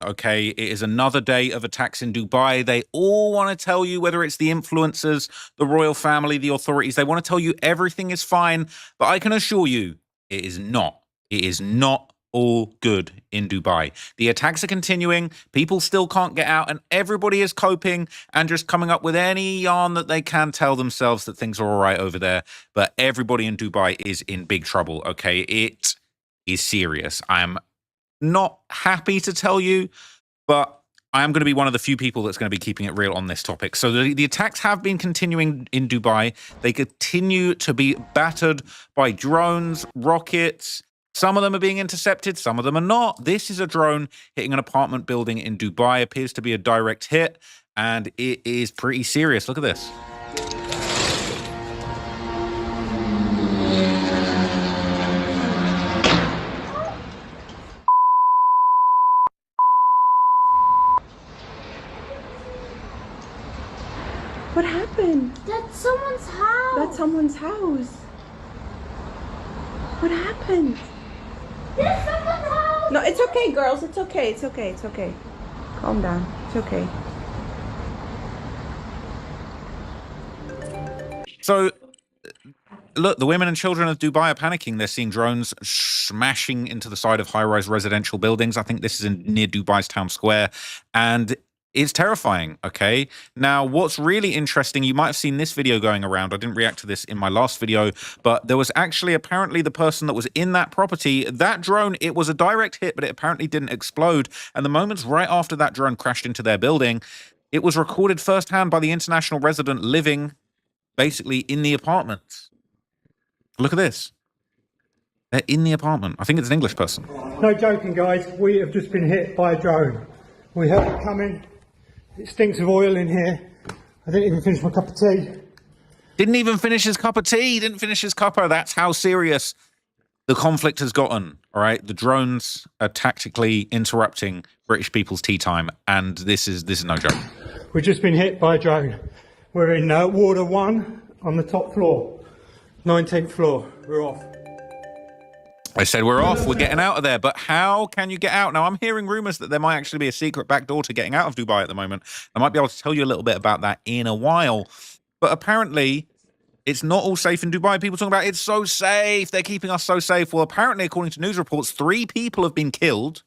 Okay, it is another day of attacks in Dubai. They all want to tell you, whether it's the influencers, the royal family, the authorities, they want to tell you everything is fine. But I can assure you, it is not. It is not all good in Dubai. The attacks are continuing. People still can't get out, and everybody is coping and just coming up with any yarn that they can tell themselves that things are all right over there. But everybody in Dubai is in big trouble. Okay, it is serious. I'm not happy to tell you, but I am going to be one of the few people that's going to be keeping it real on this topic. So the attacks have been continuing in Dubai. They continue to be battered by drones, rockets. Some of them are being intercepted, some of them are not. This is a drone hitting an apartment building in Dubai. Appears to be a direct hit, and it is pretty serious. Look at this. What happened? That's someone's house. That's someone's house. What happened? That's someone's house. No, it's okay, girls. It's okay. It's okay. It's okay. Calm down. It's okay. So, look, the women and children of Dubai are panicking. They're seeing drones smashing into the side of high-rise residential buildings. I think this is near Dubai's town square. And it's terrifying, okay? Now, what's really interesting, you might have seen this video going around. I didn't react to this in my last video, but there was actually apparently the person that was in that property, that drone, it was a direct hit, but it apparently didn't explode. And the moments right after that drone crashed into their building, it was recorded firsthand by the international resident living basically in the apartment. Look at this. They're in the apartment. I think it's an English person. No joking, guys. We have just been hit by a drone. We heard it coming. It stinks of oil in here. I didn't even finish my cup of tea. Didn't even finish his cup of tea. Didn't finish his cuppa. That's how serious the conflict has gotten. All right. The drones are tactically interrupting British people's tea time. And this is no joke. We've just been hit by a drone. We're in Warder 1 on the top floor. 19th floor. We're off. I said we're off, we're getting out of there, but how can you get out? Now, I'm hearing rumors that there might actually be a secret back door to getting out of Dubai at the moment. I might be able to tell you a little bit about that in a while, but apparently it's not all safe in Dubai. People talking about it's so safe, they're keeping us so safe. Well, apparently, according to news reports, 3 people have been killed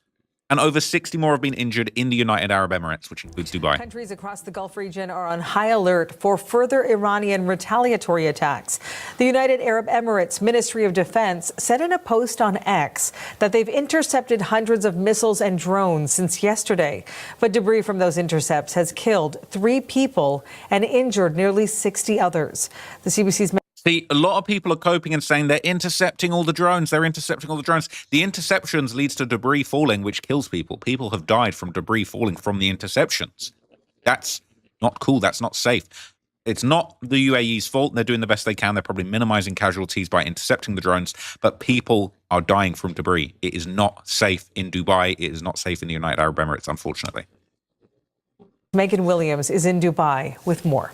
and over 60 more have been injured in the United Arab Emirates, which includes Dubai. Countries across the Gulf region are on high alert for further Iranian retaliatory attacks. The United Arab Emirates Ministry of Defense said in a post on X that they've intercepted hundreds of missiles and drones since yesterday. But debris from those intercepts has killed 3 people and injured nearly 60 others. The CBC's See, a lot of people are coping and saying they're intercepting all the drones. They're intercepting all the drones. The interceptions leads to debris falling, which kills people. People have died from debris falling from the interceptions. That's not cool. That's not safe. It's not the UAE's fault. They're doing the best they can. They're probably minimizing casualties by intercepting the drones, but people are dying from debris. It is not safe in Dubai. It is not safe in the United Arab Emirates, unfortunately. Megan Williams is in Dubai with more.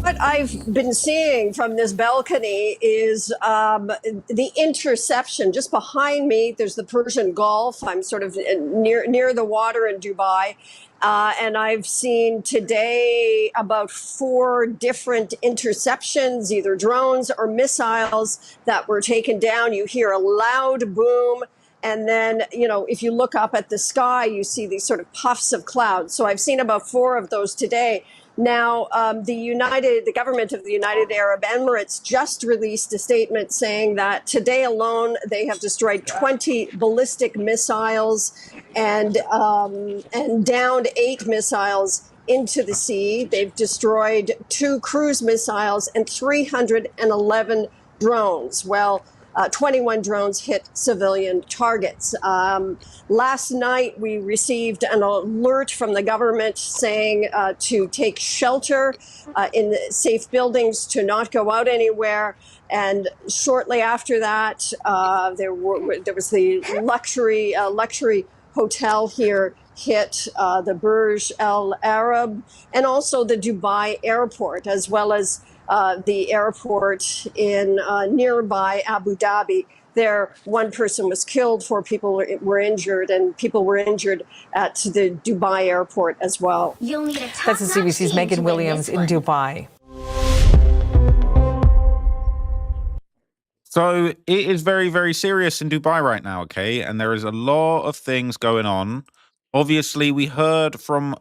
What I've been seeing from this balcony is the interception. Just behind me, there's the Persian Gulf. I'm sort of near the water in Dubai. And I've seen today about 4 different interceptions, either drones or missiles that were taken down. You hear a loud boom. And then, you know, if you look up at the sky, you see these sort of puffs of clouds. So I've seen about 4 of those today. Now, the government of the United Arab Emirates just released a statement saying that today alone they have destroyed 20 ballistic missiles and downed 8 missiles into the sea. They've destroyed 2 cruise missiles and 311 drones. Well, 21 drones hit civilian targets. Last night, we received an alert from the government saying to take shelter in safe buildings, to not go out anywhere. And shortly after that, there was the luxury hotel here hit, the Burj Al Arab, and also the Dubai airport, as well as the airport in nearby Abu Dhabi. there. One person was killed, 4 people were injured, and people were injured at the Dubai airport as well. You'll need a That's the top-notch CBC's team Megan to win Williams this in one. Dubai. So it is very, very serious in Dubai right now, okay? And there is a lot of things going on. Obviously, we heard from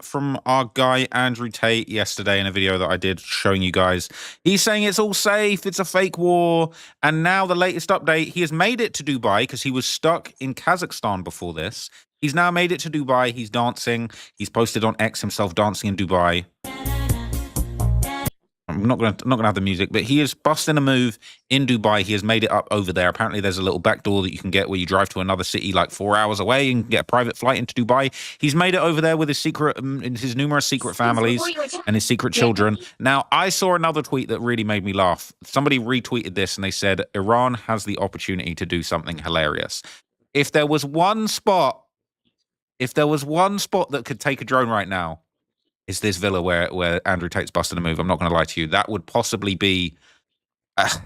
our guy Andrew Tate yesterday in a video that I did showing you guys. He's saying it's all safe, it's a fake war. And now the latest update, he has made it to Dubai because he was stuck in Kazakhstan before this. He's now made it to Dubai. He's dancing. He's posted on X himself dancing in Dubai. I'm not gonna have the music, but he is busting a move in Dubai. He has made it up over there. Apparently, there's a little back door that you can get where you drive to another city like 4 hours away and get a private flight into Dubai. He's made it over there with his numerous secret families and his secret children. Now, I saw another tweet that really made me laugh. Somebody retweeted this and they said Iran has the opportunity to do something hilarious. If there was one spot that could take a drone right now, is this villa where Andrew Tate's busting a move. I'm not going to lie to you. That would possibly be the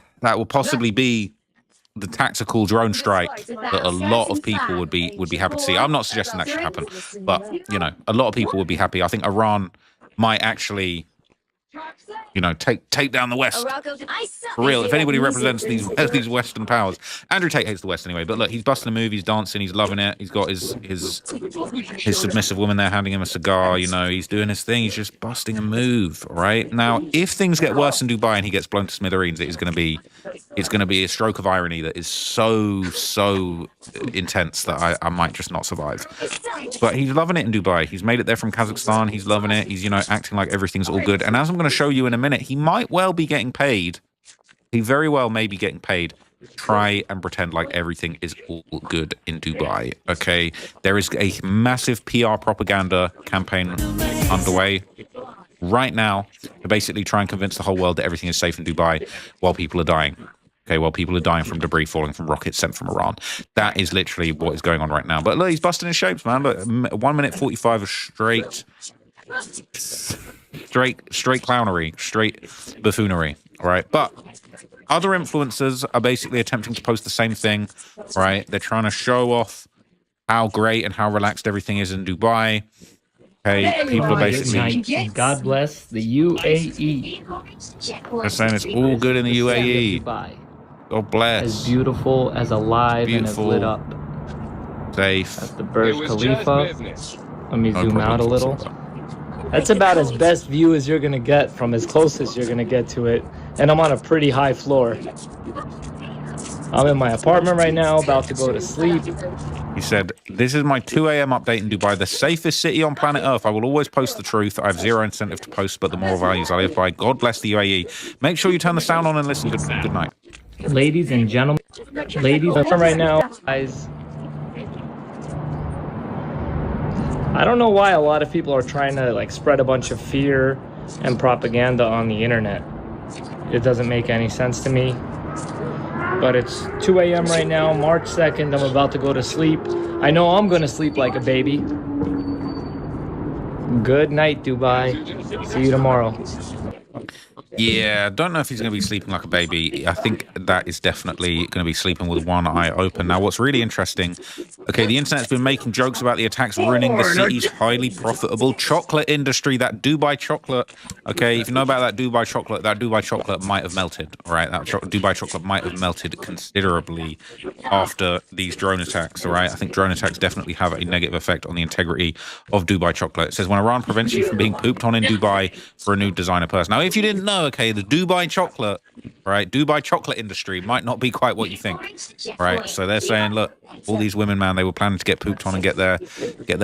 tactical drone strike that a lot of people would be happy to see. I'm not suggesting that should happen, but you know, a lot of people would be happy. I think Iran might actually, you know, take down the West. For real, if anybody represents these Western powers. Andrew Tate hates the West anyway, but look, he's busting a move, he's dancing, he's loving it. He's got his submissive woman there handing him a cigar, you know, he's doing his thing, he's just busting a move, right? Now, if things get worse in Dubai and he gets blown to smithereens, it's gonna be a stroke of irony that is so intense that I might just not survive. But he's loving it in Dubai. He's made it there from Kazakhstan, he's loving it, he's, you know, acting like everything's all good. And as I'm gonna show you in a minute, he might well be getting paid. He very well may be getting paid. Try and pretend like everything is all good in Dubai, okay? There is a massive PR propaganda campaign underway right now to basically try and convince the whole world that everything is safe in Dubai while people are dying. Okay, while people are dying from debris falling from rockets sent from Iran. That is literally what is going on right now. But look, he's busting his shapes, man. Look, 1 minute 45 of straight clownery, straight buffoonery, all right? But other influencers are basically attempting to post the same thing, right? They're trying to show off how great and how relaxed everything is in Dubai. Okay, people are basically... God bless the UAE. They're saying it's all good in the UAE. Dubai. God bless. As beautiful, as alive, Beautiful. and as lit up. Safe. That's the Burj Khalifa. Let me No zoom out a problems little. whatsoever. That's about as best view as you're gonna get from as close as you're gonna get to it. And I'm on a pretty high floor. I'm in my apartment right now, about to go to sleep. He said, this is my 2 a.m. update in Dubai, the safest city on planet Earth. I will always post the truth. I have zero incentive to post, but the moral values I live by. God bless the UAE. Make sure you turn the sound on and listen. Good night. Ladies and gentlemen, ladies right now, guys. I don't know why a lot of people are trying to like spread a bunch of fear and propaganda on the internet. It doesn't make any sense to me. But it's 2 a.m. right now, March 2nd. I'm about to go to sleep. I know I'm going to sleep like a baby. Good night, Dubai. See you tomorrow. Yeah, don't know if he's going to be sleeping like a baby. I think that is definitely going to be sleeping with one eye open. Now, what's really interesting, okay, the internet's been making jokes about the attacks ruining the city's highly profitable chocolate industry, that Dubai chocolate. Okay, if you know about that Dubai chocolate might have melted, all right? That Dubai chocolate might have melted considerably after these drone attacks, all right? I think drone attacks definitely have a negative effect on the integrity of Dubai chocolate. It says, when Iran prevents you from being pooped on in Dubai for a new designer purse. Now, if you didn't know, okay, the Dubai chocolate, right? Dubai chocolate industry might not be quite what you think, right? So they're saying, look, all these women, man, they were planning to get pooped on and get their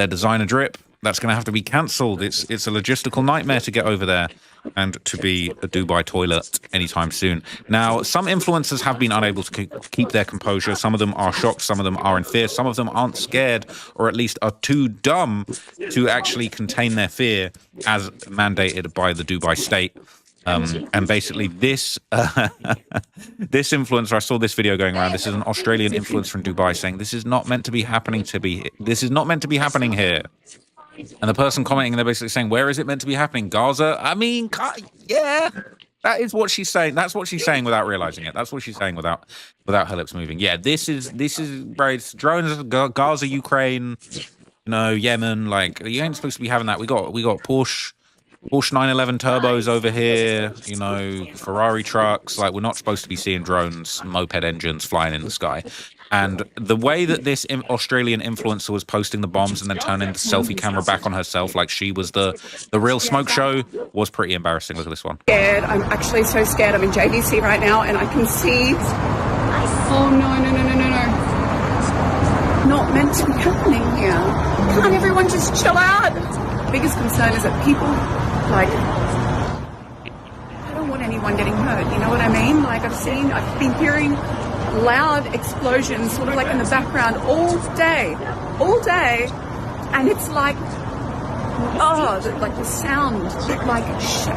designer drip. That's going to have to be cancelled. It's a logistical nightmare to get over there and to be a Dubai toilet anytime soon. Now, some influencers have been unable to keep their composure. Some of them are shocked. Some of them are in fear. Some of them aren't scared, or at least are too dumb to actually contain their fear as mandated by the Dubai state. And basically this this influencer, I saw this video going around. This is an Australian influencer from Dubai saying this is not meant to be happening here. And the person commenting, they're basically saying, where is it meant to be happening? Gaza? I mean, yeah. That is what she's saying. That's what she's saying without realizing it. That's what she's saying without her lips moving. Yeah, this is bro. It's drones, Gaza, Ukraine, Yemen. Like, you ain't supposed to be having that. We got Porsche 911 turbos over here. Ferrari trucks. Like, we're not supposed to be seeing drones, moped engines flying in the sky. And the way that this Australian influencer was posting the bombs and then turning the selfie camera back on herself like she was the real smoke show was pretty embarrassing. Look at this one. Scared. I'm actually so scared. I'm in JDC right now and I can see... Oh, no. Not meant to be happening here. Can't everyone just chill out? The biggest concern is that people, like... I don't want anyone getting hurt, you know what I mean? Like, I've been hearing loud explosions sort of like in the background all day, and it's like, like the sound, like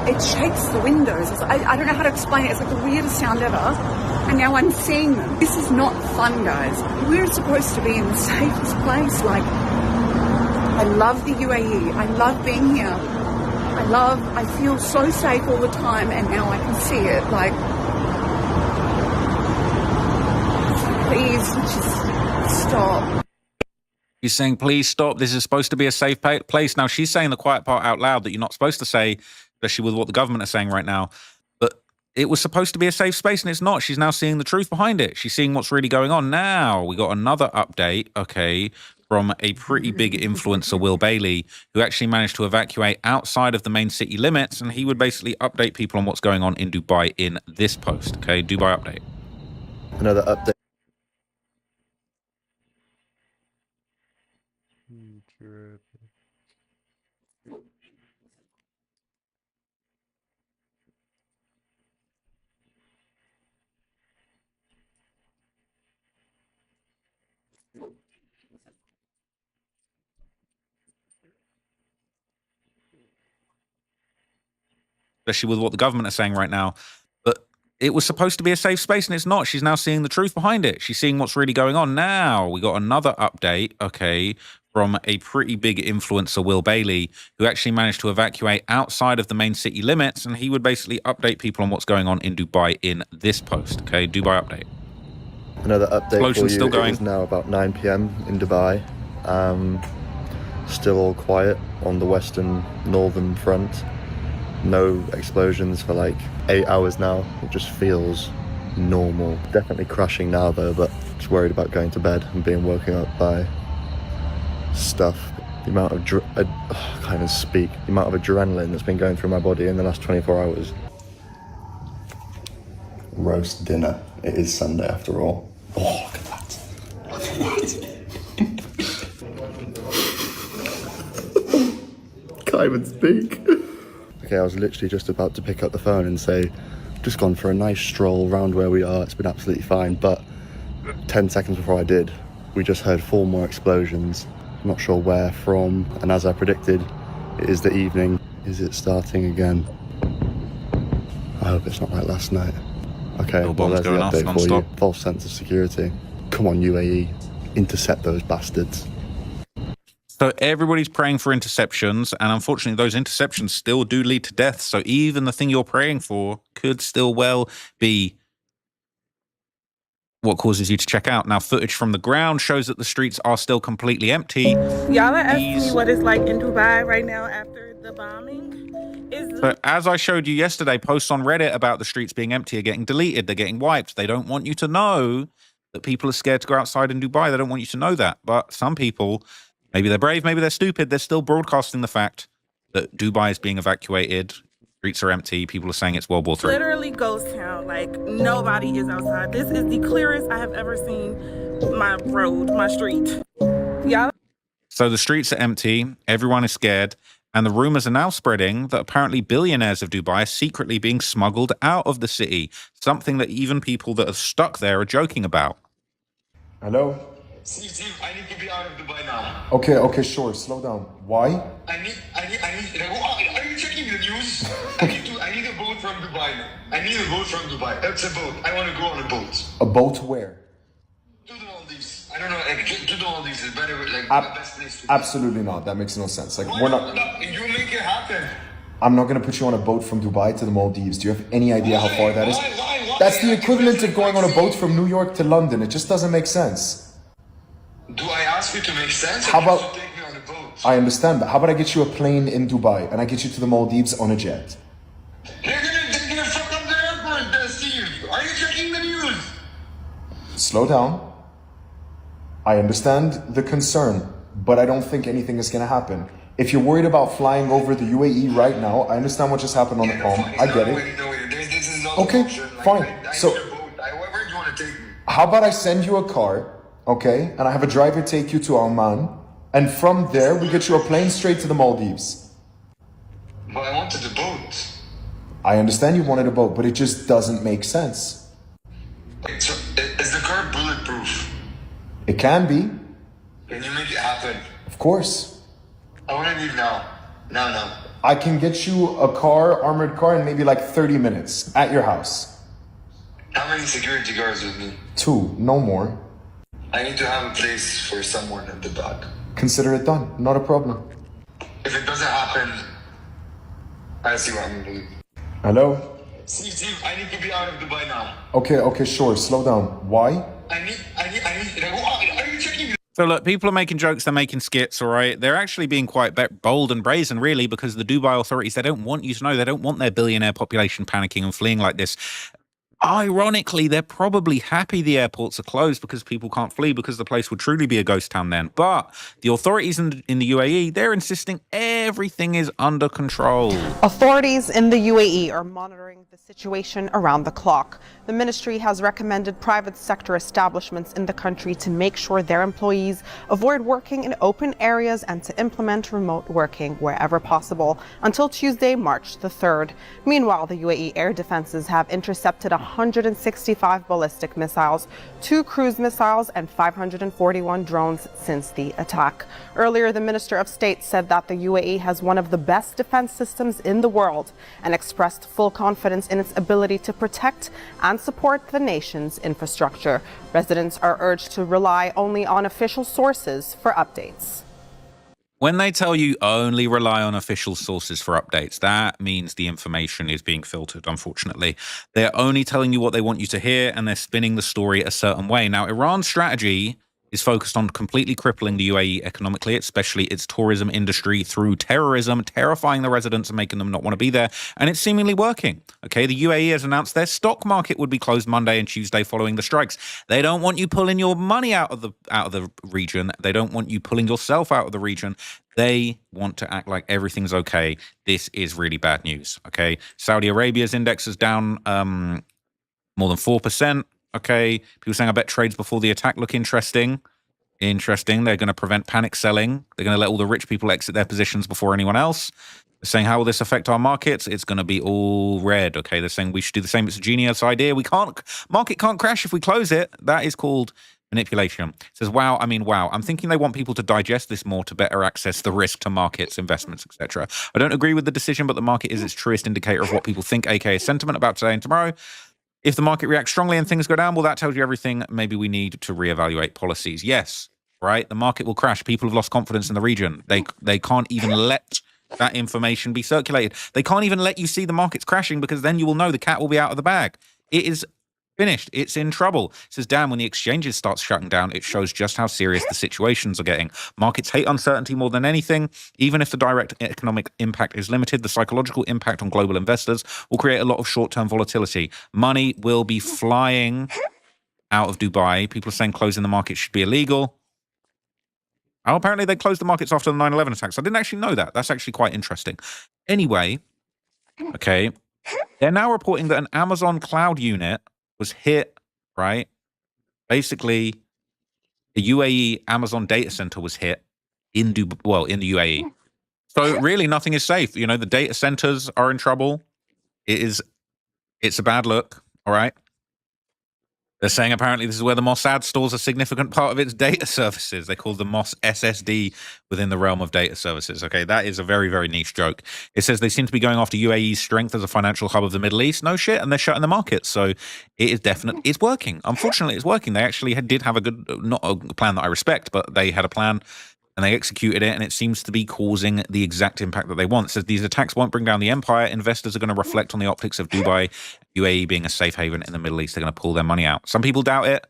it shakes the windows. I don't know how to explain it. It's like the weirdest sound ever, and now I'm seeing them. This is not fun, guys. We're supposed to be in the safest place. Like, I love the UAE. I love being here. I feel so safe all the time, and now I can see it. Like, please, just stop. She's saying, please stop. This is supposed to be a safe place. Now, she's saying the quiet part out loud that you're not supposed to say, especially with what the government are saying right now. But it was supposed to be a safe space, and it's not. She's now seeing the truth behind it. She's seeing what's really going on. Now, we got another update, from a pretty big influencer, Will Bailey, who actually managed to evacuate outside of the main city limits, and he would basically update people on what's going on in Dubai in this post. Dubai update. Another update. Especially with what the government are saying right now. But it was supposed to be a safe space, and it's not. She's now seeing the truth behind it. She's seeing what's really going on. Now, we got another update, from a pretty big influencer, Will Bailey, who actually managed to evacuate outside of the main city limits, and he would basically update people on what's going on in Dubai in this post. Dubai update. Another update Explosion's for you. still going. It is now about 9 p.m. in Dubai. Still all quiet on the western northern front. No explosions for like 8 hours now. It just feels normal. Definitely crashing now though, but just worried about going to bed and being woken up by stuff. The amount of the amount of adrenaline that's been going through my body in the last 24 hours. Roast dinner. It is Sunday after all. Oh, look at that. Look at that. Can't even speak. Okay, I was literally just about to pick up the phone and say, just gone for a nice stroll around where we are. It's been absolutely fine. But 10 seconds before I did, we just heard 4 more explosions. Not sure where from. And as I predicted, it is the evening. Is it starting again? I hope it's not like last night. Okay, well, there's the update for you. False sense of security. Come on, UAE. Intercept those bastards. So everybody's praying for interceptions, and unfortunately those interceptions still do lead to death. So even the thing you're praying for could still well be what causes you to check out. Now, footage from the ground shows that the streets are still completely empty. Y'all are asking me what it's like in Dubai right now after the bombing. So as I showed you yesterday, posts on Reddit about the streets being empty are getting deleted. They're getting wiped. They don't want you to know that people are scared to go outside in Dubai. They don't want you to know that. But some people... maybe they're brave, maybe they're stupid. They're still broadcasting the fact that Dubai is being evacuated. Streets are empty. People are saying it's World War III. Literally ghost town. Like, nobody is outside. This is the clearest I have ever seen my road, my street. Y'all. So the streets are empty. Everyone is scared. And the rumors are now spreading that apparently billionaires of Dubai are secretly being smuggled out of the city. Something that even people that are stuck there are joking about. Hello? Steve, I need to be out of Dubai now. Okay, sure. Slow down. Why? Are you checking the news? I need a boat from Dubai. I need a boat from Dubai. That's a boat. I want to go on a boat. A boat where? To the Maldives. I don't know. To the Maldives is better. Like the best place. Absolutely not. That makes no sense. Like, we're not. No, you make it happen. I'm not going to put you on a boat from Dubai to the Maldives. Do you have any idea how far that is? Why? That's the equivalent of going on a boat from New York to London. It just doesn't make sense. Do I ask you to make sense? How Or about- just to take me on a boat? I understand, but how about I get you a plane in Dubai and I get you to the Maldives on a jet? They're gonna fuck up the airport, Steve. Are you checking the news? Slow down. I understand the concern, but I don't think anything is going to happen. If you're worried about flying over the UAE right now, I understand what just happened on the Palm. I get it. No, this is not Okay, an option. Like, fine. I So- need a boat. However you want to take me. How about I send you a car, okay, and I have a driver take you to Oman, and from there we get you a plane straight to the Maldives. But I wanted a boat. I understand you wanted a boat, but it just doesn't make sense. Wait, so is the car bulletproof? It can be, Can you make it happen? of course. I want to leave now. Now. I can get you a car, armored car, in maybe like 30 minutes at your house. How many security guards with me? 2, no more. I need to have a place for someone in the back. Consider it done, not a problem. If it doesn't happen, I'll see what I'm gonna do. Hello? Steve, I need to be out of Dubai now. Okay, sure, slow down. Why? I need. Are you checking? So look, people are making jokes, they're making skits, all right? They're actually being quite bold and brazen, really, because the Dubai authorities, they don't want you to know, they don't want their billionaire population panicking and fleeing like this. Ironically, they're probably happy the airports are closed because people can't flee, because the place would truly be a ghost town then. But the authorities in the UAE, they're insisting everything is under control. Authorities in the UAE are monitoring the situation around the clock. The ministry has recommended private sector establishments in the country to make sure their employees avoid working in open areas and to implement remote working wherever possible until Tuesday, March the 3rd. Meanwhile, the UAE air defenses have intercepted 165 ballistic missiles, 2 cruise missiles, and 541 drones since the attack. Earlier, the Minister of State said that the UAE has one of the best defense systems in the world and expressed full confidence in its ability to protect and support the nation's infrastructure. Residents are urged to rely only on official sources for updates. When they tell you only rely on official sources for updates, that means the information is being filtered, unfortunately. They're only telling you what they want you to hear, and they're spinning the story a certain way. Now, Iran's strategy is focused on completely crippling the UAE economically, especially its tourism industry, through terrorism, terrifying the residents and making them not want to be there. And it's seemingly working. Okay, the UAE has announced their stock market would be closed Monday and Tuesday following the strikes. They don't want you pulling your money out of the region. They don't want you pulling yourself out of the region. They want to act like everything's okay. This is really bad news. Okay, Saudi Arabia's index is down more than 4%. Okay, people saying, I bet trades before the attack look interesting. Interesting. They're going to prevent panic selling. They're going to let all the rich people exit their positions before anyone else. They're saying, how will this affect our markets? It's going to be all red. Okay, they're saying we should do the same. It's a genius idea. Market can't crash if we close it. That is called manipulation. It says, wow. I'm thinking they want people to digest this more to better access the risk to markets, investments, etc. I don't agree with the decision, but the market is its truest indicator of what people think, aka sentiment about today and tomorrow. If the market reacts strongly and things go down, well, that tells you everything. Maybe we need to reevaluate policies. Yes, right? The market will crash. People have lost confidence in the region. They can't even let that information be circulated. They can't even let you see the markets crashing, because then you will know the cat will be out of the bag. It is finished. It's in trouble. It says, damn, when the exchanges start shutting down, it shows just how serious the situations are getting. Markets hate uncertainty more than anything. Even if the direct economic impact is limited, the psychological impact on global investors will create a lot of short-term volatility. Money will be flying out of Dubai. People are saying closing the market should be illegal. Oh, apparently they closed the markets after the 9/11 attacks. I didn't actually know that. That's actually quite interesting. Anyway, okay, they're now reporting that an Amazon cloud unit was hit, right? Basically, the UAE Amazon data center was hit in the UAE. So really nothing is safe. You know, the data centers are in trouble. It's a bad look, all right? They're saying apparently this is where the Mossad stores a significant part of its data services. They call the Moss SSD within the realm of data services. Okay, that is a very, very niche joke. It says they seem to be going after UAE's strength as a financial hub of the Middle East. No shit, and they're shutting the market. So it is definitely, it's working. Unfortunately, it's working. They actually did have a good, not a plan that I respect, but they had a plan and they executed it, and it seems to be causing the exact impact that they want. It says these attacks won't bring down the empire. Investors are going to reflect on the optics of Dubai, UAE being a safe haven in the Middle East. They're going to pull their money out. Some people doubt it,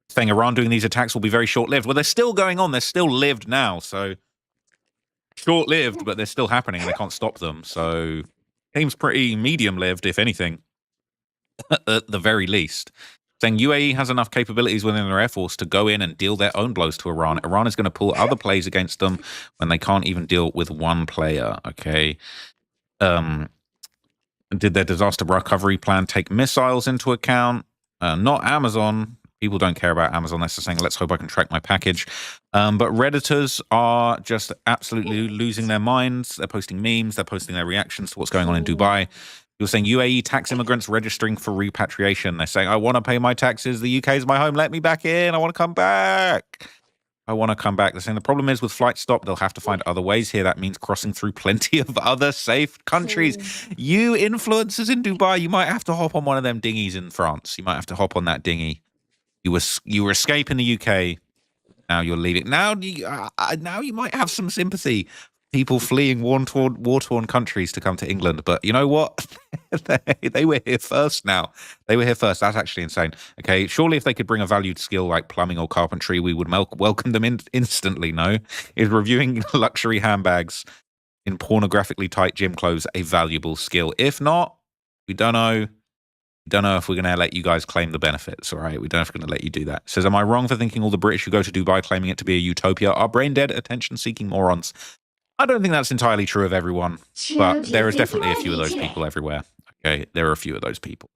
saying Iran doing these attacks will be very short-lived. Well, they're still going on. They're still lived now, so short-lived, but they're still happening, and they can't stop them. So seems pretty medium-lived, if anything, at the very least. Saying UAE has enough capabilities within their air force to go in and deal their own blows to Iran. Iran is going to pull other plays against them when they can't even deal with one player, okay? Did their disaster recovery plan take missiles into account? Not Amazon. People don't care about Amazon. They're just saying, let's hope I can track my package. But Redditors are just absolutely losing their minds. They're posting memes. They're posting their reactions to what's going on in Dubai. You're saying UAE tax immigrants registering for repatriation. They're saying, I want to pay my taxes. The UK is my home. Let me back in. I want to come back. I want to come back. They're saying the problem is with flight stop, they'll have to find other ways here. That means crossing through plenty of other safe countries. You influencers in Dubai, you might have to hop on one of them dinghies in France. You might have to hop on that dinghy. You were escaping the UK. Now you're leaving. Now you might have some sympathy. People fleeing war-torn countries to come to England. But you know what? they were here first now. They were here first. That's actually insane. Okay, surely if they could bring a valued skill like plumbing or carpentry, we would welcome them instantly, no? Is reviewing luxury handbags in pornographically tight gym clothes a valuable skill? If not, we don't know. We don't know if we're going to let you guys claim the benefits, all right? We don't know if we're going to let you do that. It says, am I wrong for thinking all the British who go to Dubai claiming it to be a utopia are brain-dead, attention-seeking morons? I don't think that's entirely true of everyone, but there is definitely a few of those people everywhere. Okay, there are a few of those people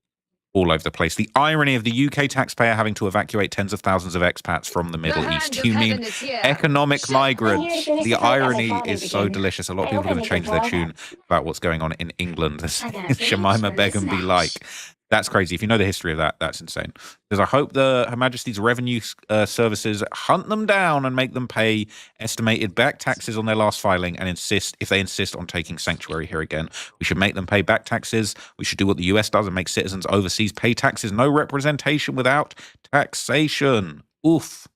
all over the place. The irony of the UK taxpayer having to evacuate tens of thousands of expats from the Middle East. You mean economic migrants? The irony is so delicious. A lot of people are going to change their tune about what's going on in England. Shamima Begum be like. That's crazy. If you know the history of that, that's insane. Because I hope Her Majesty's revenue services hunt them down and make them pay estimated back taxes on their last filing and if they insist on taking sanctuary here again. We should make them pay back taxes. We should do what the US does and make citizens overseas pay taxes. No representation without taxation. Oof.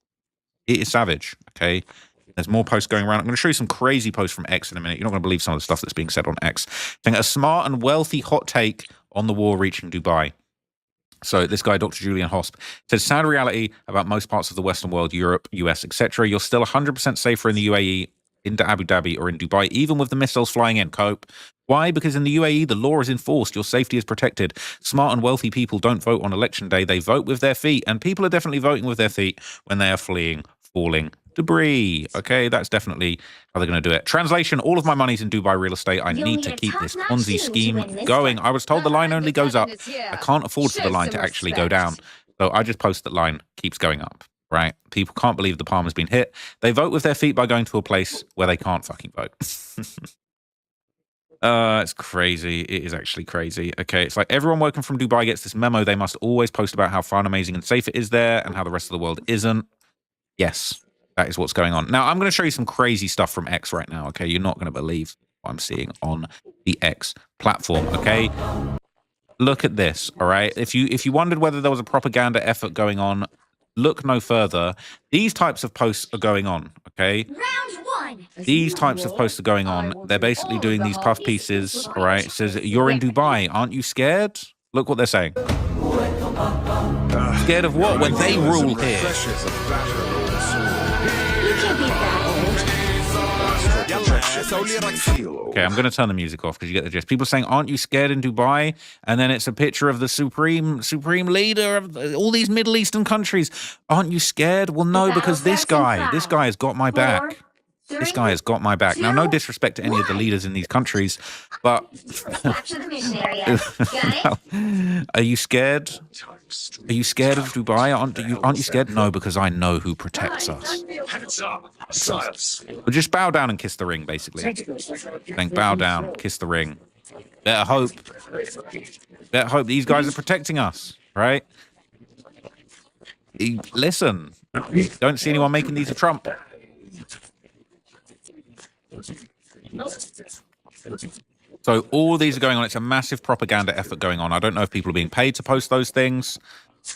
It is savage, okay? There's more posts going around. I'm going to show you some crazy posts from X in a minute. You're not going to believe some of the stuff that's being said on X. Saying a smart and wealthy hot take on the war reaching Dubai. So this guy, Dr. Julian Hosp, says, sad reality about most parts of the Western world, Europe, US, etc. You're still 100% safer in the UAE, into Abu Dhabi, or in Dubai, even with the missiles flying in. Cope. Why? Because in the UAE, the law is enforced. Your safety is protected. Smart and wealthy people don't vote on election day. They vote with their feet. And people are definitely voting with their feet when they are fleeing falling debris. Okay, that's definitely how they're going to do it. Translation, all of my money's in Dubai real estate. I need to keep this Ponzi scheme going. I was told the line only goes up. I can't afford for the line to actually go down. So I just post that line keeps going up, right? People can't believe the palm has been hit. They vote with their feet by going to a place where they can't fucking vote. It's crazy. It is actually crazy. Okay, it's like everyone working from Dubai gets this memo. They must always post about how fun, amazing, and safe it is there and how the rest of the world isn't. Yes. That is what's going on. Now, I'm going to show you some crazy stuff from X right now, okay? You're not going to believe what I'm seeing on the X platform, okay? Look at this, all right? If you wondered whether there was a propaganda effort going on, look no further. These types of posts are going on, okay? Round one. These types of posts are going on. They're basically doing these puff pieces, all right? It says, you're in Dubai. Aren't you scared? Look what they're saying. Scared of what? When they rule here. Okay, I'm going to turn the music off because you get the gist. People saying, aren't you scared in Dubai? And then it's a picture of the supreme leader of all these Middle Eastern countries. Aren't you scared? Well, no, because this guy has got my back. This guy has got my back. Now, no disrespect to any of the leaders in these countries, but are you scared? Are you scared of Dubai? Aren't you scared? No, because I know who protects us. Well, just bow down and kiss the ring, basically. Think, bow down, kiss the ring. Better hope these guys are protecting us, right? Listen, don't see anyone making these a Trump. So all these are going on. It's a massive propaganda effort going on. I don't know if people are being paid to post those things,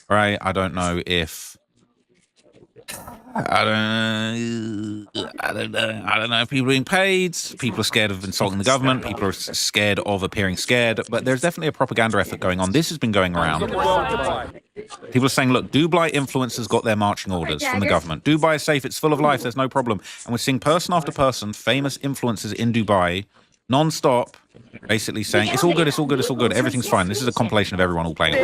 right? I don't know if I don't know if people are being paid. People are scared of insulting the government. People are scared of appearing scared. But there's definitely a propaganda effort going on. This has been going around. People are saying, look, Dubai influencers got their marching orders from the government. Dubai is safe. It's full of life. There's no problem. And we're seeing person after person, famous influencers in Dubai, non-stop, basically saying, it's all good, it's all good, it's all good. Everything's fine. This is a compilation of everyone all playing. I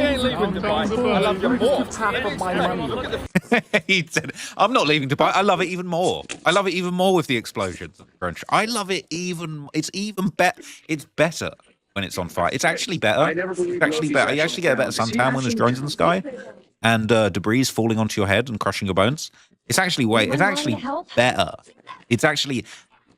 ain't leaving Dubai. I love you more. He said, I'm not leaving Dubai. I love it even more. I love it even more with the explosions. I love it even, it's even better. It's better when it's on fire. It's actually better. It's actually better. You actually get a better suntan when there's drones in the sky and debris falling onto your head and crushing your bones. It's actually better. It's actually,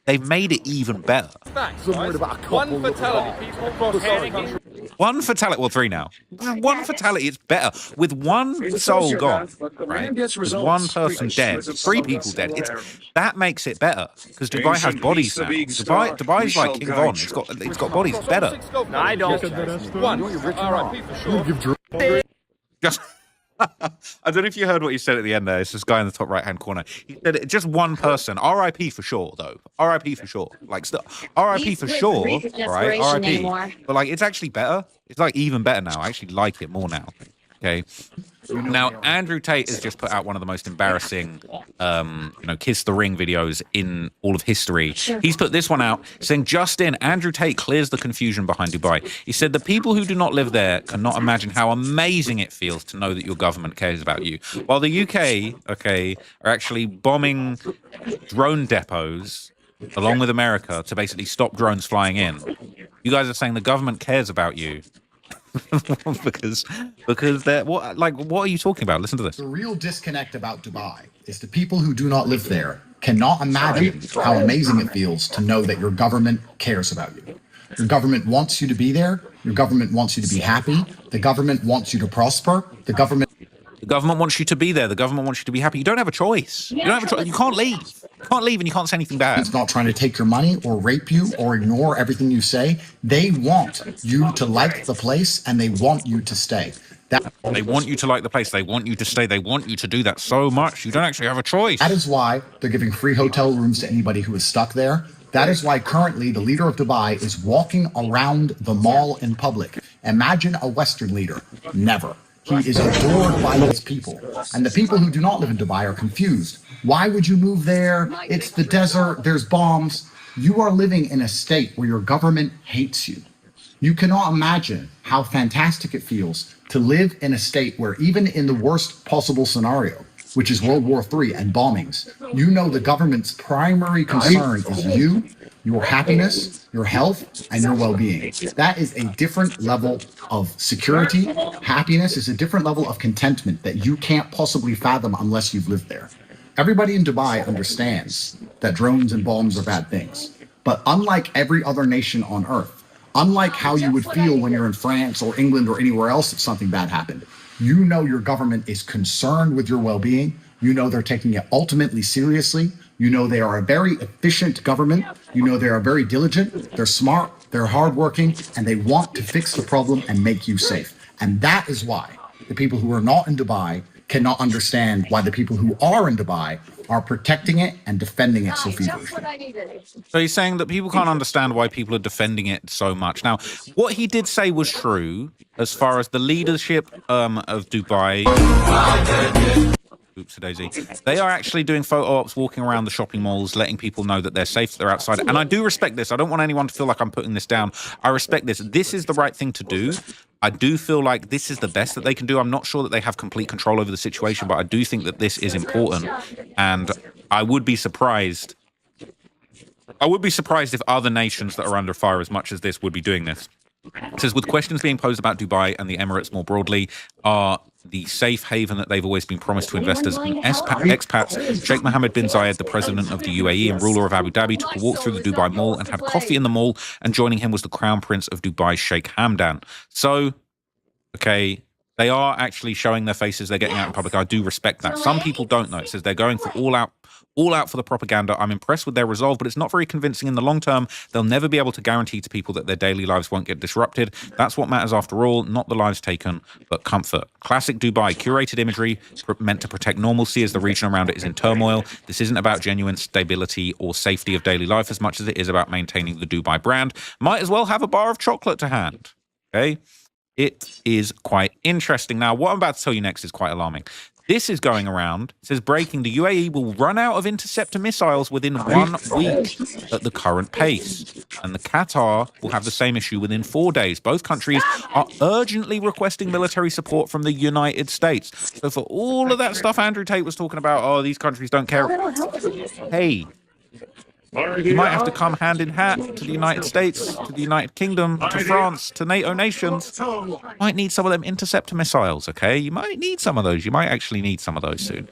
they've made it even better. One fatality, people panicking. One fatality, well, 3 now. One fatality, it's better. With one soul gone, right? With one person dead, 3 people dead. That makes it better because Dubai has bodies now. Dubai's like King Von. It's got bodies. It's better. No, I don't. One. All right, for sure. Just. I don't know if you heard what he said at the end there. It's this guy in the top right-hand corner. He said just one person. R.I.P. for sure, though. R.I.P. for sure. Like, R.I.P. for sure, right? R.I.P. But, like, it's actually better. It's, like, even better now. I actually like it more now. Okay? Now, Andrew Tate has just put out one of the most embarrassing, kiss the ring videos in all of history. He's put this one out saying, just in, Andrew Tate clears the confusion behind Dubai. He said, the people who do not live there cannot imagine how amazing it feels to know that your government cares about you. While the UK, are actually bombing drone depots along with America to basically stop drones flying in. You guys are saying the government cares about you. because they're what are you talking about? Listen to this. The real disconnect about Dubai is the people who do not live there cannot imagine how amazing it feels to know that your government cares about you. Your government wants you to be there. Your government wants you to be happy. The government wants you to prosper. The government wants you to be there. The government wants you to be happy. You don't have a choice. You don't have a choice. You can't leave. You can't leave and you can't say anything bad. It's not trying to take your money or rape you or ignore everything you say. They want you to like the place and they want you to stay. They want you to like the place. They want you to stay. They want you to do that so much. You don't actually have a choice. That is why they're giving free hotel rooms to anybody who is stuck there. That is why currently the leader of Dubai is walking around the mall in public. Imagine a Western leader. Never. He is adored by his people. And the people who do not live in Dubai are confused. Why would you move there? It's the desert. There's bombs. You are living in a state where your government hates you. You cannot imagine how fantastic it feels to live in a state where even in the worst possible scenario, which is World War III and bombings, you know the government's primary concern is you, your happiness, your health, and your well-being. That is a different level of security. Happiness is a different level of contentment that you can't possibly fathom unless you've lived there. Everybody in Dubai understands that drones and bombs are bad things. But unlike every other nation on earth, unlike how you would feel when you're in France or England or anywhere else if something bad happened, you know your government is concerned with your well-being. You know they're taking it ultimately seriously. You know they are a very efficient government. You know they are very diligent. They're smart. They're hardworking. And they want to fix the problem and make you safe. And that is why the people who are not in Dubai cannot understand why the people who are in Dubai are protecting it and defending it so feverishly. So he's saying that people can't understand why people are defending it so much. Now, what he did say was true as far as the leadership of Dubai. Oops, Daisy. They are actually doing photo ops, walking around the shopping malls, letting people know that they're safe, they're outside. And I do respect this. I don't want anyone to feel like I'm putting this down. I respect this. This is the right thing to do. I do feel like this is the best that they can do. I'm not sure that they have complete control over the situation, but I do think that this is important. And I would be surprised. I would be surprised if other nations that are under fire as much as this would be doing this. It says, with questions being posed about Dubai and the Emirates more broadly, are the safe haven that they've always been promised to investors and expats. Sheikh Mohammed bin Zayed, the president of the UAE and ruler of Abu Dhabi, took a walk through the Dubai Mall and had coffee in the mall, and joining him was the Crown Prince of Dubai, Sheikh Hamdan. So, okay, They are actually showing their faces. They're getting out in public. I do respect that. Some people don't, though. It says they're going for all out for the propaganda. I'm impressed with their resolve, but it's not very convincing in the long term. They'll never be able to guarantee to people that their daily lives won't get disrupted. That's what matters after all, not the lives taken, but comfort. Classic Dubai, curated imagery meant to protect normalcy as the region around it is in turmoil. This isn't about genuine stability or safety of daily life as much as it is about maintaining the Dubai brand. Might as well have a bar of chocolate to hand. Okay? It is quite interesting. Now, what I'm about to tell you next is quite alarming. This is going around. It says, breaking, the UAE will run out of interceptor missiles within 1 week at the current pace. And the Qatar will have the same issue within 4 days. Both countries are urgently requesting military support from the United States. So for all of that stuff Andrew Tate was talking about, oh, these countries don't care. Hey, you might have to come hand in hand to the United States, to the United Kingdom, to France, to NATO nations. Might need some of them interceptor missiles, okay? You might need some of those. You might actually need some of those soon.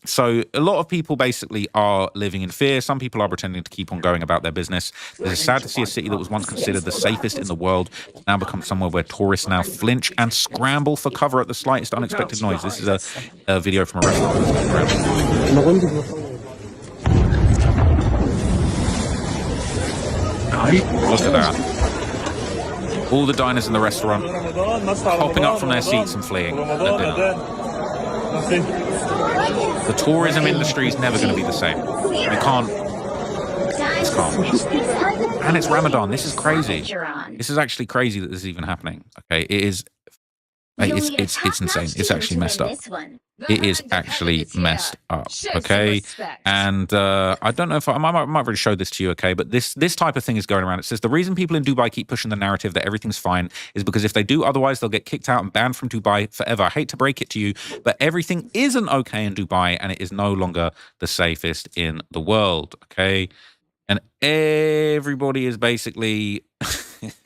So a lot of people basically are living in fear. Some people are pretending to keep on going about their business. It's sad to see a city that was once considered the safest in the world now become somewhere where tourists now flinch and scramble for cover at the slightest unexpected noise. This is a video from a restaurant. Look at that. All the diners in the restaurant popping up from their seats and fleeing at dinner. The tourism industry is never going to be the same. We can't. It's can't. And it's Ramadan. This is crazy. This is actually crazy that this is even happening. Okay, it is. It's insane. It's actually messed up. It is actually messed up. Okay, and I don't know if I might already show this to you. Okay, but this type of thing is going around. It says the reason people in Dubai keep pushing the narrative that everything's fine is because if they do otherwise, they'll get kicked out and banned from Dubai forever. I hate to break it to you, but everything isn't okay in Dubai, and it is no longer the safest in the world. Okay, and everybody is basically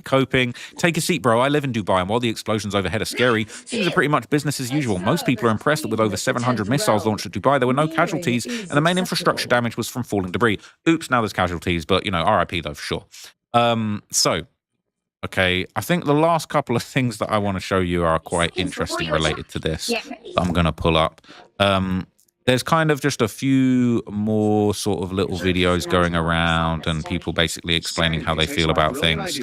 coping. Take a seat, bro. I live in Dubai, and while the explosions overhead are scary, things are pretty much business as usual. Most people are impressed that with over 700 missiles launched at Dubai, there were no casualties, and the main infrastructure damage was from falling debris. Oops, now there's casualties, but, you know, RIP though, for sure. Okay, I think the last couple of things that I want to show you are quite interesting related to this that I'm going to pull up. There's kind of just a few more sort of little videos going around and people basically explaining how they feel about things.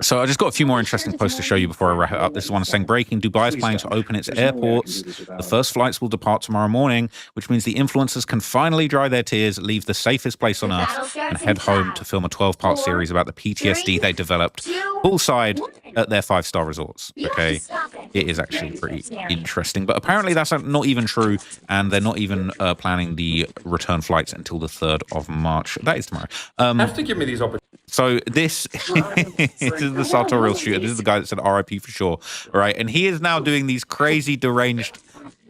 So I just got a few more interesting posts to show you before I wrap it up. This is one saying, breaking, Dubai is planning to open its airports. The first flights will depart tomorrow morning, which means the influencers can finally dry their tears, leave the safest place on earth, and head home to film a 12-part series about the PTSD they developed poolside at their 5-star resorts. Okay, it is actually pretty interesting, but apparently that's not even true, and they're not even planning the return flights until the 3rd of March. That is tomorrow. Have to give me these opportunities. So this is the sartorial shooter. This is the guy that said RIP for sure. All right, and he is now doing these crazy deranged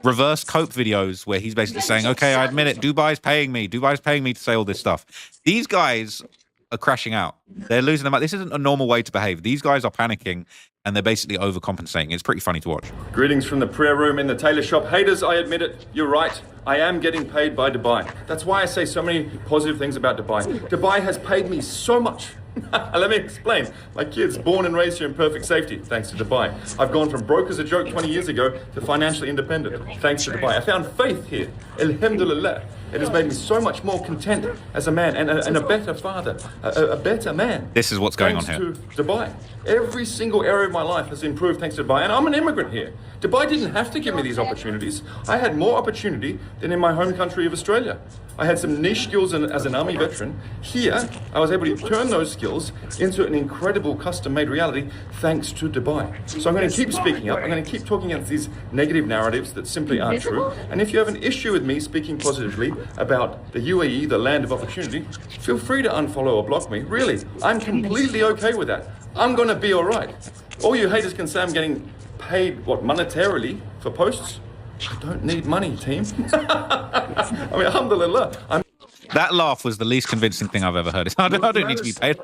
reverse cope videos where he's basically saying, okay, I admit it, Dubai's paying me to say all this stuff. These guys are crashing out. They're losing them out. This isn't a normal way to behave. These guys are panicking and they're basically overcompensating. It's pretty funny to watch. Greetings from the prayer room in the tailor shop. Haters, I admit it, you're right. I am getting paid by Dubai. That's why I say so many positive things about Dubai. Dubai has paid me so much. Let me explain. My kid's born and raised here in perfect safety, thanks to Dubai. I've gone from broke as a joke 20 years ago to financially independent, thanks to Dubai. I found faith here. Alhamdulillah. It has made me so much more content as a man and a better father, a better man. This is what's going on here. Thanks to Dubai. Every single area of my life has improved thanks to Dubai, and I'm an immigrant here. Dubai didn't have to give me these opportunities. I had more opportunity than in my home country of Australia. I had some niche skills as an army veteran. Here, I was able to turn those skills into an incredible custom-made reality thanks to Dubai. So I'm going to keep speaking up. I'm going to keep talking against these negative narratives that simply aren't true. And if you have an issue with me speaking positively about the UAE, the land of opportunity, feel free to unfollow or block me. Really, I'm completely okay with that. I'm going to be all right. All you haters can say I'm getting paid, monetarily for posts? I don't need money, team. I mean, alhamdulillah. That laugh was the least convincing thing I've ever heard. I don't need to be paid.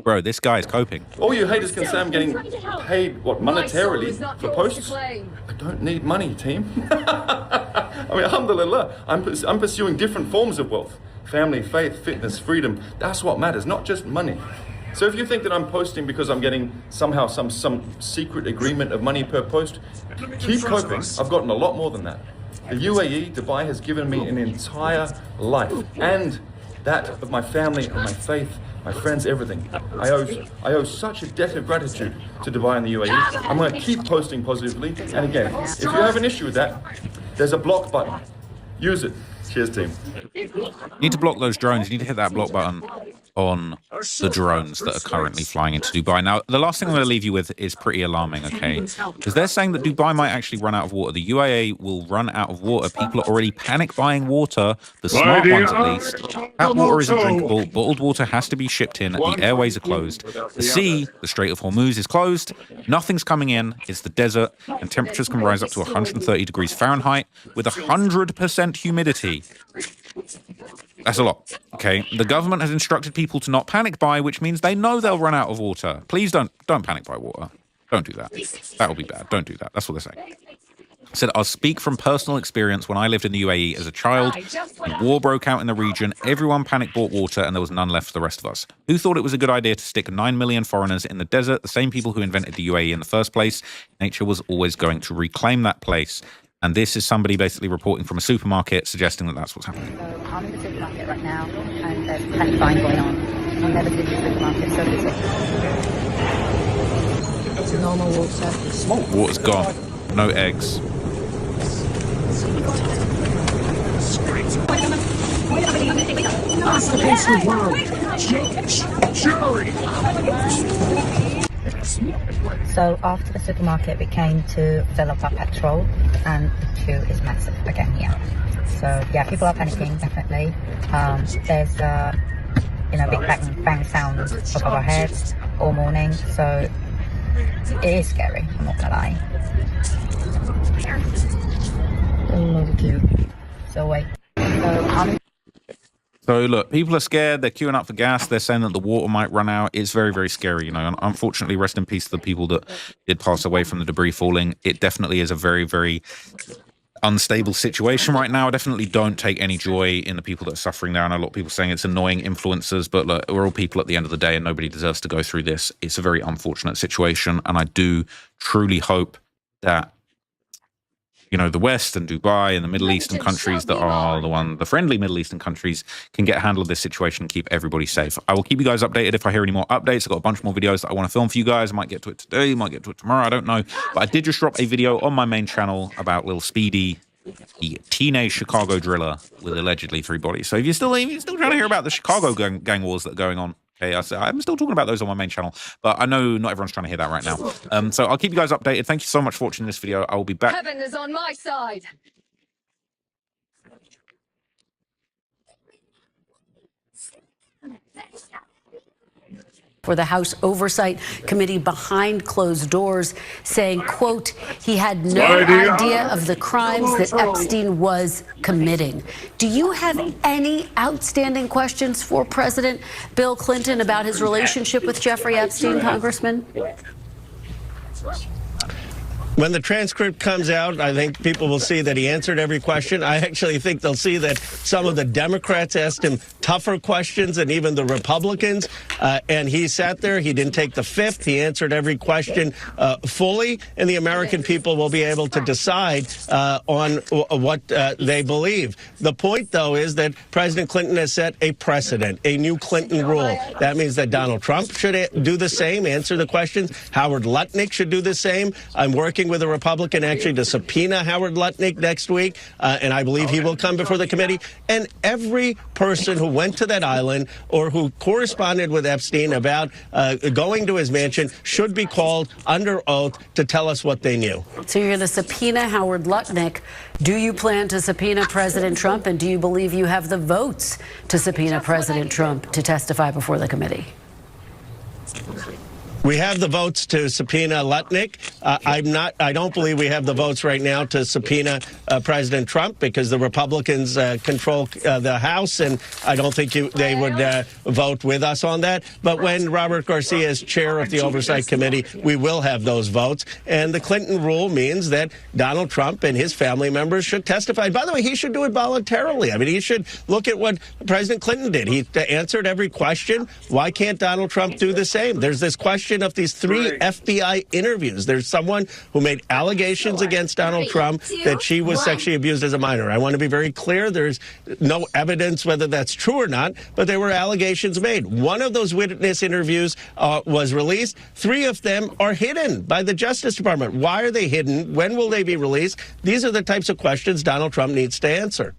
Bro, this guy is coping. All you haters can say I'm getting paid, monetarily for posts? I don't need money, team. I mean, alhamdulillah. I'm pursuing different forms of wealth. Family, faith, fitness, freedom. That's what matters, not just money. So if you think that I'm posting because I'm getting somehow some secret agreement of money per post, keep hoping. I've gotten a lot more than that. The UAE, Dubai, has given me an entire life, and that of my family and my faith, my friends, everything. I owe such a debt of gratitude to Dubai and the UAE. I'm going to keep posting positively. And again, if you have an issue with that, there's a block button. Use it. Cheers, team. You need to block those drones. You need to hit that block button on the drones that are currently flying into Dubai. Now, the last thing I'm going to leave you with is pretty alarming, okay? Because they're saying that Dubai might actually run out of water. The UAE will run out of water. People are already panic buying water, the smart ones at least. Tap water isn't drinkable. Bottled water has to be shipped in. The airways are closed. The sea, the Strait of Hormuz, is closed. Nothing's coming in. It's the desert, and temperatures can rise up to 130 degrees Fahrenheit with 100% humidity. That's a lot, okay? The government has instructed people to not panic buy, which means they know they'll run out of water. Please don't panic buy water. Don't do that. That will be bad. Don't do that. That's what they're saying. Said, I'll speak from personal experience. When I lived in the UAE as a child, when war broke out in the region, everyone panic bought water and there was none left for the rest of us. Who thought it was a good idea to stick 9 million foreigners in the desert? The same people who invented the UAE in the first place. Nature was always going to reclaim that place. And this is somebody basically reporting from a supermarket suggesting that that's what's happening. So I'm in the supermarket right now, and there's panic buying going on. I've never been to the supermarket so busy. It's normal water. Water's gone. No eggs. So after the supermarket, we came to fill up our petrol, and the queue is massive again here. So yeah, people are panicking, definitely. There's big bang sound above our heads all morning, so it is scary, I'm not gonna lie. All over queue. So wait. So look, people are scared. They're queuing up for gas. They're saying that the water might run out. It's very, very scary. You know, and unfortunately, rest in peace to the people that did pass away from the debris falling. It definitely is a very, very unstable situation right now. I definitely don't take any joy in the people that are suffering there. I know a lot of people saying it's annoying influencers, but look, we're all people at the end of the day, and nobody deserves to go through this. It's a very unfortunate situation, and I do truly hope that, you know, the West and Dubai and the Middle Eastern countries that are the friendly Middle Eastern countries can get a handle of this situation and keep everybody safe. I will keep you guys updated if I hear any more updates. I've got a bunch more videos that I want to film for you guys. I might get to it today, might get to it tomorrow, I don't know. But I did just drop a video on my main channel about Lil Speedy, the teenage Chicago driller with allegedly 3 bodies. So if you're still trying to hear about the Chicago gang wars that are going on, okay, I'm still talking about those on my main channel, but I know not everyone's trying to hear that right now. So I'll keep you guys updated. Thank you so much for watching this video. I will be back. Heaven is on my side. For the House Oversight Committee behind closed doors, saying, quote, he had no idea of the crimes that Epstein was committing. Do you have any outstanding questions for President Bill Clinton about his relationship with Jeffrey Epstein, Congressman? When the transcript comes out, I think people will see that he answered every question. I actually think they'll see that some of the Democrats asked him tougher questions than even the Republicans. And he sat there. He didn't take the fifth. He answered every question fully. And the American people will be able to decide on what they believe. The point, though, is that President Clinton has set a precedent, a new Clinton rule. That means that Donald Trump should do the same, answer the questions. Howard Lutnick should do the same. I'm working with a Republican actually to subpoena Howard Lutnick next week, and I believe he will come before the committee. And every person who went to that island or who corresponded with Epstein about going to his mansion should be called under oath to tell us what they knew. So you're going to subpoena Howard Lutnick. Do you plan to subpoena President Trump, and do you believe you have the votes to subpoena President Trump to testify before the committee? We have the votes to subpoena Lutnick. I don't believe we have the votes right now to subpoena President Trump because the Republicans control the House, and I don't think they would vote with us on that. But when Robert Garcia is chair of the Oversight Committee, we will have those votes. And the Clinton rule means that Donald Trump and his family members should testify. By the way, he should do it voluntarily. I mean, he should look at what President Clinton did. He answered every question. Why can't Donald Trump do the same? There's this question of these 3 FBI interviews. There's someone who made allegations against Donald Trump that she was sexually abused as a minor. I want to be very clear. There's no evidence whether that's true or not, but there were allegations made. One of those witness interviews was released. 3 of them are hidden by the Justice Department. Why are they hidden? When will they be released? These are the types of questions Donald Trump needs to answer.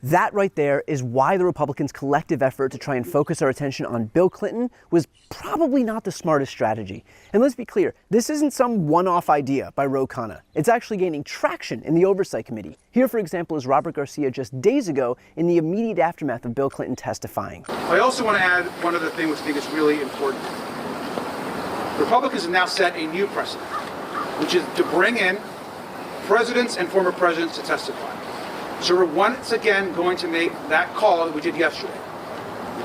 That right there is why the Republicans' collective effort to try and focus our attention on Bill Clinton was probably not the smartest strategy. And let's be clear, this isn't some one-off idea by Ro Khanna. It's actually gaining traction in the Oversight Committee. Here, for example, is Robert Garcia just days ago in the immediate aftermath of Bill Clinton testifying. I also want to add one other thing which I think is really important. Republicans have now set a new precedent, which is to bring in presidents and former presidents to testify. So we're once again going to make that call that we did yesterday.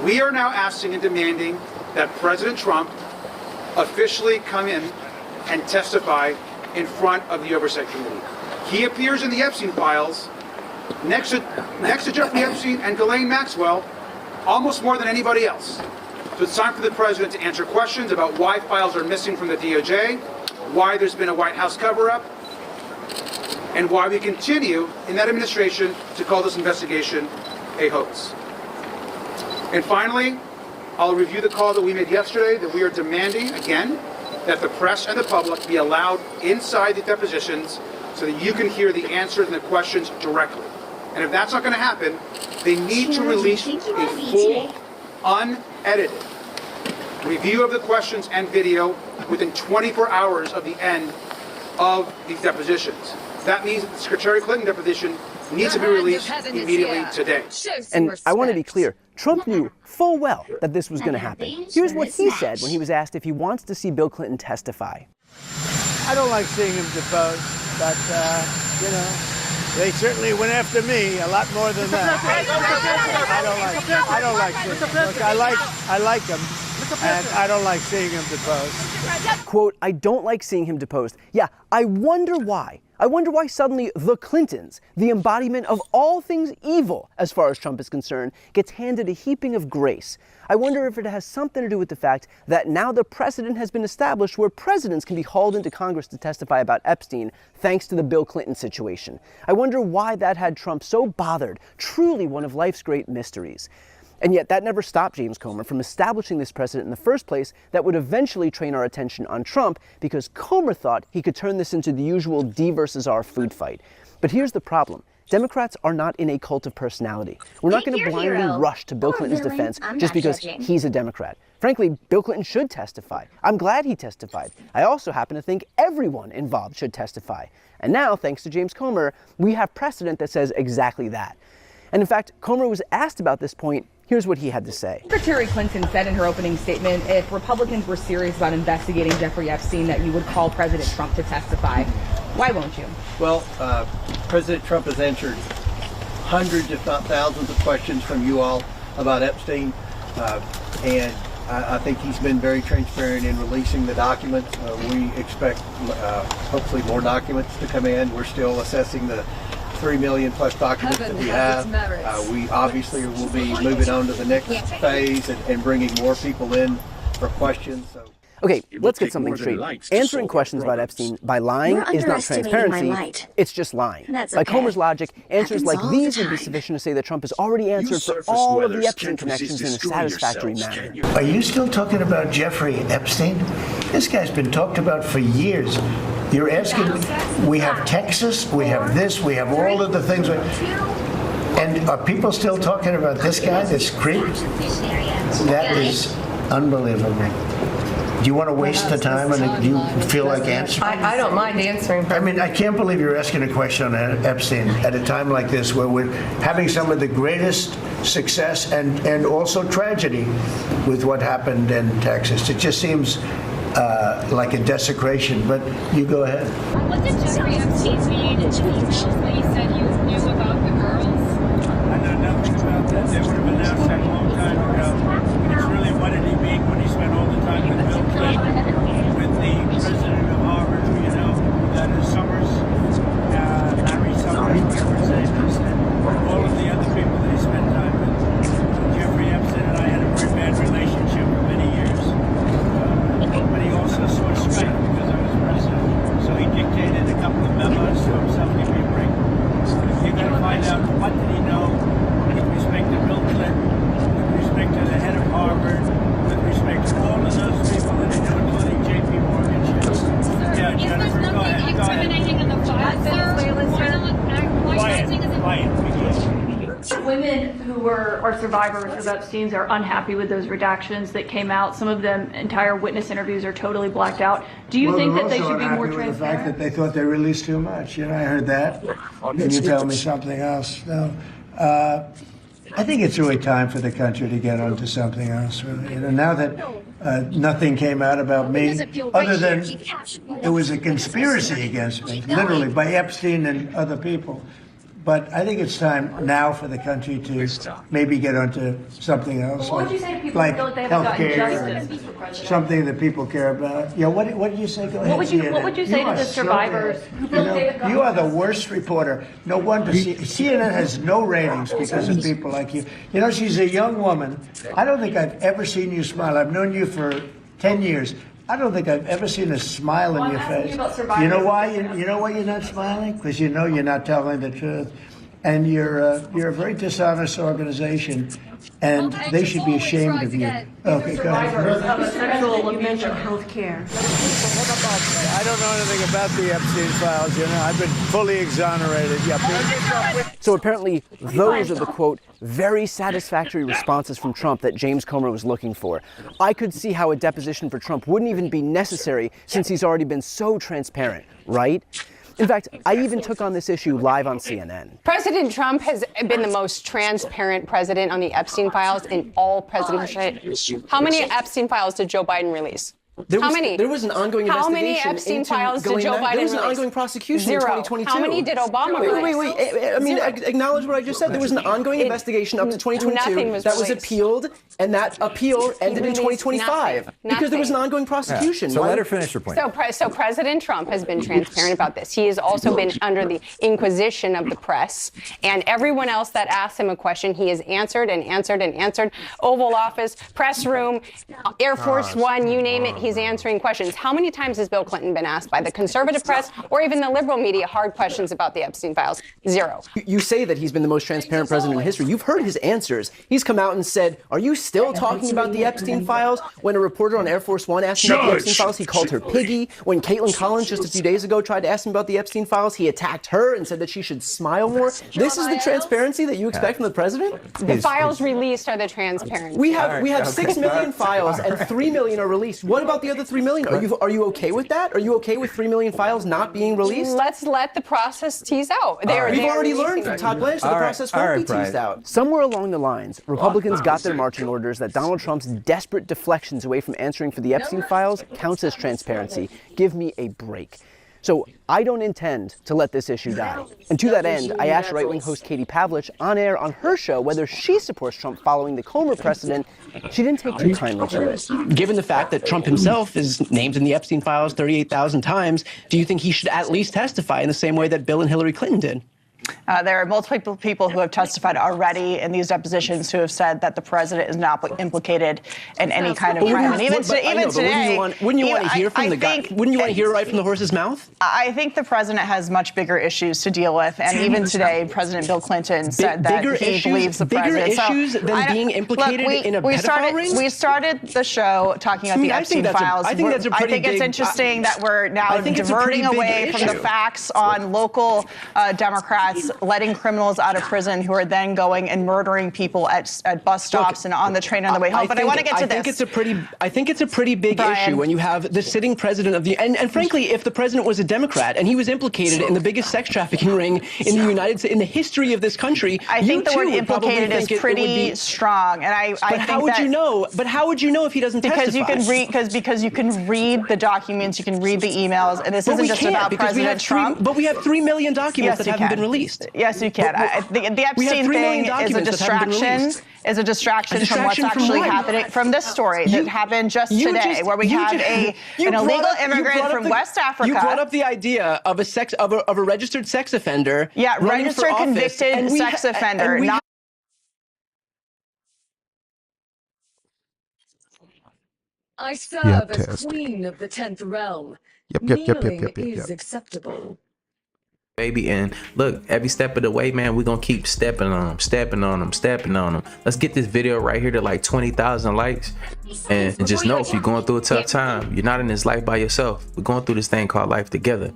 We are now asking and demanding that President Trump officially come in and testify in front of the Oversight Committee. He appears in the Epstein files next to Jeffrey Epstein and Ghislaine Maxwell almost more than anybody else. So it's time for the president to answer questions about why files are missing from the DOJ, why there's been a White House cover-up, and why we continue in that administration to call this investigation a hoax. And finally, I'll review the call that we made yesterday that we are demanding, again, that the press and the public be allowed inside the depositions so that you can hear the answers and the questions directly. And if that's not going to happen, they need to release a full, unedited review of the questions and video within 24 hours of the end of these depositions. That means that the Secretary Clinton deposition needs to be released immediately today. And I want to be clear, Trump knew full well that this was going to happen. Here's what he said when he was asked if he wants to see Bill Clinton testify. I don't like seeing him deposed, but, they certainly went after me a lot more than that. I don't like seeing him. Look, I like him. And I don't like seeing him deposed. Quote, I don't like seeing him deposed. Yeah, I wonder why. I wonder why suddenly the Clintons, the embodiment of all things evil as far as Trump is concerned, gets handed a heaping of grace. I wonder if it has something to do with the fact that now the precedent has been established where presidents can be hauled into Congress to testify about Epstein thanks to the Bill Clinton situation. I wonder why that had Trump so bothered, truly one of life's great mysteries. And yet that never stopped James Comer from establishing this precedent in the first place that would eventually train our attention on Trump because Comer thought he could turn this into the usual D versus R food fight. But here's the problem. Democrats are not in a cult of personality. We're not going to blindly rush to Bill Clinton's defense just because he's a Democrat. Frankly, Bill Clinton should testify. I'm glad he testified. I also happen to think everyone involved should testify. And now, thanks to James Comer, we have precedent that says exactly that. And in fact, Comer was asked about this point. Here's what he had to say. Secretary Clinton said in her opening statement, if Republicans were serious about investigating Jeffrey Epstein, that you would call President Trump to testify. Why won't you? Well, President Trump has answered hundreds, if not thousands, of questions from you all about Epstein. And I think he's been very transparent in releasing the documents. We expect hopefully more documents to come in. We're still assessing the 3 million plus documents that we have. We obviously will be moving on to the next phase and bringing more people in for questions. So. Okay, let's get something straight. Answering questions about Epstein by lying is not transparency, it's just lying. By Comer's logic, answers like these would be sufficient to say that Trump has already answered for all of the Epstein connections in a satisfactory manner. Are you still talking about Jeffrey Epstein? This guy's been talked about for years. You're asking, we have Texas, we have this, we have all of the things. And are people still talking about this guy, this creep? That is unbelievable. Do you want to waste the time and do you feel like answering? I don't mind answering. I mean, I can't believe you're asking a question on Epstein at a time like this where we're having some of the greatest success and also tragedy with what happened in Texas. It just seems like a desecration. But you go ahead. What did Jeffrey Epstein read in the emails that you said you knew about the girls? I know nothing about that. They would have announced that a long time ago. It's really, what did he mean when he spent all the time with Bill Clinton, with the president of Harvard, you know, that is Summers, Larry Summers, whatever his name is, and all of the other people that he spent time with. Jeffrey Epstein and I had a very bad relationship for many years. But he also saw strength because I was president. So he dictated a couple of memos to himself, give me a break. You got to find out what did he know with respect to Bill Clinton, with respect to the head of Harvard, with respect to all of those people that he knew, including J.P. Morgan. Yeah, Jennifer, go ahead. Go ahead. In the files, Women who are survivors of Epstein's are unhappy with those redactions that came out. Some of them, entire witness interviews are totally blacked out. Do you think that they should be more transparent? The fact that they thought they released too much. You know, I heard that. Can you tell me something else? No. I think it's really time for the country to get onto something else. Really. You know, now that nothing came out about me, other than it was a conspiracy against me, literally by Epstein and other people. But I think it's time now for the country to maybe get onto something else, What would you say to people who feel like they haven't gotten justice, Mr. President? something that people care about. Yeah, what did you say? Go ahead. What would you say to the survivors who feel like they have gotten You are the worst reporter. No wonder CNN has no ratings because of people like you. You know, she's a young woman. I don't think I've ever seen you smile. I've known you for 10 years. I don't think I've ever seen a smile in your face. You know why? You know why you're not smiling? Because you know you're not telling the truth, and you're a very dishonest organization, and they should be ashamed of you. Okay, go ahead. You mentioned health care. I don't know anything about the Epstein files. You know, I've been fully exonerated. So apparently, those are the, quote, very satisfactory responses from Trump that James Comer was looking for. I could see how a deposition for Trump wouldn't even be necessary since he's already been so transparent, right? In fact, I even took on this issue live on CNN. President Trump has been the most transparent president on the Epstein files in all presidential. How many Epstein files did Joe Biden release? How many? There was an ongoing investigation. How many Epstein files did Joe Biden release? There was an ongoing prosecution in 2022. How many did Obama release? Wait. I mean, acknowledge what I just said. There was an ongoing investigation up to 2022 that was appealed, and that appeal ended in 2025 because there was an ongoing prosecution. So let her finish her point. So President Trump has been transparent about this. He has also been under the inquisition of the press, and everyone else that asked him a question, he has answered and answered and answered. Oval Office, press room, Air Force One, you name it. He's answering questions. How many times has Bill Clinton been asked by the conservative press or even the liberal media hard questions about the Epstein files? Zero. You say that he's been the most transparent president in history. You've heard his answers. He's come out and said, are you still talking about the Epstein files? When a reporter on Air Force One asked him about the Epstein files, he called her piggy. When Caitlin Collins just a few days ago tried to ask him about the Epstein files, he attacked her and said that she should smile more. This is the transparency that you expect from the president? The files released are the transparency. We have 6 million files and 3 million are released. What about the other 3 million? Are you okay with that? Are you okay with 3 million files not being released? Let's let the process tease out. We've already learned from Todd Blanche that the process won't be teased out. Somewhere along the lines, Republicans got their marching orders that Donald Trump's desperate deflections away from answering for the Epstein files counts as transparency. Give me a break. So I don't intend to let this issue die. And to that end, I asked right-wing host Katie Pavlich on air on her show whether she supports Trump following the Comer precedent. She didn't take too kindly to it. Given the fact that Trump himself is named in the Epstein files 38,000 times, do you think he should at least testify in the same way that Bill and Hillary Clinton did? There are multiple people who have testified already in these depositions who have said that the president is not implicated in any kind of crime. And even today, wouldn't you want to hear from the guy? Wouldn't you want to hear right from the horse's mouth? I think the president has much bigger issues to deal with, and even today, President Bill Clinton said that he believes the president. Bigger issues than being implicated in a pedophile ring? We started the show talking about the Epstein files. I think it's interesting that we're now diverting away from the facts on local Democrats letting criminals out of prison who are then going and murdering people at bus stops and on the train on the way home. But I want to get to this. I think it's a pretty big issue when you have the sitting president of the and frankly, if the president was a Democrat and he was implicated in the biggest sex trafficking ring in the United States, in the history of this country, I think the word implicated is pretty strong, and I think how would you know? But how would you know if he doesn't testify? Because you can read the documents, you can read the emails, and this isn't just about President Trump. But we have 3 million documents that haven't been released. Yes, you can. The Epstein thing is a distraction. Is a distraction from what's actually happening from this story that happened just today, where we have an illegal immigrant from West Africa. You brought up the idea of a registered sex offender. Yeah, registered convicted sex offender. I serve as queen of the 10th realm. Kneeling is acceptable. Baby, and look, every step of the way, man, we're gonna keep stepping on them. Let's get this video right here to like 20,000 likes, and just know if you're going through a tough time, you're not in this life by yourself. We're going through this thing called life together.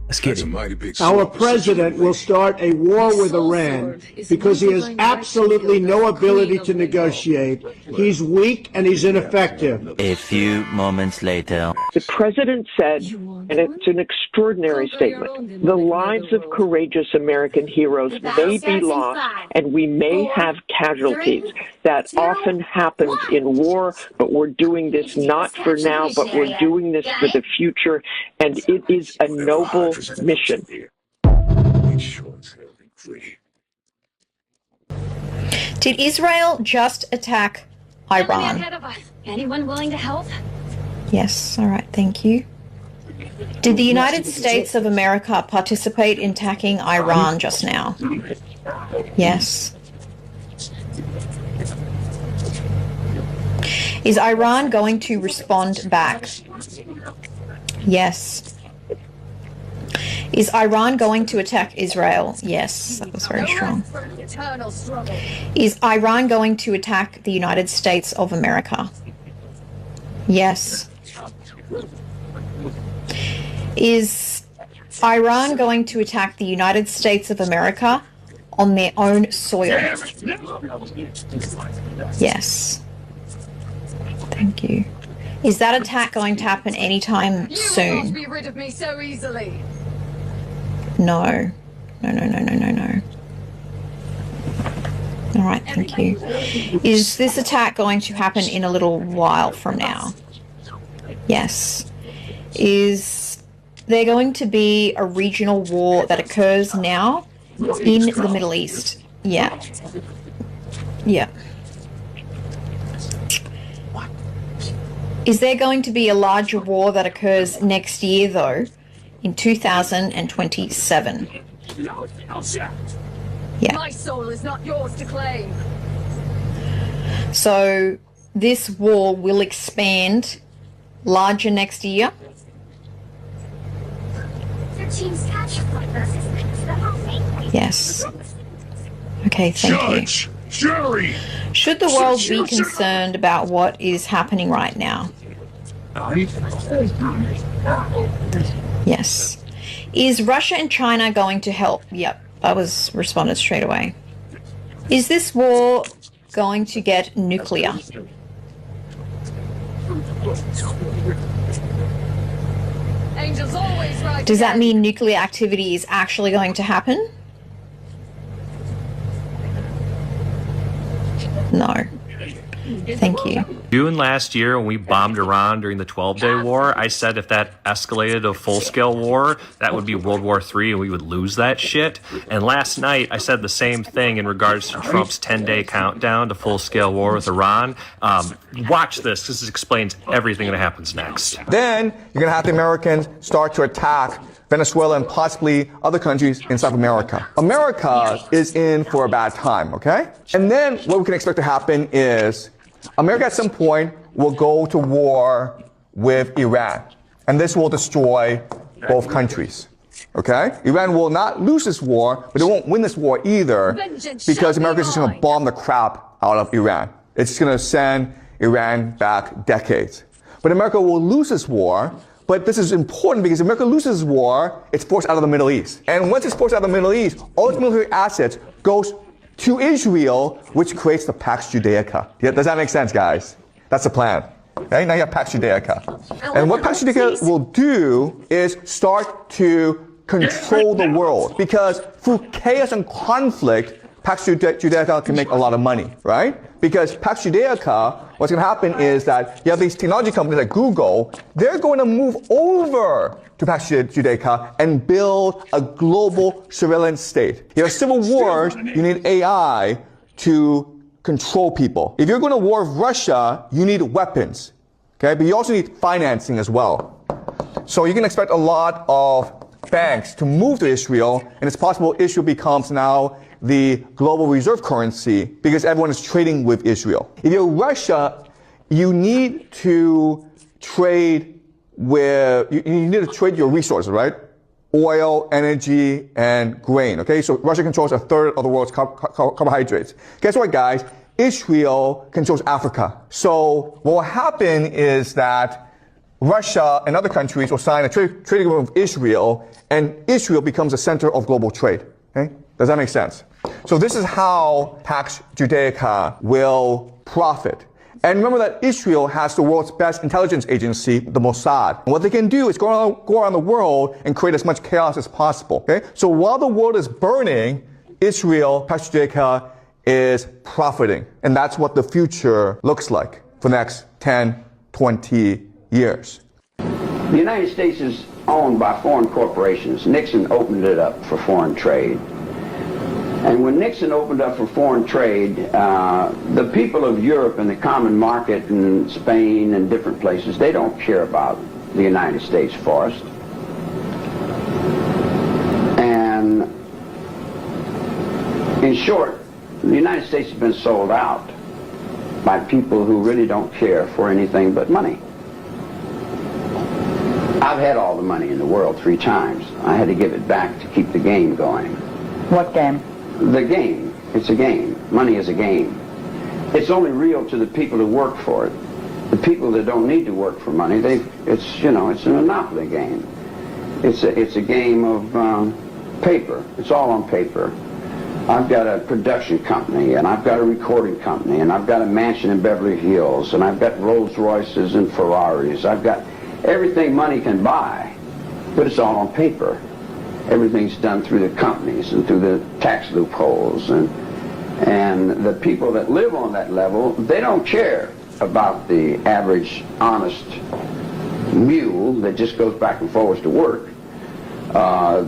Let's get it. Our president will start a war with Iran because he has absolutely no ability to negotiate. He's weak and he's ineffective. A few moments later. The president said, and it's an extraordinary statement, the lives of courageous American heroes may be lost and we may have casualties. That often happens in war, but we're doing this not for now, but we're doing this for the future, and it is a noble mission. Did Israel just attack Iran? Anyone willing to help? Yes, all right, thank you. Did the United States of America participate in attacking Iran just now? Yes. Is Iran going to respond back? Yes. Is Iran going to attack Israel? Yes, that was very strong. Is Iran going to attack the United States of America? Yes. Is Iran going to attack the United States of America on their own soil? Yes. Thank you. Is that attack going to happen anytime soon? You won't be rid of me so easily. No. No. All right, thank you. Is this attack going to happen in a little while from now? Yes. Is there going to be a regional war that occurs now in the Middle East? Yeah. Yeah. Is there going to be a larger war that occurs next year, though, in 2027? Yeah. My soul is not yours to claim. So this war will expand larger next year? Yes. Okay, thank you. Jury. Should the world be concerned about what is happening right now? Yes. Is Russia and China going to help? Yep, that was responded straight away. Is this war going to get nuclear? Angels always right. Does that mean nuclear activity is actually going to happen? No. Thank you. June last year, when we bombed Iran during the 12-Day War, I said if that escalated to a full-scale war, that would be World War III and we would lose that shit. And last night, I said the same thing in regards to Trump's 10-day countdown to full-scale war with Iran. Watch this. This explains everything that happens next. Then you're going to have the Americans start to attack Venezuela and possibly other countries in South America. America is in for a bad time, okay? And then what we can expect to happen is America at some point will go to war with Iran. And this will destroy both countries, okay? Iran will not lose this war, but it won't win this war either because America is just going to bomb the crap out of Iran. It's just going to send Iran back decades. But America will lose this war But this is important because if America loses war, it's forced out of the Middle East. And once it's forced out of the Middle East, all its military assets goes to Israel, which creates the Pax Judaica. Yeah, does that make sense, guys? That's the plan. Okay, now you have Pax Judaica. And what Pax Judaica will do is start to control the world. Because through chaos and conflict, Pax Judaica can make a lot of money, right? Because Pax Judaica, what's going to happen is that you have these technology companies like Google, they're going to move over to Pax Judaica and build a global surveillance state. You have civil wars, you need AI to control people. If you're going to war with Russia, you need weapons, okay? But you also need financing as well. So you can expect a lot of banks to move to Israel, and it's possible Israel becomes now the global reserve currency because everyone is trading with Israel. If you're Russia, you need to trade with, you need to trade your resources, right? Oil, energy, and grain, okay? So Russia controls a third of the world's carbohydrates. Guess what, guys? Israel controls Africa. So what will happen is that Russia and other countries will sign a trade agreement with Israel, and Israel becomes the center of global trade, okay? Does that make sense? So this is how Pax Judaica will profit. And remember that Israel has the world's best intelligence agency, the Mossad. And what they can do is go around the world and create as much chaos as possible. Okay? So while the world is burning, Israel, Pax Judaica, is profiting. And that's what the future looks like for the next 10, 20 years. The United States is owned by foreign corporations. Nixon opened it up for foreign trade. And when Nixon opened up for foreign trade, the people of Europe and the common market and Spain and different places, they don't care about the United States forest. And in short, the United States has been sold out by people who really don't care for anything but money. I've had all the money in the world 3 times. I had to give it back to keep the game going. What game? The game. It's a game. Money is a game. It's only real to the people who work for it. The people that don't need to work for money, it's a monopoly game. It's a game of paper. It's all on paper. I've got a production company, and I've got a recording company, and I've got a mansion in Beverly Hills, and I've got Rolls Royces and Ferraris. I've got everything money can buy, but it's all on paper. Everything's done through the companies and through the tax loopholes, and the people that live on that level, they don't care about the average honest mule that just goes back and forwards to work.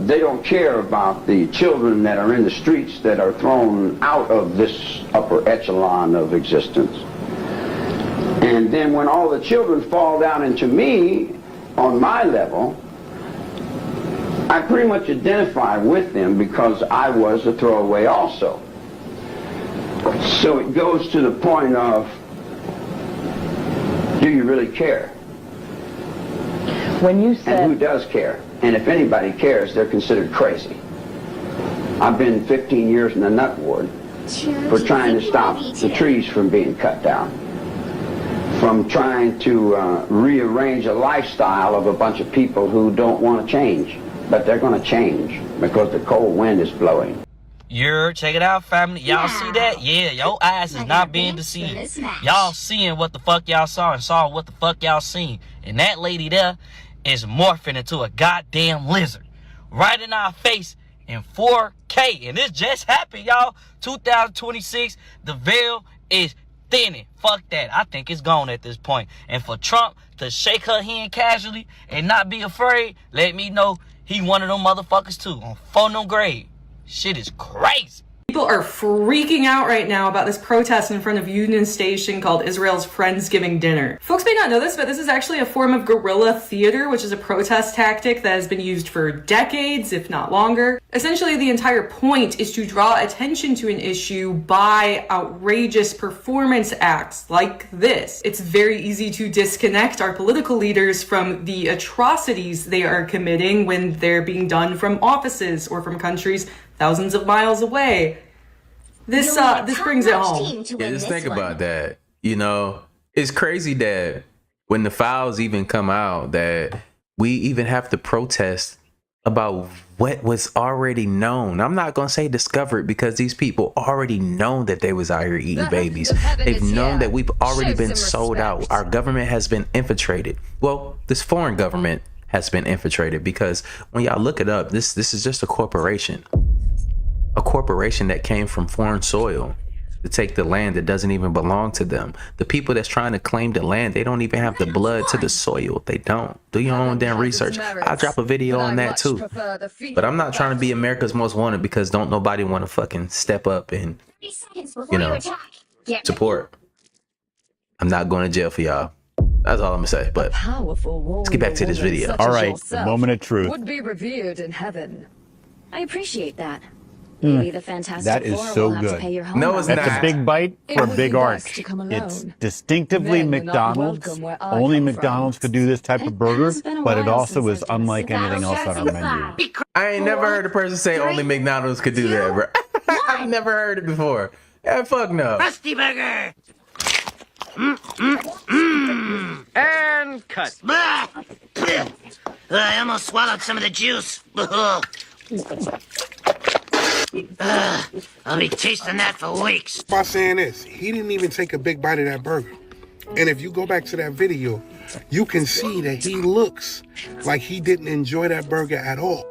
They don't care about the children that are in the streets that are thrown out of this upper echelon of existence. And then when all the children fall down into me on my level, I pretty much identify with them because I was a throwaway also. So it goes to the point of, do you really care? When you said... And who does care? And if anybody cares, they're considered crazy. I've been 15 years in the nut ward for trying to stop the trees from being cut down, from trying to rearrange a lifestyle of a bunch of people who don't want to change. But they're going to change because the cold wind is blowing. Check it out, family. Y'all see that? Yeah, your eyes is not being deceived. Y'all seeing what the fuck y'all saw and saw what the fuck y'all seen. And that lady there is morphing into a goddamn lizard. Right in our face in 4K. And this just happened, y'all. 2026, the veil is thinning. Fuck that. I think it's gone at this point. And for Trump to shake her hand casually and not be afraid, let me know he one of them motherfuckers too. On phone no grade. Shit is crazy. People are freaking out right now about this protest in front of Union Station called Israel's Friendsgiving Dinner. Folks may not know this, but this is actually a form of guerrilla theater, which is a protest tactic that has been used for decades, if not longer. Essentially, the entire point is to draw attention to an issue by outrageous performance acts like this. It's very easy to disconnect our political leaders from the atrocities they are committing when they're being done from offices or from countries thousands of miles away. This brings it home. Yeah, just think about that. You know, it's crazy that when the files even come out that we even have to protest about what was already known. I'm not gonna say discovered because these people already know that they was out here eating babies. They've known that we've already been sold out. Our government has been infiltrated. Well, this foreign government has been infiltrated, because when y'all look it up, this is just a corporation that came from foreign soil to take the land that doesn't even belong to them. The people that's trying to claim the land, they don't even have the blood to the soil. They don't. Do your own damn research. I'll drop a video on that too. But I'm not trying to be America's Most Wanted because don't nobody want to fucking step up and, you know, support. I'm not going to jail for y'all. That's all I'm gonna say. But let's get back to this video. All right, the moment of truth. Would be revered in heaven. I appreciate that. Maybe the Fantastic That is Four so will have to good. pay your home No, it's That's not. a big bite for a big arch. It's distinctively McDonald's. Only McDonald's could do this type of burger, but it also is unlike anything else on our menu. I ain't never heard a person say only McDonald's could do that, bro. I never heard it before. Yeah, fuck no. Krusty Burger. And cut. I almost swallowed some of the juice. I'll be tasting that for weeks. By saying this, he didn't even take a big bite of that burger. And if you go back to that video, you can see that he looks like he didn't enjoy that burger at all.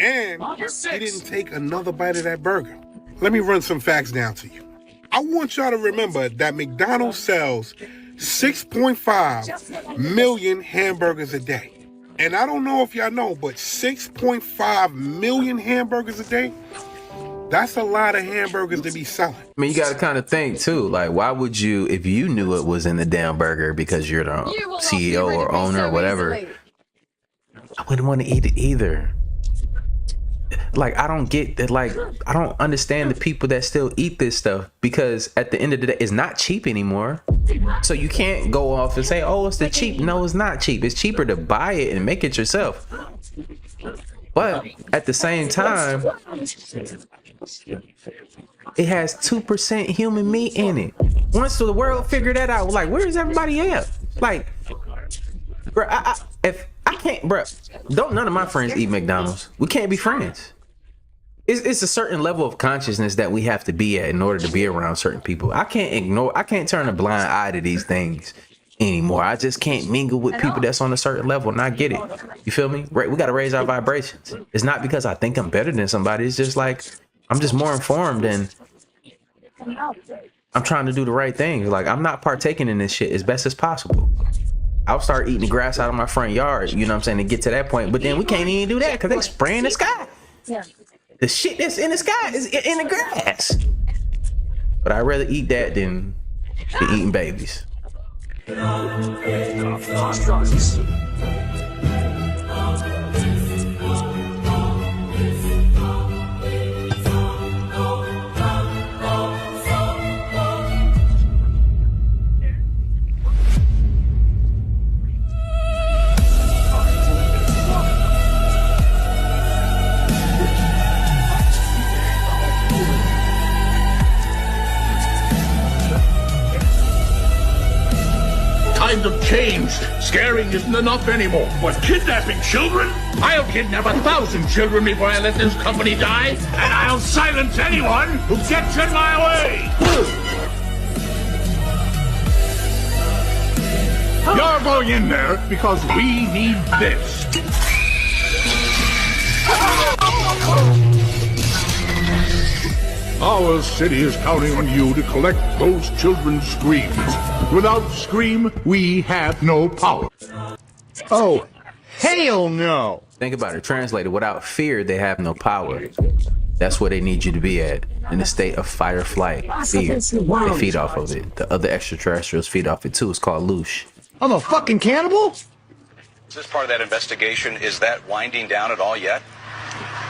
And he didn't take another bite of that burger. Let me run some facts down to you. I want y'all to remember that McDonald's sells 6.5 million hamburgers a day. And I don't know if y'all know, but 6.5 million hamburgers a day, that's a lot of hamburgers to be selling. I mean, you got to kind of think too, like, why would you, if you knew it was in the damn burger because you're the CEO or owner or whatever, I wouldn't want to eat it either. Like, I don't get that. Like, I don't understand the people that still eat this stuff, because at the end of the day, it's not cheap anymore. So you can't go off and say, oh, it's the cheap. No, it's not cheap. It's cheaper to buy it and make it yourself. But at the same time, it has 2% human meat in it. Once the world figured that out, like, where is everybody at? Like, bro, if I can't, bro, don't none of my friends eat McDonald's. We can't be friends. It's a certain level of consciousness that we have to be at in order to be around certain people. I can't turn a blind eye to these things anymore. I just can't mingle with people that's on a certain level, and I get it. You feel me? Right? We got to raise our vibrations. It's not because I think I'm better than somebody. It's just like, I'm just more informed and I'm trying to do the right thing. Like, I'm not partaking in this shit as best as possible. I'll start eating the grass out of my front yard, you know what I'm saying, to get to that point. But then we can't even do that because they spraying the sky. The shit that's in the sky is in the grass. But I'd rather eat that than eating babies. Times have changed. Scaring isn't enough anymore. What, kidnapping children? I'll kidnap 1,000 children before I let this company die, and I'll silence anyone who gets in my way. You're going in there because we need this. Our city is counting on you to collect those children's screams. Without Scream, we have no power. Oh, hell no. Think about it. Translated, without fear, they have no power. That's where they need you to be at. In a state of fight or flight. Fear. They feed off of it. The other extraterrestrials feed off it too. It's called Loosh. I'm a fucking cannibal? Is this part of that investigation? Is that winding down at all yet?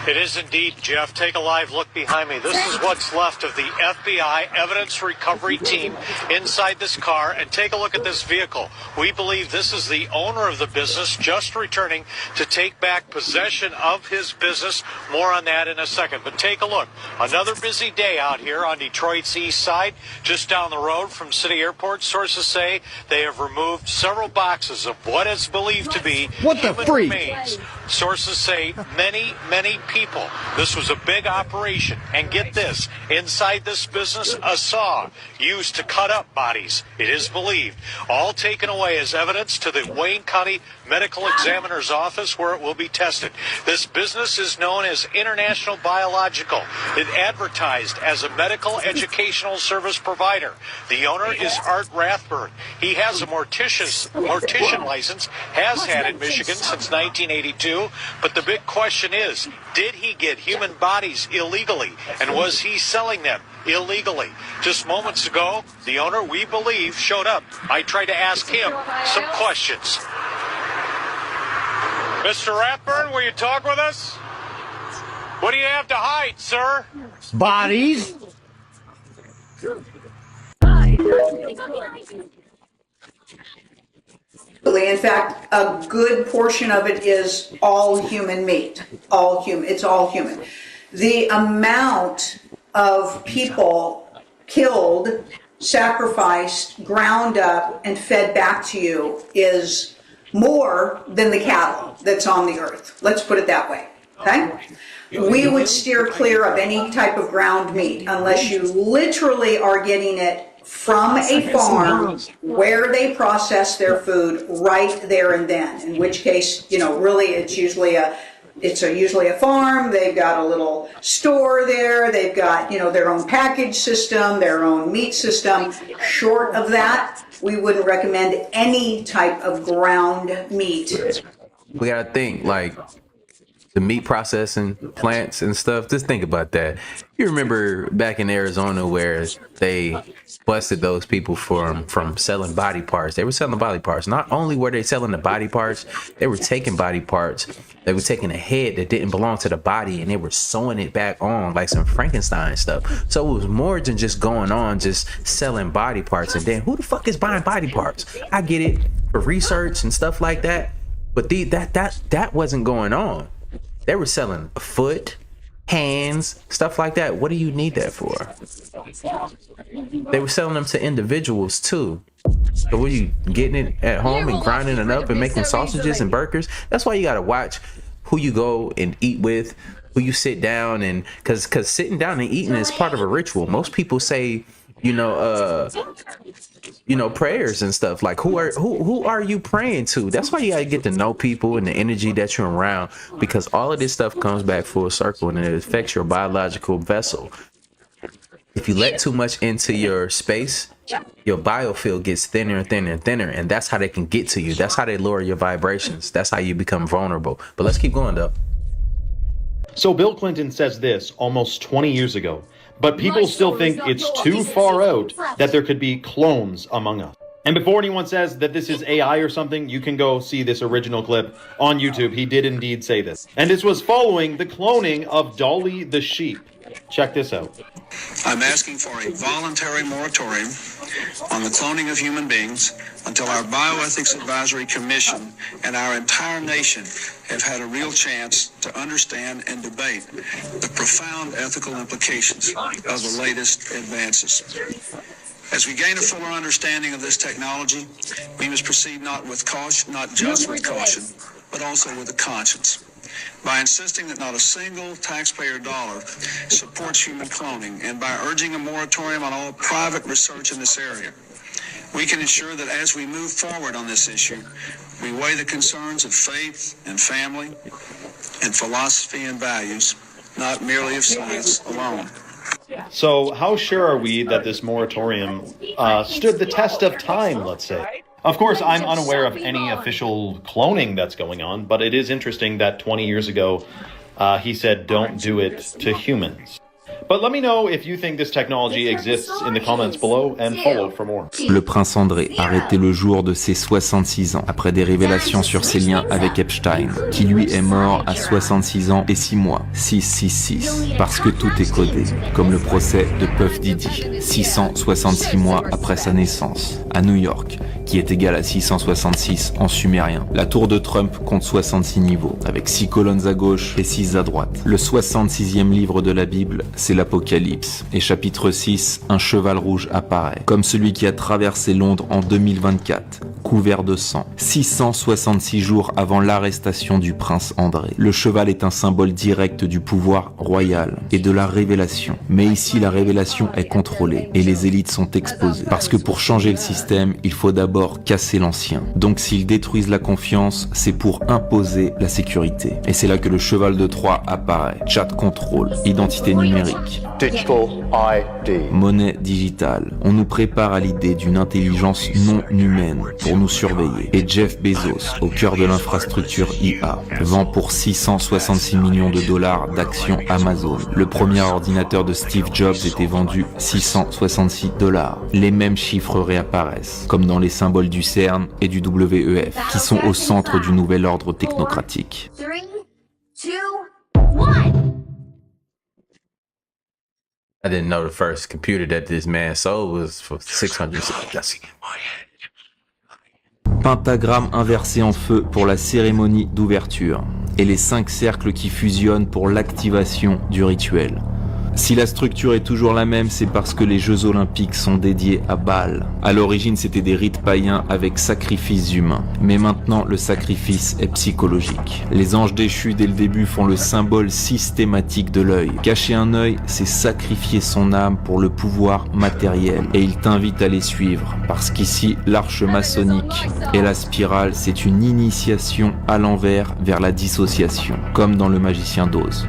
It is indeed, Jeff. Take a live look behind me. This is what's left of the FBI evidence recovery team inside this car. And take a look at this vehicle. We believe this is the owner of the business just returning to take back possession of his business. More on that in a second. But take a look. Another busy day out here on Detroit's east side, just down the road from City Airport. Sources say they have removed several boxes of what is believed to be human remains. Sources say many people. This was a big operation. And get this, inside this business, a saw used to cut up bodies, it is believed. All taken away as evidence to the Wayne County Medical Examiner's Office where it will be tested. This business is known as International Biological. It advertised as a medical educational service provider. The owner is Art Rathburn. He has a mortician license, has had in Michigan since 1982. But the big question is, did he get human bodies illegally? And was he selling them illegally? Just moments ago, the owner, we believe, showed up. I tried to ask him some questions. Mr. Rathburn, will you talk with us? What do you have to hide, sir? Bodies. In fact, a good portion of it is all human meat. It's all human. The amount of people killed, sacrificed, ground up, and fed back to you is more than the cattle that's on the earth. Let's put it that way. Okay? We would steer clear of any type of ground meat unless you literally are getting it from a farm where they process their food right there and then. In which case, really it's usually a farm. They've got a little store there. They've got, their own package system, their own meat system. Short of that, we wouldn't recommend any type of ground meat. We gotta think like the meat processing plants and stuff. Just think about that. You remember back in Arizona where they busted those people from selling body parts. They were selling body parts. Not only were they selling the body parts, they were taking body parts. They were taking a head that didn't belong to the body and they were sewing it back on like some Frankenstein stuff. So it was more than just going on, just selling body parts. And then who the fuck is buying body parts? I get it for research and stuff like that. But that wasn't going on. They were selling a foot, hands, stuff like that. What do you need that for? They were selling them to individuals too. So were you getting it at home and grinding it up and making sausages and burgers? That's why you gotta watch who you go and eat with, who you sit down and because sitting down and eating is part of a ritual. Most people say, prayers and stuff. Like who are you praying to? That's why you gotta get to know people and the energy that you're around, because all of this stuff comes back full circle and it affects your biological vessel. If you let too much into your space, your biofield gets thinner and thinner and thinner, and that's how they can get to you. That's how they lower your vibrations. That's how you become vulnerable. But let's keep going though. So Bill Clinton says this almost 20 years ago. But people still think it's too far out that there could be clones among us. And before anyone says that this is AI or something, you can go see this original clip on YouTube. He did indeed say this. And this was following the cloning of Dolly the sheep. Check this out. I'm asking for a voluntary moratorium on the cloning of human beings until our Bioethics Advisory Commission and our entire nation have had a real chance to understand and debate the profound ethical implications of the latest advances. As we gain a fuller understanding of this technology, we must proceed not just with caution, but also with a conscience. By insisting that not a single taxpayer dollar supports human cloning, and by urging a moratorium on all private research in this area, we can ensure that as we move forward on this issue, we weigh the concerns of faith and family and philosophy and values, not merely of science alone. So how sure are we that this moratorium stood the test of time, let's say? Of course, I'm unaware of any official cloning that's going on, but it is interesting that 20 years ago, he said, don't do it to humans. But let me know if you think this technology exists in the comments below and follow for more. Le prince André, arrêté le jour de ses 66 ans, après des révélations sur ses liens avec Epstein, qui lui est mort à 66 ans et 6 mois. 666. Parce que tout est codé. Comme le procès de Puff Diddy, 666 mois après sa naissance, à New York, qui est égal à 666 en sumérien. La tour de Trump compte 66 niveaux, avec 6 colonnes à gauche et 6 à droite. Le 66e livre de la Bible, c'est l'Apocalypse. Et chapitre 6, un cheval rouge apparaît, comme celui qui a traversé Londres en 2024, couvert de sang. 666 jours avant l'arrestation du prince André. Le cheval est un symbole direct du pouvoir royal et de la révélation. Mais ici, la révélation est contrôlée et les élites sont exposées. Parce que pour changer le système, il faut d'abord casser l'ancien. Donc s'ils détruisent la confiance, c'est pour imposer la sécurité. Et c'est là que le cheval de Troie apparaît. Chat contrôle, identité numérique, Digital ID. monnaie digitale. On nous prépare à l'idée d'une intelligence non humaine pour nous surveiller. Et Jeff Bezos, au cœur de l'infrastructure IA, vend pour 666 millions de dollars d'actions Amazon. Le premier ordinateur de Steve Jobs était vendu 666 $. Les mêmes chiffres réapparaissent, comme dans les symboles du CERN et du WEF, qui sont au centre du nouvel ordre technocratique. 3, 2, 1. I didn't know the first computer that this man sold was for 600. Pentagramme inversé en feu pour la cérémonie d'ouverture et les 5 cercles qui fusionnent pour l'activation du rituel. Si la structure est toujours la même, c'est parce que les Jeux Olympiques sont dédiés à Baal. À l'origine, c'était des rites païens avec sacrifices humains. Mais maintenant, le sacrifice est psychologique. Les anges déchus, dès le début, font le symbole systématique de l'œil. Cacher un œil, c'est sacrifier son âme pour le pouvoir matériel. Et ils t'invitent à les suivre, parce qu'ici, l'arche maçonnique et la spirale, c'est une initiation à l'envers vers la dissociation, comme dans Le Magicien d'Oz.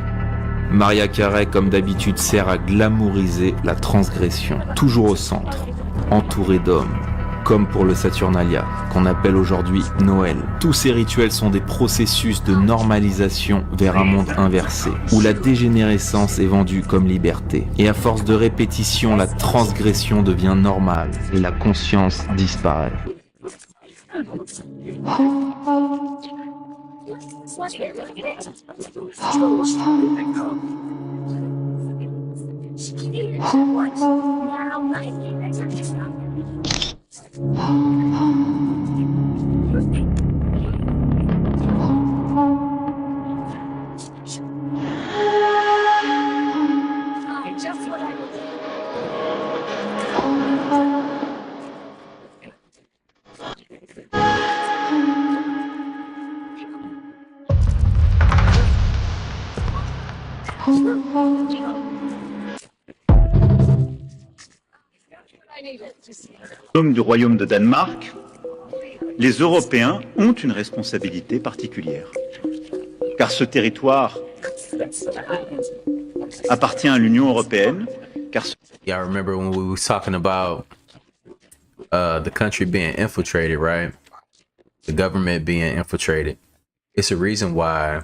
Maria Carey, comme d'habitude, sert à glamouriser la transgression, toujours au centre, entourée d'hommes, comme pour le Saturnalia, qu'on appelle aujourd'hui Noël. Tous ces rituels sont des processus de normalisation vers un monde inversé, où la dégénérescence est vendue comme liberté. Et à force de répétition, la transgression devient normale, et la conscience disparaît. Du Royaume de Danemark, les Européens ont une responsabilité particulière, car ce territoire appartient à l'Union européenne. Yeah, I remember when we was talking about the country being infiltrated, right? The government being infiltrated. It's a reason why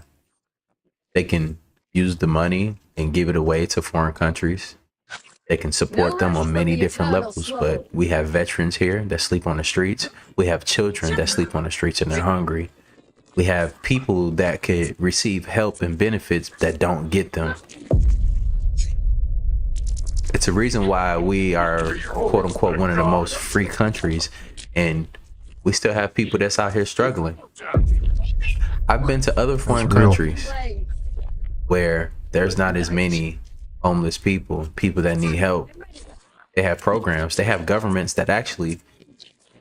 they can use the money and give it away to foreign countries. They can support them on many different levels, but we have veterans here that sleep on the streets. We have children that sleep on the streets and they're hungry. We have people that could receive help and benefits that don't get them. It's a reason why we are, quote unquote, one of the most free countries, and we still have people that's out here struggling. I've been to other foreign countries where there's not as many homeless people that need help. They have programs, they have governments that actually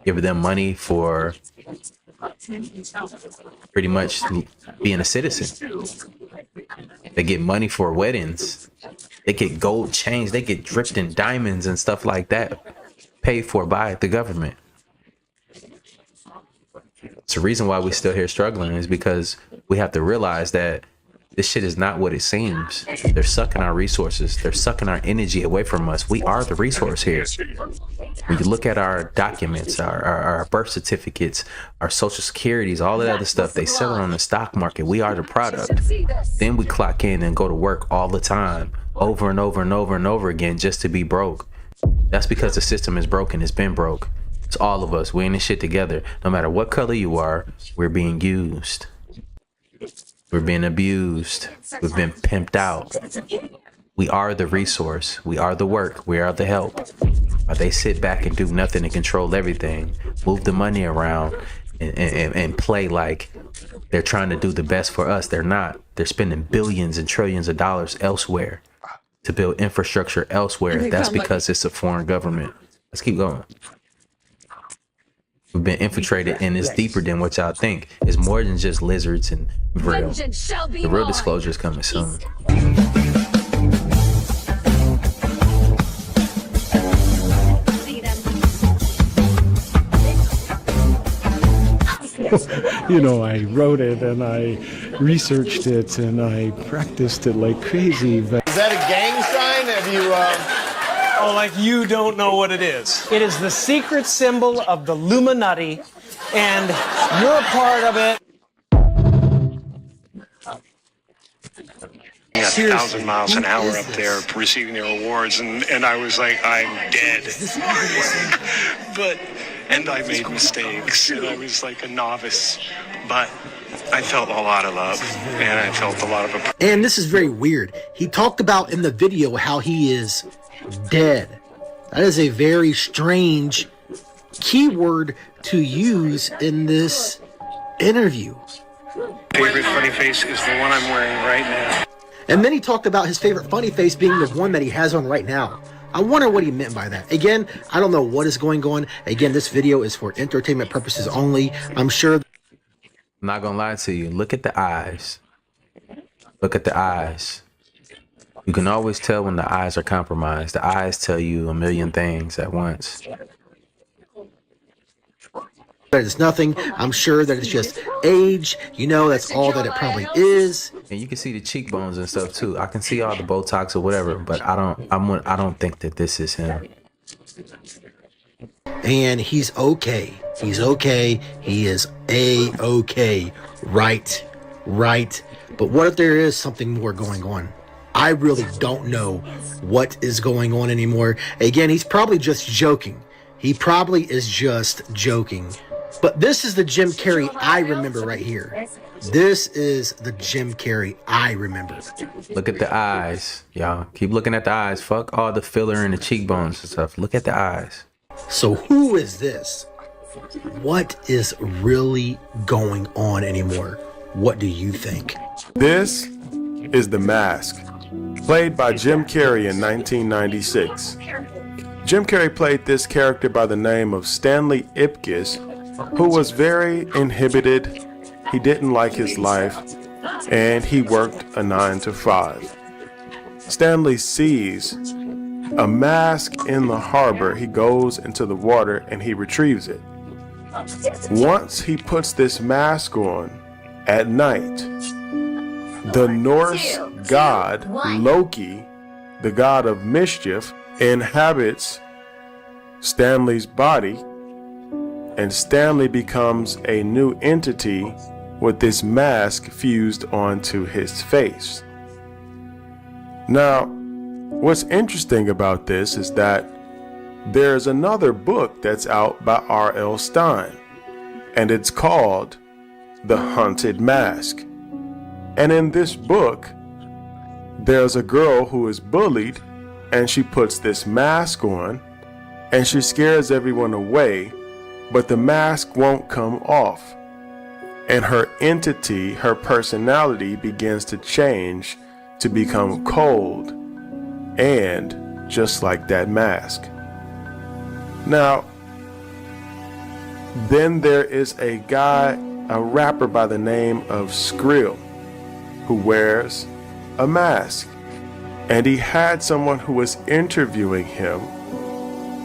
give them money for pretty much being a citizen. They get money for weddings. They get gold chains. They get dripped in diamonds and stuff like that, paid for by the government. It's the reason why we're still here struggling is because we have to realize that this shit is not what it seems. They're sucking our resources. They're sucking our energy away from us. We are the resource here. When you look at our documents, our birth certificates, our social securities, all of that other stuff, they sell it on the stock market. We are the product. Then we clock in and go to work all the time over and over and over and over again just to be broke. That's because the system is broken. It's been broke. It's all of us. We're in this shit together. No matter what color you are, we're being used. We're being abused. We've been pimped out. We are the resource. We are the work. We are the help. But they sit back and do nothing and control everything, move the money around, and play like they're trying to do the best for us. They're not. They're spending billions and trillions of dollars elsewhere to build infrastructure elsewhere. That's because it's a foreign government. Let's keep going. We've been infiltrated, and it's deeper than what y'all think. It's more than just lizards and real. The real disclosure is coming soon. You know, I wrote it and I researched it and I practiced it like crazy. But is that a gang sign? Have you, Oh, like you don't know what it is. It is the secret symbol of the Illuminati, and you're a part of it. 1,000 miles an hour up there receiving their awards, and I was like, I'm dead. And I made mistakes, and I was like a novice, but I felt a lot of love, and I felt a lot of... And this is very weird. He talked about in the video how he is dead. That is a very strange keyword to use in this interview. Favorite funny face is the one I'm wearing right now. And then he talked about his favorite funny face being the one that he has on right now. I wonder what he meant by that. Again, I don't know what is going on. Again, this video is for entertainment purposes only. I'm sure. I'm not gonna lie to you. Look at the eyes. Look at the eyes. You can always tell when the eyes are compromised. The eyes tell you a million things at once. It's nothing. I'm sure that it's just age. You know, that's all that it probably is. And you can see the cheekbones and stuff too. I can see all the Botox or whatever, but I don't think that this is him. And he's okay. He's okay. He is A-okay. Right. But what if there is something more going on? I really don't know what is going on anymore. Again, he's probably just joking. He probably is just joking. But this is the Jim Carrey I remember right here. This is the Jim Carrey I remember. Look at the eyes, y'all. Keep looking at the eyes. Fuck all the filler and the cheekbones and stuff. Look at the eyes. So who is this? What is really going on anymore? What do you think? This is The Mask, played by Jim Carrey in 1996. Jim Carrey played this character by the name of Stanley Ipkiss, who was very inhibited. He didn't like his life, and he worked a 9-to-5. Stanley sees a mask in the harbor. He goes into the water and he retrieves it. Once he puts this mask on at night, the Norse god Loki, the god of mischief, inhabits Stanley's body, and Stanley becomes a new entity with this mask fused onto his face. Now, what's interesting about this is that there's another book that's out by R.L. Stine, and it's called The Haunted Mask. And in this book, there's a girl who is bullied, and she puts this mask on, and she scares everyone away, but the mask won't come off. And her entity, her personality begins to change to become cold, and just like that mask. Now, then there is a guy, a rapper by the name of Skrill, who wears a mask. And he had someone who was interviewing him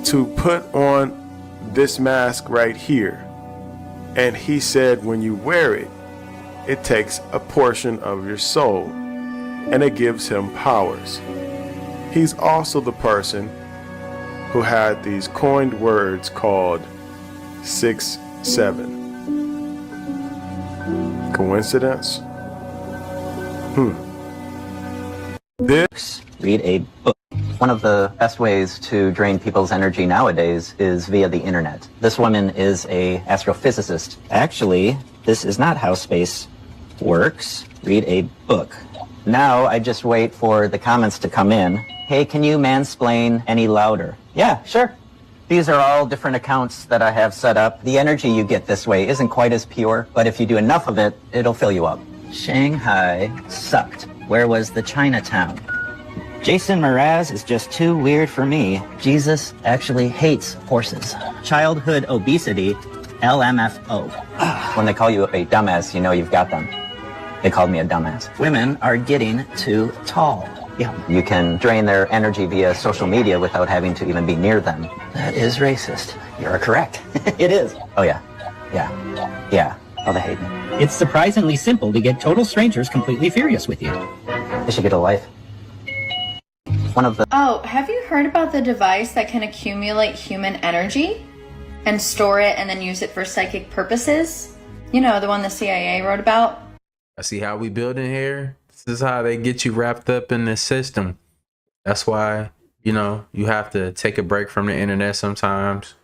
to put on this mask right here. And he said when you wear it, it takes a portion of your soul and it gives him powers. He's also the person who had these coined words called 6-7. Coincidence? This Read a book. One of the best ways to drain people's energy nowadays is via the internet. This woman is a astrophysicist. Actually, this is not how space works. Read a book. Now I just wait for the comments to come in. Hey, can you mansplain any louder? Yeah, sure. These are all different accounts that I have set up. The energy you get this way isn't quite as pure, but if you do enough of it, it'll fill you up. Shanghai sucked. Where was the Chinatown? Jason Mraz is just too weird for me. Jesus actually hates horses. Childhood obesity, LMFO. When they call you a dumbass, you know you've got them. They called me a dumbass. Women are getting too tall. Yeah, you can drain their energy via social media without having to even be near them. That is racist. You're correct. It is. Oh yeah. Yeah. Oh, they hate me. It's surprisingly simple to get total strangers completely furious with you. They should get a life. One of the... Oh, have you heard about the device that can accumulate human energy and store it and then use it for psychic purposes? You know, the one the CIA wrote about? I see how we building here. This is how they get you wrapped up in this system. That's why, you know, you have to take a break from the internet sometimes,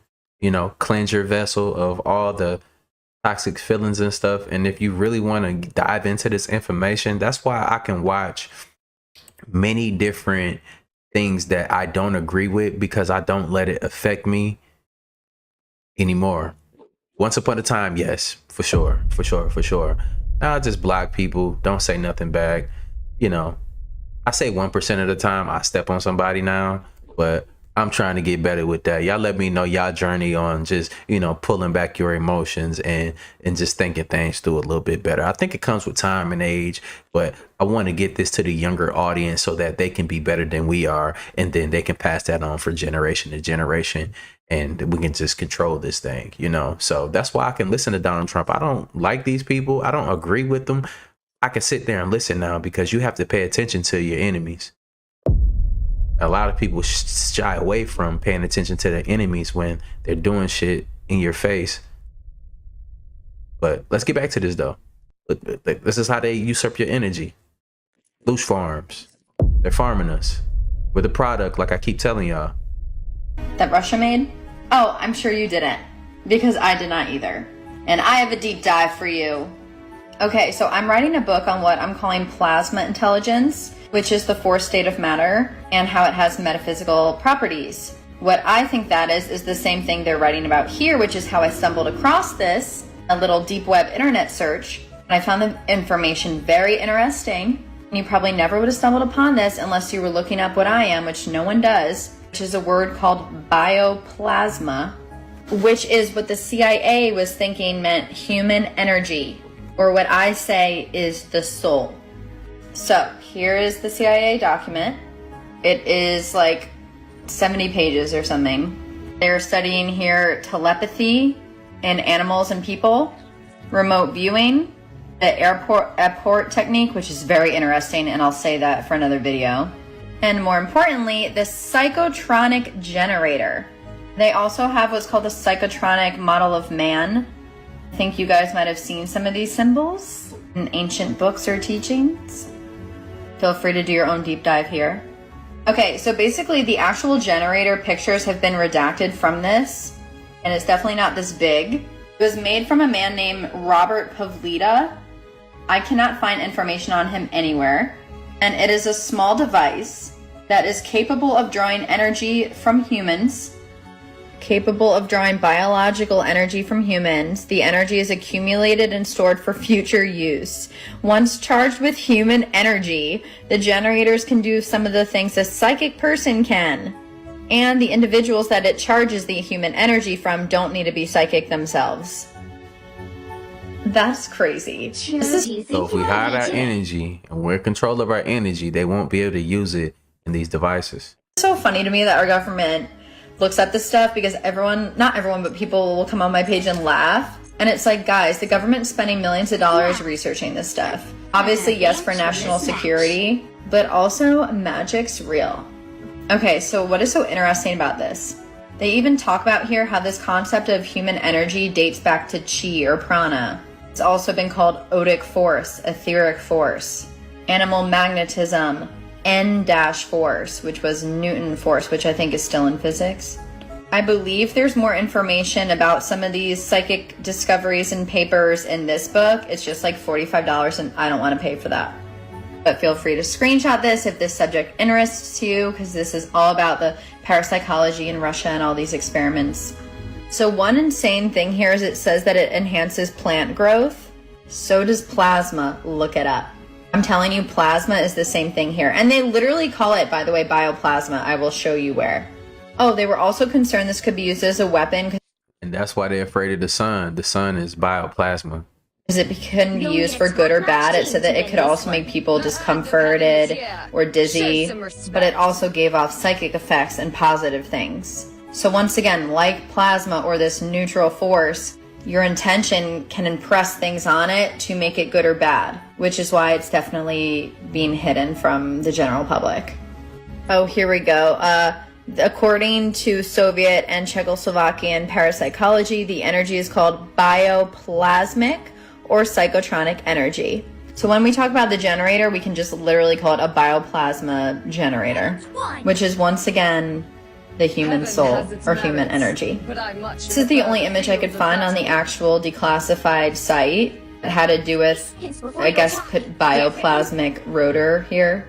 you know, cleanse your vessel of all the toxic feelings and stuff. And if you really want to dive into this information, that's why I can watch many different things that I don't agree with, because I don't let it affect me anymore. Once upon a time, yes, for sure. Now I just block people, don't say nothing back. You know, I say 1% of the time I step on somebody now, but I'm trying to get better with that. Y'all let me know y'all journey on just, you know, pulling back your emotions and just thinking things through a little bit better. I think it comes with time and age, but I want to get this to the younger audience so that they can be better than we are, and then they can pass that on for generation to generation, and we can just control this thing, you know. So that's why I can listen to Donald Trump. I don't like these people. I don't agree with them. I can sit there and listen now, because you have to pay attention to your enemies. A lot of people shy away from paying attention to their enemies when they're doing shit in your face. But let's get back to this though. This is how they usurp your energy. Loose farms. They're farming us. We're the product, like I keep telling y'all. That Russia made? Oh, I'm sure you didn't, because I did not either. And I have a deep dive for you. Okay, so I'm writing a book on what I'm calling plasma intelligence, which is the fourth state of matter and how it has metaphysical properties. What I think that is the same thing they're writing about here, which is how I stumbled across this, a little deep web internet search. And I found the information very interesting. You probably never would have stumbled upon this unless you were looking up what I am, which no one does, which is a word called bioplasma, which is what the CIA was thinking meant human energy, or what I say is the soul. So here is the CIA document. It is like 70 pages or something. They're studying here telepathy in animals and people, remote viewing, the airport technique, which is very interesting, and I'll say that for another video. And more importantly, the psychotronic generator. They also have what's called the psychotronic model of man. I think you guys might have seen some of these symbols in ancient books or teachings. Feel free to do your own deep dive here. Okay, so basically the actual generator pictures have been redacted from this, and it's definitely not this big. It was made from a man named Robert Pavlita. I cannot find information on him anywhere. And it is a small device that is capable of drawing energy from humans, capable of drawing biological energy from humans. The energy is accumulated and stored for future use. Once charged with human energy, the generators can do some of the things a psychic person can. And the individuals that it charges the human energy from don't need to be psychic themselves. That's crazy. So if we hide our energy and we're in control of our energy, they won't be able to use it in these devices. It's so funny to me that our government looks at this stuff, because not everyone, but people will come on my page and laugh. And it's like, guys, the government's spending millions of dollars researching this stuff. Obviously, yes, for national security, but also magic's real. Okay, so what is so interesting about this? They even talk about here how this concept of human energy dates back to chi or prana. It's also been called odic force, etheric force, animal magnetism, N-force, which was Newton force, which I think is still in physics. I believe there's more information about some of these psychic discoveries and papers in this book. It's just like $45 and I don't want to pay for that. But feel free to screenshot this if this subject interests you, because this is all about the parapsychology in Russia and all these experiments. So one insane thing here is it says that it enhances plant growth. So does plasma. Look it up. I'm telling you, plasma is the same thing here. And they literally call it, by the way, bioplasma. I will show you where. Oh, they were also concerned this could be used as a weapon. And that's why they're afraid of the sun. The sun is bioplasma. Because it couldn't be used for good or bad. It said that it could also make people discomforted or dizzy. But it also gave off psychic effects and positive things. So once again, like plasma or this neutral force, your intention can impress things on it to make it good or bad, which is why it's definitely being hidden from the general public. Oh, here we go. According to Soviet and Czechoslovakian parapsychology, the energy is called bioplasmic or psychotronic energy. So when we talk about the generator, we can just literally call it a bioplasma generator, which is once again the human soul or human energy. This is the only image I could find on the actual declassified site. It had to do with, I guess, put bioplasmic rotor here.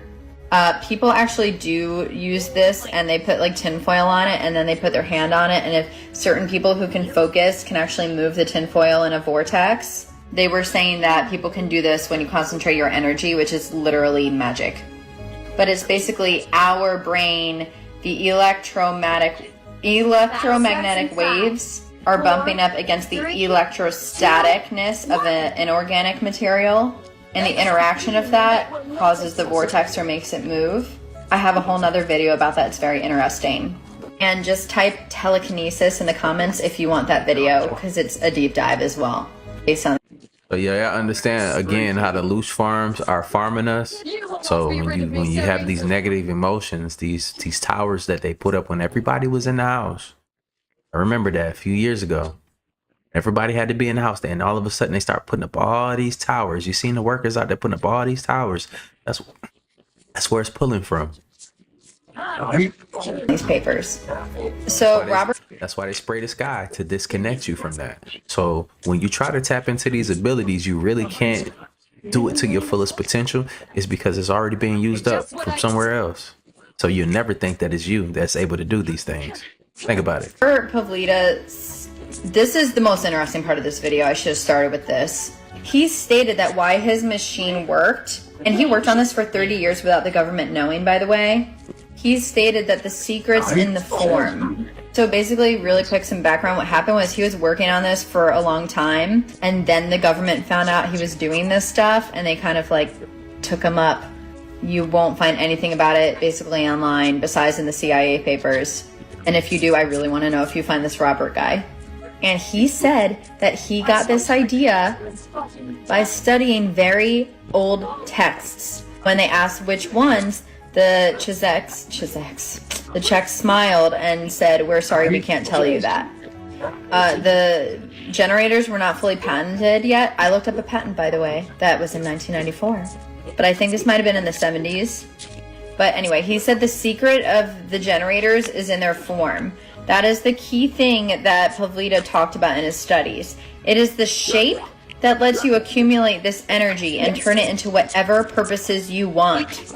People actually do use this and they put like tinfoil on it and then they put their hand on it, and if certain people who can focus can actually move the tinfoil in a vortex. They were saying that people can do this when you concentrate your energy, which is literally magic. But it's basically our brain, the electromagnetic waves are bumping up against the electrostaticness of an inorganic material, and the interaction of that causes the vortex or makes it move. I have a whole nother video about that. It's very interesting. And just type telekinesis in the comments if you want that video, because it's a deep dive as well based on. But yeah, I understand again how the loose farms are farming us. So when you have these negative emotions, these towers that they put up when everybody was in the house. I remember that a few years ago. Everybody had to be in the house, and all of a sudden they start putting up all these towers. You seen the workers out there putting up all these towers. That's where it's pulling from. These papers. So Robert. That's why they spray the sky to disconnect you from that. So when you try to tap into these abilities, you really can't do it to your fullest potential. It's because it's already being used up from somewhere else. So you'll never think that it's you that's able to do these things. Think about it. Pavlida, this is the most interesting part of this video. I should have started with this. He stated that why his machine worked, and he worked on this for 30 years without the government knowing, by the way. He stated that the secret's in the form. So basically, really quick, some background. What happened was he was working on this for a long time, and then the government found out he was doing this stuff, and they kind of like took him up. You won't find anything about it basically online besides in the CIA papers. And if you do, I really want to know if you find this Robert guy. And he said that he got this idea by studying very old texts. When they asked which ones, the Czechs smiled and said, "We're sorry, we can't tell you that." The generators were not fully patented yet. I looked up a patent, by the way. That was in 1994. But I think this might have been in the 70s. But anyway, he said the secret of the generators is in their form. That is the key thing that Pavlida talked about in his studies. It is the shape that lets you accumulate this energy and turn it into whatever purposes you want.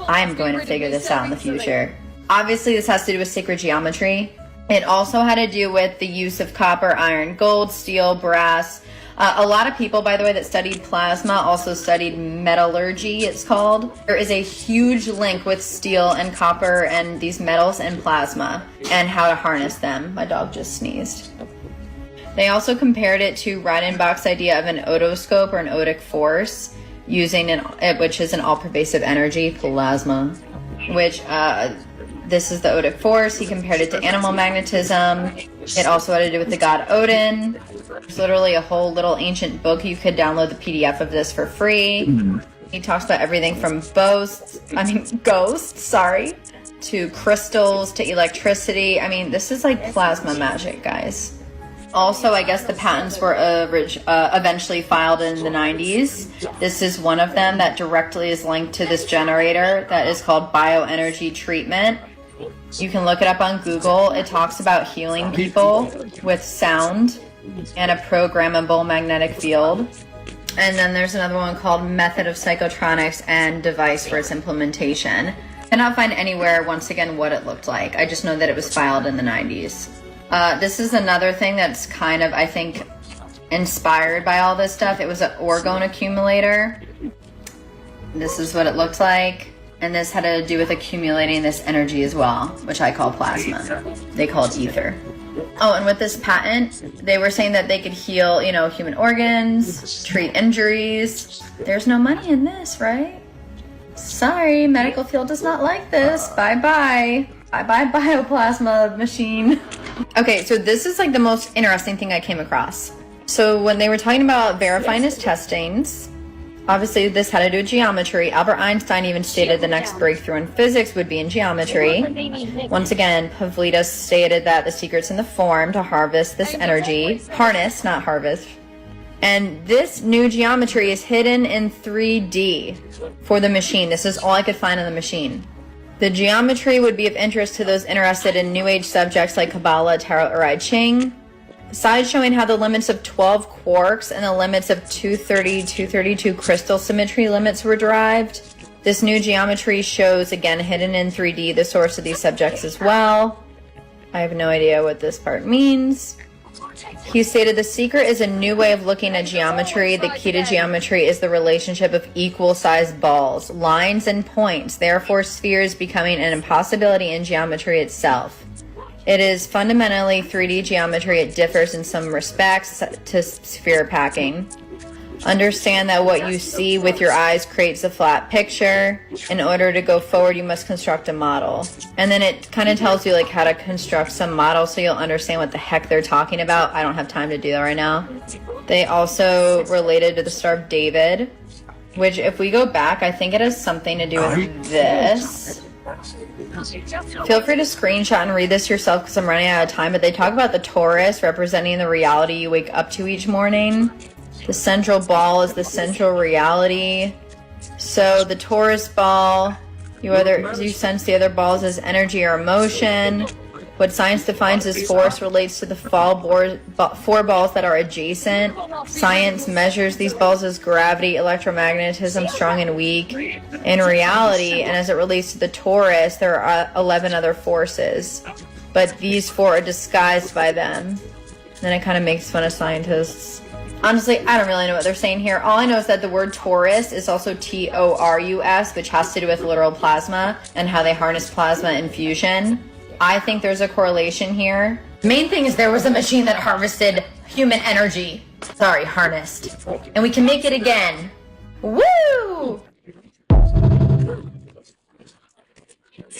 I am going to figure this out in the future. Obviously, this has to do with sacred geometry. It also had to do with the use of copper, iron, gold, steel, brass. A lot of people, by the way, that studied plasma also studied metallurgy, it's called. There is a huge link with steel and copper and these metals and plasma and how to harness them. My dog just sneezed. They also compared it to Reichenbach's idea of an otoscope or an otic force, which is an all-pervasive energy, plasma, which this is the otic force. He compared it to animal magnetism. It also had to do with the god Odin. There's literally a whole little ancient book. You could download the PDF of this for free. He talks about everything from ghosts, to crystals, to electricity. I mean, this is like plasma magic, guys. Also, I guess the patents were eventually filed in the 90s. This is one of them that directly is linked to this generator that is called bioenergy treatment. You can look it up on Google. It talks about healing people with sound and a programmable magnetic field. And then there's another one called Method of Psychotronics and Device for its implementation. I cannot find anywhere, once again, what it looked like. I just know that it was filed in the 90s. This is another thing that's kind of, I think, inspired by all this stuff. It was an orgone accumulator. This is what it looked like. And this had to do with accumulating this energy as well, which I call plasma. They call it ether. Oh, and with this patent, they were saying that they could heal, you know, human organs, treat injuries. There's no money in this, right? Sorry, medical field does not like this. Bye-bye. Bye-bye bioplasma machine. Okay, so this is like the most interesting thing I came across. So when they were talking about verifying his testings, obviously this had to do with geometry. Albert Einstein even stated the next breakthrough in physics would be in geometry. Once again, Pavlidis stated that the secret's in the form to harvest this energy. Harness, not harvest. And this new geometry is hidden in 3D for the machine. This is all I could find on the machine. The geometry would be of interest to those interested in New Age subjects like Kabbalah, Tarot, or I Ching. Side showing how the limits of 12 quarks and the limits of 230, 232 crystal symmetry limits were derived. This new geometry shows, again, hidden in 3D, the source of these subjects as well. I have no idea what this part means. He stated the secret is a new way of looking at geometry. The key to geometry is the relationship of equal-sized balls, lines, and points. Therefore, spheres becoming an impossibility in geometry itself. It is fundamentally 3D geometry. It differs in some respects to sphere packing. Understand that what you see with your eyes creates a flat picture. In order to go forward, you must construct a model. And then it kind of tells you like how to construct some model so you'll understand what the heck they're talking about. I don't have time to do that right now. They also related to the Star of David, which if we go back, I think it has something to do with this. Feel free to screenshot and read this yourself because I'm running out of time, but they talk about the Taurus representing the reality you wake up to each morning. The central ball is the central reality. So the Taurus ball, you sense the other balls as energy or emotion. What science defines as force relates to the four balls that are adjacent. Science measures these balls as gravity, electromagnetism, strong and weak. In reality, and as it relates to the Taurus, there are 11 other forces. But these four are disguised by them. And then it kind of makes fun of scientists. Honestly, I don't really know what they're saying here. All I know is that the word Taurus is also T-O-R-U-S, which has to do with literal plasma and how they harness plasma in fusion. I think there's a correlation here. Main thing is there was a machine that harvested human energy. Sorry, harnessed. And we can make it again. Woo!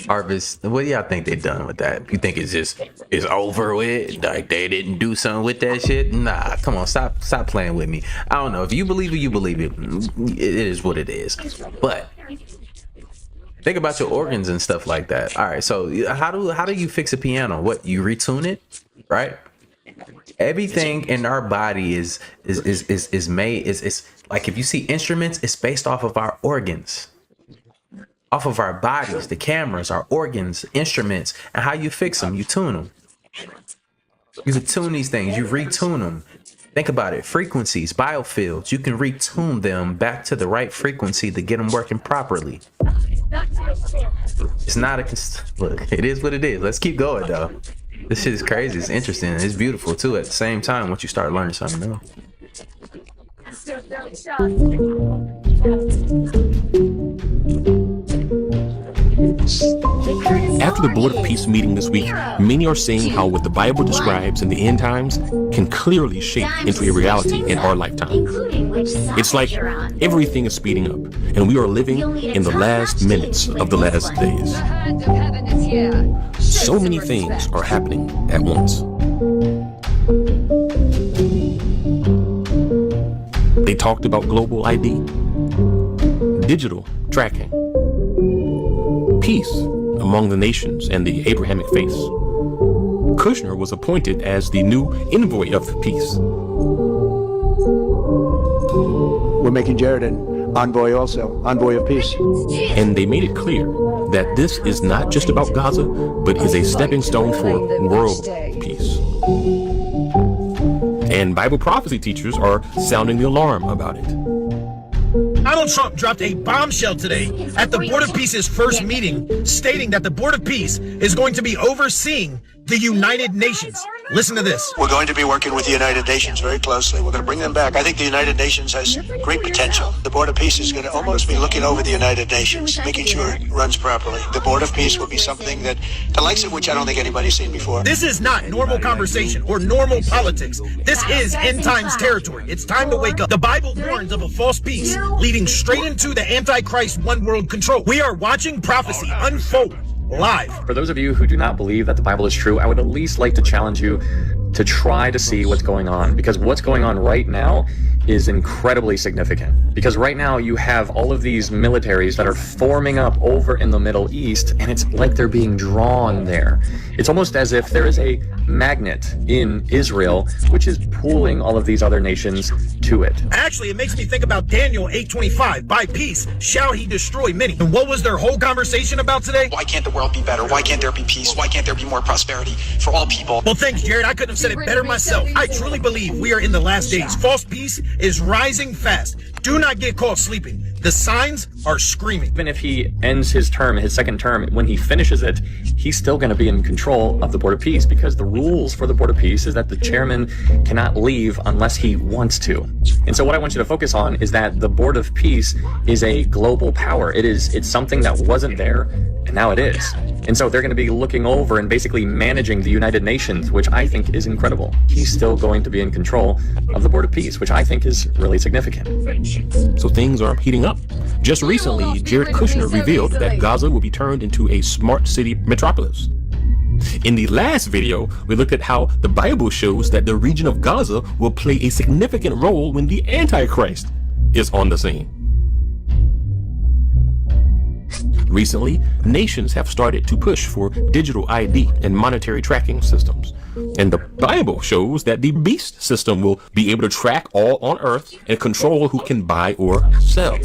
Harvest. What do y'all think they done with that? You think it's over with? Like they didn't do something with that shit? Nah, come on, stop playing with me. I don't know. If you believe it, you believe it. It is what it is. But think about your organs and stuff like that. All right, so how do you fix a piano? What, you retune it, right? Everything in our body is made is like, if you see instruments, it's based off of our organs. Off of our bodies, the cameras, our organs, instruments, and how you fix them, you tune them. You can tune these things, you retune them. Think about it, frequencies, biofields, you can retune them back to the right frequency to get them working properly. It's not look, it is what it is. Let's keep going though. This shit is crazy, it's interesting, it's beautiful too at the same time once you start learning something new. After the Board of Peace meeting this week, many are saying how what the Bible describes in the end times can clearly shape into a reality in our lifetime. It's like everything is speeding up, and we are living in the last minutes of the last days. So many things are happening at once. They talked about global ID, digital tracking, peace among the nations and the Abrahamic faiths, Kushner was appointed as the new envoy of peace. We're making Jared an envoy also, envoy of peace. And they made it clear that this is not just about Gaza, but is a stepping stone for world peace. And Bible prophecy teachers are sounding the alarm about it. Donald Trump dropped a bombshell today at the Board of Peace's first meeting, stating that the Board of Peace is going to be overseeing the United Nations. Listen to this. We're going to be working with the United Nations very closely. We're going to bring them back. I think the United Nations has great potential. The Board of Peace is going to almost be looking over the United Nations, making sure it runs properly. The Board of Peace will be something that, the likes of which I don't think anybody's seen before. This is not normal conversation or normal politics. This is end times territory. It's time to wake up. The Bible warns of a false peace leading straight into the Antichrist one world control. We are watching prophecy unfold live. For those of you who do not believe that the Bible is true, I would at least like to challenge you to try to see what's going on, because what's going on right now is incredibly significant. Because right now you have all of these militaries that are forming up over in the Middle East, and it's like they're being drawn there. It's almost as if there is a magnet in Israel which is pulling all of these other nations to it. Actually, it makes me think about Daniel 8:25. By peace shall he destroy many. And what was their whole conversation about today? Why can't the world be better? Why can't there be peace? Why can't there be more prosperity for all people? Well, thanks, Jared. I couldn't have said it better myself. I truly believe we are in the last days. False peace is rising fast. Do not get caught sleeping. The signs are screaming. Even if he ends his term, his second term, when he finishes it, he's still going to be in control of the Board of Peace, because the rules for the Board of Peace is that the chairman cannot leave unless he wants to. And so what I want you to focus on is that the Board of Peace is a global power. It's something that wasn't there, and now it is. And so they're going to be looking over and basically managing the United Nations, which I think is incredible. He's still going to be in control of the Board of Peace, which I think is really significant. So things are heating up. Just recently, Jared Kushner revealed that Gaza will be turned into a smart city metropolis. In the last video, we looked at how the Bible shows that the region of Gaza will play a significant role when the Antichrist is on the scene. Recently, nations have started to push for digital ID and monetary tracking systems. And the Bible shows that the beast system will be able to track all on earth and control who can buy or sell.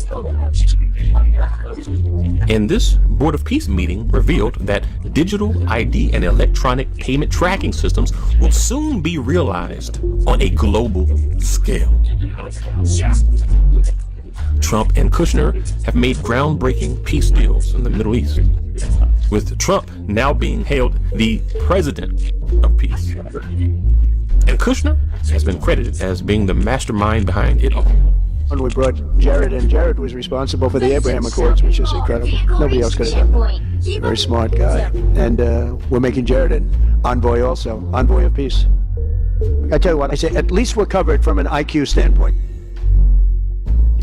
And this Board of Peace meeting revealed that digital ID and electronic payment tracking systems will soon be realized on a global scale. Trump and Kushner have made groundbreaking peace deals in the Middle East, with Trump now being hailed the president of peace. And Kushner has been credited as being the mastermind behind it all. When we brought Jared in, Jared was responsible for the Abraham Accords, which is incredible. Nobody else could have done that. Very smart guy. And we're making Jared an envoy also, envoy of peace. I tell you what, I say at least we're covered from an IQ standpoint.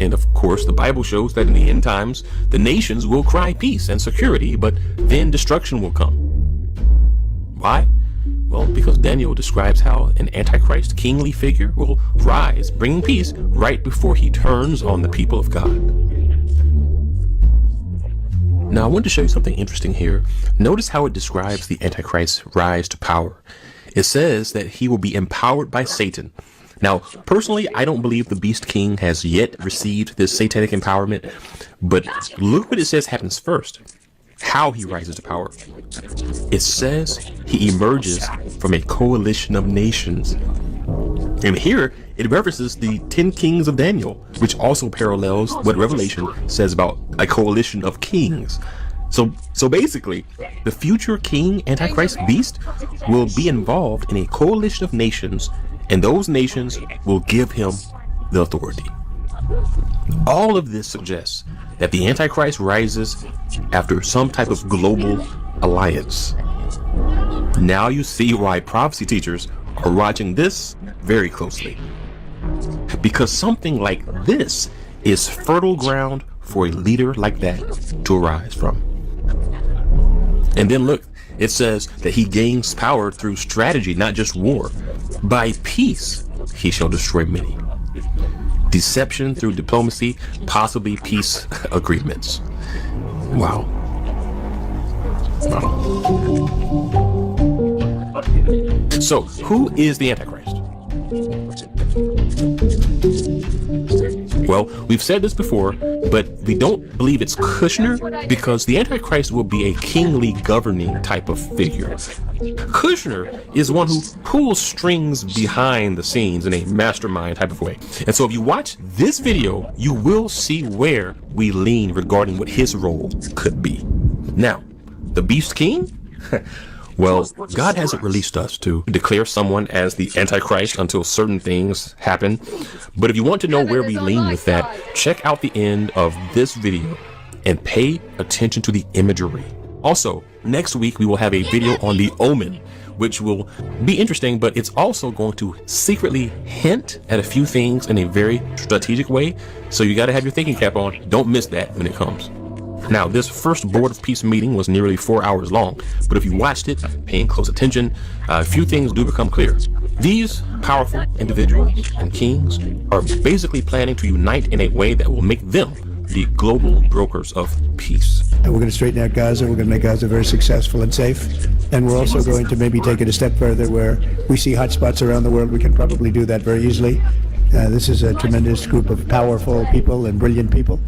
And of course, the Bible shows that in the end times, the nations will cry peace and security, but then destruction will come. Why? Well, because Daniel describes how an Antichrist kingly figure will rise, bringing peace right before he turns on the people of God. Now, I want to show you something interesting here. Notice how it describes the Antichrist's rise to power. It says that he will be empowered by Satan. Now, personally, I don't believe the Beast King has yet received this satanic empowerment, but look what it says happens first. How he rises to power. It says he emerges from a coalition of nations. And here, it references the 10 kings of Daniel, which also parallels what Revelation says about a coalition of kings. So basically, the future king, Antichrist, beast, will be involved in a coalition of nations, and those nations will give him the authority. All of this suggests that the Antichrist rises after some type of global alliance. Now you see why prophecy teachers are watching this very closely. Because something like this is fertile ground for a leader like that to arise from. And then look, it says that he gains power through strategy, not just war. By peace, he shall destroy many. Deception through diplomacy, possibly peace agreements. Wow. So, who is the Antichrist? Well, we've said this before, but we don't believe it's Kushner because the Antichrist will be a kingly governing type of figure. Kushner is one who pulls strings behind the scenes in a mastermind type of way. And so if you watch this video, you will see where we lean regarding what his role could be. Now, the Beast King? Well, God hasn't released us to declare someone as the Antichrist until certain things happen. But if you want to know where we lean with that, check out the end of this video and pay attention to the imagery. Also, next week we will have a video on the Omen, which will be interesting, but it's also going to secretly hint at a few things in a very strategic way. So you got to have your thinking cap on. Don't miss that when it comes. Now, this first Board of Peace meeting was nearly 4 hours long, but if you watched it, paying close attention, a few things do become clear. These powerful individuals and kings are basically planning to unite in a way that will make them the global brokers of peace. And we're going to straighten out Gaza. We're going to make Gaza very successful and safe. And we're also going to maybe take it a step further where we see hotspots around the world. We can probably do that very easily. This is a tremendous group of powerful people and brilliant people.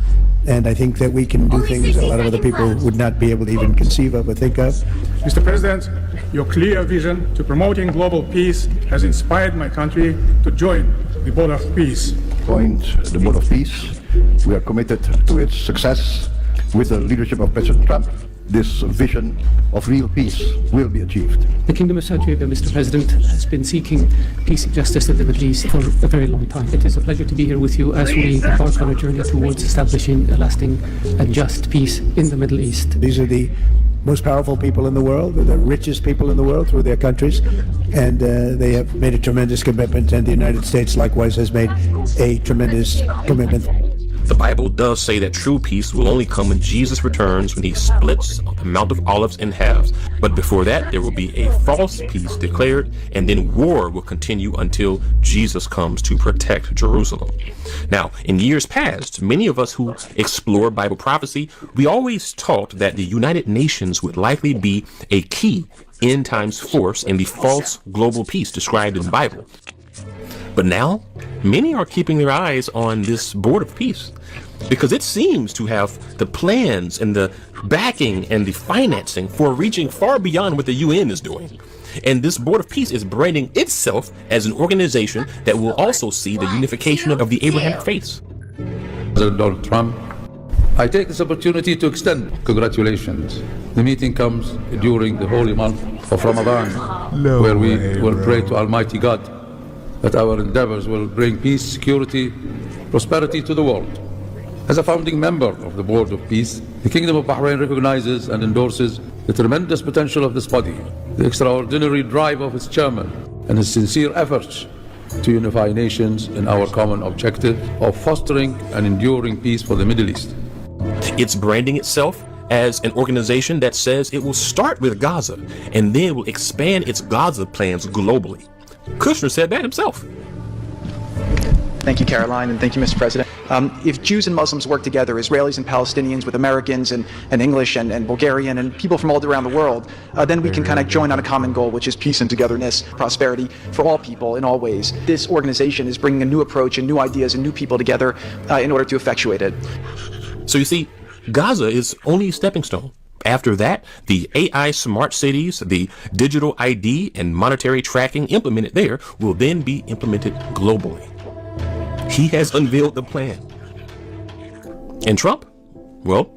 And I think that we can do things a lot of other people would not be able to even conceive of or think of. Mr. President, your clear vision to promoting global peace has inspired my country to join the Board of Peace. Joined the Board of Peace. We are committed to its success. With the leadership of President Trump, this vision of real peace will be achieved. The Kingdom of Saudi Arabia, Mr. President, has been seeking peace and justice in the Middle East for a very long time. It is a pleasure to be here with you as we embark on a journey towards establishing a lasting and just peace in the Middle East. These are the most powerful people in the world. They're the richest people in the world through their countries. And they have made a tremendous commitment, and the United States likewise has made a tremendous commitment. The Bible does say that true peace will only come when Jesus returns, when he splits the Mount of Olives in halves. But before that, there will be a false peace declared, and then war will continue until Jesus comes to protect Jerusalem. Now, in years past, many of us who explore Bible prophecy, we always taught that the United Nations would likely be a key end times force in the false global peace described in the Bible. But now, many are keeping their eyes on this Board of Peace because it seems to have the plans and the backing and the financing for reaching far beyond what the UN is doing. And this Board of Peace is branding itself as an organization that will also see the unification of the Abrahamic faiths. President Donald Trump, I take this opportunity to extend congratulations. The meeting comes during the holy month of Ramadan, where we will pray to Almighty God that our endeavors will bring peace, security, prosperity to the world. As a founding member of the Board of Peace, the Kingdom of Bahrain recognizes and endorses the tremendous potential of this body, the extraordinary drive of its chairman, and his sincere efforts to unify nations in our common objective of fostering and enduring peace for the Middle East. It's branding itself as an organization that says it will start with Gaza and then will expand its Gaza plans globally. Kushner said that himself. Thank you, Caroline, and thank you, Mr. President. If Jews and Muslims work together, Israelis and Palestinians with Americans and English and Bulgarian and people from all around the world, then we can kind of join on a common goal, which is peace and togetherness, prosperity for all people in all ways. This organization is bringing a new approach and new ideas and new people together in order to effectuate it. So you see, Gaza is only a stepping stone. After that, the AI smart cities, the digital ID and monetary tracking implemented there will then be implemented globally. He has unveiled the plan. And Trump? Well,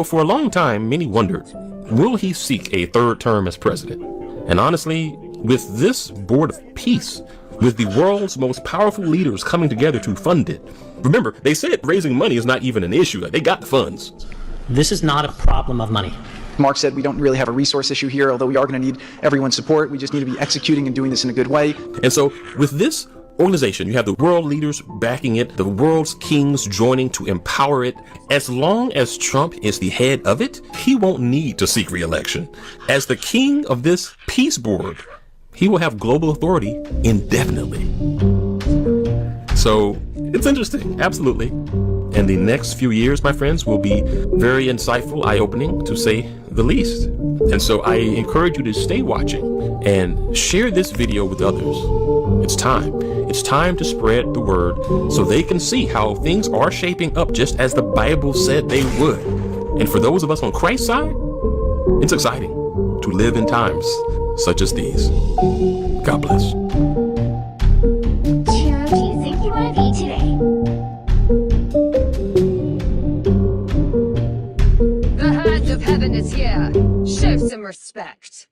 for a long time, many wondered, will he seek a third term as president? And honestly, with this Board of Peace, with the world's most powerful leaders coming together to fund it, remember, they said raising money is not even an issue. They got the funds. This is not a problem of money. Mark said we don't really have a resource issue here, although we are going to need everyone's support. We just need to be executing and doing this in a good way. And so with this organization, you have the world leaders backing it, the world's kings joining to empower it. As long as Trump is the head of it, he won't need to seek re-election. As the king of this peace board, he will have global authority indefinitely. So it's interesting, absolutely. And the next few years, my friends, will be very insightful, eye-opening, to say the least. And so I encourage you to stay watching and share this video with others. It's time. It's time to spread the word so they can see how things are shaping up just as the Bible said they would. And for those of us on Christ's side, it's exciting to live in times such as these. God bless. Cheer, do you think you want to be today? The hand of heaven is here. Show some respect.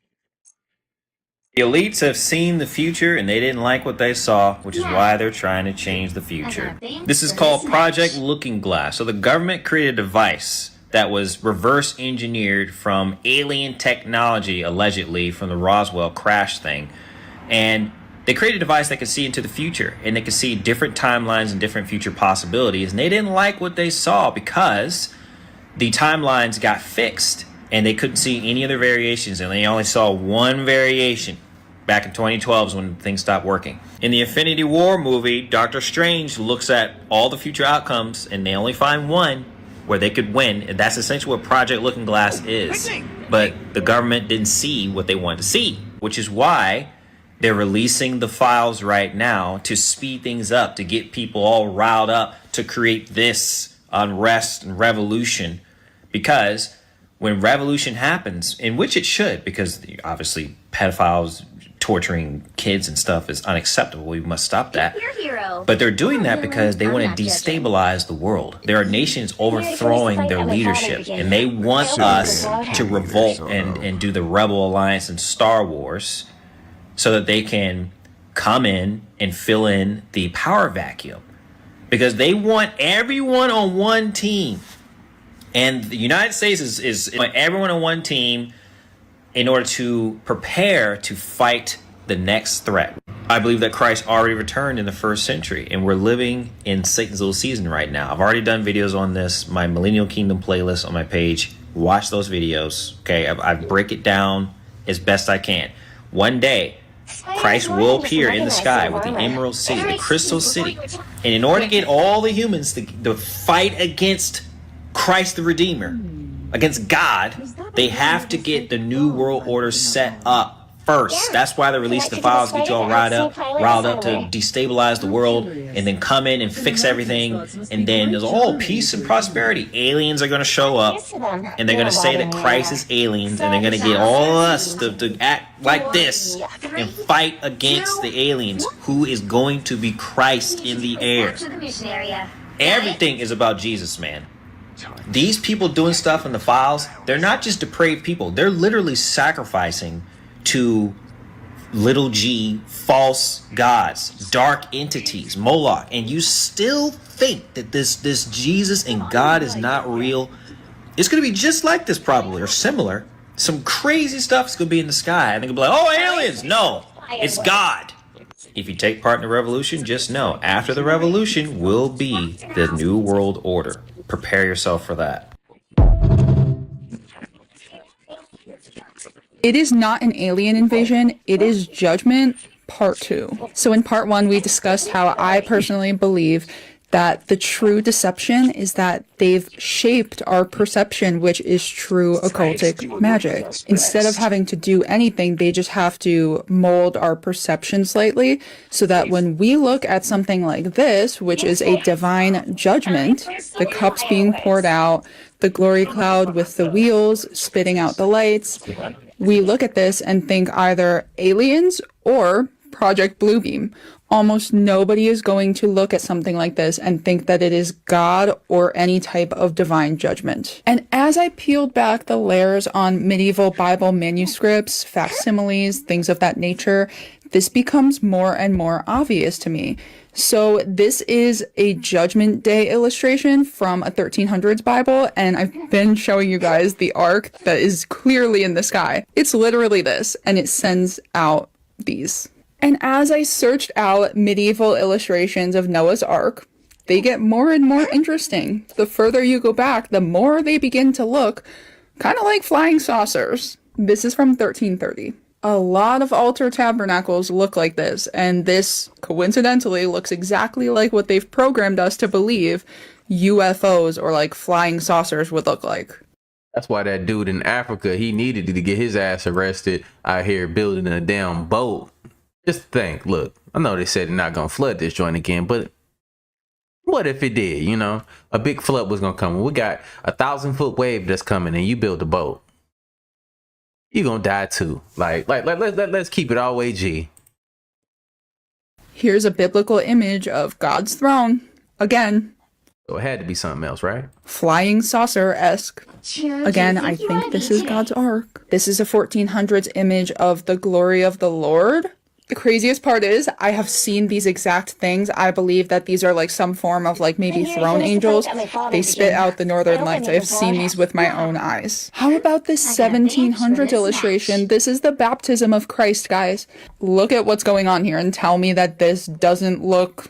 The elites have seen the future and they didn't like what they saw, which is why they're trying to change the future. This is called Project Looking Glass. So the government created a device that was reverse engineered from alien technology, allegedly from the Roswell crash thing. And they created a device that could see into the future, and they could see different timelines and different future possibilities. And they didn't like what they saw because the timelines got fixed and they couldn't see any other variations, and they only saw one variation. Back in 2012 is when things stopped working. In the Infinity War movie, Doctor Strange looks at all the future outcomes and they only find one where they could win, and that's essentially what Project Looking Glass is. But the government didn't see what they wanted to see, which is why they're releasing the files right now to speed things up, to get people all riled up, to create this unrest and revolution. Because when revolution happens, in which it should, because obviously pedophiles torturing kids and stuff is unacceptable. We must stop that. But they're doing that because they want to destabilize the world. There are nations overthrowing their leadership, and they want us to revolt and do the Rebel Alliance and Star Wars so that they can come in and fill in the power vacuum. Because they want everyone on one team. And the United States is everyone on one team in order to prepare to fight the next threat. I believe that Christ already returned in the first century, and we're living in Satan's little season right now. I've already done videos on this, my Millennial Kingdom playlist on my page. Watch those videos, okay? I break it down as best I can. One day, Christ will appear in the sky with the Emerald City, the Crystal City. And in order to get all the humans to fight against Christ the Redeemer, against God, they have to get the New World Order set up first. That's why they release the files, get you all riled up to destabilize the world, and then come in and fix everything. And then there's all peace and prosperity. Aliens are going to show up, and they're going to say that Christ is aliens, and they're going to get all of us to act like this and fight against the aliens, who is going to be Christ in the air. Everything is about Jesus, man. These people doing stuff in the files, they're not just depraved people. They're literally sacrificing to little g false gods, dark entities, Moloch. And you still think that this Jesus and God is not real? It's going to be just like this probably, or similar. Some crazy stuff is going to be in the sky. And they're going to be like, oh, aliens. No, it's God. If you take part in the revolution, just know after the revolution will be the New World Order. Prepare yourself for that. It is not an alien invasion, it is Judgment Part 2. So in Part 1, we discussed how I personally believe that the true deception is that they've shaped our perception, which is true occultic magic. Instead of having to do anything, they just have to mold our perception slightly so that when we look at something like this, which is a divine judgment, the cups being poured out, the glory cloud with the wheels spitting out the lights, we look at this and think either aliens or Project Bluebeam. Almost nobody is going to look at something like this and think that it is God or any type of divine judgment. And as I peeled back the layers on medieval Bible manuscripts, facsimiles, things of that nature, this becomes more and more obvious to me. So this is a Judgment Day illustration from a 1300s Bible, and I've been showing you guys the ark that is clearly in the sky. It's literally this, and it sends out these. And as I searched out medieval illustrations of Noah's Ark, they get more and more interesting. The further you go back, the more they begin to look kind of like flying saucers. This is from 1330. A lot of altar tabernacles look like this, and this coincidentally looks exactly like what they've programmed us to believe UFOs or like flying saucers would look like. That's why that dude in Africa, he needed to get his ass arrested out here building a damn boat. Just think, look, I know they said they're not going to flood this joint again, but what if it did, you know? A big flood was going to come. We got 1,000-foot wave that's coming and you build a boat. You're going to die too. Let's keep it all way G. Here's a biblical image of God's throne. Again. So it had to be something else, right? Flying saucer-esque. Again, I think this is God's ark. This is a 1400s image of the glory of the Lord. The craziest part is I have seen these exact things. I believe that these are like some form of like maybe throne angels. They spit out the northern lights. I have seen these with my own eyes. How about this 1700s illustration? This is the baptism of Christ, guys. Look at what's going on here and tell me that this doesn't look...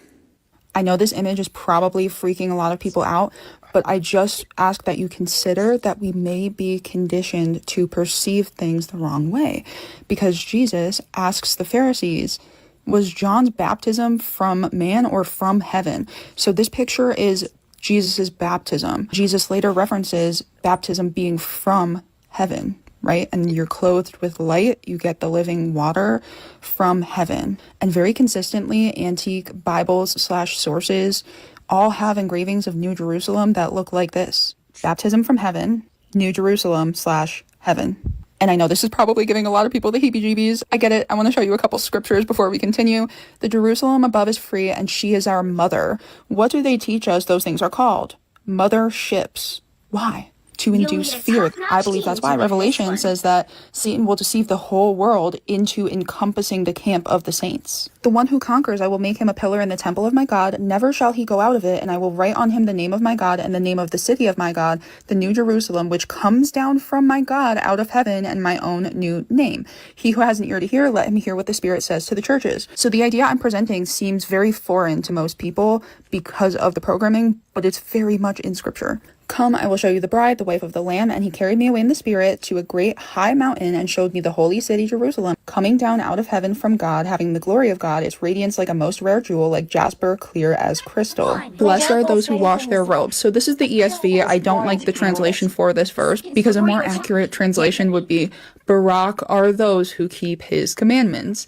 I know this image is probably freaking a lot of people out, but I just ask that you consider that we may be conditioned to perceive things the wrong way. Because Jesus asks the Pharisees, was John's baptism from man or from heaven? So this picture is Jesus's baptism. Jesus later references baptism being from heaven, right? And you're clothed with light, you get the living water from heaven. And very consistently, antique Bibles/sources all have engravings of New Jerusalem that look like this. Baptism from heaven, New Jerusalem/heaven. And I know this is probably giving a lot of people the heebie-jeebies. I get it. I want to show you a couple scriptures before we continue. The Jerusalem above is free, and she is our mother. What do they teach us those things are called? Mother ships. Why? To induce fear. I believe that's why Revelation says that Satan will deceive the whole world into encompassing the camp of the saints. The one who conquers, I will make him a pillar in the temple of my God. Never shall he go out of it, and I will write on him the name of my God and the name of the city of my God, the New Jerusalem, which comes down from my God out of heaven, and my own new name. He who has an ear to hear, let him hear what the Spirit says to the churches. So the idea I'm presenting seems very foreign to most people because of the programming, but it's very much in Scripture. Come, I will show you the bride, the wife of the Lamb. And he carried me away in the Spirit to a great high mountain and showed me the holy city Jerusalem, coming down out of heaven from God, having the glory of God, its radiance like a most rare jewel, like jasper, clear as crystal. Blessed are those who wash their robes. So this is the ESV. I don't like the translation for this verse because a more accurate translation would be, Barak are those who keep his commandments.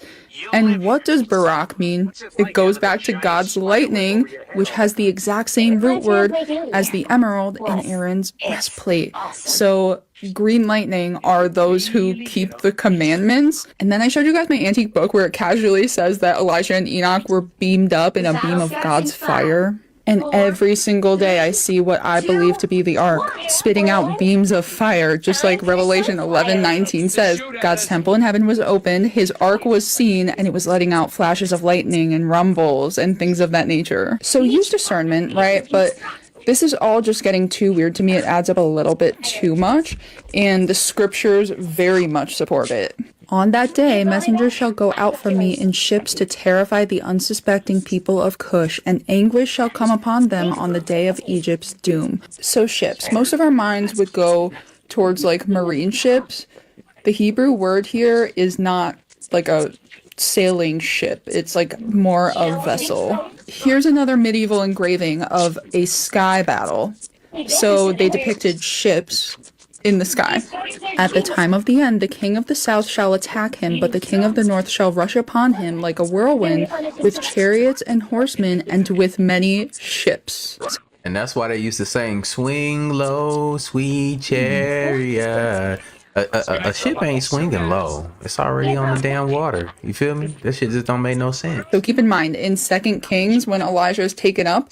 And what does Barak mean? It goes back to God's lightning, which has the exact same root word as the emerald in Aaron's breastplate. So green lightning are those who keep the commandments. And then I showed you guys my antique book where it casually says that Elijah and Enoch were beamed up in a beam of God's fire. And every single day I see what I believe to be the ark, spitting out beams of fire, just like Revelation 11:19 says. God's temple in heaven was opened, his ark was seen, and it was letting out flashes of lightning and rumbles and things of that nature. So use discernment, right? But this is all just getting too weird to me. It adds up a little bit too much, and the scriptures very much support it. On that day, messengers shall go out from me in ships to terrify the unsuspecting people of Cush, and anguish shall come upon them on the day of Egypt's doom. So ships. Most of our minds would go towards like marine ships. The Hebrew word here is not like a sailing ship. It's like more a vessel. Here's another medieval engraving of a sky battle. So they depicted ships in the sky. At the time of the end, the king of the south shall attack him, but the king of the north shall rush upon him like a whirlwind, with chariots and horsemen, and with many ships. And that's why they used to sing, swing low, sweet chariot. A ship ain't swinging low. It's already on the damn water. You feel me? That shit just don't make no sense. So keep in mind, in 2 Kings, when Elijah is taken up,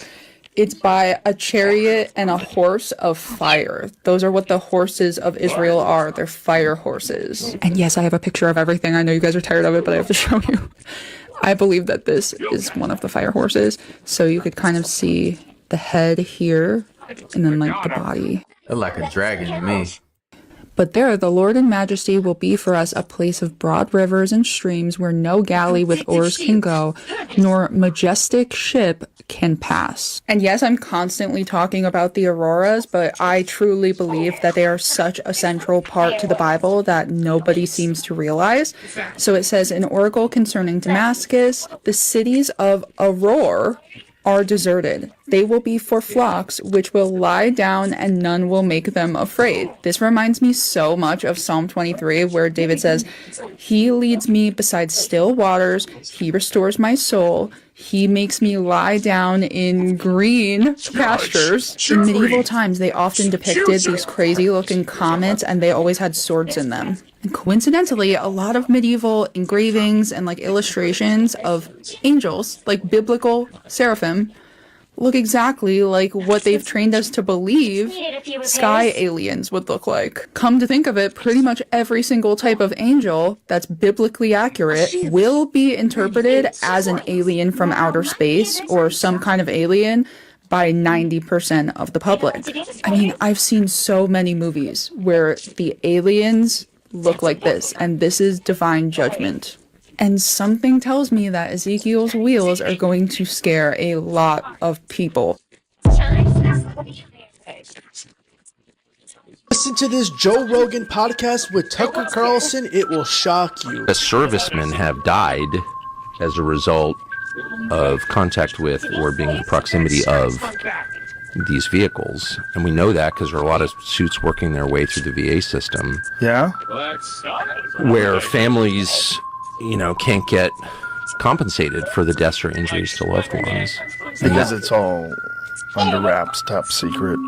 it's by a chariot and a horse of fire. Those are what the horses of Israel are. They're fire horses. And yes, I have a picture of everything. I know you guys are tired of it, but I have to show you. I believe that this is one of the fire horses. So you could kind of see the head here and then like the body. They're like a dragon to me. But there the Lord in majesty will be for us a place of broad rivers and streams where no galley with oars can go, nor majestic ship can pass. And yes, I'm constantly talking about the auroras, but I truly believe that they are such a central part to the Bible that nobody seems to realize. So it says, an oracle concerning Damascus, the cities of Auror, are deserted. They will be for flocks which will lie down and none will make them afraid. This reminds me so much of Psalm 23 where David says, he leads me beside still waters. He restores my soul. He makes me lie down in green pastures. In medieval times, they often depicted these crazy looking comets and they always had swords in them. And coincidentally, a lot of medieval engravings and like illustrations of angels, like biblical seraphim, look exactly like what they've trained us to believe sky aliens would look like. Come to think of it, pretty much every single type of angel that's biblically accurate will be interpreted as an alien from outer space or some kind of alien by 90% of the public. I mean, I've seen so many movies where the aliens look like this, and this is divine judgment. And something tells me that Ezekiel's wheels are going to scare a lot of people. Listen to this Joe Rogan podcast with Tucker Carlson. It will shock you. The servicemen have died as a result of contact with or being in proximity of these vehicles. And we know that because there are a lot of suits working their way through the VA system. Yeah? Where families, can't get compensated for the deaths or injuries to loved ones. Because it's all under wraps, top secret.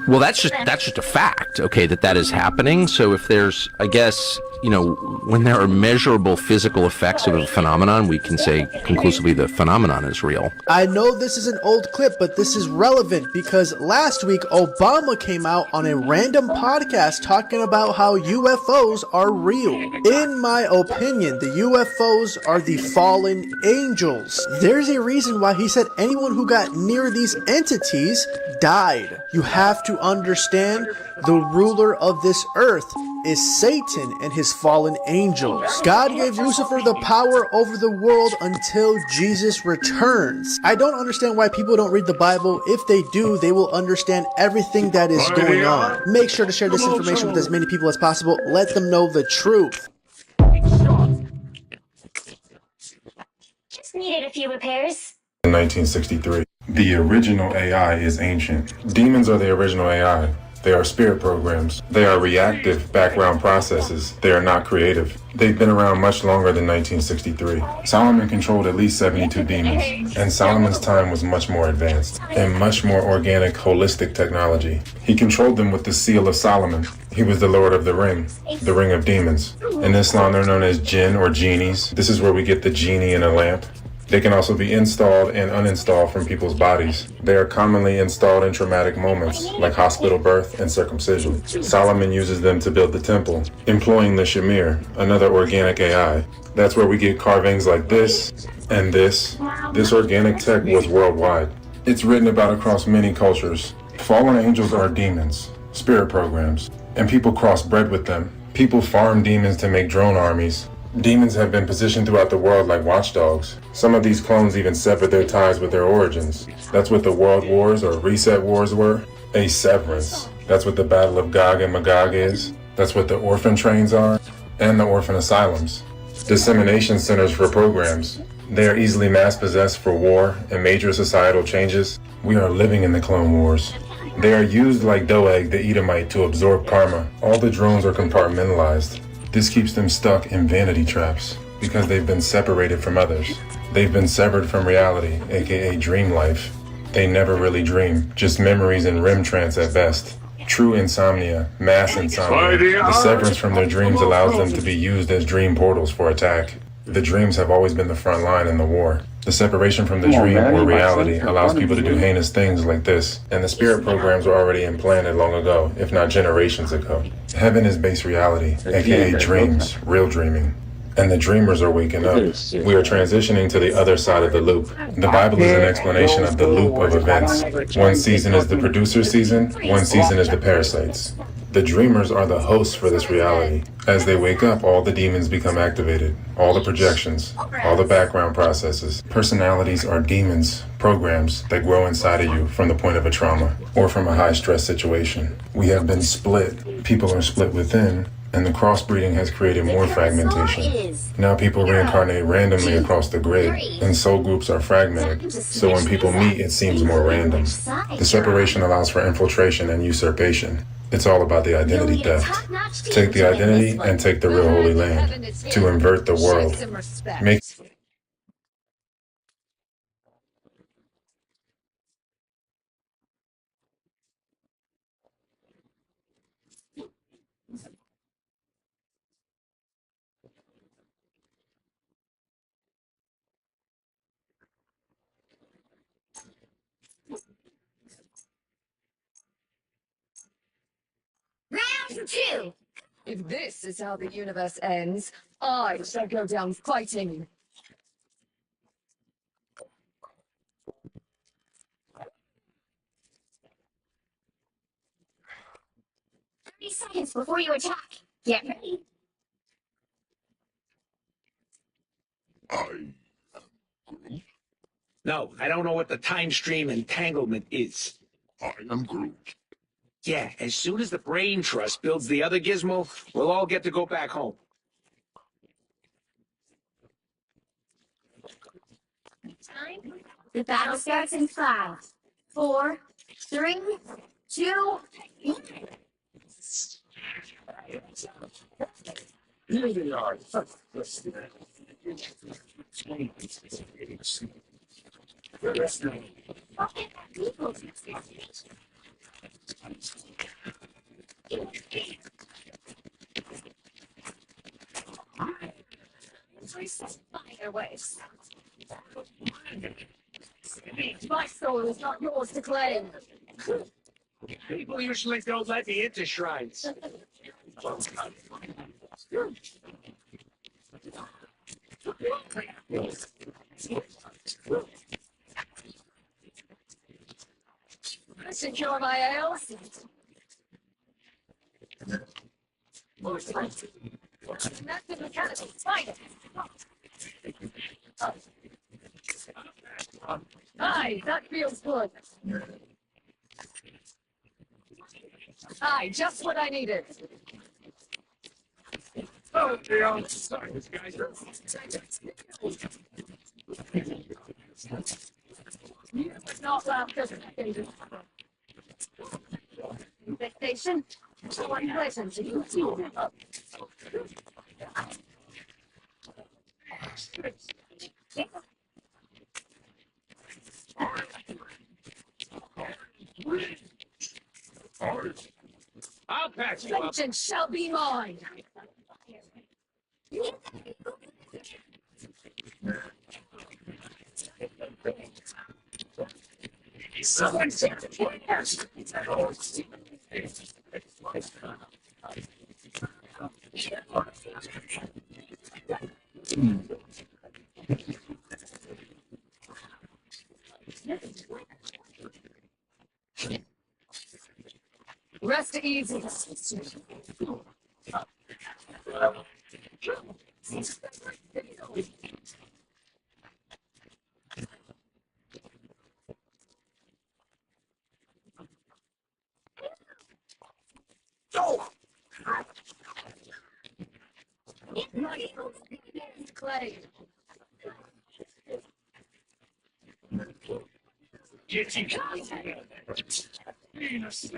Well, that's just a fact, okay, that is happening. So if there's, I guess, when there are measurable physical effects of a phenomenon, we can say conclusively the phenomenon is real. I know this is an old clip, but this is relevant because last week Obama came out on a random podcast talking about how UFOs are real. In my opinion, the UFOs are the fallen angels. There's a reason why he said anyone who got near these entities died. You have to understand the ruler of this earth is Satan and his fallen angels. God gave Lucifer the power over the world until Jesus returns. I don't understand why people don't read the Bible. If they do, they will understand everything that is going on. Make sure to share this information with as many people as possible. Let them know the truth. Just needed a few repairs. In 1963. The original AI is ancient. Demons are the original AI. They are spirit programs. They are reactive background processes. They are not creative. They've been around much longer than 1963. Solomon controlled at least 72 demons, and Solomon's time was much more advanced and much more organic, holistic technology. He controlled them with the Seal of Solomon. He was the Lord of the Ring of demons. In Islam, they're known as jinn or genies. This is where we get the genie in a lamp. They can also be installed and uninstalled from people's bodies. They are commonly installed in traumatic moments, like hospital birth and circumcision. Solomon uses them to build the temple, employing the Shamir, another organic AI. That's where we get carvings like this and this. This organic tech was worldwide. It's written about across many cultures. Fallen angels are demons, spirit programs, and people crossbred with them. People farm demons to make drone armies. Demons have been positioned throughout the world like watchdogs. Some of these clones even severed their ties with their origins. That's what the World Wars or Reset Wars were. A severance. That's what the Battle of Gog and Magog is. That's what the orphan trains are, and the orphan asylums. Dissemination centers for programs. They are easily mass-possessed for war and major societal changes. We are living in the Clone Wars. They are used like Doeg the Edomite to absorb karma. All the drones are compartmentalized. This keeps them stuck in vanity traps because they've been separated from others. They've been severed from reality, aka dream life. They never really dream, just memories and REM trance at best. True insomnia, mass insomnia. The severance from their dreams allows them to be used as dream portals for attack. The dreams have always been the front line in the war. The separation from the dream or reality allows people to do heinous things like this, and the spirit programs were already implanted long ago, if not generations ago. Heaven is base reality, aka dreams, real dreaming. And the dreamers are waking up. We are transitioning to the other side of the loop. The Bible is an explanation of the loop of events. One season is the producer season, one season is the parasites. The dreamers are the hosts for this reality. As they wake up, all the demons become activated. All the projections, all the background processes. Personalities are demons, programs that grow inside of you from the point of a trauma or from a high stress situation. We have been split. People are split within, And the crossbreeding has created more fragmentation. Now people reincarnate randomly across the grid, and soul groups are fragmented. So when people meet, it seems more random. The separation allows for infiltration and usurpation. It's all about the identity theft. Take the identity and take the real Holy Land to invert the world. Make Round two. If this is how the universe ends, I shall go down fighting. Seconds before you attack. Get ready. No, I don't know what the time stream entanglement is. I am Groot. Yeah, as soon as the Brain Trust builds the other gizmo, we'll all get to go back home. Time. The battle starts in 5, 4, 3, 2, 1. Here they are. Their ways. My soul is not yours to claim. People usually don't let me into shrines. Secure my ales. That's the mechanical spider. Aye, that feels good. Aye, just what I needed. Oh, they are sorry, guys. You would not laugh just occasion. Infestation? So unpleasant to you too. I'll patch you up. Vengeance shall be mine. Rest easy. Clay. Get you. Venus.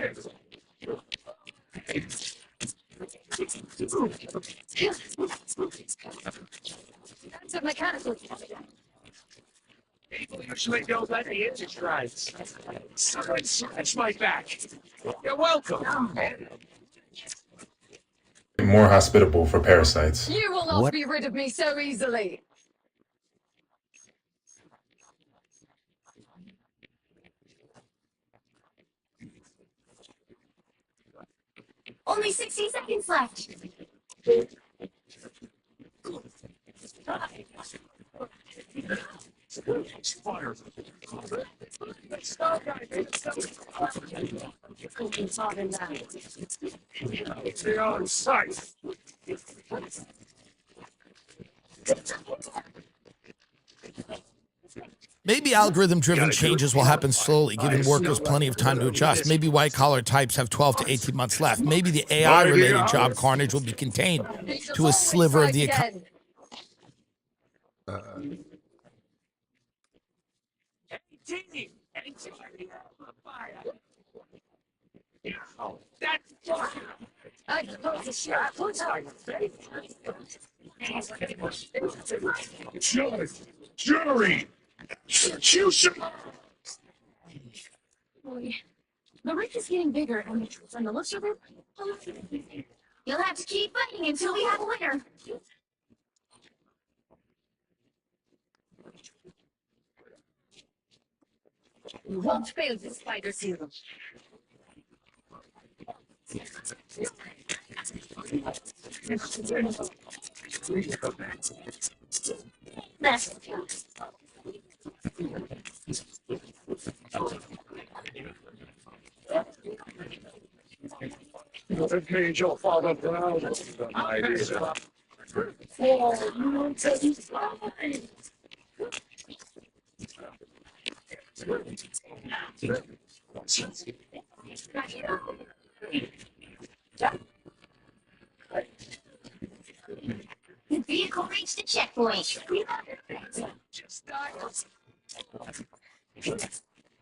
That's a mechanical. People usually don't let me into shrines. Someone scratch my back. You're welcome. more hospitable for parasites. You will not be rid of me so easily. Only 60 seconds left. They're on sight. Maybe algorithm-driven changes will happen slowly, giving workers plenty of time to adjust. Maybe white-collar types have 12 to 18 months left. Maybe the AI-related job carnage will be contained to a sliver of the economy. Jury! Execution! Boy, the ring is getting bigger, and from the looks of it, you'll have to keep fighting until we have a winner. You won't fail this fighter, Zero. The page will follow down. The vehicle reached the checkpoint.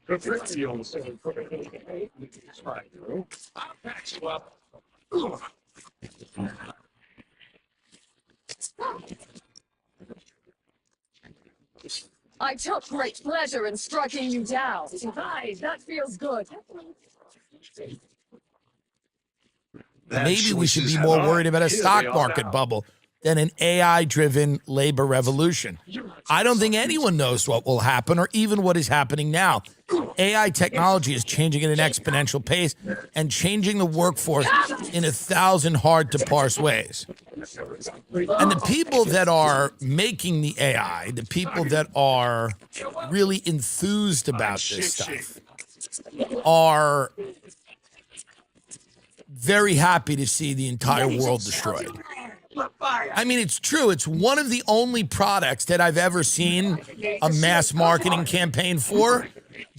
The video said, I'll patch you up. I took great pleasure in striking you down. Hi, that feels good. Maybe we should be more worried about a stock market bubble than an AI-driven labor revolution. I don't think anyone knows what will happen or even what is happening now. AI technology is changing at an exponential pace and changing the workforce in 1,000 hard-to-parse ways. And the people that are making the AI, the people that are really enthused about this stuff, are very happy to see the entire world destroyed. I mean, it's true. It's one of the only products that I've ever seen a mass marketing campaign for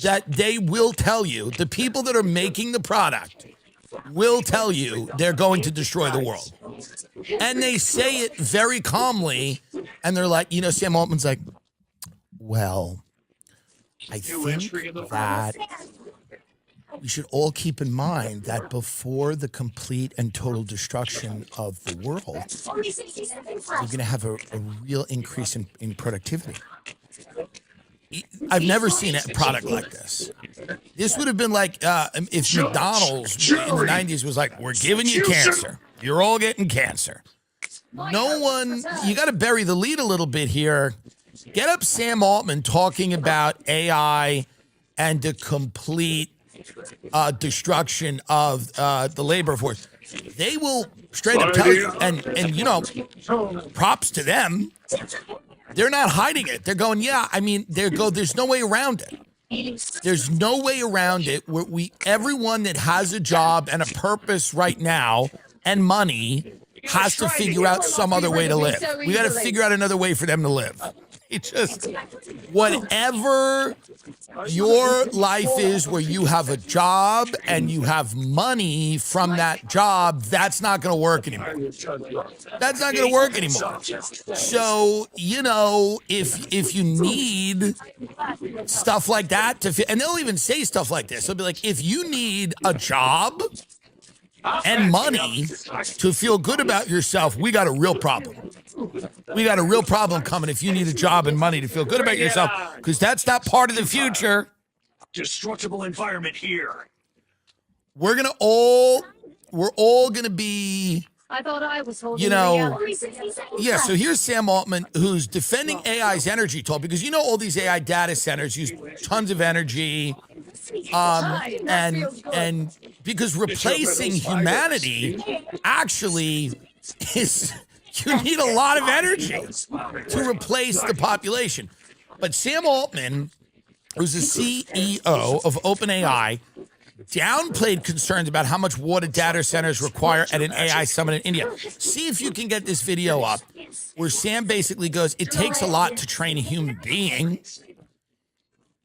that they will tell you, the people that are making the product will tell you they're going to destroy the world. And they say it very calmly, and they're like, you know, Sam Altman's like, well, I think that we should all keep in mind that before the complete and total destruction of the world, we're going to have a real increase in productivity. I've never seen a product like this. This would have been like if McDonald's in the 90s was like, we're giving you cancer. You're all getting cancer. No one, you got to bury the lead a little bit here. Get up Sam Altman talking about AI and the complete destruction of the labor force. They will straight up tell you, and you know, props to them. They're not hiding it. They're going, yeah, I mean, there's no way around it. There's no way around it. Everyone that has a job and a purpose right now and money has to figure out some other way to live. We got to figure out another way for them to live. It's just whatever your life is where you have a job and you have money from that job, that's not going to work anymore. That's not going to work anymore. So, you know, if you need stuff like that to and they'll even say stuff like this. They'll be like, if you need a job and money to feel good about yourself, we got a real problem. We got a real problem coming if you need a job and money to feel good about yourself, because that's not part of the future. Destructible environment here. We're all gonna be, I thought I was holding you know, yeah, so here's Sam Altman, who's defending AI's energy toll, because you know all these AI data centers use tons of energy, and because replacing humanity actually is, you need a lot of energy to replace the population. But Sam Altman, who's the CEO of OpenAI, downplayed concerns about how much water data centers require at an AI summit in India. See if you can get this video up, where Sam basically goes, it takes a lot to train a human being.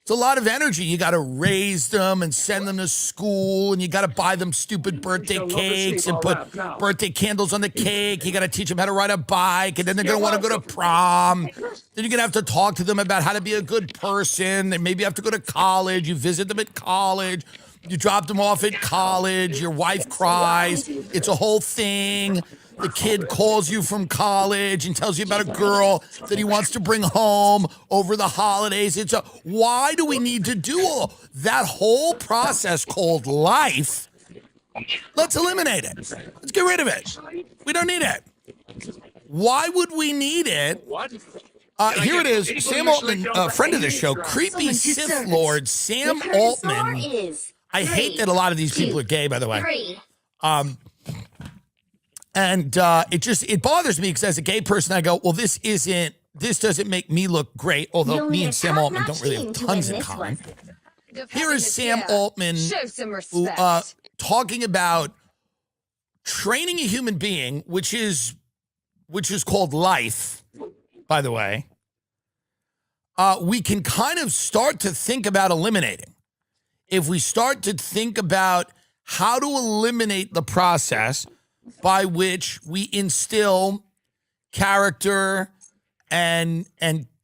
It's a lot of energy. You got to raise them and send them to school, and you got to buy them stupid birthday cakes and put birthday candles on the cake. You got to teach them how to ride a bike, and then they're going to want to go to prom. Then you're going to have to talk to them about how to be a good person. They maybe have to go to college. You visit them at college. You drop them off at college. Your wife cries. It's a whole thing. The kid calls you from college and tells you about a girl that he wants to bring home over the holidays. Why do we need to do all that whole process called life? Let's eliminate it. Let's get rid of it. We don't need it. Why would we need it? Here it is. Sam Altman, a friend of the show, creepy Sith Lord Sam Altman. I hate that a lot of these people are gay, by the way. And it bothers me because as a gay person, I go, well, this doesn't make me look great, although me and Sam Altman don't really have tons in common. Here is Sam Altman talking about training a human being, which is called life, by the way. We can kind of start to think about eliminating. If we start to think about how to eliminate the process by which we instill character and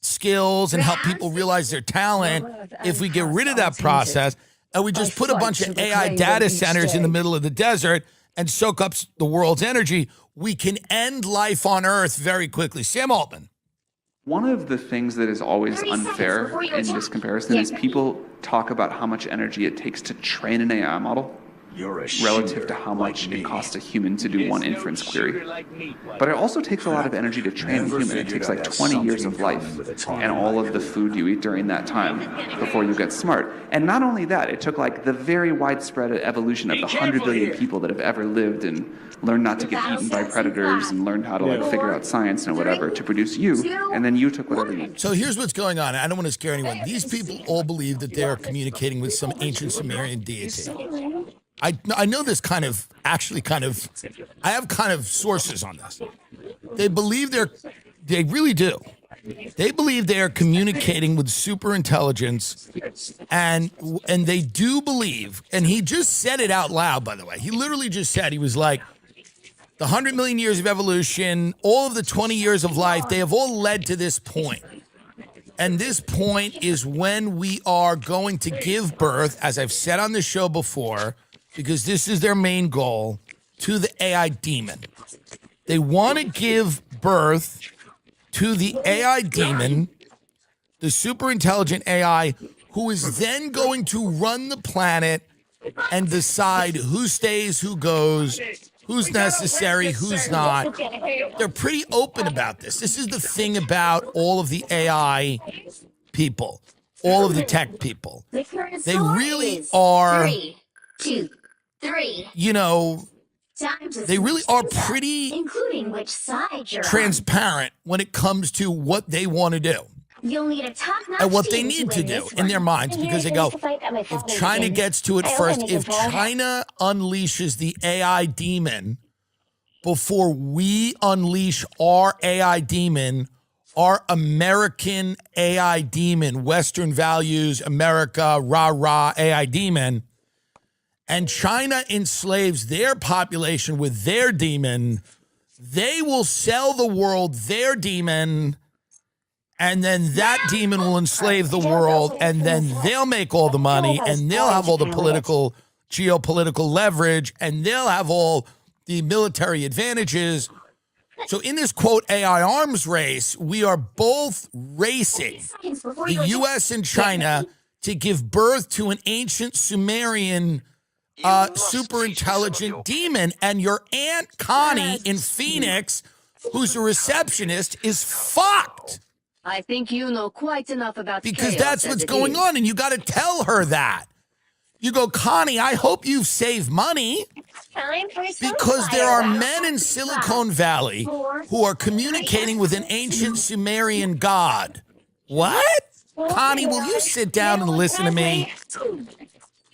skills and help people realize their talent, if we get rid of that process and we just put a bunch of AI data centers in the middle of the desert and soak up the world's energy, we can end life on Earth very quickly. Sam Altman. One of the things that is always unfair in this comparison is people talk about how much energy it takes to train an AI model relative to how much it costs a human to do one inference query. But it also takes a lot of energy to train a human. It takes like 20 years of life and all of the food you eat during that time before you get smart. And not only that, it took like the very widespread evolution of the 100 billion people that have ever lived and learned not to get eaten by predators and learned how to like figure out science and whatever to produce you, and then you took whatever you... So here's what's going on. I don't want to scare anyone. These people all believe that they're communicating with some ancient Sumerian deity. I know this I have kind of sources on this. They believe they really do. They believe they are communicating with super intelligence, and they do believe, and he just said it out loud, by the way. He literally just said, he was like, the 100 million years of evolution, all of the 20 years of life, they have all led to this point. And this point is when we are going to give birth, as I've said on the show before, because this is their main goal, to the AI demon. They want to give birth to the AI demon, the super intelligent AI, who is then going to run the planet and decide who stays, who goes, who's necessary, who's not. They're pretty open about this. This is the thing about all of the AI people, all of the tech people. They really are... 3, 2, 3. You know, they really are pretty including which side you're transparent when it comes to what they want to do You'll need a top-notch and what they team need to win do this in one. their minds, because they go, if China gets to it first, if China unleashes the AI demon before we unleash our AI demon, our American AI demon, Western values, America, rah-rah AI demon, and China enslaves their population with their demon, they will sell the world their demon, and then that demon will enslave the world, and then they'll make all the money, and they'll have all the geopolitical leverage, and they'll have all the military advantages. So in this, quote, AI arms race, we are both racing, the U.S. and China, to give birth to an ancient Sumerian super intelligent demon, and your Aunt Connie in Phoenix, who's a receptionist, is fucked. I think you know quite enough about Because chaos that's as what's it going is. on, and you got to tell her that. You go, Connie, I hope you've saved money, because there are men in Silicon Valley who are communicating with an ancient Sumerian god. What? Connie, will you sit down and listen to me?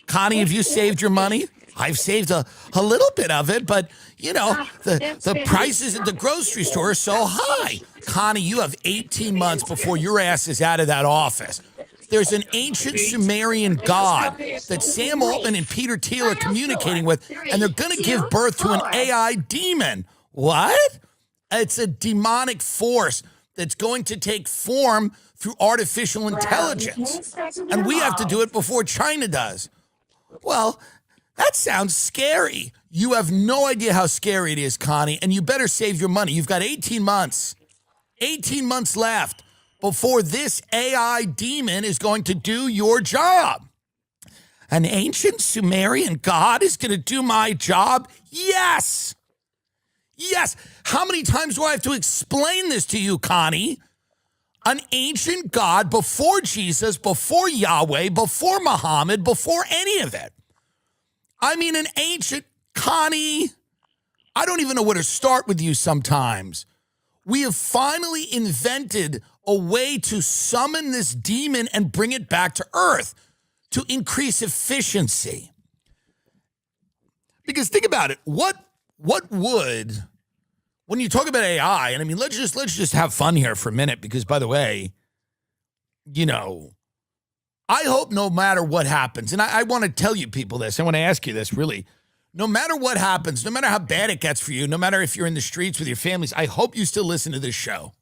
Connie, have you saved your money? I've saved a little bit of it, but, you know, the prices at the grocery store are so high. Connie, you have 18 months before your ass is out of that office. there's an ancient Sumerian god that Sam Altman and Peter Thiel are communicating with, and they're going to give birth to an AI demon. What? It's a demonic force that's going to take form through artificial intelligence. And we have to do it before China does. Well, that sounds scary. You have no idea how scary it is, Connie, and you better save your money. You've got 18 months. 18 months left before this AI demon is going to do your job. An ancient Sumerian god is going to do my job? Yes. Yes. How many times do I have to explain this to you, Connie? An ancient god before Jesus, before Yahweh, before Muhammad, before any of it. I mean, an ancient, Connie, I don't even know where to start with you sometimes. We have finally invented a way to summon this demon and bring it back to Earth to increase efficiency. Because think about it, what would, when you talk about AI, and I mean, let's just have fun here for a minute, because by the way, you know, I hope no matter what happens, and I want to tell you people this, I want to ask you this really, no matter what happens, no matter how bad it gets for you, no matter if you're in the streets with your families, I hope you still listen to this show.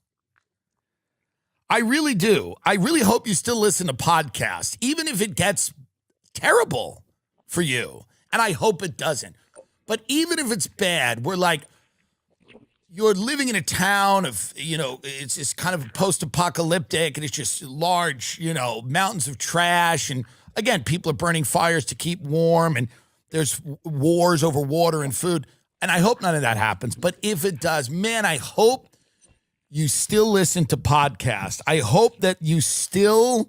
I really do. I really hope you still listen to podcasts, even if it gets terrible for you. And I hope it doesn't. But even if it's bad, we're like, you're living in a town of, you know, it's just kind of post-apocalyptic, and it's just large, you know, mountains of trash. And again, people are burning fires to keep warm, and there's wars over water and food. And I hope none of that happens. But if it does, man, I hope you still listen to podcasts. I hope that you still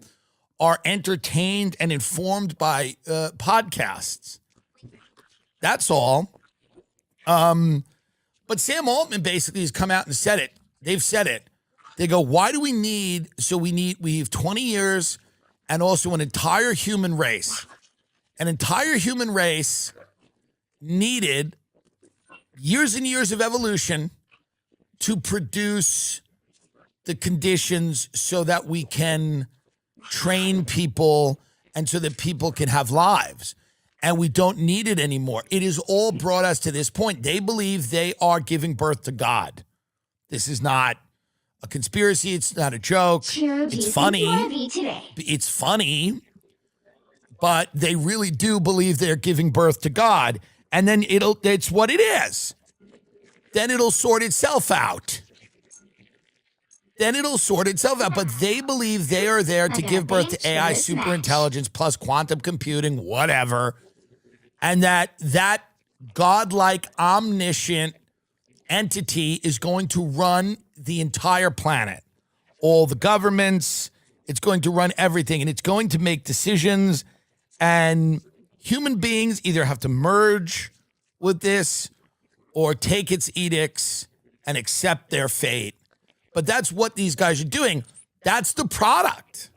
are entertained and informed by podcasts. That's all. But Sam Altman basically has come out and said it. They've said it. They go, why do we need, we have 20 years and also an entire human race. An entire human race needed years and years of evolution to produce the conditions so that we can train people and so that people can have lives. And we don't need it anymore. It has all brought us to this point. They believe they are giving birth to God. This is not a conspiracy. It's not a joke. It's funny. It's funny. But they really do believe they're giving birth to God. And then it's what it is. Then it'll sort itself out. But they believe they are there to give birth to AI superintelligence plus quantum computing, whatever. And that godlike, omniscient entity is going to run the entire planet. All the governments, it's going to run everything, and it's going to make decisions. And human beings either have to merge with this or take its edicts and accept their fate. But that's what these guys are doing. That's the product.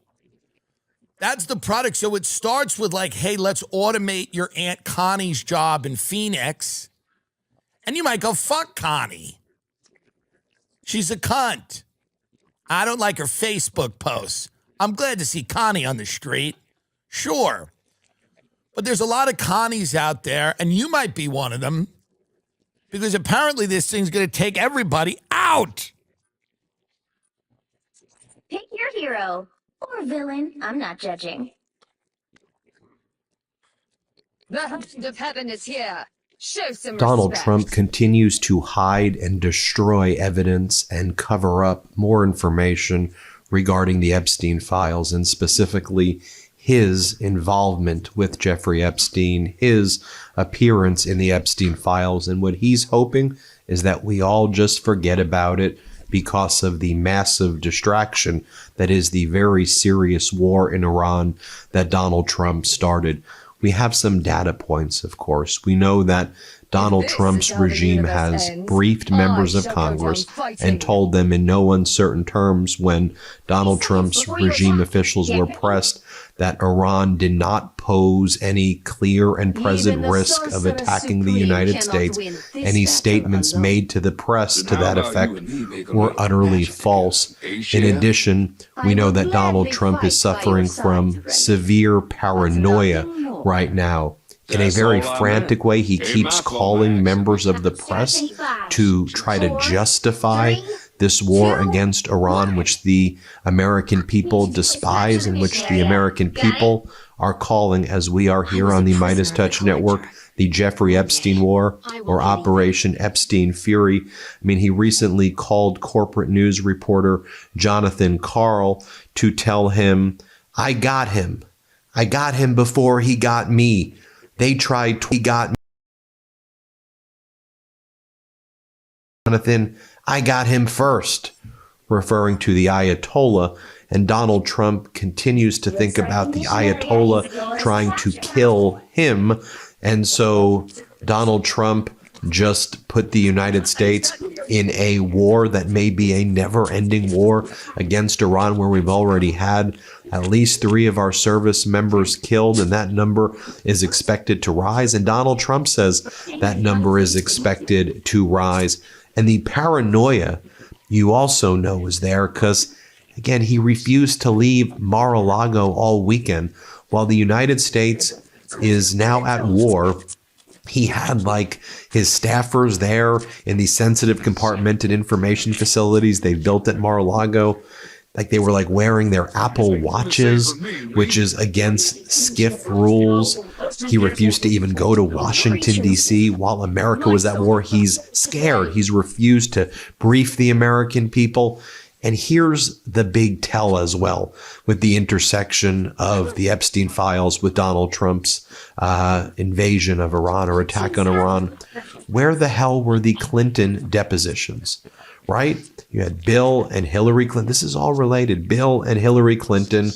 That's the product. So it starts with like, hey, let's automate your Aunt Connie's job in Phoenix. And you might go, fuck Connie. She's a cunt. I don't like her Facebook posts. I'm glad to see Connie on the street. Sure. But there's a lot of Connies out there, and you might be one of them, because apparently this thing's going to take everybody out. Pick your hero or villain. I'm not judging. The hand of heaven is here. Show some Donald respect. Trump continues to hide and destroy evidence and cover up more information regarding the Epstein files, and specifically his involvement with Jeffrey Epstein, his appearance in the Epstein files. And what he's hoping is that we all just forget about it because of the massive distraction that is the very serious war in Iran that Donald Trump started. we have some data points, of course. We know that Donald Trump's regime has briefed members of Congress and told them in no uncertain terms when Donald Trump's regime officials were pressed that Iran did not pose any clear and present risk of attacking the United States. Any statements made to the press to that effect were utterly false. In addition, we know that Donald Trump is suffering from severe paranoia right now. In a very frantic way, he keeps calling members of the press to try to justify this war against Iran, which the American people despise and which the American people are calling, as we are here on the Midas Touch Network, the Jeffrey Epstein War or Operation Epstein Fury. I mean, he recently called corporate news reporter Jonathan Karl to tell him, I got him. I got him before he got me. They tried to, he got me. Jonathan, I got him first, referring to the Ayatollah. And Donald Trump continues to think about the Ayatollah trying to kill him. And so Donald Trump just put the United States in a war that may be a never-ending war against Iran, where we've already had at least 3 of our service members killed, and that number is expected to rise. And Donald Trump says that number is expected to rise. And the paranoia, you also know, is there because, again, he refused to leave Mar-a-Lago all weekend while the United States is now at war. He had like his staffers there in these sensitive compartmented information facilities they built at Mar-a-Lago. Like they were like wearing their Apple Watches, which is against SCIF rules. He refused to even go to Washington, D.C. while America was at war. He's scared. He's refused to brief the American people. And here's the big tell as well with the intersection of the Epstein files with Donald Trump's invasion of Iran or attack on Iran. Where the hell were the Clinton depositions, right? You had Bill and Hillary Clinton. This is all related. Bill and Hillary Clinton,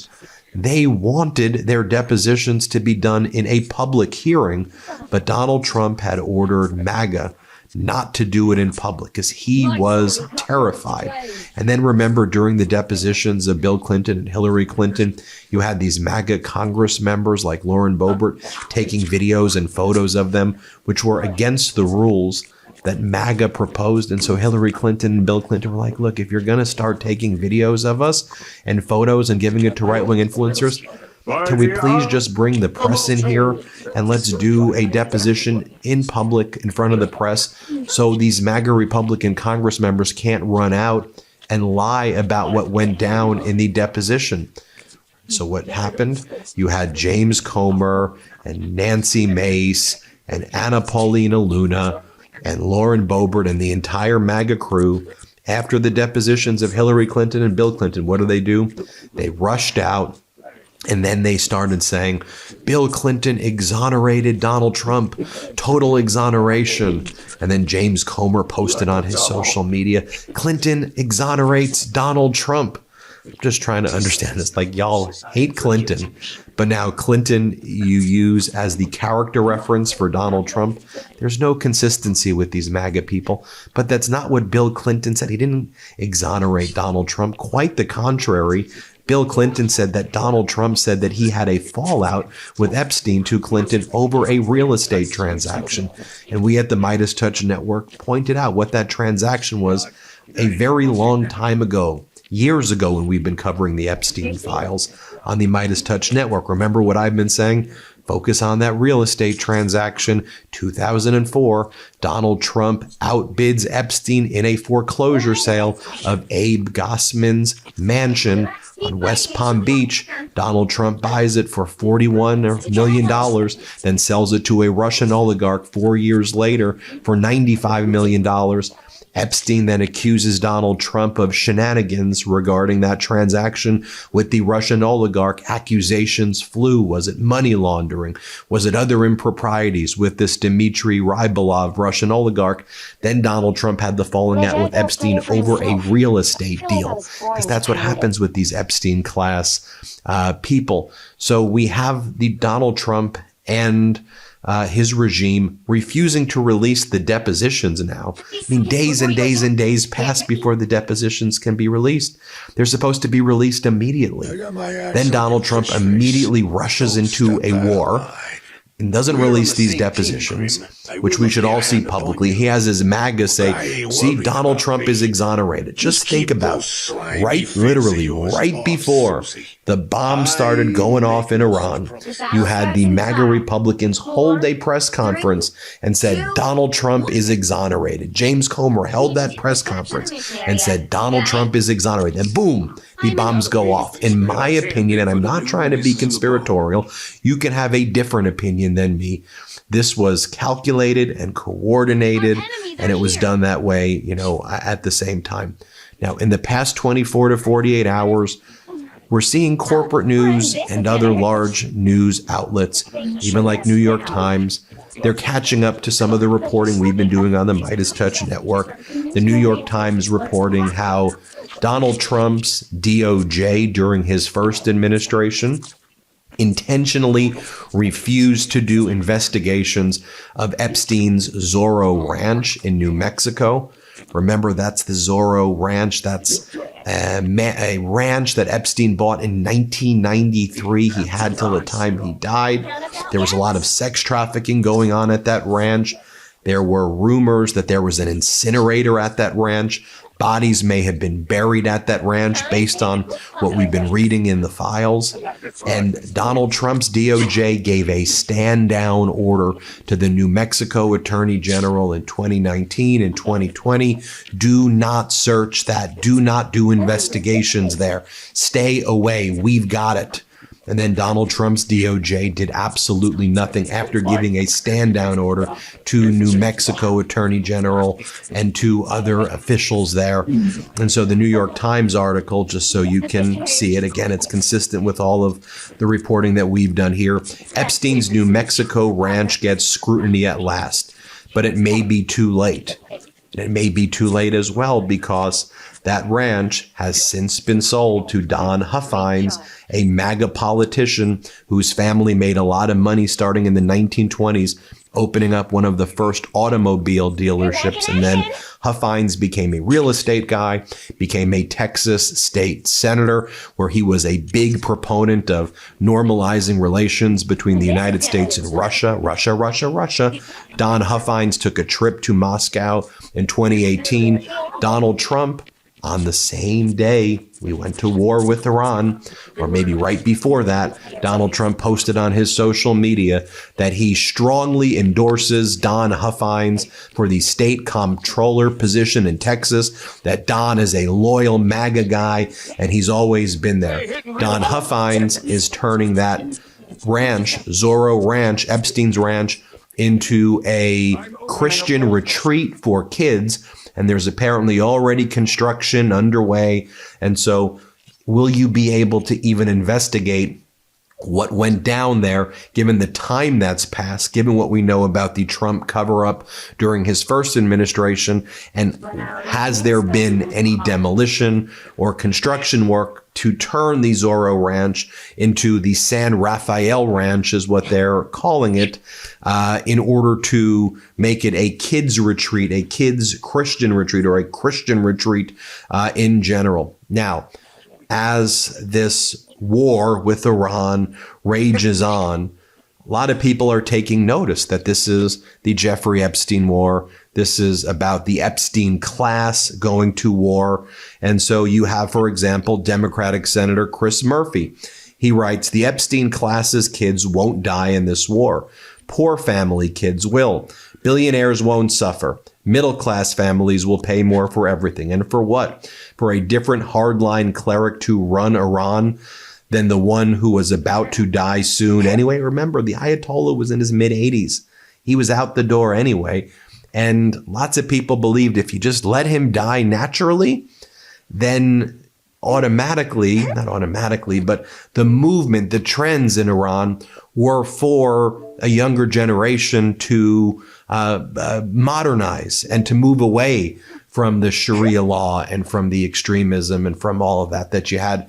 they wanted their depositions to be done in a public hearing, but Donald Trump had ordered MAGA not to do it in public because he was terrified. And then remember, during the depositions of Bill Clinton and Hillary Clinton, you had these MAGA Congress members like Lauren Boebert taking videos and photos of them, which were against the rules that MAGA proposed. And so Hillary Clinton and Bill Clinton were like, look, if you're going to start taking videos of us and photos and giving it to right-wing influencers, can we please just bring the press in here and let's do a deposition in public in front of the press so these MAGA Republican Congress members can't run out and lie about what went down in the deposition. So what happened? You had James Comer and Nancy Mace and Anna Paulina Luna and Lauren Boebert and the entire MAGA crew. After the depositions of Hillary Clinton and Bill Clinton, what do? They rushed out. And then they started saying, Bill Clinton exonerated Donald Trump, total exoneration. And then James Comer posted on his social media, Clinton exonerates Donald Trump. I'm just trying to understand this. Like, y'all hate Clinton, but now Clinton you use as the character reference for Donald Trump. There's no consistency with these MAGA people, but that's not what Bill Clinton said. He didn't exonerate Donald Trump. Quite the contrary. Bill Clinton said that Donald Trump said that he had a fallout with Epstein to Clinton over a real estate transaction. And we at the Midas Touch Network pointed out what that transaction was a very long time ago, years ago, when we've been covering the Epstein files on the Midas Touch Network. Remember what I've been saying? Focus on that real estate transaction. 2004, Donald Trump outbids Epstein in a foreclosure sale of Abe Gossman's mansion on West Palm Beach. Donald Trump buys it for $41 million, then sells it to a Russian oligarch 4 years later for $95 million. Epstein then accuses Donald Trump of shenanigans regarding that transaction with the Russian oligarch. Accusations flew. Was it money laundering? Was it other improprieties with this Dmitry Rybalov Russian oligarch? Then Donald Trump had the falling out with Epstein over a real estate deal, because that's what happens with these Epstein class people. So we have the Donald Trump and his regime refusing to release the depositions now. I mean, days and days and days pass before the depositions can be released. They're supposed to be released immediately. Then Donald Trump immediately rushes into a war and doesn't release these depositions, which we should all see publicly. He has his MAGA say, see, Donald Trump is exonerated. Just think about literally right before the bomb started going off in Iran, you had the MAGA Republicans hold a press conference and said, Donald Trump is exonerated. James Comer held that press conference and said, Donald Trump is exonerated. And boom, the bombs go off. In my opinion, and I'm not trying to be conspiratorial, you can have a different opinion than me. This was calculated and coordinated, and it was done that way, at the same time. Now, in the past 24 to 48 hours, we're seeing corporate news and other large news outlets, even like New York Times, they're catching up to some of the reporting we've been doing on the Midas Touch Network. The New York Times reporting how Donald Trump's DOJ during his first administration intentionally refused to do investigations of Epstein's Zorro Ranch in New Mexico. Remember, that's the Zorro Ranch. That's a ranch that Epstein bought in 1993. He had till the time he died. There was a lot of sex trafficking going on at that ranch. There were rumors that there was an incinerator at that ranch. Bodies may have been buried at that ranch based on what we've been reading in the files. And Donald Trump's DOJ gave a stand-down order to the New Mexico Attorney General in 2019 and 2020. Do not search that. Do not do investigations there. Stay away. We've got it. And then Donald Trump's DOJ did absolutely nothing after giving a stand-down order to New Mexico Attorney General and to other officials there. And so the New York Times article, just so you can see it, again, it's consistent with all of the reporting that we've done here. Epstein's New Mexico ranch gets scrutiny at last, but it may be too late. It may be too late as well because that ranch has since been sold to Don Huffines, a MAGA politician whose family made a lot of money starting in the 1920s, opening up one of the first automobile dealerships. And then Huffines became a real estate guy, became a Texas state senator, where he was a big proponent of normalizing relations between the United States and Russia. Don Huffines took a trip to Moscow in 2018. Donald Trump, on the same day we went to war with Iran, or maybe right before that, Donald Trump posted on his social media that he strongly endorses Don Huffines for the state comptroller position in Texas, that Don is a loyal MAGA guy, and he's always been there. Don Huffines is turning that ranch, Zorro Ranch, Epstein's ranch, into a Christian retreat for kids. And there's apparently already construction underway. And so will you be able to even investigate what went down there, given the time that's passed, given what we know about the Trump cover-up during his first administration? And has there been any demolition or construction work to turn the Zorro Ranch into the San Rafael Ranch, is what they're calling it, in order to make it a kids retreat, a kids Christian retreat, or a Christian retreat in general? Now, as this war with Iran rages on, a lot of people are taking notice that this is the Jeffrey Epstein war. This is about the Epstein class going to war. And so you have, for example, Democratic Senator Chris Murphy. He writes, the Epstein class's kids won't die in this war. Poor family kids will. Billionaires won't suffer. Middle-class families will pay more for everything. And for what? For a different hardline cleric to run Iran than the one who was about to die soon anyway? Remember, the Ayatollah was in his mid-80s. He was out the door anyway. And lots of people believed if you just let him die naturally, then automatically, not automatically, but the movement, the trends in Iran were for a younger generation to modernize and to move away from the Sharia law and from the extremism and from all of that you had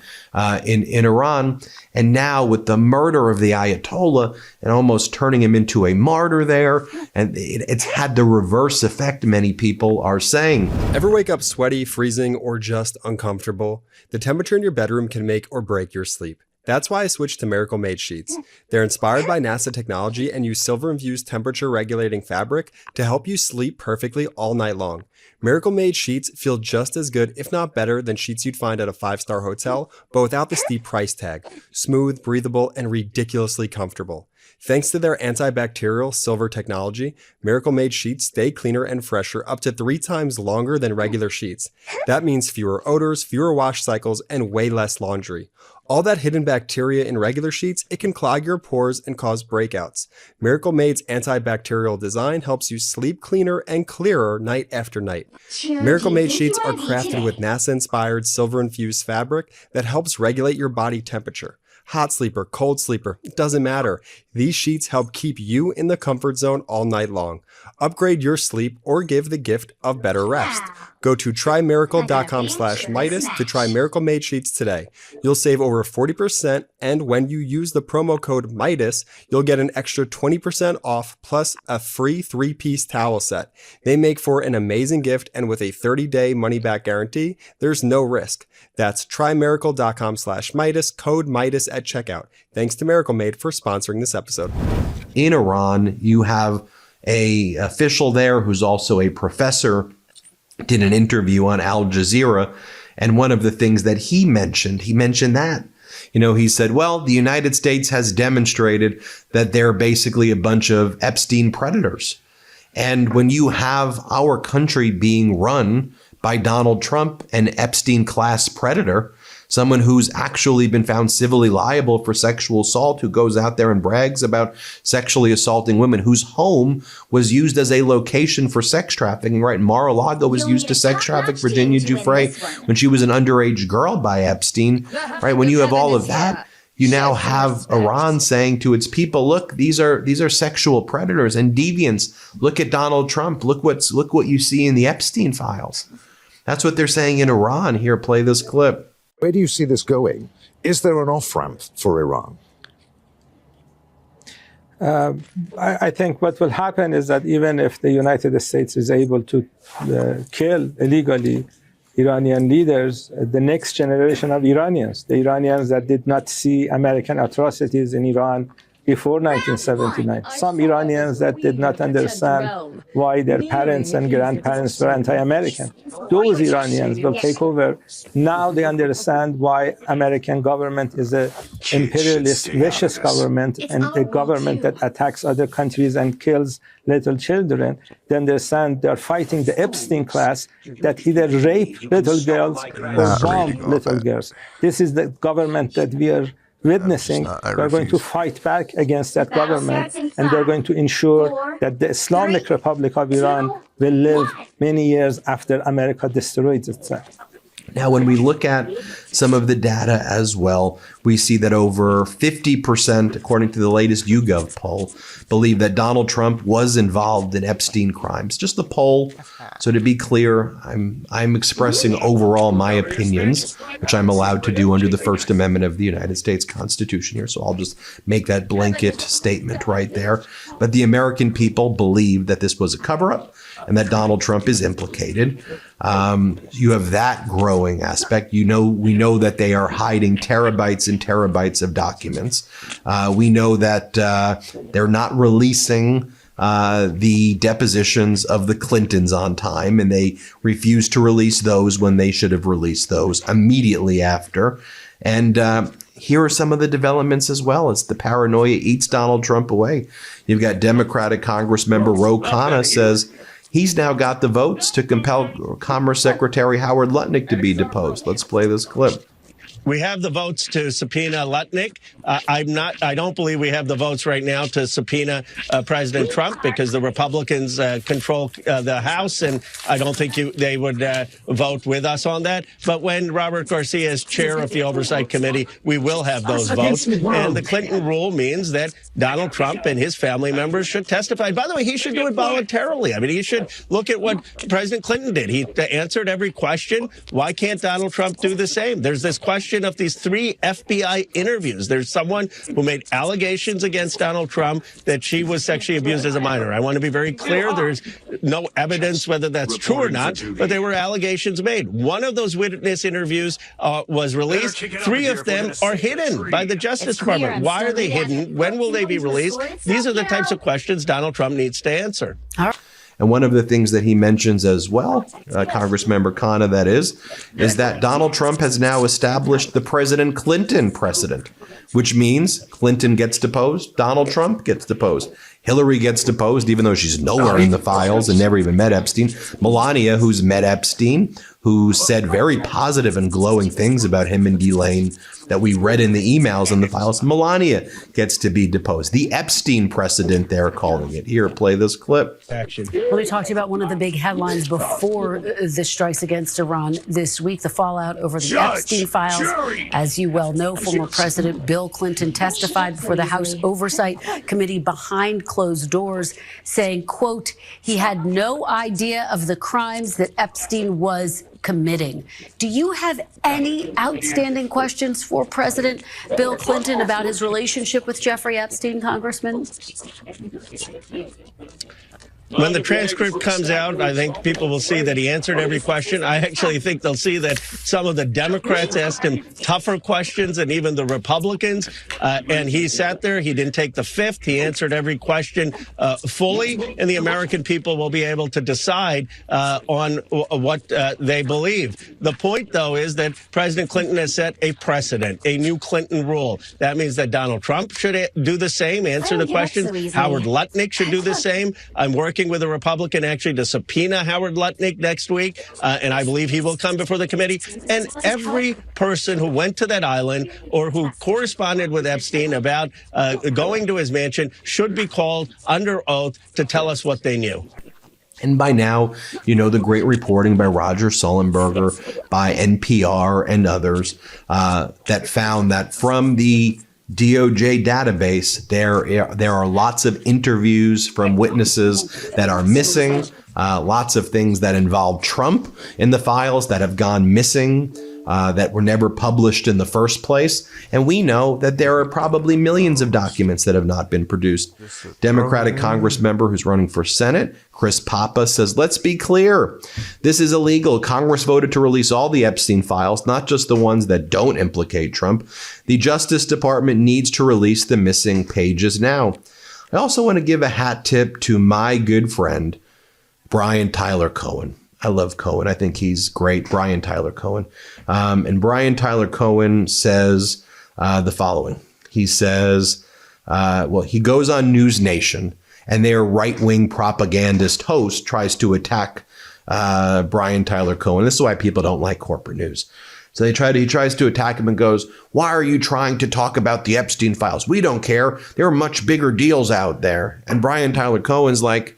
in Iran. And now with the murder of the Ayatollah and almost turning him into a martyr there, and it's had the reverse effect, many people are saying. Ever wake up sweaty, freezing, or just uncomfortable? The temperature in your bedroom can make or break your sleep. That's why I switched to Miracle Made sheets. They're inspired by NASA technology and use silver-infused temperature-regulating fabric to help you sleep perfectly all night long. Miracle Made sheets feel just as good, if not better, than sheets you'd find at a 5-star hotel, but without the steep price tag. Smooth, breathable, and ridiculously comfortable. Thanks to their antibacterial silver technology, Miracle Made sheets stay cleaner and fresher up to 3 times longer than regular sheets. That means fewer odors, fewer wash cycles, and way less laundry. All that hidden bacteria in regular sheets, it can clog your pores and cause breakouts. Miracle Made's antibacterial design helps you sleep cleaner and clearer night after night. Miracle Made sheets are crafted with NASA-inspired silver-infused fabric that helps regulate your body temperature. Hot sleeper, cold sleeper, it doesn't matter. These sheets help keep you in the comfort zone all night long. Upgrade your sleep or give the gift of better rest. Go to trymiracle.com/Midas to try Miracle Made sheets today. You'll save over 40%, and when you use the promo code Midas, you'll get an extra 20% off plus a free 3-piece towel set. They make for an amazing gift, and with a 30-day money-back guarantee, there's no risk. That's trymiracle.com/Midas, code Midas at checkout. Thanks to Miracle Made for sponsoring this episode. In Iran, you have a official there who's also a professor, did an interview on Al Jazeera, and one of the things that he mentioned that, he said, well, the United States has demonstrated that they're basically a bunch of Epstein predators. And when you have our country being run by Donald Trump, an Epstein class predator, someone who's actually been found civilly liable for sexual assault, who goes out there and brags about sexually assaulting women, whose home was used as a location for sex trafficking, right? Mar-a-Lago was used to sex traffic Virginia Giuffre when she was an underage girl by Epstein, right? When you have all of that, you now have Iran saying to its people, look, these are sexual predators and deviants. Look at Donald Trump. Look what you see in the Epstein files. That's what they're saying in Iran. Here, play this clip. Where do you see this going? Is there an off-ramp for Iran? I think what will happen is that even if the United States is able to kill illegally Iranian leaders, the next generation of Iranians, the Iranians that did not see American atrocities in Iran before 1979, some Iranians that did not understand why their parents and grandparents were anti-American, those Iranians will take over. Now they understand why American government is an imperialist, vicious government and a government that attacks other countries and kills little children. They understand they're fighting the Epstein class that either rape little girls or bomb little girls. This is the government that we are witnessing. They're going to fight back against that government, and they're going to ensure that the Islamic Republic of Iran will live many years after America destroys itself. Now, when we look at some of the data as well, we see that over 50%, according to the latest YouGov poll, believe that Donald Trump was involved in Epstein crimes. Just the poll. So to be clear, I'm expressing overall my opinions, which I'm allowed to do under the First Amendment of the United States Constitution here. So I'll just make that blanket statement right there. But the American people believe that this was a cover-up and that Donald Trump is implicated. You have that growing aspect. We know that they are hiding terabytes and terabytes of documents. We know that they're not releasing the depositions of the Clintons on time, and they refuse to release those when they should have released those immediately after. And here are some of the developments as well as the paranoia eats Donald Trump away. You've got Democratic Congressmember Ro Khanna says he's now got the votes to compel Commerce Secretary Howard Lutnick to be deposed. Let's play this clip. We have the votes to subpoena Lutnick. I don't believe we have the votes right now to subpoena President Trump because the Republicans control the House, and I don't think they would vote with us on that. But when Robert Garcia is chair of the Oversight Committee, we will have those votes. And the Clinton rule means that Donald Trump and his family members should testify. By the way, he should do it voluntarily. I mean, he should look at what President Clinton did. He answered every question. Why can't Donald Trump do the same? There's this question of these 3 FBI interviews. There's someone who made allegations against Donald Trump that she was sexually abused as a minor. I want to be very clear. There's no evidence whether that's true or not, but there were allegations made. One of those witness interviews was released. 3 of them are hidden by the Justice Department. Why are they hidden? When will they be released? These are the types of questions Donald Trump needs to answer. And one of the things that he mentions as well, Congressmember Khanna, that is that Donald Trump has now established the President Clinton precedent, which means Clinton gets deposed, Donald Trump gets deposed. Hillary gets deposed, even though she's nowhere in the files and never even met Epstein. Melania, who's met Epstein, who said very positive and glowing things about him and Ghislaine that we read in the emails and the files. Melania gets to be deposed. The Epstein precedent, they're calling it. Here, play this clip. Action. Let me talk to you about one of the big headlines before the strikes against Iran this week, the fallout over the Epstein files. As you well know, former President Bill Clinton testified before the House Oversight Committee behind closed doors, saying, quote, he had no idea of the crimes that Epstein was committing. Do you have any outstanding questions for President Bill Clinton about his relationship with Jeffrey Epstein, Congressman? When the transcript comes out, I think people will see that he answered every question. I actually think they'll see that some of the Democrats asked him tougher questions than even the Republicans. And he sat there. He didn't take the fifth. He answered every question fully. And the American people will be able to decide on what they believe. The point, though, is that President Clinton has set a precedent, a new Clinton rule. That means that Donald Trump should do the same, answer the questions. Howard Lutnick should do the same. I'm working with a Republican actually to subpoena Howard Lutnick next week, and I believe he will come before the committee. And every person who went to that island or who corresponded with Epstein about going to his mansion should be called under oath to tell us what they knew. And by now, you know, the great reporting by Roger Sullenberger, by NPR and others that found that from the DOJ database, there are lots of interviews from witnesses that are missing, lots of things that involve Trump in the files that have gone missing, that were never published in the first place. And we know that there are probably millions of documents that have not been produced. Democratic Congress member who's running for Senate, Chris Papa, says, let's be clear. This is illegal. Congress voted to release all the Epstein files, not just the ones that don't implicate Trump. The Justice Department needs to release the missing pages now. I also want to give a hat tip to my good friend, Brian Tyler Cohen. I love Cohen. I think he's great. Brian Tyler Cohen. And Brian Tyler Cohen says the following. He says, he goes on News Nation and their right-wing propagandist host tries to attack Brian Tyler Cohen. This is why people don't like corporate news. So he tries to attack him and goes, why are you trying to talk about the Epstein files? We don't care. There are much bigger deals out there. And Brian Tyler Cohen's like,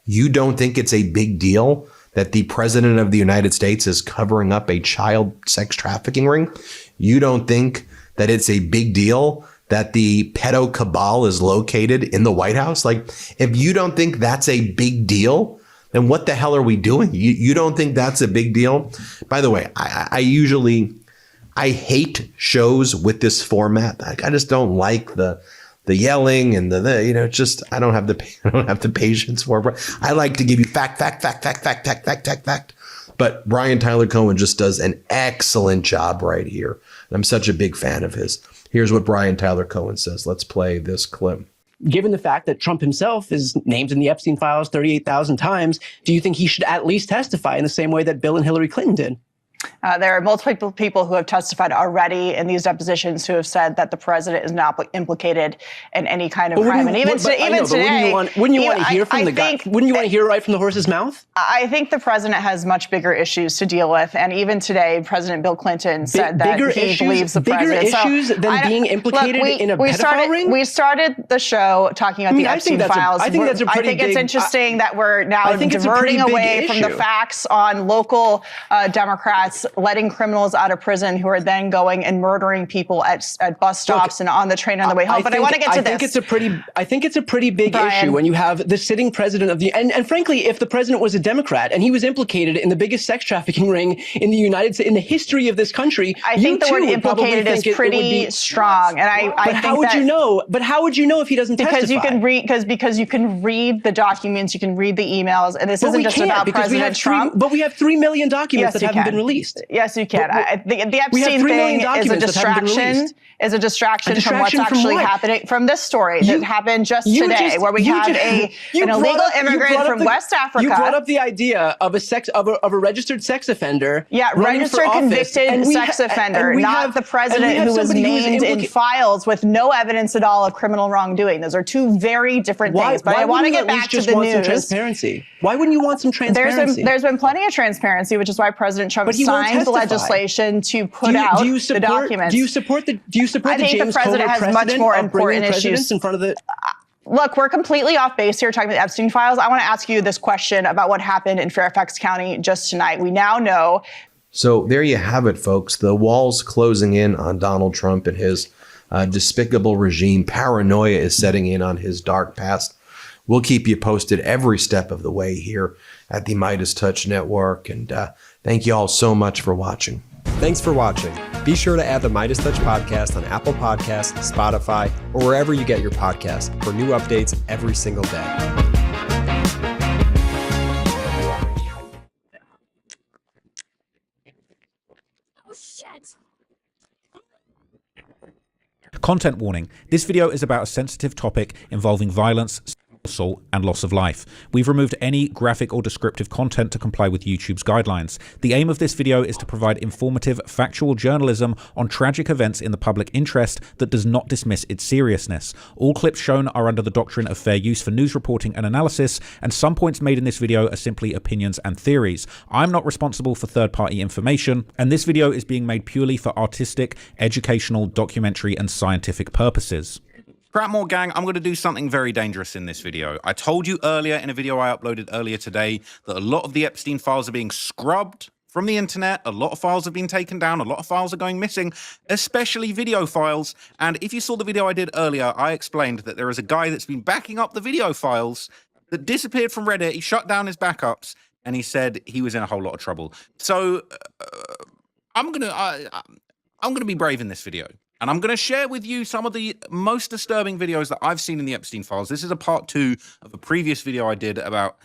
you don't think it's a big deal that the president of the United States is covering up a child sex trafficking ring? You don't think that it's a big deal that the pedo cabal is located in the White House? Like, if you don't think that's a big deal, then what the hell are we doing? You don't think that's a big deal? By the way, I hate shows with this format. I just don't like the yelling and I don't have the patience for it. I like to give you fact. But Brian Tyler Cohen just does an excellent job right here. And I'm such a big fan of his. Here's what Brian Tyler Cohen says. Let's play this clip. Given the fact that Trump himself is named in the Epstein files 38,000 times, do you think he should at least testify in the same way that Bill and Hillary Clinton did? There are multiple people who have testified already in these depositions who have said that the president is not implicated in any kind of crime. And even today, wouldn't you want to hear from the guy? Wouldn't you want to hear right from the horse's mouth? I think the president has much bigger issues to deal with. And even today, President Bill Clinton said that he believes the president. Bigger issues than being implicated in a pedophile ring? We started the show talking about the Epstein files. I think it's interesting that we're now diverting away from the facts on local Democrats letting criminals out of prison who are then going and murdering people at bus stops and on the train on the way home. But I want to get to this. I think it's a pretty big issue when you have the sitting president of the and frankly, if the president was a Democrat and he was implicated in the biggest sex trafficking ring in the United States, in the history of this country, I think the word implicated is pretty strong. And I think how would you know? But how would you know if he doesn't testify? Because you can read the documents, you can read the emails, and this isn't just about President Trump. But we have 3 million documents that haven't been released. Yes, you can. The Epstein thing is a distraction. From what's actually happening from this story that happened just today, where we have an illegal immigrant from West Africa. You brought up the idea of a registered sex offender. Yeah, registered convicted sex offender, not the president who was named in files with no evidence at all of criminal wrongdoing. Those are two very different things. But I want to get back to the news. Transparency. Why wouldn't you want some transparency? There's been plenty of transparency, which is why President Trump signed the legislation to put out the documents. Do you support the I think the president has much more important issues in front of the. Look, we're completely off base here talking about the Epstein files. I want to ask you this question about what happened in Fairfax County just tonight. We now know. So there you have it, folks. The walls closing in on Donald Trump and his despicable regime. Paranoia is setting in on his dark past. We'll keep you posted every step of the way here at the Midas Touch Network. And thank you all so much for watching. Thanks for watching. Be sure to add the Midas Touch podcast on Apple Podcasts, Spotify, or wherever you get your podcasts for new updates every single day. Content warning. This video is about a sensitive topic involving violence, assault, and loss of life. We've removed any graphic or descriptive content to comply with YouTube's guidelines. The aim of this video is to provide informative, factual journalism on tragic events in the public interest that does not dismiss its seriousness. All clips shown are under the doctrine of fair use for news reporting and analysis, and some points made in this video are simply opinions and theories. I'm not responsible for third-party information, and this video is being made purely for artistic, educational, documentary, and scientific purposes. Crapmore gang, I'm going to do something very dangerous in this video. I told you earlier in a video I uploaded earlier today that a lot of the Epstein files are being scrubbed from the internet. A lot of files have been taken down. A lot of files are going missing, especially video files. And if you saw the video I did earlier, I explained that there is a guy that's been backing up the video files that disappeared from Reddit. He shut down his backups and he said he was in a whole lot of trouble. So I'm going to be brave in this video. And I'm going to share with you some of the most disturbing videos that I've seen in the Epstein files. This is a part 2 of a previous video I did about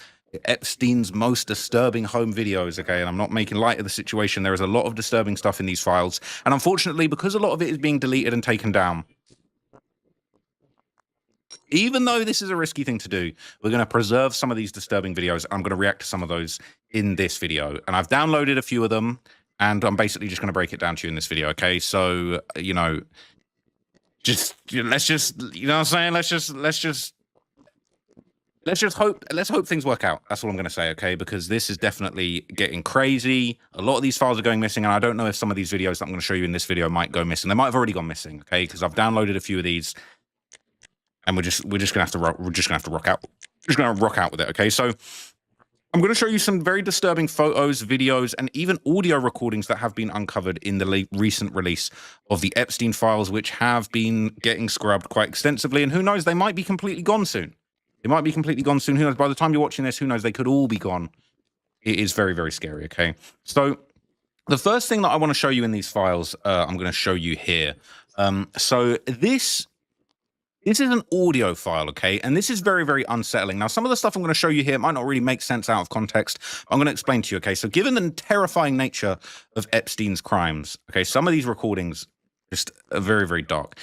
Epstein's most disturbing home videos, okay? And I'm not making light of the situation. There is a lot of disturbing stuff in these files. And unfortunately, because a lot of it is being deleted and taken down, even though this is a risky thing to do, we're going to preserve some of these disturbing videos. I'm going to react to some of those in this video. And I've downloaded a few of them. And I'm basically just going to break it down to you in this video, okay? So, you know, let's just, you know what I'm saying? Let's hope things work out. That's all I'm going to say, okay? Because this is definitely getting crazy. A lot of these files are going missing, and I don't know if some of these videos that I'm going to show you in this video might go missing. They might have already gone missing, okay? Because I've downloaded a few of these, and we're just going to have to rock out. We're just going to rock out with it, okay? So I'm going to show you some very disturbing photos, videos, and even audio recordings that have been uncovered in the recent release of the Epstein files, which have been getting scrubbed quite extensively. And who knows, they might be completely gone soon. They might be completely gone soon. Who knows? By the time you're watching this, who knows? They could all be gone. It is very, very scary, okay? So the first thing that I want to show you in these files, I'm going to show you here. So this is an audio file, okay? And this is very, very unsettling. Now, some of the stuff I'm going to show you here might not really make sense out of context. I'm going to explain to you, okay? So given the terrifying nature of Epstein's crimes, okay, some of these recordings just are very, very dark.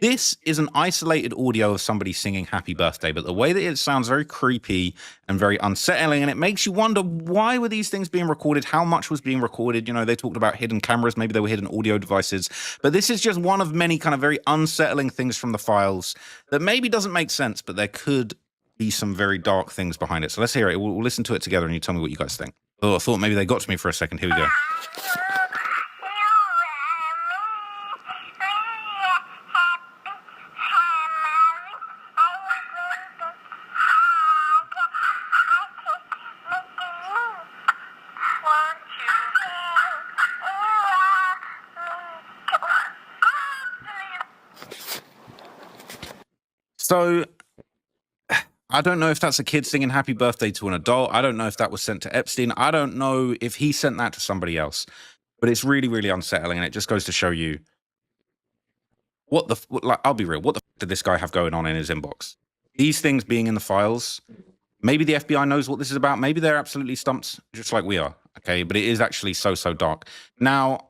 This is an isolated audio of somebody singing happy birthday, but the way that it sounds very creepy and very unsettling, and it makes you wonder, why were these things being recorded? How much was being recorded? You know, they talked about hidden cameras, maybe they were hidden audio devices, but this is just one of many kind of very unsettling things from the files that maybe doesn't make sense, but there could be some very dark things behind it. So let's hear it. We'll listen to it together and you tell me what you guys think. Oh, I thought maybe they got to me for a second. Here we go. So I don't know if that's a kid singing happy birthday to an adult. I don't know if that was sent to Epstein. I don't know if he sent that to somebody else, but it's really, really unsettling. And it just goes to show you I'll be real. What the f did this guy have going on in his inbox? These things being in the files, maybe the FBI knows what this is about. Maybe they're absolutely stumped just like we are. Okay. But it is actually so dark. Now,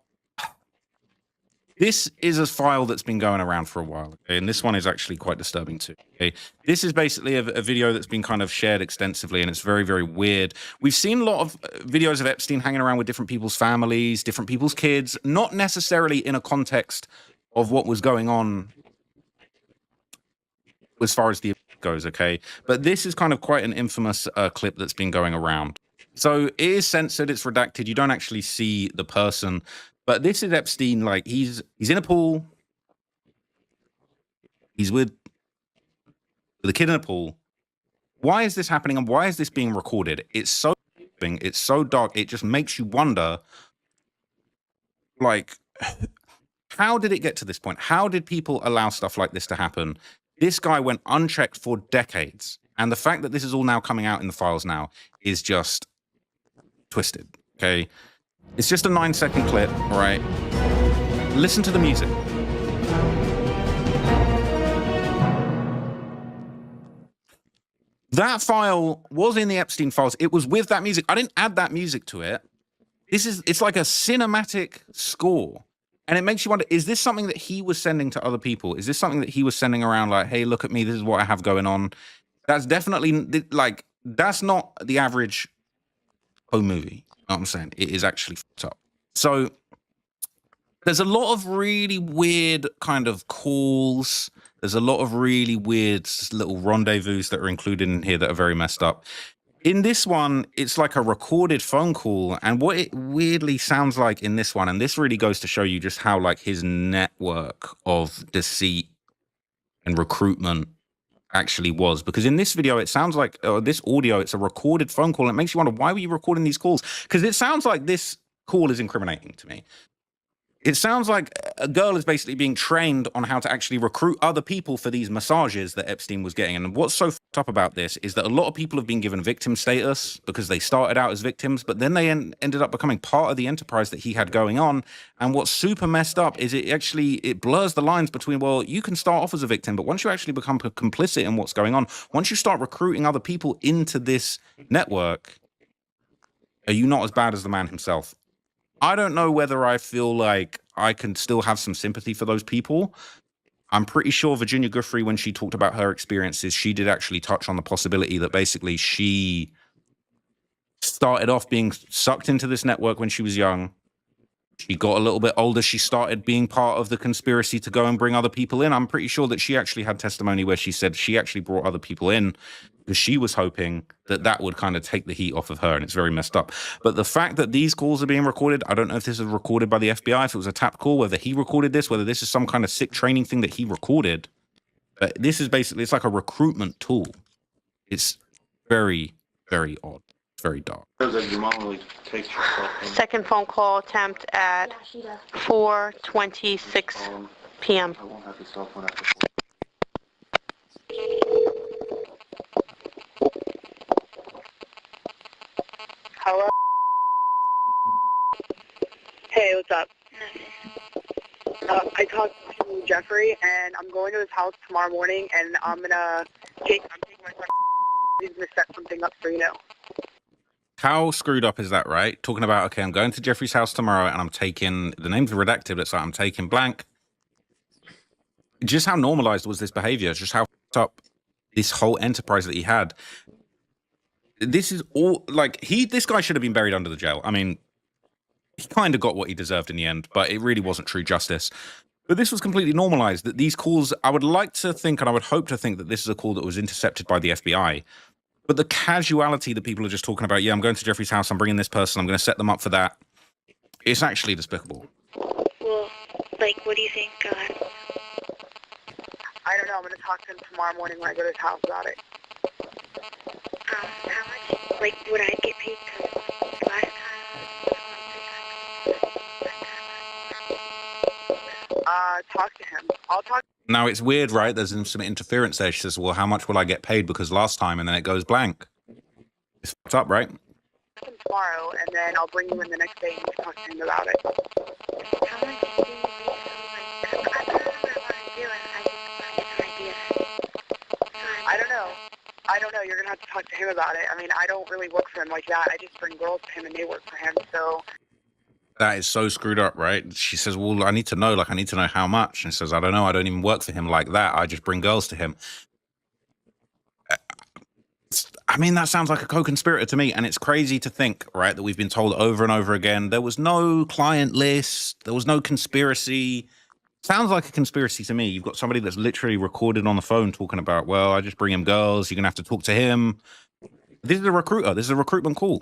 this is a file that's been going around for a while, okay? And this one is actually quite disturbing too. Okay, this is basically a video that's been kind of shared extensively, and it's very, very weird. We've seen a lot of videos of Epstein hanging around with different people's families, different people's kids, not necessarily in a context of what was going on as far as the goes, okay? But this is kind of quite an infamous clip that's been going around. So it is censored, it's redacted, you don't actually see the person. But this is Epstein, like he's in a pool. He's with a kid in a pool. Why is this happening and why is this being recorded? It's so dark. It just makes you wonder, like, how did it get to this point? How did people allow stuff like this to happen? This guy went unchecked for decades. And the fact that this is all now coming out in the files now is just twisted, okay? It's just a 9-second clip, all right? Listen to the music. That file was in the Epstein files. It was with that music. I didn't add that music to it. It's like a cinematic score. And it makes you wonder, is this something that he was sending to other people? Is this something that he was sending around like, hey, look at me, this is what I have going on? That's definitely, like, that's not the average home movie. You know what I'm saying? It is actually fucked up. So there's a lot of really weird kind of calls. There's a lot of really weird little rendezvous that are included in here that are very messed up. In this one, it's like a recorded phone call. And what it weirdly sounds like in this one, and this really goes to show you just how like his network of deceit and recruitment actually was, because in this video it sounds like this audio, it's a recorded phone call, and it makes you wonder, why were you recording these calls? Because it sounds like this call is incriminating to me. It sounds like a girl is basically being trained on how to actually recruit other people for these massages that Epstein was getting. And what's so fucked up about this is that a lot of people have been given victim status because they started out as victims, but then they ended up becoming part of the enterprise that he had going on. And what's super messed up is it blurs the lines between, well, you can start off as a victim, but once you actually become complicit in what's going on, once you start recruiting other people into this network, are you not as bad as the man himself? I don't know whether I feel like I can still have some sympathy for those people. I'm pretty sure Virginia Giuffre, when she talked about her experiences, she did actually touch on the possibility that basically she started off being sucked into this network when she was young. She got a little bit older. She started being part of the conspiracy to go and bring other people in. I'm pretty sure that she actually had testimony where she said she actually brought other people in because she was hoping that that would kind of take the heat off of her, and it's very messed up. But the fact that these calls are being recorded, I don't know if this is recorded by the FBI, if it was a tap call, whether he recorded this, whether this is some kind of sick training thing that he recorded. But this is basically, it's like a recruitment tool. It's very, very odd. It's very dark. Second phone call attempt at 4:26 p.m. Hello? Hey, what's up? I talked to Jeffrey, and I'm going to his house tomorrow morning, and I'm taking my son. He's going to set something up for you now. How screwed up is that, right? Talking about, okay, I'm going to Jeffrey's house tomorrow, and I'm taking, the name's redacted, it's like I'm taking blank. just how normalized was this behavior? Just how fucked up this whole enterprise that he had. This is all like this guy should have been buried under the jail. I mean, he kind of got what he deserved in the end, but it really wasn't true justice. But this was completely normalized, that these calls, I would like to think, and I would hope to think, that this is a call that was intercepted by the FBI. But the casuality that people are just talking about, yeah, I'm going to Jeffrey's house, I'm bringing this person, I'm going to set them up for that, it's actually despicable. Well, like, what do you think, I don't know. I'm going to talk to him tomorrow morning when I go to his house about it. how much, like, would I get paid? 'Cause last time, talk to him. I'll talk. Now, it's weird, right? There's some interference there. She says, well, how much will I get paid? Because last time, and then it goes blank. It's fucked up, right? Him tomorrow, and then I'll bring you in the next day and talk to him about it. how much do you think, like, I don't know what I want to do, and I just want to get some ideas. I don't know. I don't know. You're going to have to talk to him about it. I mean, I don't really work for him like that. I just bring girls to him, and they work for him, so... That is so screwed up, right? She says, well, I need to know, like, I need to know how much. And he says, I don't know. I don't even work for him like that. I just bring girls to him. I mean, that sounds like a co-conspirator to me. And it's crazy to think, right, that we've been told over and over again, there was no client list. There was no conspiracy. Sounds like a conspiracy to me. You've got somebody that's literally recorded on the phone talking about, well, I just bring him girls. You're going to have to talk to him. This is a recruiter. This is a recruitment call.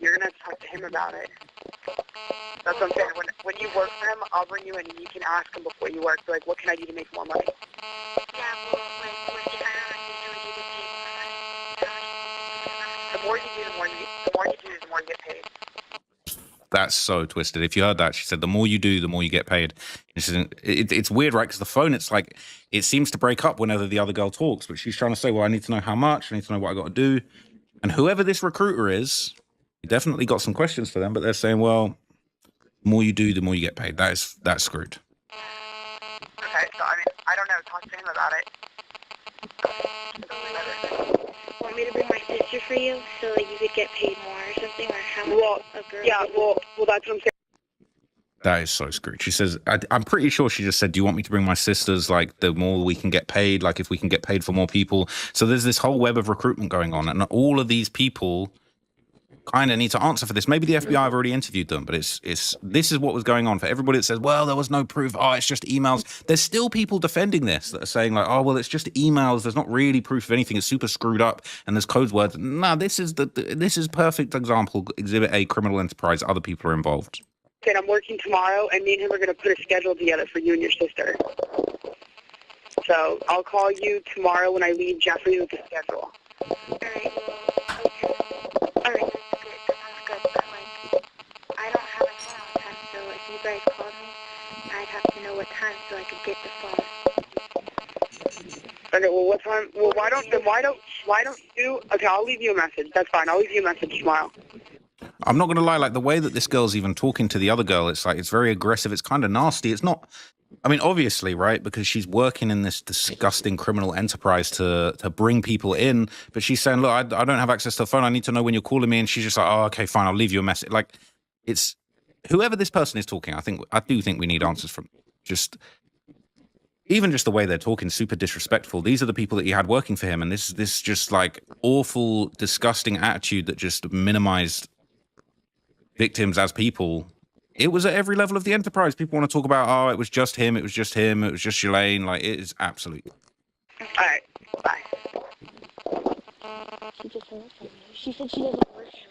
You're going to have to talk to him about it. That's what I'm saying. When you work for him, I'll bring you in and you can ask him before you work. So, like, what can I do to make more money? Yeah, well, like, if I don't know what you do, you get paid. The more you do, the more you get paid. That's so twisted. If you heard that, she said, the more you do, the more you get paid. It's weird, right? Because the phone, it's like, it seems to break up whenever the other girl talks. But she's trying to say, well, I need to know how much. I need to know what I got to do. And whoever this recruiter is, you definitely got some questions for them. But they're saying, well, the more you do, the more you get paid. That's screwed. Okay, so, I mean, I don't know. Talk to him about it. Want me to bring my sister for you so that you could get paid more or something? Or how much a girl? Yeah, well, that's what I'm saying. That is so screwed. She says, I'm pretty sure she just said, do you want me to bring my sisters? Like, the more we can get paid, like if we can get paid for more people. So there's this whole web of recruitment going on. And all of these people kind of need to answer for this. Maybe the FBI have already interviewed them, but this is what was going on. For everybody that says, well, there was no proof. Oh, it's just emails. There's still people defending this that are saying like, oh, well, it's just emails. There's not really proof of anything. It's super screwed up. And there's code words. No, this is perfect example. Exhibit A, criminal enterprise. Other people are involved. And I'm working tomorrow, and me and him are going to put a schedule together for you and your sister. So I'll call you tomorrow when I leave Jeffrey with the schedule. All right, that's good. That sounds good. But, like, I don't have a phone all the time, so if you guys called me, I'd have to know what time so I could get the phone. Okay, well, what time? Well, why don't you? Okay, I'll leave you a message. That's fine. I'll leave you a message tomorrow. I'm not going to lie, like the way that this girl's even talking to the other girl, it's like, it's very aggressive. It's kind of nasty. It's not, I mean, obviously, right? Because she's working in this disgusting criminal enterprise to bring people in. But she's saying, look, I don't have access to the phone. I need to know when you're calling me. And she's just like, oh, okay, fine. I'll leave you a message. Like, it's whoever this person is talking. I do think we need answers from just even just the way they're talking, super disrespectful. These are the people that he had working for him. And this just like awful, disgusting attitude that just minimized victims as people. It was at every level of the enterprise. People want to talk about, oh, it was just him, it was just him, it was just Shalane. Like, it is absolutely. All right, bye. She just hung up on me. She said she doesn't work here.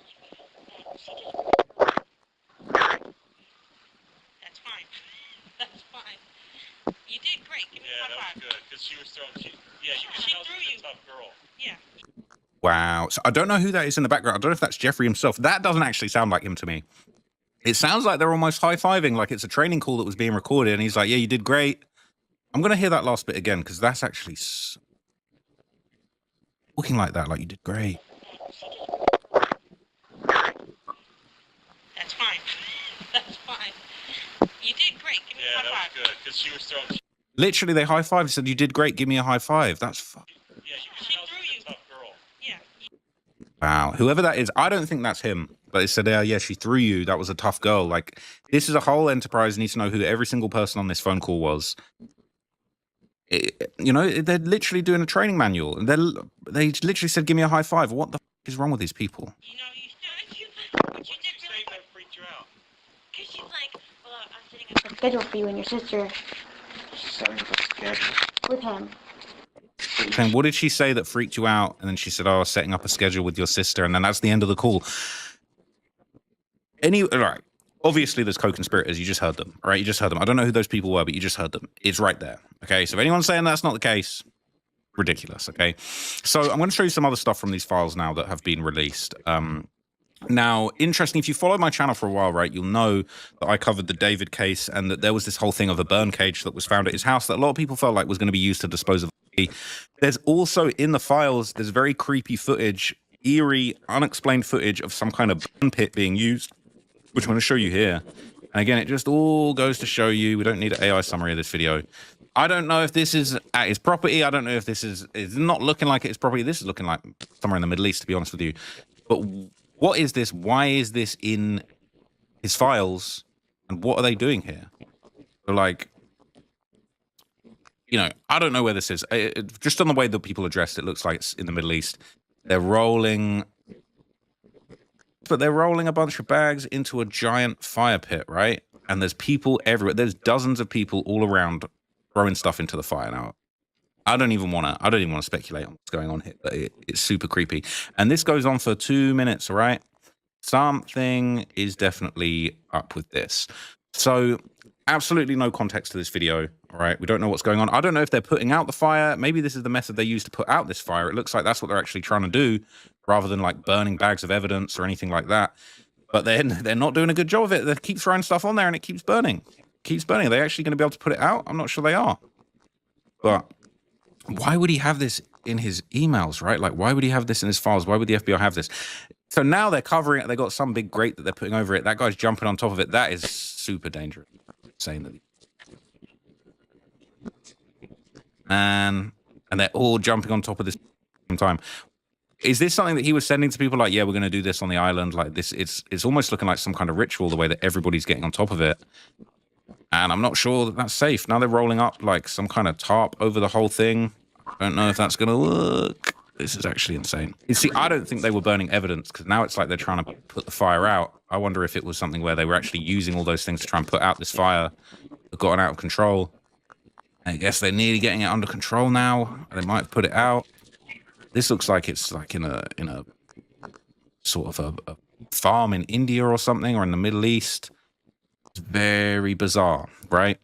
That's fine. That's fine. You did great. Give me a high five. That was good, because she was throwing, she threw you. A tough girl. Yeah. Wow. So I don't know who that is in the background. I don't know if that's Jeffrey himself. That doesn't actually sound like him to me. It sounds like they're almost high-fiving, like it's a training call that was being recorded, and he's like, yeah, you did great. I'm going to hear that last bit again, because that's actually looking like that, like you did great. That's fine. That's fine. You did great. Give me a high five. Yeah, that was good, because she was throwing... Literally, they high-fived, said, you did great, give me a high five. That's fucking... Yeah, she threw you. A tough girl. Yeah. Wow. Whoever that is, I don't think that's him. But it said, yeah, she threw you. That was a tough girl. Like, this is a whole enterprise. You need to know who every single person on this phone call was. You know, they're literally doing a training manual. And they literally said, give me a high five. What the is wrong with these people? You know, what you did really that freaked you out. Because she's like, well, I'm setting up a schedule for you and your sister. She's setting up a schedule. With him. And what did she say that freaked you out? And then she said, oh, setting up a schedule with your sister. And then that's the end of the call. Right. Obviously, there's co-conspirators. You just heard them, right? You just heard them. I don't know who those people were, but you just heard them. It's right there. Okay. So if anyone's saying that's not the case, ridiculous. Okay. So I'm going to show you some other stuff from these files now that have been released. Now, interesting, if you follow my channel for a while, right, you'll know that I covered the David case and that there was this whole thing of a burn cage that was found at his house that a lot of people felt like was going to be used to dispose of. There's also in the files, there's very creepy footage, eerie, unexplained footage of some kind of burn pit being used, which I'm going to show you here. And again, it just all goes to show you, we don't need an AI summary of this video. I don't know if this is at his property. I don't know if this is, it's not looking like it's property. This is looking like somewhere in the Middle East, to be honest with you. But what is this? Why is this in his files? And what are they doing here? So like, you know, I don't know where this is. Just on the way that people addressed it, looks like it's in the Middle East. They're rolling, but they're rolling a bunch of bags into a giant fire pit, right? And there's people everywhere. There's dozens of people all around throwing stuff into the fire. Now, I don't even want to speculate on what's going on here, but it's super creepy. And this goes on for 2 minutes, all right? Something is definitely up with this. So absolutely no context to this video, all right? We don't know what's going on. I don't know if they're putting out the fire. Maybe this is the method they use to put out this fire. It looks like that's what they're actually trying to do, rather than like burning bags of evidence or anything like that. But then they're not doing a good job of it. They keep throwing stuff on there and it keeps burning. Are they actually going to be able to put it out? I'm not sure they are. But why would he have this in his emails, right? Like, why would he have this in his files? Why would the FBI have this? So now they're covering it. They got some big grate that they're putting over it. That guy's jumping on top of it. That is super dangerous. Saying that. And they're all jumping on top of this at the same time. Is this something that he was sending to people like, yeah, we're going to do this on the island? Like this, it's almost looking like some kind of ritual, the way that everybody's getting on top of it. And I'm not sure that that's safe. Now they're rolling up like some kind of tarp over the whole thing. I don't know if that's going to work. This is actually insane. You see, I don't think they were burning evidence because now it's like they're trying to put the fire out. I wonder if it was something where they were actually using all those things to try and put out this fire that got out of control. I guess they're nearly getting it under control now. They might have put it out. This looks like it's like in a sort of a farm in India or something, or in the Middle East. It's very bizarre, right?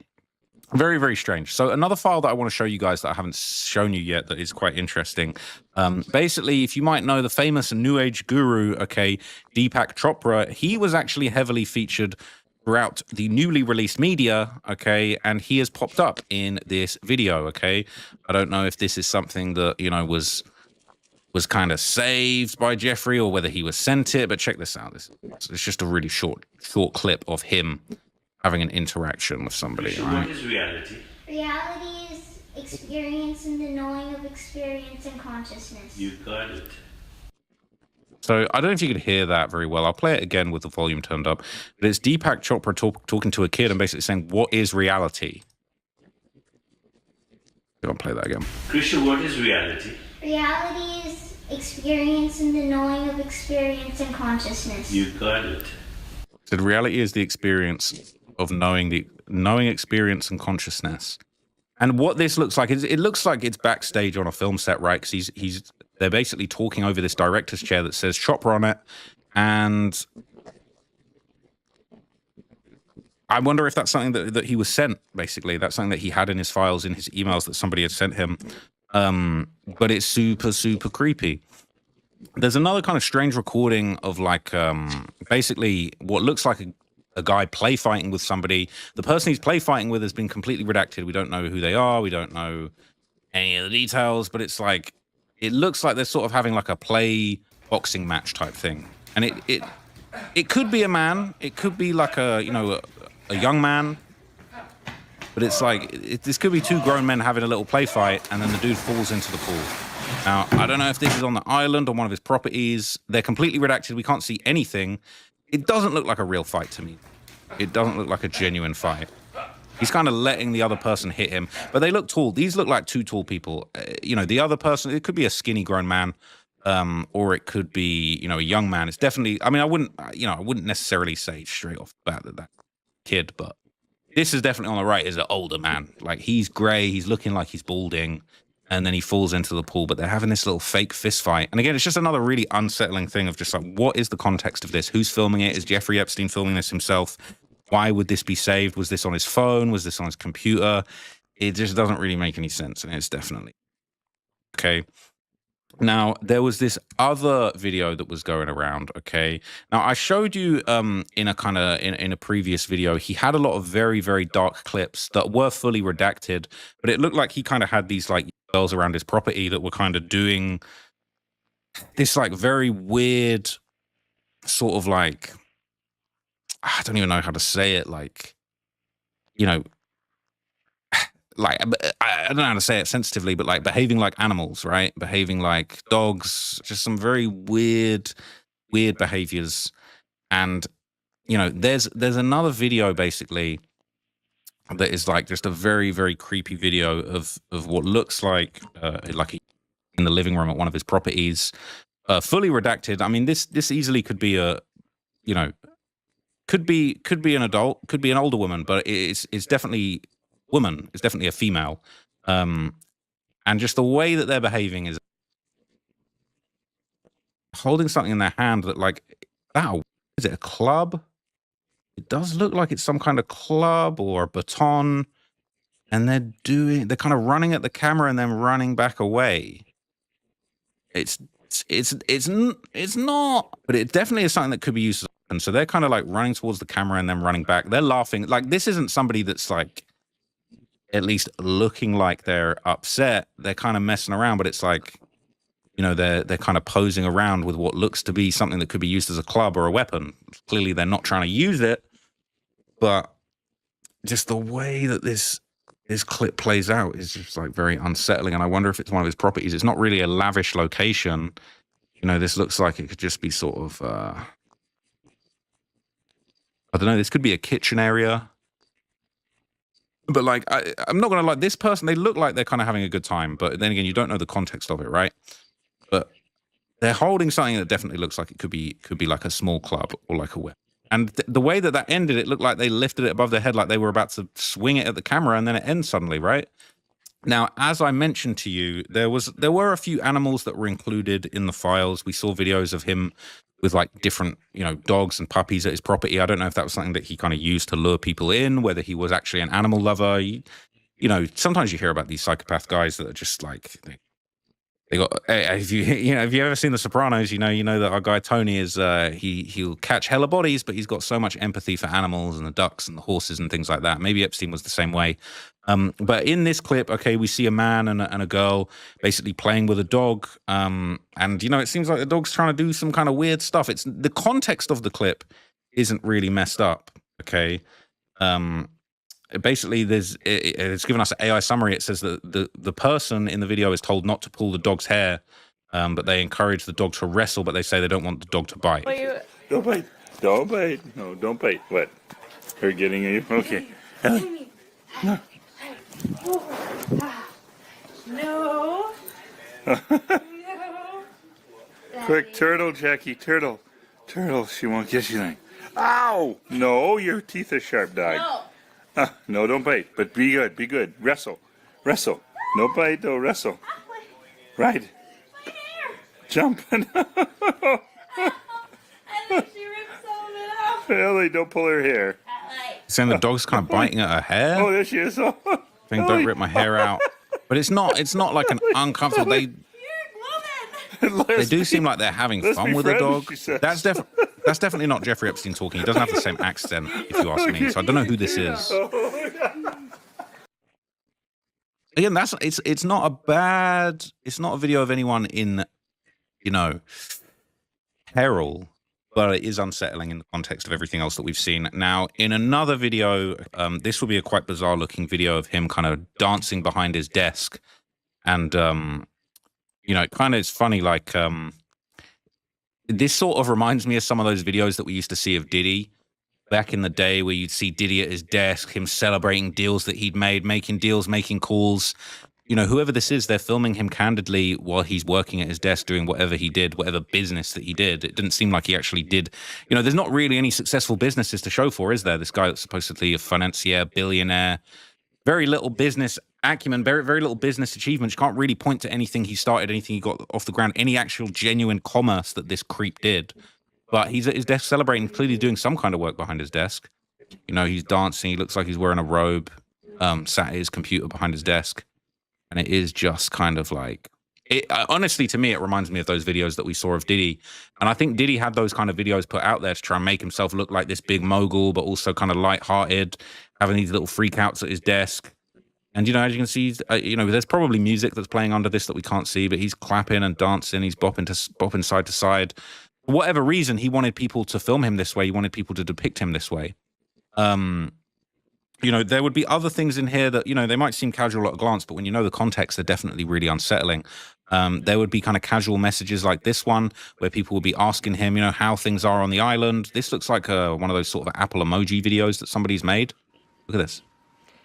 Very, very strange. So another file that I want to show you guys that I haven't shown you yet that is quite interesting. Basically, if you might know the famous New Age guru, okay, Deepak Chopra, he was actually heavily featured throughout the newly released media, okay, and he has popped up in this video, okay? I don't know if this is something that, you know, was kind of saved by Jeffrey or whether he was sent it, but check this out. It's just a really short clip of him having an interaction with somebody. Right? What is reality? Reality is experience and the knowing of experience and consciousness. You got it. So I don't know if you could hear that very well. I'll play it again with the volume turned up. But it's Deepak Chopra talking to a kid and basically saying, what is reality? I'll play that again. Krishna, what is reality? Reality is experience and the knowing of experience and consciousness. You got it. So reality is the experience of knowing experience and consciousness. And what this looks like is, it looks like it's backstage on a film set, right? Because they're basically talking over this director's chair that says Chopra on it. And I wonder if that's something that he was sent, basically. That's something that he had in his files, in his emails that somebody had sent him. But it's super, super creepy. There's another kind of strange recording of like, basically what looks like a guy play fighting with somebody. The person he's play fighting with has been completely redacted. We don't know who they are. We don't know any of the details, but it's like, it looks like they're sort of having like a play boxing match type thing. And it could be a man. It could be like a young man. But it's like, this could be two grown men having a little play fight, and then the dude falls into the pool. Now, I don't know if this is on the island or one of his properties. They're completely redacted. We can't see anything. It doesn't look like a real fight to me. It doesn't look like a genuine fight. He's kind of letting the other person hit him, but they look tall. These look like two tall people. You know, the other person, it could be a skinny grown man, or it could be, you know, a young man. It's definitely, I mean, I wouldn't necessarily say straight off the bat that kid, but this is definitely on the right is an older man. Like, he's gray, he's looking like he's balding, and then he falls into the pool, but they're having this little fake fist fight. And again, it's just another really unsettling thing of just like, what is the context of this? Who's filming it? Is Jeffrey Epstein filming this himself? Why would this be saved? Was this on his phone? Was this on his computer? It just doesn't really make any sense, and it's definitely okay. Now, there was this other video that was going around, okay? Now, I showed you in a previous video, he had a lot of very, very dark clips that were fully redacted, but it looked like he kind of had these like girls around his property that were kind of doing this like very weird sort of like, I don't even know how to say it, like, you know, like, I don't know how to say it sensitively, but like behaving like animals, right? Behaving like dogs, just some very weird behaviors. And, you know, there's another video basically that is like just a very, very creepy video of what looks like in the living room at one of his properties, fully redacted. I mean, this easily could be a, you know, could be an adult, could be an older woman, but it's definitely woman. It's definitely a female. And just the way that they're behaving is holding something in their hand that like, wow, is it a club? It does look like it's some kind of club or a baton. And they're kind of running at the camera and then running back away. It's not, but it definitely is something that could be used as a weapon. So they're kind of like running towards the camera and then running back. They're laughing. Like, this isn't somebody that's like, at least looking like they're upset. They're kind of messing around, but it's like, you know, they're kind of posing around with what looks to be something that could be used as a club or a weapon. Clearly they're not trying to use it, but just the way that this clip plays out is just like very unsettling. And I wonder if it's one of his properties. It's not really a lavish location. You know, this looks like it could just be sort of, I don't know, this could be a kitchen area. But like, I'm not gonna lie, this person, they look like they're kind of having a good time, but then again, you don't know the context of it, right? But they're holding something that definitely looks like it could be like a small club or like a whip. And the way that ended, it looked like they lifted it above their head, like they were about to swing it at the camera, and then it ends suddenly, right? Now, as I mentioned to you, there were a few animals that were included in the files. We saw videos of him with like different, you know, dogs and puppies at his property. I don't know if that was something that he kind of used to lure people in, whether he was actually an animal lover. You know, sometimes you hear about these psychopath guys that are just like, they got, if you ever seen The Sopranos, you know that our guy Tony is, he'll catch hella bodies, but he's got so much empathy for animals and the ducks and the horses and things like that. Maybe Epstein was the same way. But in this clip, okay, we see a man and a girl basically playing with a dog. And, you know, it seems like the dog's trying to do some kind of weird stuff. It's the context of the clip isn't really messed up, okay? Basically, it's given us an AI summary. It says that the person in the video is told not to pull the dog's hair, but they encourage the dog to wrestle, but they say they don't want the dog to bite. Don't bite. Don't bite. No, don't bite. What? Her getting you? Okay. No. No. Quick, turtle, Jackie, turtle. Turtle, she won't get you anything. Ow! No, your teeth are sharp, dog. No. No, don't bite, but be good, be good. Wrestle. No bite, though, wrestle. Right. Jump. Ellie, don't pull her hair. Saying the dog's kind of biting at her hair. Oh, there she is. Saying don't rip my hair out. But it's not like an uncomfortable. They do seem like they're having fun with the dog. That's definitely not Jeffrey Epstein talking. He doesn't have the same accent, if you ask me. So I don't know who this is. Again, it's not a video of anyone in, you know, peril, but it is unsettling in the context of everything else that we've seen. Now, in another video, this will be a quite bizarre looking video of him kind of dancing behind his desk. And, you know, it kind of is funny, like, this sort of reminds me of some of those videos that we used to see of Diddy back in the day where you'd see Diddy at his desk, him celebrating deals that he'd made, making deals, making calls. You know, whoever this is, they're filming him candidly while he's working at his desk doing whatever he did, whatever business that he did. It didn't seem like he actually did. You know, there's not really any successful businesses to show for, is there? This guy that's supposedly a financier, billionaire, very little business acumen, very, very little business achievements. You can't really point to anything he started, anything he got off the ground, any actual genuine commerce that this creep did. But he's at his desk celebrating, clearly doing some kind of work behind his desk. You know, he's dancing. He looks like he's wearing a robe, sat at his computer behind his desk. And it is just kind of like, honestly, to me, it reminds me of those videos that we saw of Diddy. And I think Diddy had those kind of videos put out there to try and make himself look like this big mogul, but also kind of lighthearted, having these little freakouts at his desk. And, you know, as you can see, you know, there's probably music that's playing under this that we can't see, but he's clapping and dancing. He's bopping side to side. For whatever reason, he wanted people to film him this way. He wanted people to depict him this way. You know, there would be other things in here that, you know, they might seem casual at a glance, but when you know the context, they're definitely really unsettling. There would be kind of casual messages like this one, where people would be asking him, you know, how things are on the island. This looks like one of those sort of Apple emoji videos that somebody's made. Look at this.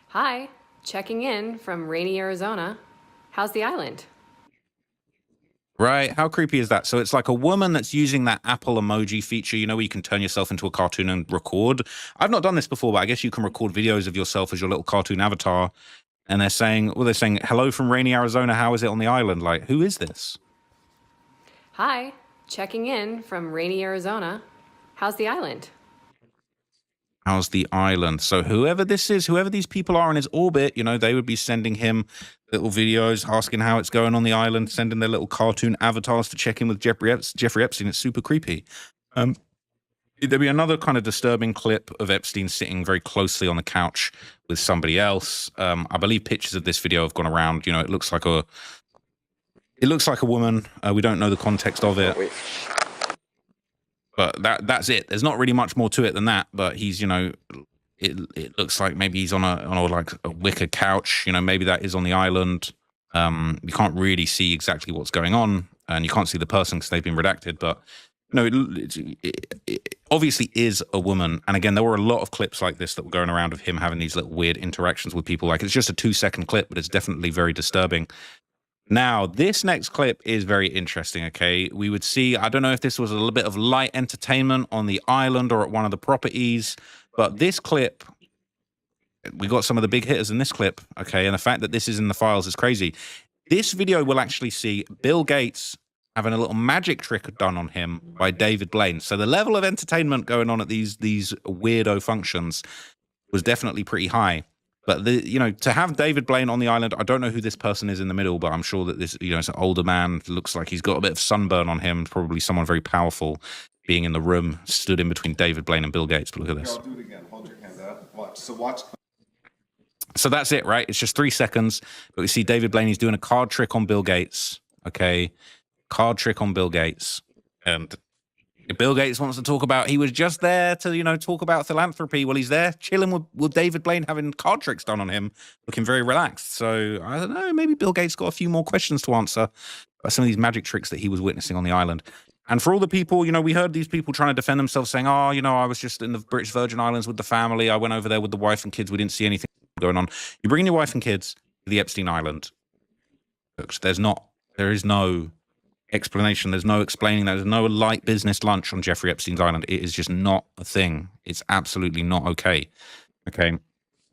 Hi, checking in from rainy Arizona. How's the island? Right, how creepy is that? So it's like a woman that's using that Apple emoji feature, you know, where you can turn yourself into a cartoon and record. I've not done this before, but I guess you can record videos of yourself as your little cartoon avatar. And they're saying, hello from rainy Arizona, how is it on the island? Like, who is this? Hi, checking in from rainy Arizona. How's the island? How's the island? So whoever this is, whoever these people are in his orbit, you know, they would be sending him little videos, asking how it's going on the island, sending their little cartoon avatars to check in with Jeffrey Epstein. It's super creepy. There'd be another kind of disturbing clip of Epstein sitting very closely on the couch with somebody else. I believe pictures of this video have gone around. You know, it looks like a woman. We don't know the context of it. But that's it. There's not really much more to it than that. But he's, you know, it looks like maybe he's on a wicker couch. You know, maybe that is on the island. You can't really see exactly what's going on, and you can't see the person because they've been redacted. But no, it obviously is a woman. And again, there were a lot of clips like this that were going around of him having these little weird interactions with people. Like, it's just a 2-second clip, but it's definitely very disturbing. Now, this next clip is very interesting, okay? We would see, I don't know if this was a little bit of light entertainment on the island or at one of the properties, but this clip, we got some of the big hitters in this clip, okay? And the fact that this is in the files is crazy. This video will actually see Bill Gates having a little magic trick done on him by David Blaine. So the level of entertainment going on at these weirdo functions was definitely pretty high. But, you know, to have David Blaine on the island, I don't know who this person is in the middle, but I'm sure that this, you know, it's an older man. Looks like he's got a bit of sunburn on him, probably someone very powerful being in the room, stood in between David Blaine and Bill Gates. But look at this. I'll do it again. Hold your hand out. Watch. So watch. So that's it, right? It's just 3 seconds. But we see David Blaine, he's doing a card trick on Bill Gates, okay? Card trick on Bill Gates. And Bill Gates wants to talk about, he was just there to, you know, talk about philanthropy. Well, he's there chilling with David Blaine having card tricks done on him, looking very relaxed. So I don't know, maybe Bill Gates got a few more questions to answer about some of these magic tricks that he was witnessing on the island. And for all the people, you know, we heard these people trying to defend themselves saying, oh, you know, I was just in the British Virgin Islands with the family. I went over there with the wife and kids. We didn't see anything going on. You bring your wife and kids to the Epstein Island. There is no explanation. There's no explaining that. There's no light business lunch on Jeffrey Epstein's island. It is just not a thing. It's absolutely not okay. Okay.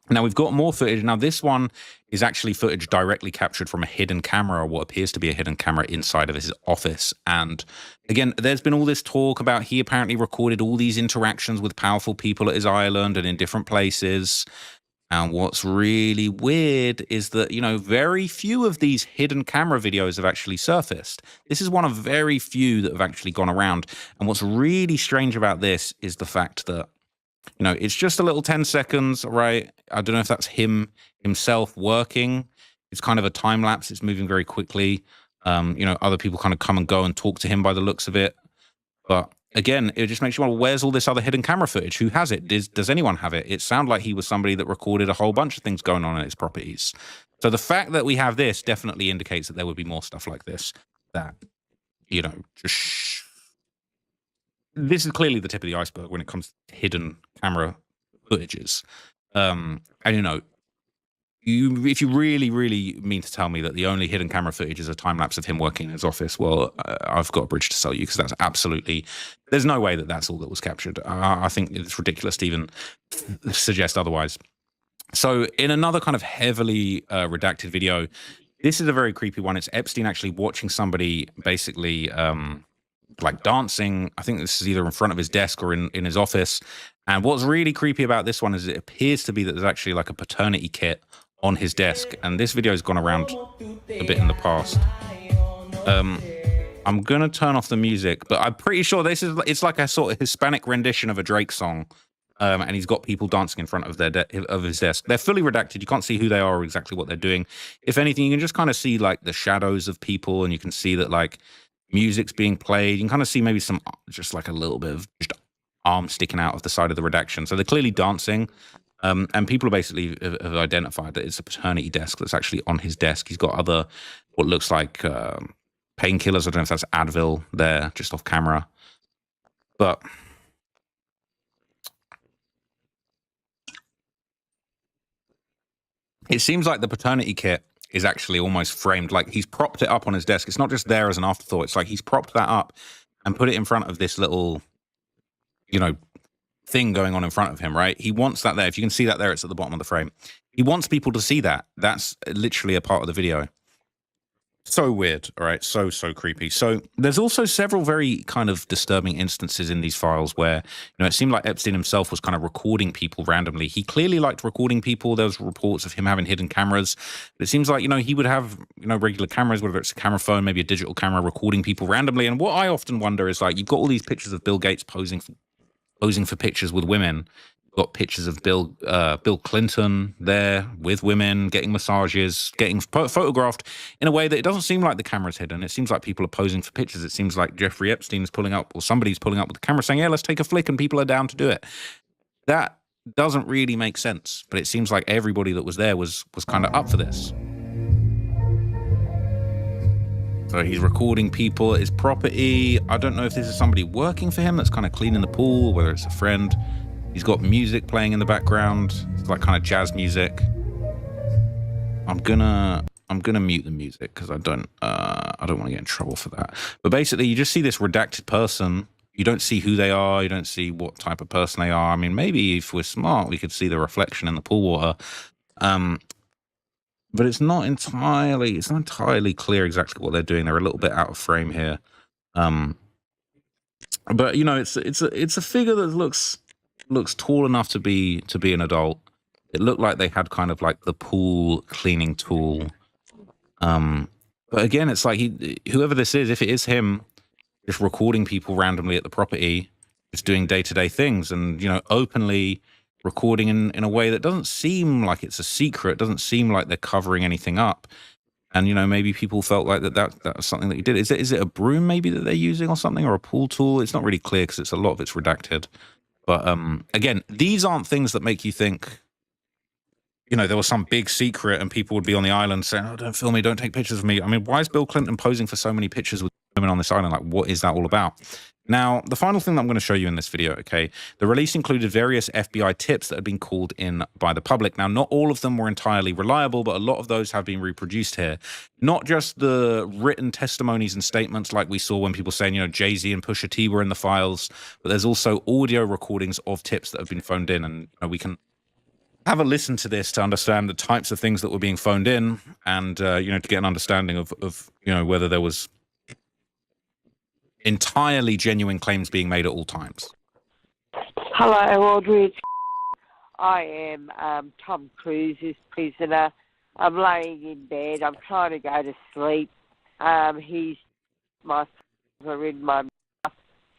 Now we've got more footage. Now this one is actually footage directly captured from a hidden camera, or what appears to be a hidden camera inside of his office. And again, there's been all this talk about he apparently recorded all these interactions with powerful people at his island and in different places. And what's really weird is that, you know, very few of these hidden camera videos have actually surfaced. This is one of very few that have actually gone around. And what's really strange about this is the fact that, you know, it's just a little 10 seconds, right? I don't know if that's himself working. It's kind of a time lapse. It's moving very quickly. You know, other people kind of come and go and talk to him by the looks of it. But again, it just makes you wonder, where's all this other hidden camera footage? Who has it? Does anyone have it? It sounded like he was somebody that recorded a whole bunch of things going on in his properties. So the fact that we have this definitely indicates that there would be more stuff like this that, you know, just this is clearly the tip of the iceberg when it comes to hidden camera footages. And you know, if you really, really mean to tell me that the only hidden camera footage is a time lapse of him working in his office, well, I've got a bridge to sell you, because that's absolutely, there's no way that that's all that was captured. I think it's ridiculous to even suggest otherwise. So in another kind of heavily redacted video, this is a very creepy one. It's Epstein actually watching somebody basically like dancing. I think this is either in front of his desk or in his office. And what's really creepy about this one is it appears to be that there's actually like a paternity kit on his desk. And this video has gone around a bit in the past. I'm gonna turn off the music, but I'm pretty sure it's like a sort of Hispanic rendition of a Drake song. And he's got people dancing in front of his desk. They're fully redacted. You can't see who they are or exactly what they're doing. If anything, you can just kind of see like the shadows of people, and you can see that like music's being played. You can kind of see maybe some, just like a little bit of just arm sticking out of the side of the redaction. So they're clearly dancing. And people basically have identified that it's a paternity desk that's actually on his desk. He's got other, what looks like painkillers. I don't know if that's Advil there, just off camera. But it seems like the paternity kit is actually almost framed, like he's propped it up on his desk. It's not just there as an afterthought. It's like he's propped that up and put it in front of this little, you know, thing going on in front of him, right? He wants that there. If you can see that there, it's at the bottom of the frame. He wants people to see that. That's literally a part of the video. So weird, all right? So creepy. So there's also several very kind of disturbing instances in these files where, you know, it seemed like Epstein himself was kind of recording people randomly. He clearly liked recording people. There was reports of him having hidden cameras. But it seems like, you know, he would have, you know, regular cameras, whether it's a camera phone, maybe a digital camera, recording people randomly. And what I often wonder is, like, you've got all these pictures of Bill Gates posing for pictures with women. Got pictures of Bill Clinton there with women, getting massages, getting photographed in a way that it doesn't seem like the camera's hidden. It seems like people are posing for pictures. It seems like Jeffrey Epstein's pulling up, or somebody's pulling up with the camera saying, yeah, let's take a flick, and people are down to do it. That doesn't really make sense, but it seems like everybody that was there was kind of up for this. So he's recording people at his property. I don't know if this is somebody working for him that's kind of cleaning the pool, whether it's a friend. He's got music playing in the background. It's like kind of jazz music. I'm gonna mute the music because I don't want to get in trouble for that. But basically, you just see this redacted person. You don't see who they are. You don't see what type of person they are. I mean, maybe if we're smart, we could see the reflection in the pool water. But it's not entirely clear exactly what they're doing. They're a little bit out of frame here. But you know, it's a figure that looks tall enough to be an adult. It looked like they had kind of like the pool cleaning tool. But again, it's like whoever this is, if it is him, just recording people randomly at the property, just doing day-to-day things, and you know, openly recording in a way that doesn't seem like it's a secret, doesn't seem like they're covering anything up. And you know, maybe people felt like that was something that he did. Is it a broom maybe that they're using or something, or a pool tool? It's not really clear because a lot of it's redacted. But again, these aren't things that make you think, you know, there was some big secret and people would be on the island saying, oh, don't film me, don't take pictures of me. I mean, why is Bill Clinton posing for so many pictures with women on this island? Like, what is that all about? Now, the final thing that I'm going to show you in this video, okay, the release included various FBI tips that had been called in by the public. Now, not all of them were entirely reliable, but a lot of those have been reproduced here. Not just the written testimonies and statements like we saw when people saying, you know, Jay-Z and Pusha T were in the files, but there's also audio recordings of tips that have been phoned in, and you know, we can have a listen to this to understand the types of things that were being phoned in, and you know, to get an understanding of you know, whether there was entirely genuine claims being made at all times. Hello, Aldridge. I am Tom Cruise's prisoner. I'm laying in bed. I'm trying to go to sleep. He's my father in my mouth.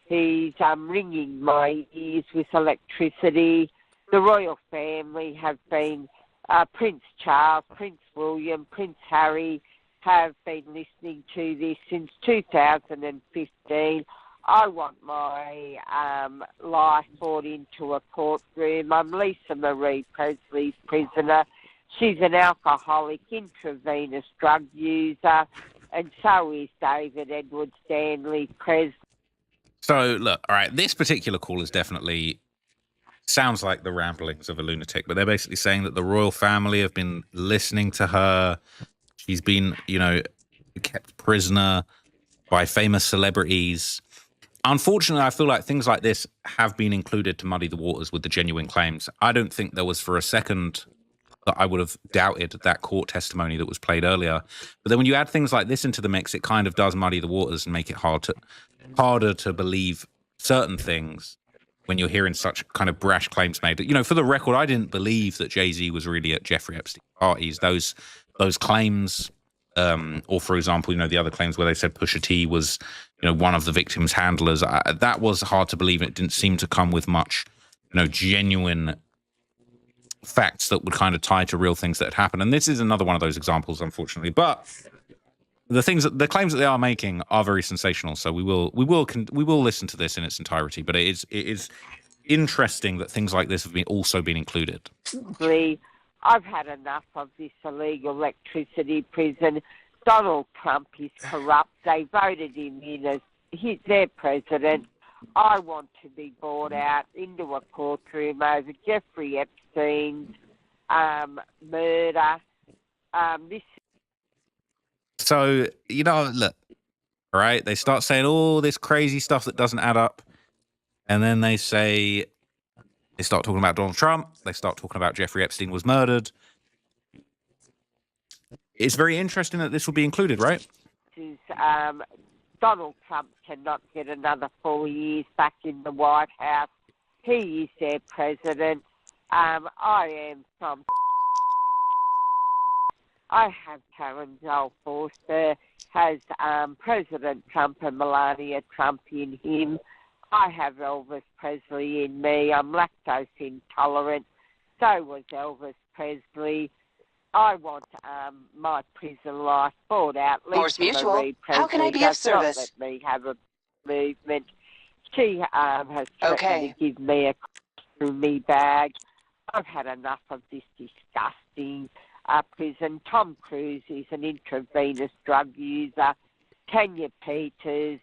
He's ringing my ears with electricity. The royal family have been Prince Charles, Prince William, Prince Harry, have been listening to this since 2015. I want my life brought into a courtroom. I'm Lisa Marie Presley's prisoner. She's an alcoholic, intravenous drug user, and so is David Edward Stanley Presley. So, look, all right, this particular call is definitely sounds like the ramblings of a lunatic, but they're basically saying that the royal family have been listening to her. She's been, you know, kept prisoner by famous celebrities. Unfortunately, I feel like things like this have been included to muddy the waters with the genuine claims. I don't think there was for a second that I would have doubted that court testimony that was played earlier. But then when you add things like this into the mix, it kind of does muddy the waters and make it harder to believe certain things when you're hearing such kind of brash claims made. You know, for the record, I didn't believe that Jay-Z was really at Jeffrey Epstein's parties. Those claims, or for example, you know, the other claims where they said Pusha T was, you know, one of the victim's handlers, that was hard to believe. It didn't seem to come with much, you know, genuine facts that would kind of tie to real things that had happened. And this is another one of those examples, unfortunately. But the claims that they are making are very sensational. So we will listen to this in its entirety. But it is interesting that things like this have also been included. I've had enough of this illegal electricity prison. Donald Trump is corrupt. They voted him in as their president. I want to be brought out into a courtroom over Jeffrey Epstein's murder. So, you know, look, all right, they start saying all this crazy stuff that doesn't add up. And then they start talking about Donald Trump. They start talking about Jeffrey Epstein was murdered. It's very interesting that this will be included, right? Donald Trump cannot get another 4 years back in the White House. He is their president. I am from... I have Karen Joel Forster, has President Trump and Melania Trump in him. I have Elvis Presley in me. I'm lactose intolerant. So was Elvis Presley. I want my prison life bought out. Force Mutual. How can I be of service? Not let me have a movement. She has threatened to give me a through me bag. I've had enough of this disgusting prison. Tom Cruise is an intravenous drug user. Tanya Peters,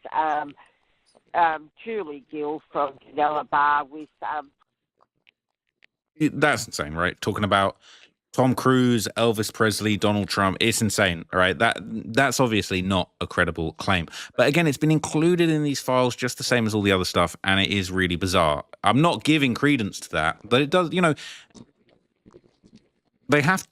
Julie Gill from Canela Bar with... That's insane, right? Talking about Tom Cruise, Elvis Presley, Donald Trump. It's insane, all right? That's obviously not a credible claim. But again, it's been included in these files just the same as all the other stuff, and it is really bizarre. I'm not giving credence to that, but it does, you know... They have,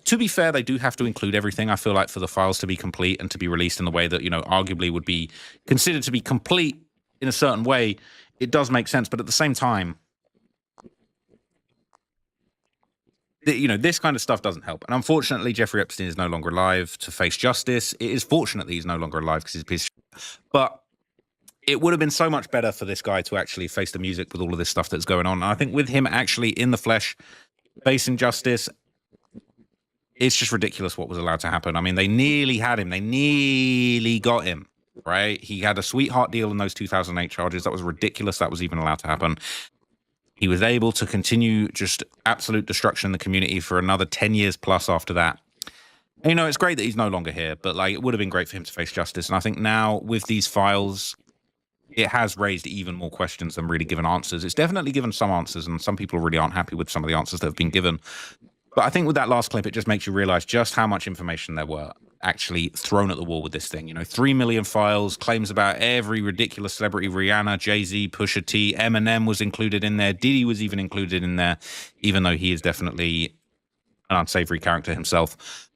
to be fair, they do have to include everything, I feel like, for the files to be complete and to be released in the way that, you know, arguably would be considered to be complete in a certain way. It does make sense. But at the same time, you know, this kind of stuff doesn't help. And unfortunately, Jeffrey Epstein is no longer alive to face justice. It is fortunate that he's no longer alive because he's a piece of shit. But it would have been so much better for this guy to actually face the music with all of this stuff that's going on. And I think with him actually in the flesh, facing justice, it's just ridiculous what was allowed to happen. I mean, they nearly had him. They nearly got him, right? He had a sweetheart deal in those 2008 charges. That was ridiculous. That was even allowed to happen. He was able to continue just absolute destruction in the community for another 10 years plus after that. And, you know, it's great that he's no longer here, but like, it would have been great for him to face justice. And I think now with these files, it has raised even more questions than really given answers. It's definitely given some answers, and some people really aren't happy with some of the answers that have been given. But I think with that last clip, it just makes you realize just how much information there were actually thrown at the wall with this thing. You know, 3 million files, claims about every ridiculous celebrity, Rihanna, Jay-Z, Pusha T, Eminem was included in there. Diddy was even included in there, even though he is definitely an unsavory character himself.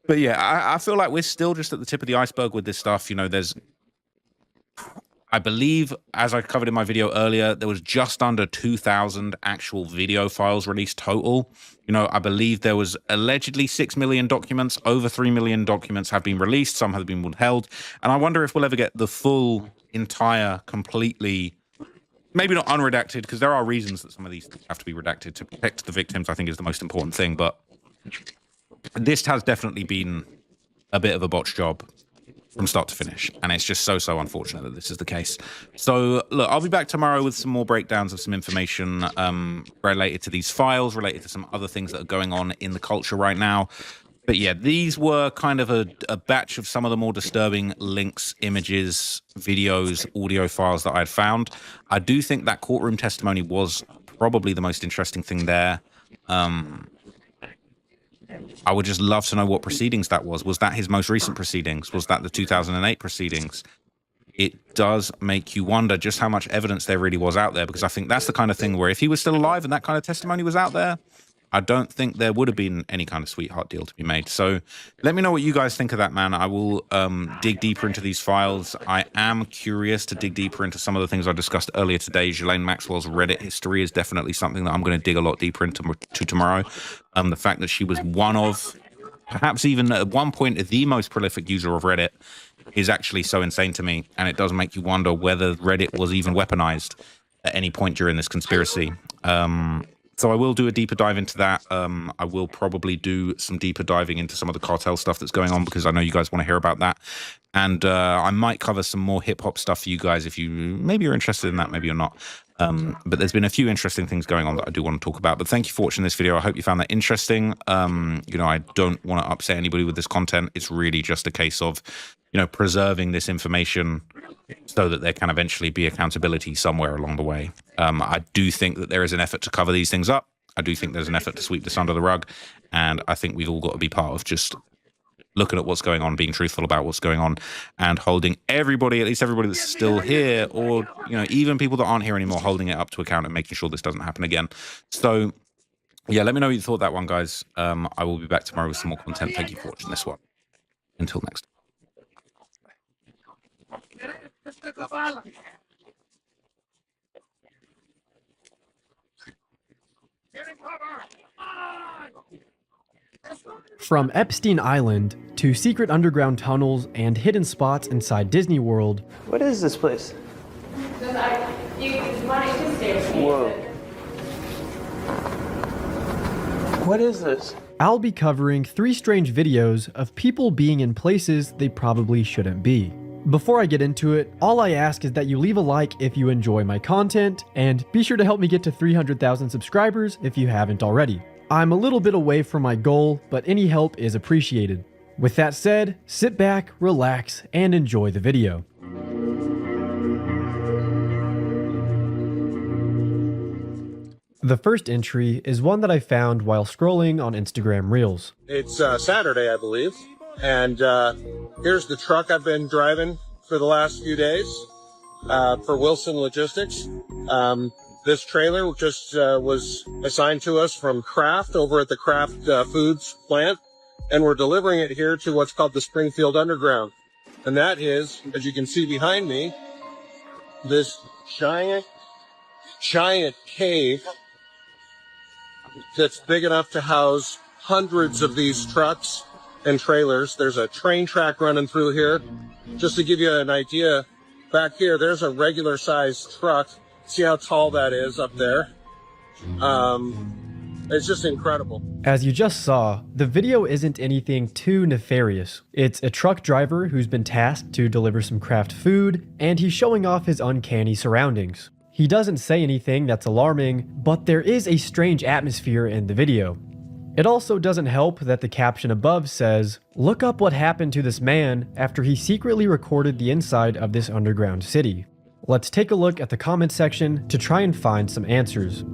But yeah, I feel like we're still just at the tip of the iceberg with this stuff. You know, I believe, as I covered in my video earlier, there was just under 2,000 actual video files released total. You know, I believe there was allegedly 6 million documents. Over 3 million documents have been released. Some have been withheld. And I wonder if we'll ever get the full, entire, completely, maybe not unredacted, because there are reasons that some of these have to be redacted to protect the victims, I think is the most important thing. But this has definitely been a bit of a botched job from start to finish, and it's just so unfortunate that this is the case. So look, I'll be back tomorrow with some more breakdowns of some information related to these files, related to some other things that are going on in the culture right now. But yeah, these were kind of a batch of some of the more disturbing links, images, videos, audio files that I had found. I do think that courtroom testimony was probably the most interesting thing there. I would just love to know what proceedings that was. Was that his most recent proceedings? Was that the 2008 proceedings? It does make you wonder just how much evidence there really was out there, because I think that's the kind of thing where if he was still alive and that kind of testimony was out there, I don't think there would have been any kind of sweetheart deal to be made. So let me know what you guys think of that, man. I will dig deeper into these files. I am curious to dig deeper into some of the things I discussed earlier today. Ghislaine Maxwell's Reddit history is definitely something that I'm going to dig a lot deeper into tomorrow. The fact that she was one of, perhaps even at one point, the most prolific user of Reddit is actually so insane to me. And it does make you wonder whether Reddit was even weaponized at any point during this conspiracy. So I will do a deeper dive into that. I will probably do some deeper diving into some of the cartel stuff that's going on, because I know you guys want to hear about that. And I might cover some more hip hop stuff for you guys if you maybe you're interested in that, maybe you're not. But there's been a few interesting things going on that I do want to talk about. But thank you for watching this video. I hope you found that interesting. You know, I don't want to upset anybody with this content. It's really just a case of, you know, preserving this information so that there can eventually be accountability somewhere along the way. I do think that there is an effort to cover these things up. I do think there's an effort to sweep this under the rug. And I think we've all got to be part of just looking at what's going on, being truthful about what's going on, and holding everybody, at least everybody that's still here, or, you know, even people that aren't here anymore, holding it up to account and making sure this doesn't happen again. So, yeah, let me know what you thought of that one, guys. I will be back tomorrow with some more content. Thank you for watching this one. Until next time. From Epstein Island to secret underground tunnels and hidden spots inside Disney World. What is this place? Whoa. What is this? I'll be covering 3 strange videos of people being in places they probably shouldn't be. Before I get into it, all I ask is that you leave a like if you enjoy my content, and be sure to help me get to 300,000 subscribers if you haven't already. I'm a little bit away from my goal, but any help is appreciated. With that said, sit back, relax, and enjoy the video. The first entry is one that I found while scrolling on Instagram Reels. It's Saturday, I believe, and here's the truck I've been driving for the last few days for Wilson Logistics. This trailer just was assigned to us from Kraft over at the Kraft Foods plant, and we're delivering it here to what's called the Springfield Underground. And that is, as you can see behind me, this giant cave that's big enough to house hundreds of these trucks and trailers. There's a train track running through here. Just to give you an idea, back here, there's a regular sized truck. See how tall that is up there? It's just incredible. As you just saw, the video isn't anything too nefarious. It's a truck driver who's been tasked to deliver some Kraft food, and he's showing off his uncanny surroundings. He doesn't say anything that's alarming, but there is a strange atmosphere in the video. It also doesn't help that the caption above says, "Look up what happened to this man after he secretly recorded the inside of this underground city." Let's take a look at the comment section to try and find some answers.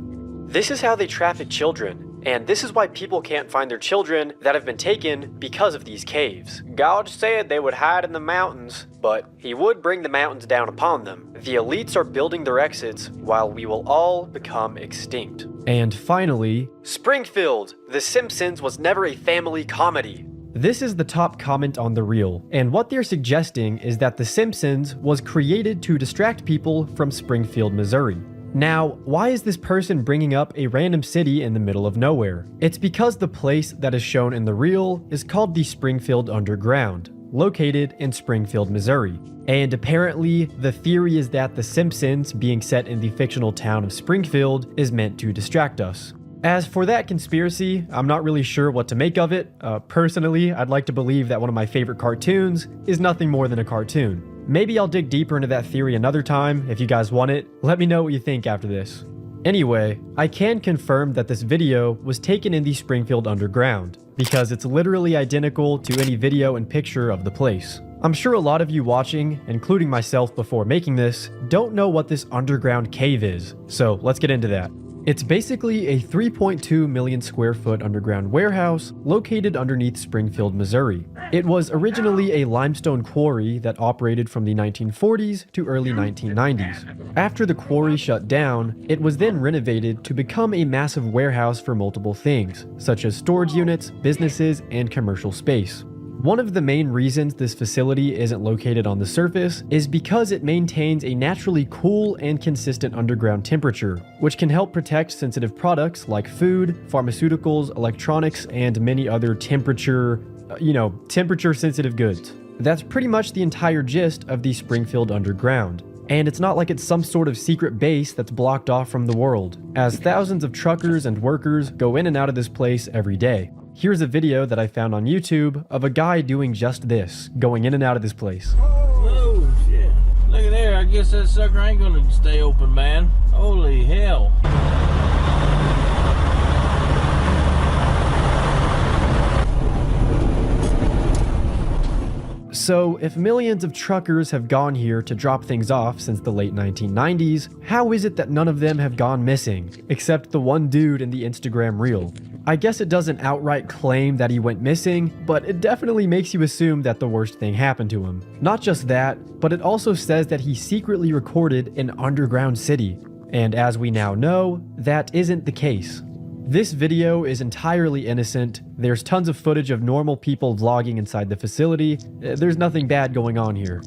This is how they traffic children, and this is why people can't find their children that have been taken because of these caves. God said they would hide in the mountains, but he would bring the mountains down upon them. The elites are building their exits while we will all become extinct. And finally, Springfield, The Simpsons was never a family comedy. This is the top comment on the reel, and what they're suggesting is that The Simpsons was created to distract people from Springfield, Missouri. Now, why is this person bringing up a random city in the middle of nowhere? It's because the place that is shown in the reel is called the Springfield Underground, located in Springfield, Missouri. And apparently, the theory is that The Simpsons, being set in the fictional town of Springfield, is meant to distract us. As for that conspiracy, I'm not really sure what to make of it. Personally, I'd like to believe that one of my favorite cartoons is nothing more than a cartoon. Maybe I'll dig deeper into that theory another time if you guys want it. Let me know what you think after this. Anyway, I can confirm that this video was taken in the Springfield Underground, because it's literally identical to any video and picture of the place. I'm sure a lot of you watching, including myself before making this, don't know what this underground cave is, so let's get into that. It's basically a 3.2 million square foot underground warehouse located underneath Springfield, Missouri. It was originally a limestone quarry that operated from the 1940s to early 1990s. After the quarry shut down, it was then renovated to become a massive warehouse for multiple things, such as storage units, businesses, and commercial space. One of the main reasons this facility isn't located on the surface is because it maintains a naturally cool and consistent underground temperature, which can help protect sensitive products like food, pharmaceuticals, electronics, and many other temperature-sensitive goods. That's pretty much the entire gist of the Springfield Underground. And it's not like it's some sort of secret base that's blocked off from the world, as thousands of truckers and workers go in and out of this place every day. Here's a video that I found on YouTube of a guy doing just this, going in and out of this place. Oh, shit. Look at there. I guess that sucker ain't gonna stay open, man. Holy hell. So, if millions of truckers have gone here to drop things off since the late 1990s, how is it that none of them have gone missing, except the one dude in the Instagram reel? I guess it doesn't outright claim that he went missing, but it definitely makes you assume that the worst thing happened to him. Not just that, but it also says that he secretly recorded an underground city. And as we now know, that isn't the case. This video is entirely innocent. There's tons of footage of normal people vlogging inside the facility. There's nothing bad going on here.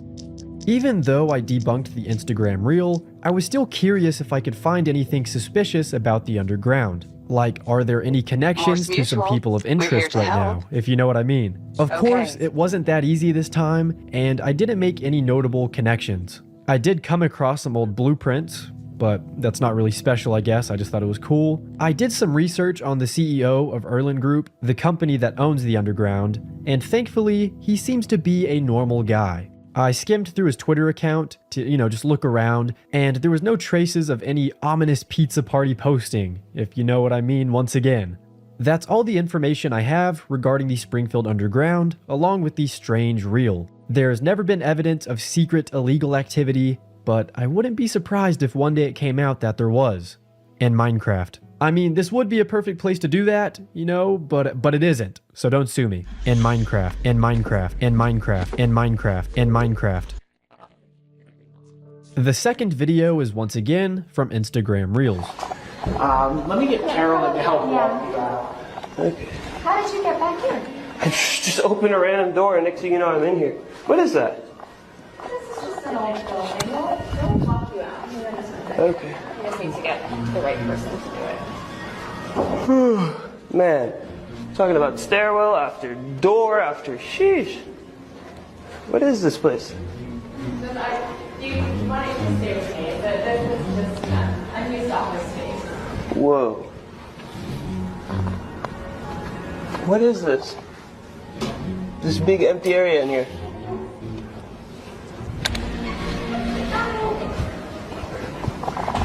Even though I debunked the Instagram reel, I was still curious if I could find anything suspicious about the underground. Like, are there any connections to some people of interest right now, if you know what I mean? Of course, it wasn't that easy this time, and I didn't make any notable connections. I did come across some old blueprints, but that's not really special, I guess. I just thought it was cool. I did some research on the CEO of Erlen Group, the company that owns the underground, and thankfully, he seems to be a normal guy. I skimmed through his Twitter account to, just look around, and there was no traces of any ominous pizza party posting, if you know what I mean once again. That's all the information I have regarding the Springfield Underground, along with the strange reel. There's never been evidence of secret illegal activity, but I wouldn't be surprised if one day it came out that there was. And Minecraft. I mean, this would be a perfect place to do that, but it isn't, so don't sue me. And Minecraft, and Minecraft, and Minecraft, and Minecraft, and Minecraft. The second video is once again from Instagram Reels. Let me get Carolyn to help walk you out. Okay. How did you get back in? I just opened a random door and next thing you know I'm in here. What is that? This is just an old building. They'll walk you out. Okay. You just need to get the right person to do it. Man, talking about stairwell after door after sheesh. What is this place? You want to stay with me, but this is just a new office space. Whoa. What is this? This big empty area in here.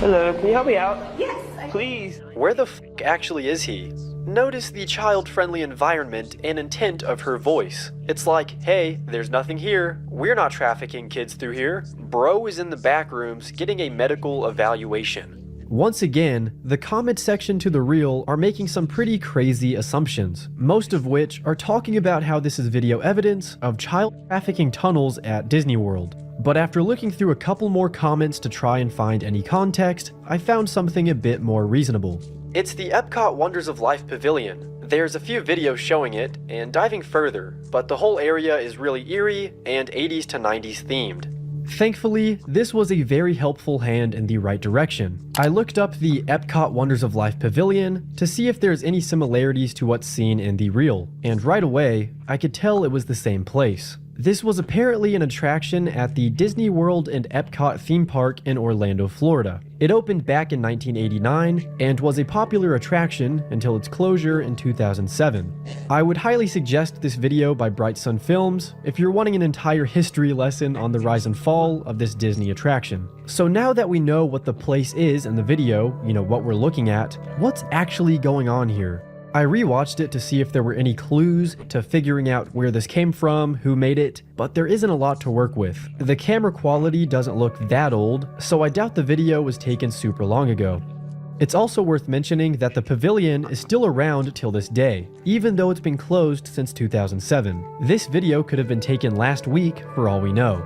Hello, can you help me out? Yes. Please. Where the f actually is he? Notice the child-friendly environment and intent of her voice. It's like, hey, there's nothing here. We're not trafficking kids through here. Bro is in the back rooms getting a medical evaluation. Once again, the comment section to the reel are making some pretty crazy assumptions, most of which are talking about how this is video evidence of child trafficking tunnels at Disney World. But after looking through a couple more comments to try and find any context, I found something a bit more reasonable. It's the Epcot Wonders of Life Pavilion. There's a few videos showing it and diving further, but the whole area is really eerie and 80s to 90s themed. Thankfully, this was a very helpful hand in the right direction. I looked up the Epcot Wonders of Life Pavilion to see if there's any similarities to what's seen in the reel, and right away, I could tell it was the same place. This was apparently an attraction at the Disney World and Epcot theme park in Orlando, Florida. It opened back in 1989 and was a popular attraction until its closure in 2007. I would highly suggest this video by Bright Sun Films if you're wanting an entire history lesson on the rise and fall of this Disney attraction. So now that we know what the place is in the video, what we're looking at, what's actually going on here? I rewatched it to see if there were any clues to figuring out where this came from, who made it, but there isn't a lot to work with. The camera quality doesn't look that old, so I doubt the video was taken super long ago. It's also worth mentioning that the pavilion is still around till this day, even though it's been closed since 2007. This video could have been taken last week for all we know.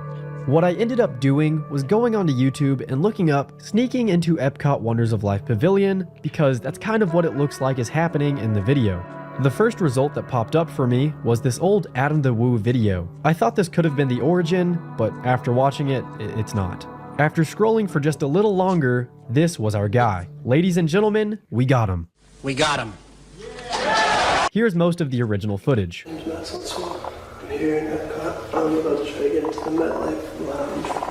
What I ended up doing was going onto YouTube and looking up sneaking into Epcot Wonders of Life Pavilion, because that's kind of what it looks like is happening in the video. The first result that popped up for me was this old Adam the Woo video. I thought this could have been the origin, but after watching it, it's not. After scrolling for just a little longer, this was our guy. Ladies and gentlemen, we got him. We got him. Here's most of the original footage. I'm here in Epcot. I'm about to try to get into the MetLife Lounge.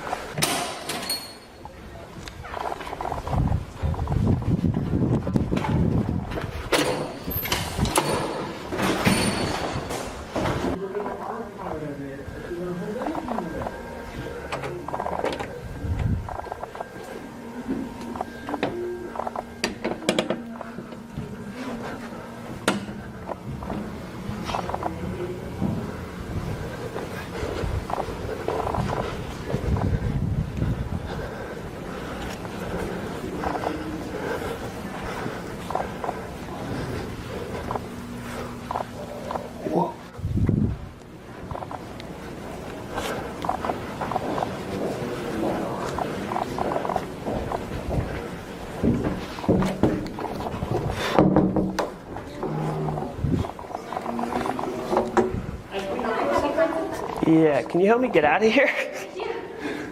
Yeah, can you help me get out of here?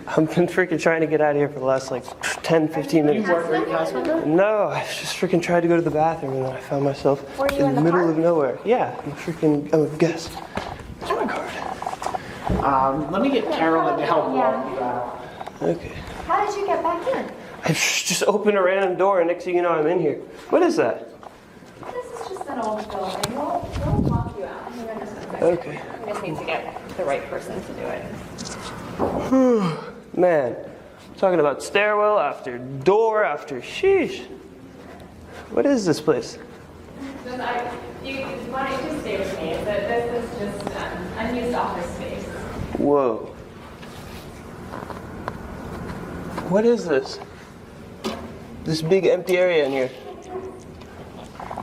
I've been freaking trying to get out of here for the last like 10, 15 minutes. You work for your cast member? No, I just freaking tried to go to the bathroom and then I found myself in the middle of nowhere. Yeah, I'm a guest. That's my card. Let me get Carolyn to help walk you out. Okay. How did you get back in? I just opened a random door and next thing you know I'm in here. What is that? This is just an old building. We'll walk you out. Hang on just a second. Okay. We just need to get the right person to do it. Man, talking about stairwell after door after sheesh. What is this place? Why don't you just stay with me? This is just unused office space. Whoa. What is this? This big empty area in here.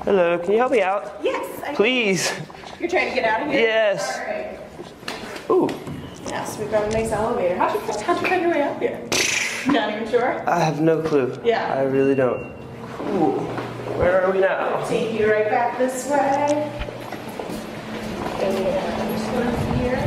Hello, can you help me out? Yes. Please. You're trying to get out of here? Yes. All right. Ooh. Yes, we've got a nice elevator. How'd you find your way up here? Not even sure? I have no clue. Yeah. I really don't. Ooh. Where are we now? Take you right back this way. And just go here.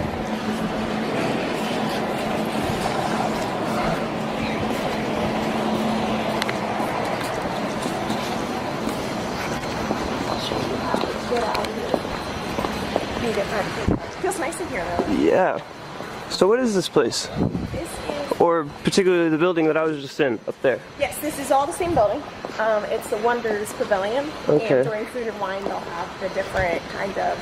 Get out of here. You get back. It feels nice in here though. Yeah. So what is this place? This is... Or particularly the building that I was just in, up there? Yes, this is all the same building. It's the Wonders Pavilion. Okay. And during Food and Wine, they'll have the different kind of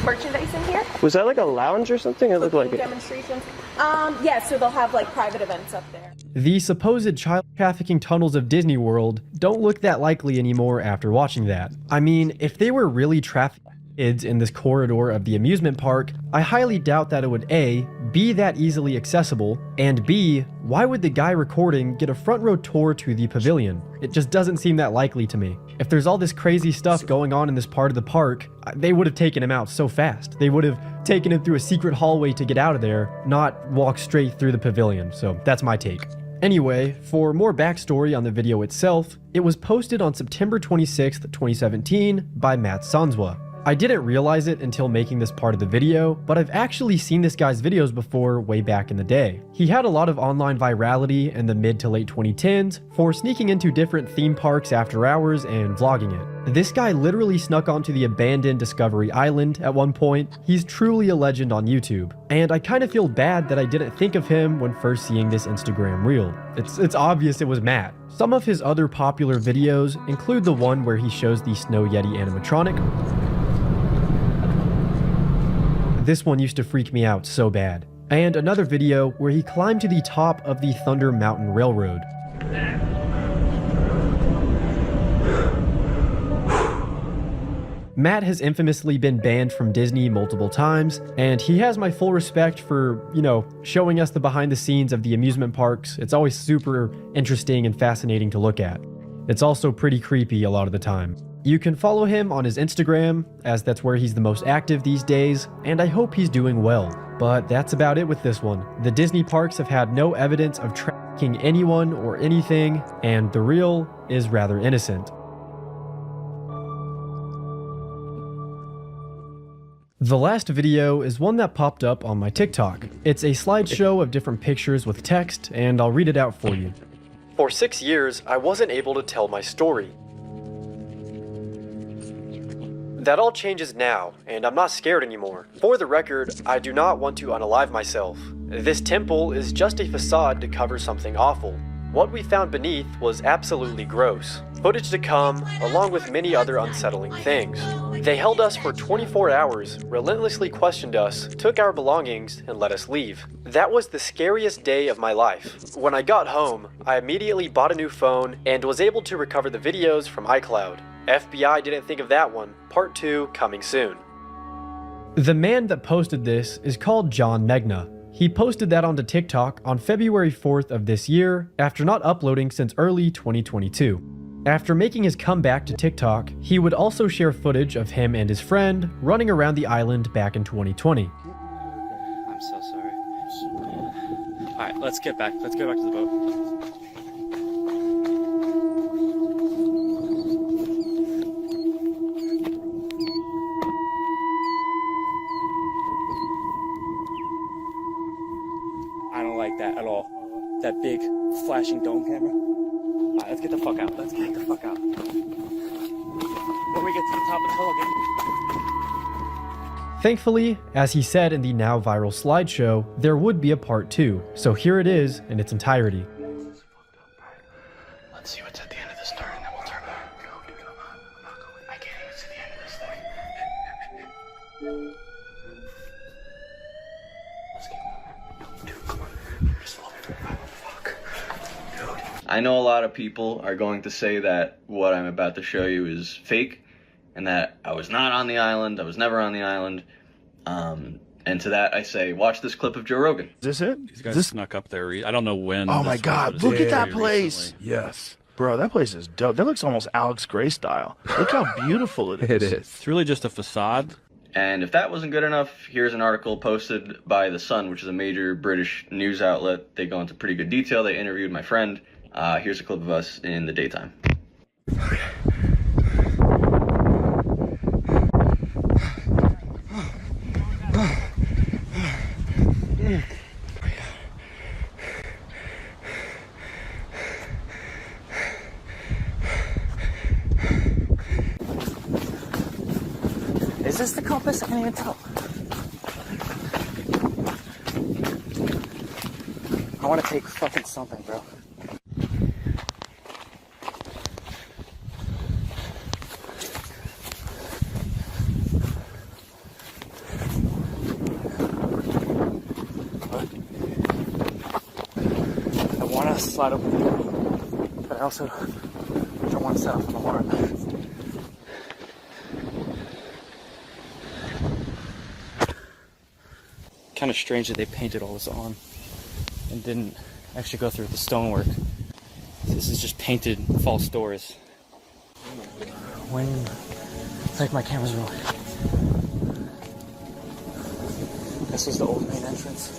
merchandise in here. Was that like a lounge or something? It looked like it. Demonstrations. Yeah, so they'll have like private events up there. The supposed child trafficking tunnels of Disney World don't look that likely anymore after watching that. I mean, if they were really trafficking kids in this corridor of the amusement park, I highly doubt that it would A, be that easily accessible, and B, why would the guy recording get a front row tour to the pavilion? It just doesn't seem that likely to me. If there's all this crazy stuff going on in this part of the park, they would have taken him out so fast. They would have taken him through a secret hallway to get out of there, not walk straight through the pavilion. So that's my take. Anyway, for more backstory on the video itself, it was posted on September 26th, 2017 by Matt Sanswa. I didn't realize it until making this part of the video, but I've actually seen this guy's videos before way back in the day. He had a lot of online virality in the mid to late 2010s for sneaking into different theme parks after hours and vlogging it. This guy literally snuck onto the abandoned Discovery Island at one point. He's truly a legend on YouTube, and I kind of feel bad that I didn't think of him when first seeing this Instagram reel. It's obvious it was Matt. Some of his other popular videos include the one where he shows the Snow Yeti animatronic. This one used to freak me out so bad. And another video where he climbed to the top of the Thunder Mountain Railroad. Matt has infamously been banned from Disney multiple times, and he has my full respect for, showing us the behind the scenes of the amusement parks. It's always super interesting and fascinating to look at. It's also pretty creepy a lot of the time. You can follow him on his Instagram, as that's where he's the most active these days, and I hope he's doing well. But that's about it with this one. The Disney parks have had no evidence of tracking anyone or anything, and the reel is rather innocent. The last video is one that popped up on my TikTok. It's a slideshow of different pictures with text, and I'll read it out for you. For 6 years, I wasn't able to tell my story. That all changes now, and I'm not scared anymore. For the record, I do not want to unalive myself. This temple is just a facade to cover something awful. What we found beneath was absolutely gross. Footage to come, along with many other unsettling things. They held us for 24 hours, relentlessly questioned us, took our belongings, and let us leave. That was the scariest day of my life. When I got home, I immediately bought a new phone and was able to recover the videos from iCloud. FBI didn't think of that one. Part 2 coming soon. The man that posted this is called John Megna. He posted that onto TikTok on February 4th of this year after not uploading since early 2022. After making his comeback to TikTok, he would also share footage of him and his friend running around the island back in 2020. I'm so sorry. Alright, let's get back to the boat. I don't like that at all. That big flashing dome camera. Alright, let's get the fuck out. Let's get the fuck out. When we get to the top of the hill again. Thankfully, as he said in the now viral slideshow, there would be a part 2, so here it is in its entirety. Let's see what's at the end of this turn, and then we'll turn back. I can't even see the end of this thing. Let's keep moving. Dude, come on. Just follow me. Fuck. Dude. I know a lot of people are going to say that what I'm about to show you is fake, and that I was not on the island, I was never on the island. And to that I say, watch this clip of Joe Rogan. Is this it? These guys snuck up there. I don't know when. Oh my this was, God, but look it's at that very place. recently. Yes. Bro, that place is dope. That looks almost Alex Gray style. Look how beautiful it is. It is. It's really just a facade. And if that wasn't good enough, here's an article posted by The Sun, which is a major British news outlet. They go into pretty good detail. They interviewed my friend. Here's a clip of us in the daytime. Is this the compass? I can't even tell. I want to take fucking something, bro. I want to slide open the door, but I also don't want to set off an alarm. Kind of strange that they painted all this on and didn't actually go through the stonework. This is just painted false doors. When it's like my camera's rolling. This is the old main entrance.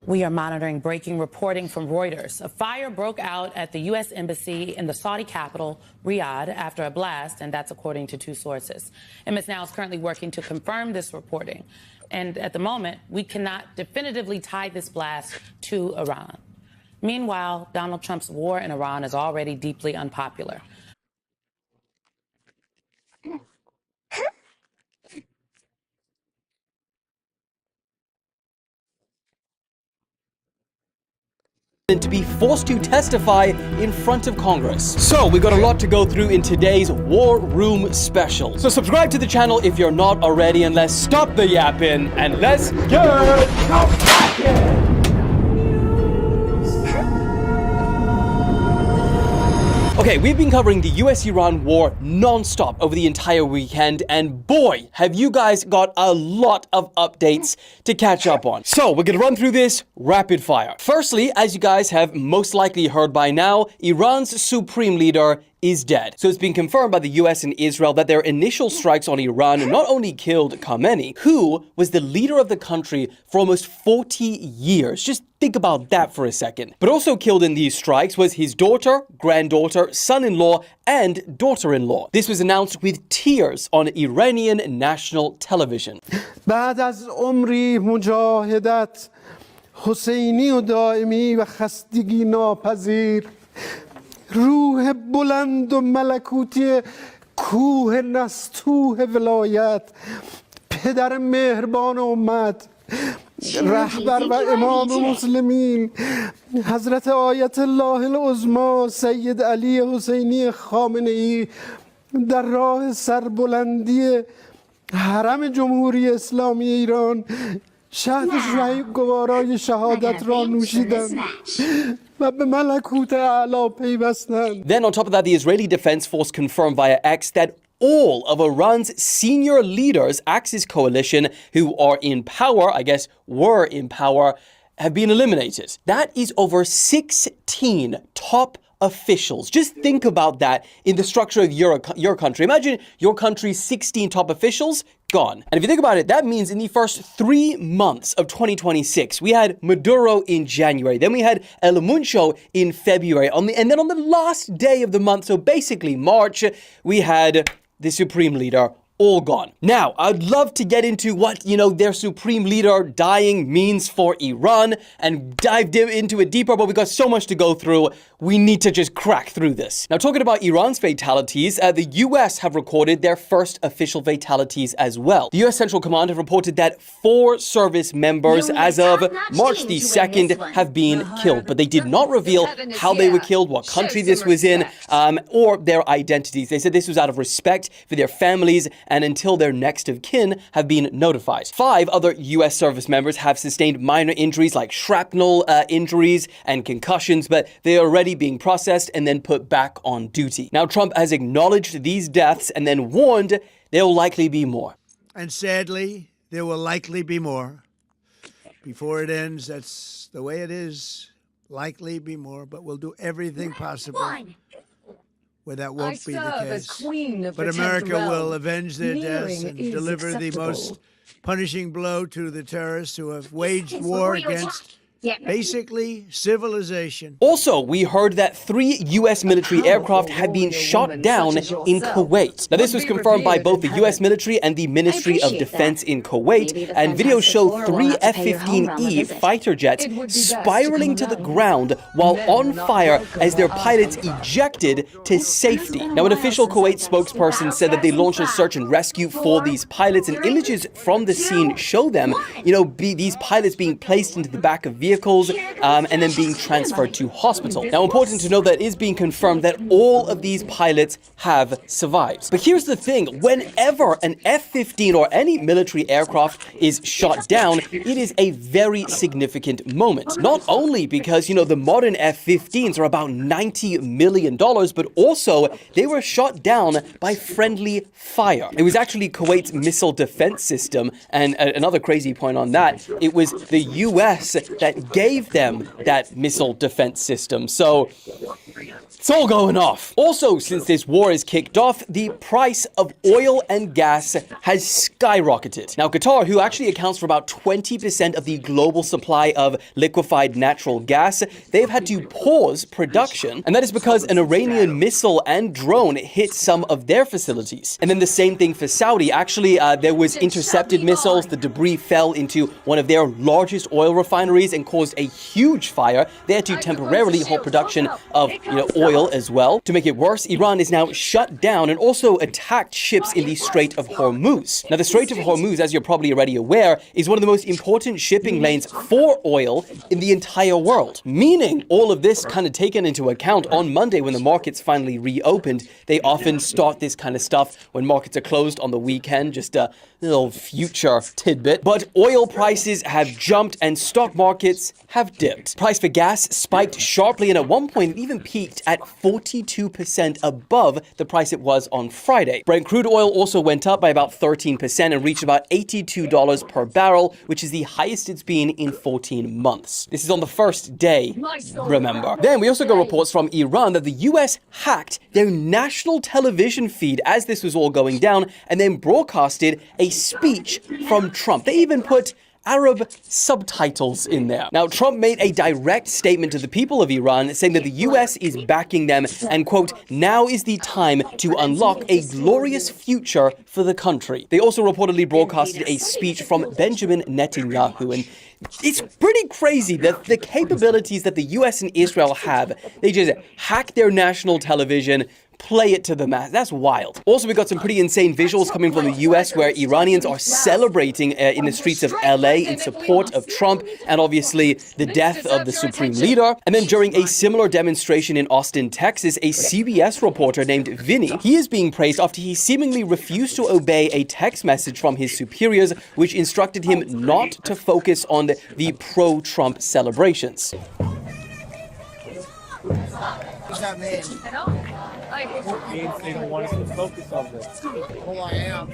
We are monitoring breaking reporting from Reuters. A fire broke out at the U.S. Embassy in the Saudi capital, Riyadh, after a blast, and that's according to 2 sources. MS Now is currently working to confirm this reporting. And at the moment, we cannot definitively tie this blast to Iran. Meanwhile, Donald Trump's war in Iran is already deeply unpopular. To be forced to testify in front of Congress. So we got a lot to go through in today's War Room special. So subscribe to the channel if you're not already, and let's stop the yapping and let's get cracking. Okay, we've been covering the US-Iran war non-stop over the entire weekend, and boy, have you guys got a lot of updates to catch up on. So we're gonna run through this rapid fire. Firstly, as you guys have most likely heard by now, Iran's supreme leader is dead. So it's been confirmed by the US and Israel that their initial strikes on Iran not only killed Khamenei, who was the leader of the country for almost 40 years. Just think about that for a second. But also killed in these strikes was his daughter, granddaughter, son-in-law, and daughter-in-law. This was announced with tears on Iranian national television. بعد از عمری مجاهدت حسینی و دائمی و خستگی ناپذیر روح بلند و ملکوتی کوه نستوه ولایت پدر مهربان امت رهبر و امام مسلمین حضرت آیت الله العظما سید علی حسینی خامنه‌ای در راه سربلندی حرم جمهوری اسلامی ایران شهد گوارای شهادت را نوشیدند و به ملکوت اعلی پیوستند. Then on top of that, the Israeli Defense Force confirmed via X that all of Iran's senior leaders, Axis coalition, who are in power, I guess were in power, have been eliminated. That is over 16 top officials. Just think about that in the structure of your country. Imagine your country's 16 top officials gone. And if you think about it, that means in the first 3 months of 2026, we had Maduro in January, then we had El Muncho in February, and then on the last day of the month, so basically March, we had the supreme leader all gone. Now, I'd love to get into what, their supreme leader dying means for Iran and dive into it deeper, but we got so much to go through. We need to just crack through this. Now, talking about Iran's fatalities, the US have recorded their first official fatalities as well. The US Central Command have reported that 4 service members as of March the 2nd have been killed, but they did not reveal how they were killed, what country this was in, or their identities. They said this was out of respect for their families and until their next of kin have been notified. 5 other US service members have sustained minor injuries like shrapnel injuries and concussions, but they are already being processed and then put back on duty. Now, Trump has acknowledged these deaths and then warned there will likely be more. And sadly, there will likely be more. Before it ends, that's the way it is. Likely be more, but we'll do everything possible where that won't be the case. But America will avenge their deaths and deliver the most punishing blow to the terrorists who have waged war against basically civilization. Also, we heard that 3 US military aircraft have been shot down in Kuwait. Now, this was confirmed by both the US military and the Ministry of Defense in Kuwait, and videos show 3 F-15E fighter jets spiraling to the ground while on fire as their pilots ejected to safety. Now, an official Kuwait spokesperson said that they launched a search and rescue for these pilots, and images from the scene show them, these pilots being placed into the back of vehicles and then being transferred to hospital. Now, important to know that it is being confirmed that all of these pilots have survived. But here's the thing, whenever an F-15 or any military aircraft is shot down, it is a very significant moment. Not only because, the modern F-15s are about $90 million, but also they were shot down by friendly fire. It was actually Kuwait's missile defense system, and another crazy point on that, it was the US that gave them that missile defense system. So It's all going off. Also, since this war is kicked off, the price of oil and gas has skyrocketed. Now, Qatar, who actually accounts for about 20% of the global supply of liquefied natural gas, they've had to pause production, and that is because an Iranian missile and drone hit some of their facilities. And then the same thing for Saudi. Actually, there was intercepted missiles. The debris fell into one of their largest oil refineries and caused a huge fire. They had to temporarily halt production of oil as well. To make it worse, Iran is now shut down and also attacked ships in the Strait of Hormuz. Now, the Strait of Hormuz, as you're probably already aware, is one of the most important shipping lanes for oil in the entire world. Meaning, all of this kind of taken into account on Monday when the markets finally reopened. They often start this kind of stuff when markets are closed on the weekend, just a little future tidbit. But oil prices have jumped and stock markets have dipped. Price for gas spiked sharply and at one point it even peaked at 42% above the price it was on Friday. Brent crude oil also went up by about 13% and reached about $82 per barrel, which is the highest it's been in 14 months. This is on the first day, remember. Then we also got reports from Iran that the US hacked their national television feed as this was all going down and then broadcasted a speech from Trump. They even put Arab subtitles in there. Now, Trump made a direct statement to the people of Iran saying that the US is backing them and, quote, now is the time to unlock a glorious future for the country. They also reportedly broadcasted a speech from Benjamin Netanyahu, and it's pretty crazy that the capabilities that the US and Israel have, they just hack their national television, play it to the mass. That's wild. Also, we got some pretty insane visuals coming from the US where Iranians are celebrating in the streets of LA in support of Trump and obviously the death of the supreme leader. And then during a similar demonstration in Austin, Texas, a CBS reporter named Vinny, he is being praised after he seemingly refused to obey a text message from his superiors, which instructed him not to focus on the pro-Trump celebrations. What's that mean? They don't want us to focus on this. Oh, I am.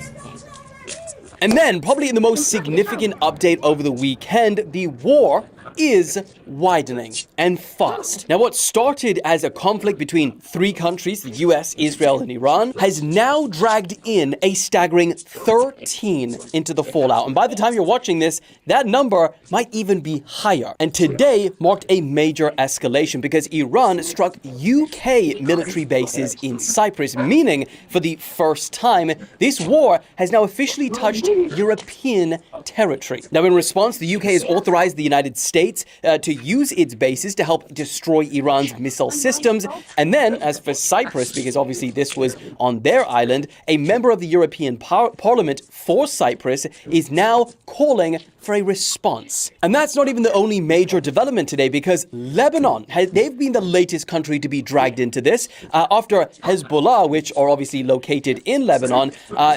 And then, probably in the most significant update over the weekend, the war is widening and fast. Now, what started as a conflict between three countries, the US, Israel, and Iran, has now dragged in a staggering 13 into the fallout. And by the time you're watching this, that number might even be higher. And today marked a major escalation because Iran struck UK military bases in Cyprus, meaning for the first time, this war has now officially touched European territory. Now, in response, the UK has authorized the United States to use its bases to help destroy Iran's missile systems. And then, as for Cyprus, because obviously this was on their island, a member of the European Parliament for Cyprus is now calling for a response. And that's not even the only major development today, because Lebanon, they've been the latest country to be dragged into this. After Hezbollah, which are obviously located in Lebanon,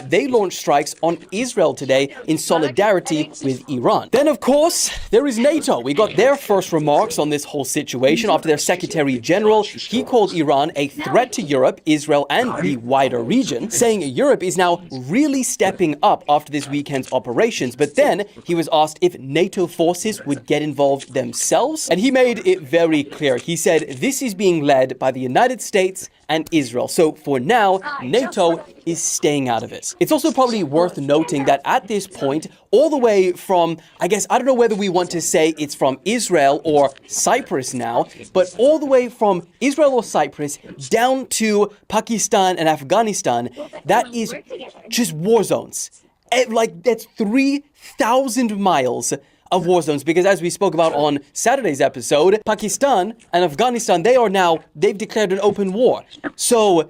they launched strikes on Israel today in solidarity with Iran. Then, of course, there is NATO. We got their first remarks on this whole situation after their Secretary General. He called Iran a threat to Europe, Israel, and the wider region, saying Europe is now really stepping up after this weekend's operations. But then he was asked if NATO forces would get involved themselves, and he made it very clear. He said this is being led by the United States and Israel. So for now, NATO is staying out of it. It's also probably worth noting that at this point, all the way from, I don't know whether we want to say it's from Israel or Cyprus now, but all the way from Israel or Cyprus down to Pakistan and Afghanistan, that is just war zones. That's 3,000 miles of war zones, because as we spoke about on Saturday's episode, Pakistan and Afghanistan, they've declared an open war. So,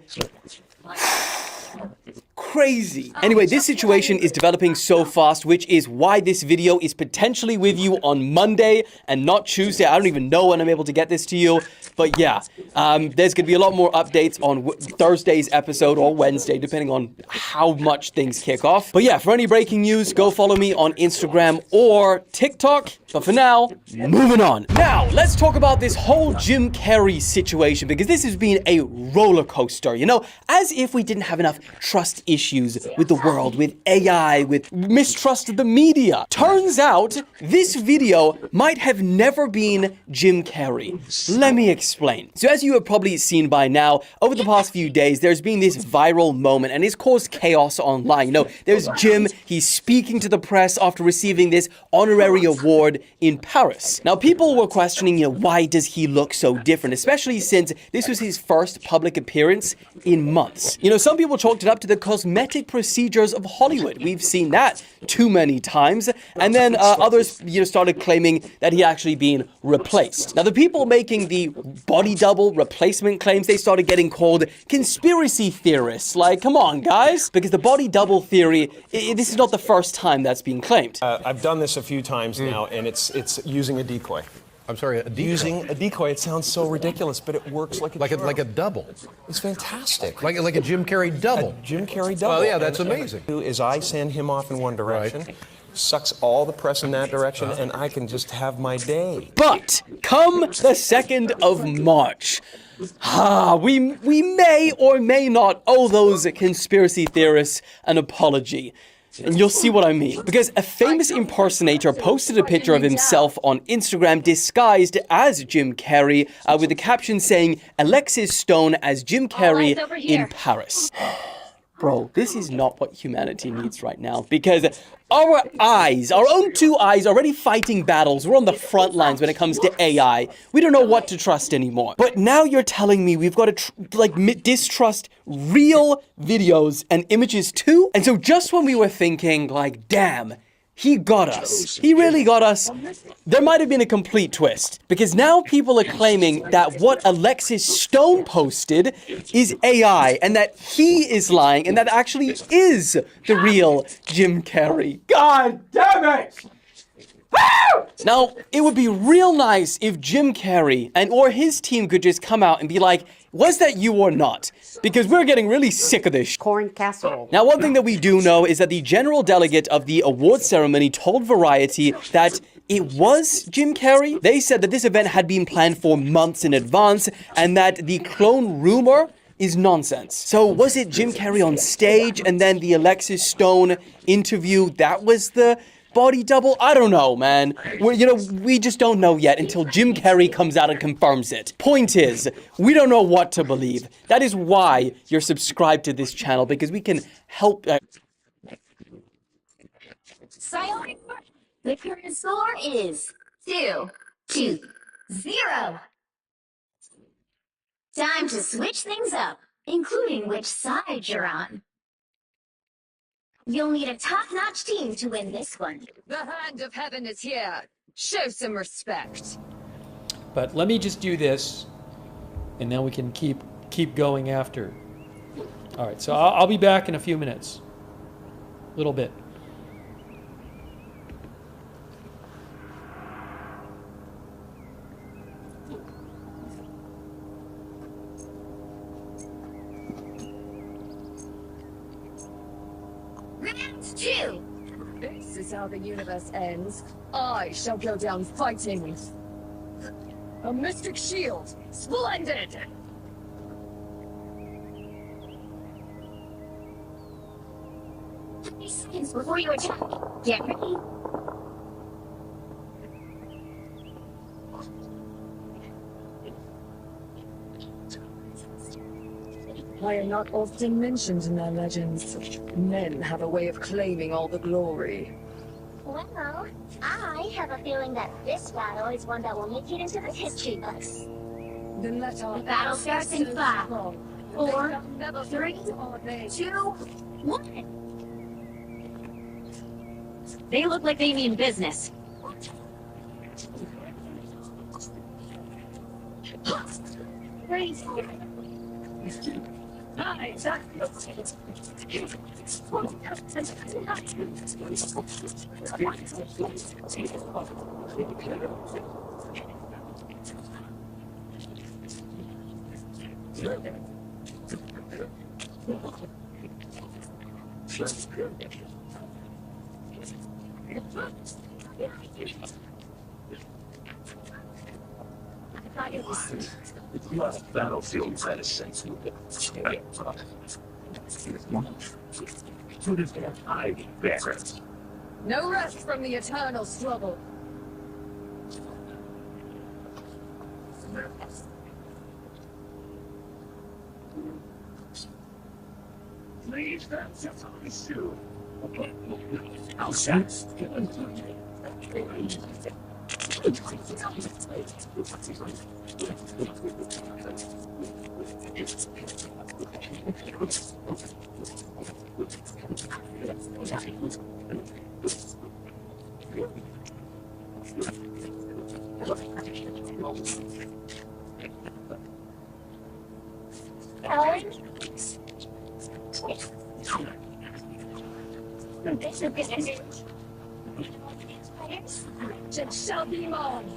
crazy. Anyway, this situation is developing so fast, which is why this video is potentially with you on Monday and not Tuesday. I don't even know when I'm able to get this to you. But yeah, there's going to be a lot more updates on Thursday's episode or Wednesday, depending on how much things kick off. But yeah, for any breaking news, go follow me on Instagram or TikTok. But for now, moving on. Now, let's talk about this whole Jim Carrey situation, because this has been a roller coaster, as if we didn't have enough trust issues with the world, with AI, with mistrust of the media. Turns out, this video might have never been Jim Carrey. Let me explain. explain. So as you have probably seen by now, over the past few days, there's been this viral moment and it's caused chaos online. You know, there's Jim, he's speaking to the press after receiving this honorary award in Paris. Now, people were questioning, you know, why does he look so different, especially since this was his first public appearance in months. You know, some people chalked it up to the cosmetic procedures of Hollywood. We've seen that too many times. And then others, you know, started claiming that he actually been replaced. Now, the people making the body double replacement claims, they started getting called conspiracy theorists. Like, come on, guys. Because the body double theory, this is not the first time that's been claimed. I've done this a few times now, and it's using a decoy. I'm sorry, a decoy? Using a decoy. It sounds so ridiculous, but it works like a like a double. It's fantastic. Like a Jim Carrey double. A Jim Carrey double. Oh yeah, that's amazing. Is I send him off in one direction, sucks all the press in that direction, and I can just have my day. But come the 2nd of March, we may or may not owe those conspiracy theorists an apology. And you'll see what I mean. Because a famous impersonator posted a picture of himself on Instagram disguised as Jim Carrey with the caption saying, "Alexis Stone as Jim Carrey in Paris." Bro, this is not what humanity needs right now, because our eyes, our own two eyes, are already fighting battles. We're on the front lines when it comes to AI. We don't know what to trust anymore. But now you're telling me we've got to distrust real videos and images too? And so just when we were thinking, like, damn, he got us. He really got us. There might have been a complete twist, because now people are claiming that what Alexis Stone posted is AI and that he is lying and that actually is the real Jim Carrey. God damn it! Now, it would be real nice if Jim Carrey or his team could just come out and be like, was that you or not? Because we're getting really sick of this. Corn casserole. Now, one thing that we do know is that the general delegate of the award ceremony told Variety that it was Jim Carrey. They said that this event had been planned for months in advance and that the clone rumor is nonsense. So was it Jim Carrey on stage and then the Alexis Stone interview, that was the body double? I don't know, man. We just don't know yet until Jim Carrey comes out and confirms it. Point is, we don't know what to believe. That is why you're subscribed to this channel, because we can help. The current score is 2-0. Time to switch things up, including which side you're on. You'll need a top-notch team to win this one. The hand of heaven is here. Show some respect. But let me just do this, and then we can keep going after. All right, so I'll be back in a few minutes. A little bit. Round 2. This is how the universe ends. I shall go down fighting. A mystic shield. Splendid! 30 seconds before you attack. Get ready. I am not often mentioned in their legends. Men have a way of claiming all the glory. Well, I have a feeling that this battle is one that will make it into the history books. Then let our The battle starts in 5, 4, 3, 2, 1. They look like they mean business. Battlefield medicine. No rest from the eternal struggle. It shall be mine.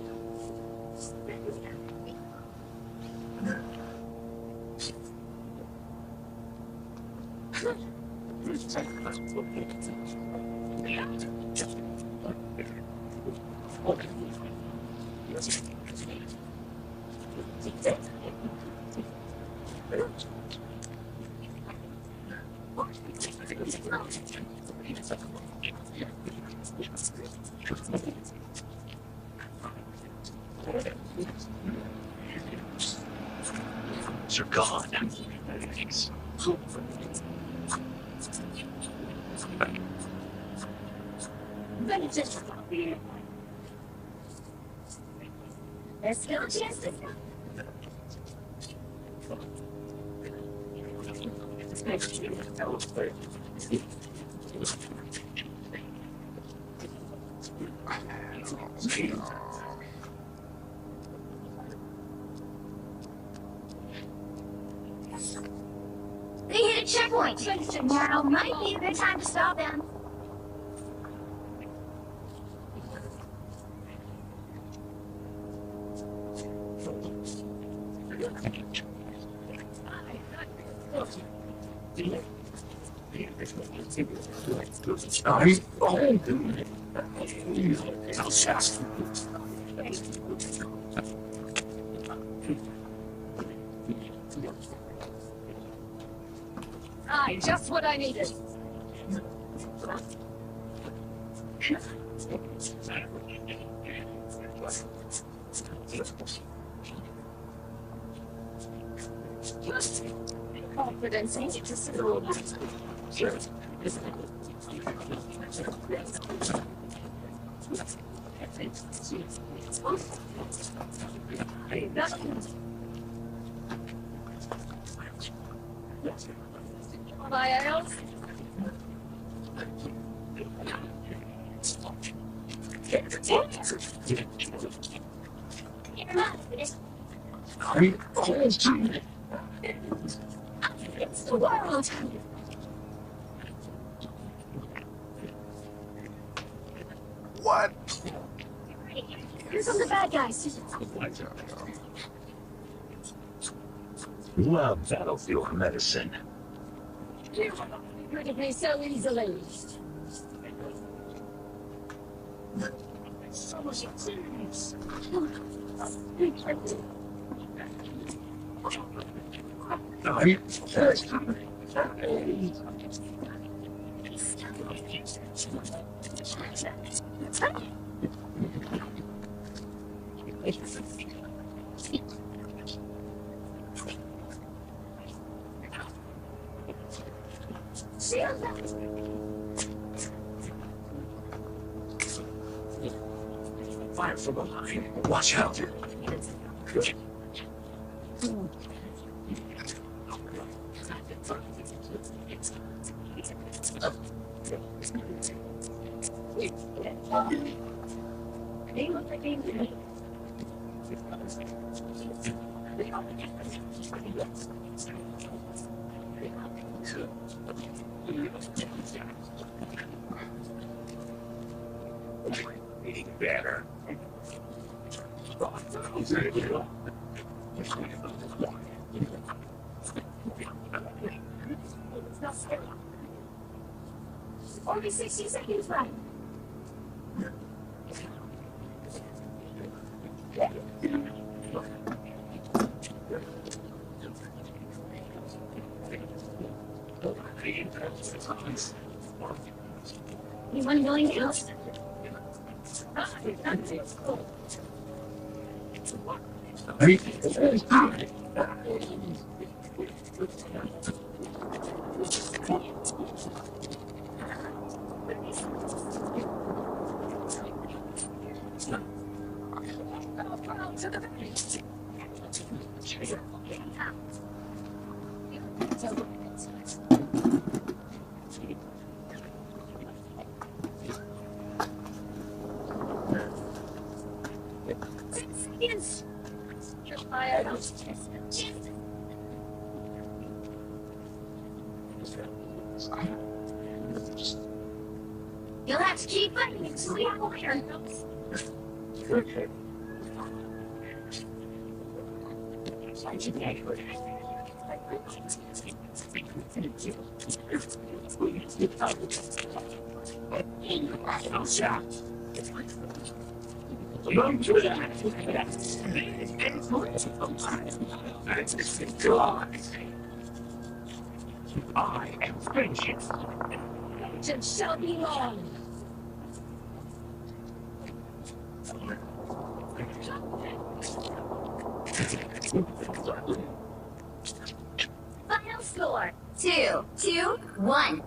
You're gone. Vengeance. There's still a chance to They hit a checkpoint. Now might be a good time to stop them. Aye, just what I needed. Confidence ain't to school. My else? It's the world. What? Here come the bad guys. Love battlefield medicine. You rid of me so easily. So much things. Fire from behind. Watch out. They look like they Eating better. Only 60 seconds left. Anyone going else? You'll have to keep fighting until we have water. I am vengeance. Vengeance shall be long. Final score 2-2-1.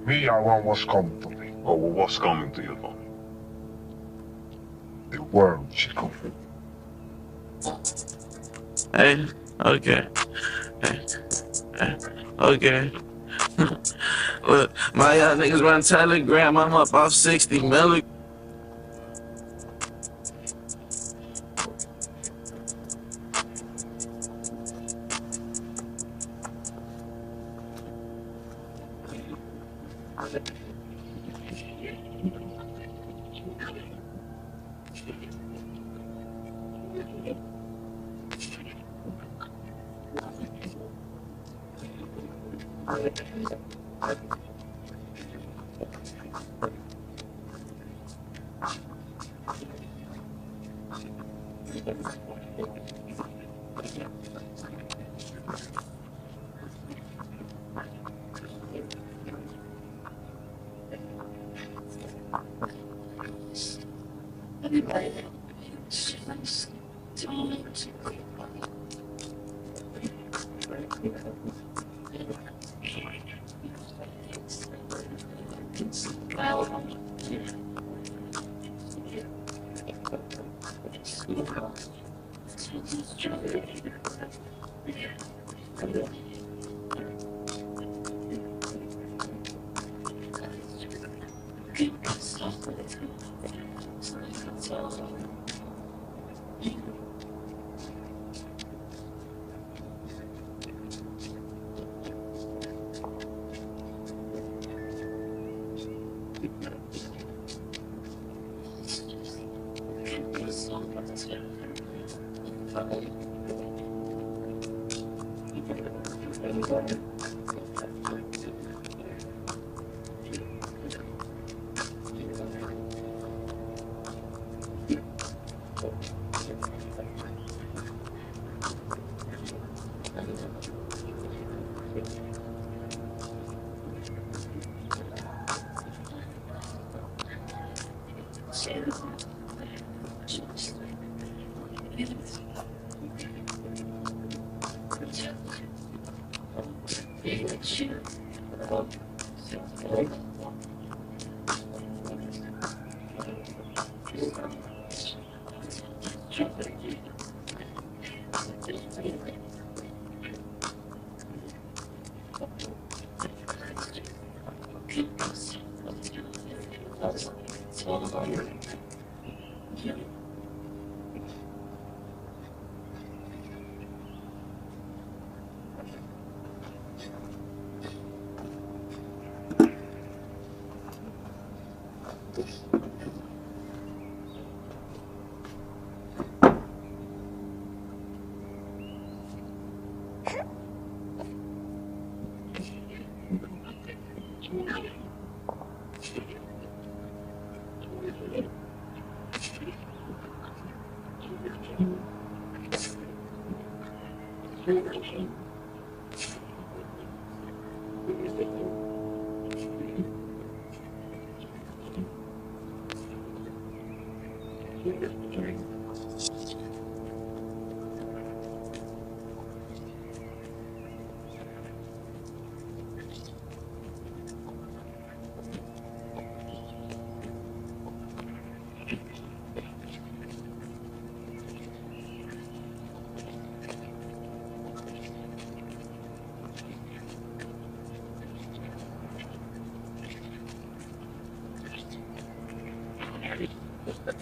Me, I want what's coming to me, or what's coming to you, Tony. The world should come. Hey, okay. Hey, okay. Look, my young niggas run Telegram, I'm up off 60 milligrams.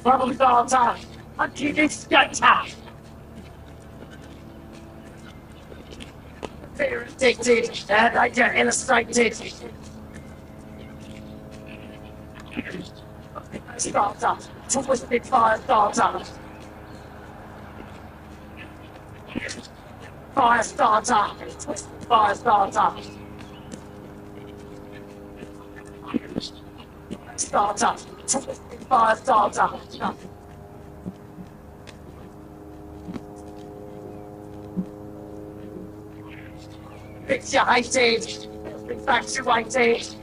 Trouble daughter, I'm keeping scatter. Fear addicted, and I get illustrated. Starter, twisted fire starter. Fire starter, twisted fire starter. Starter, twisted fire starter. Pixelated, infatuated.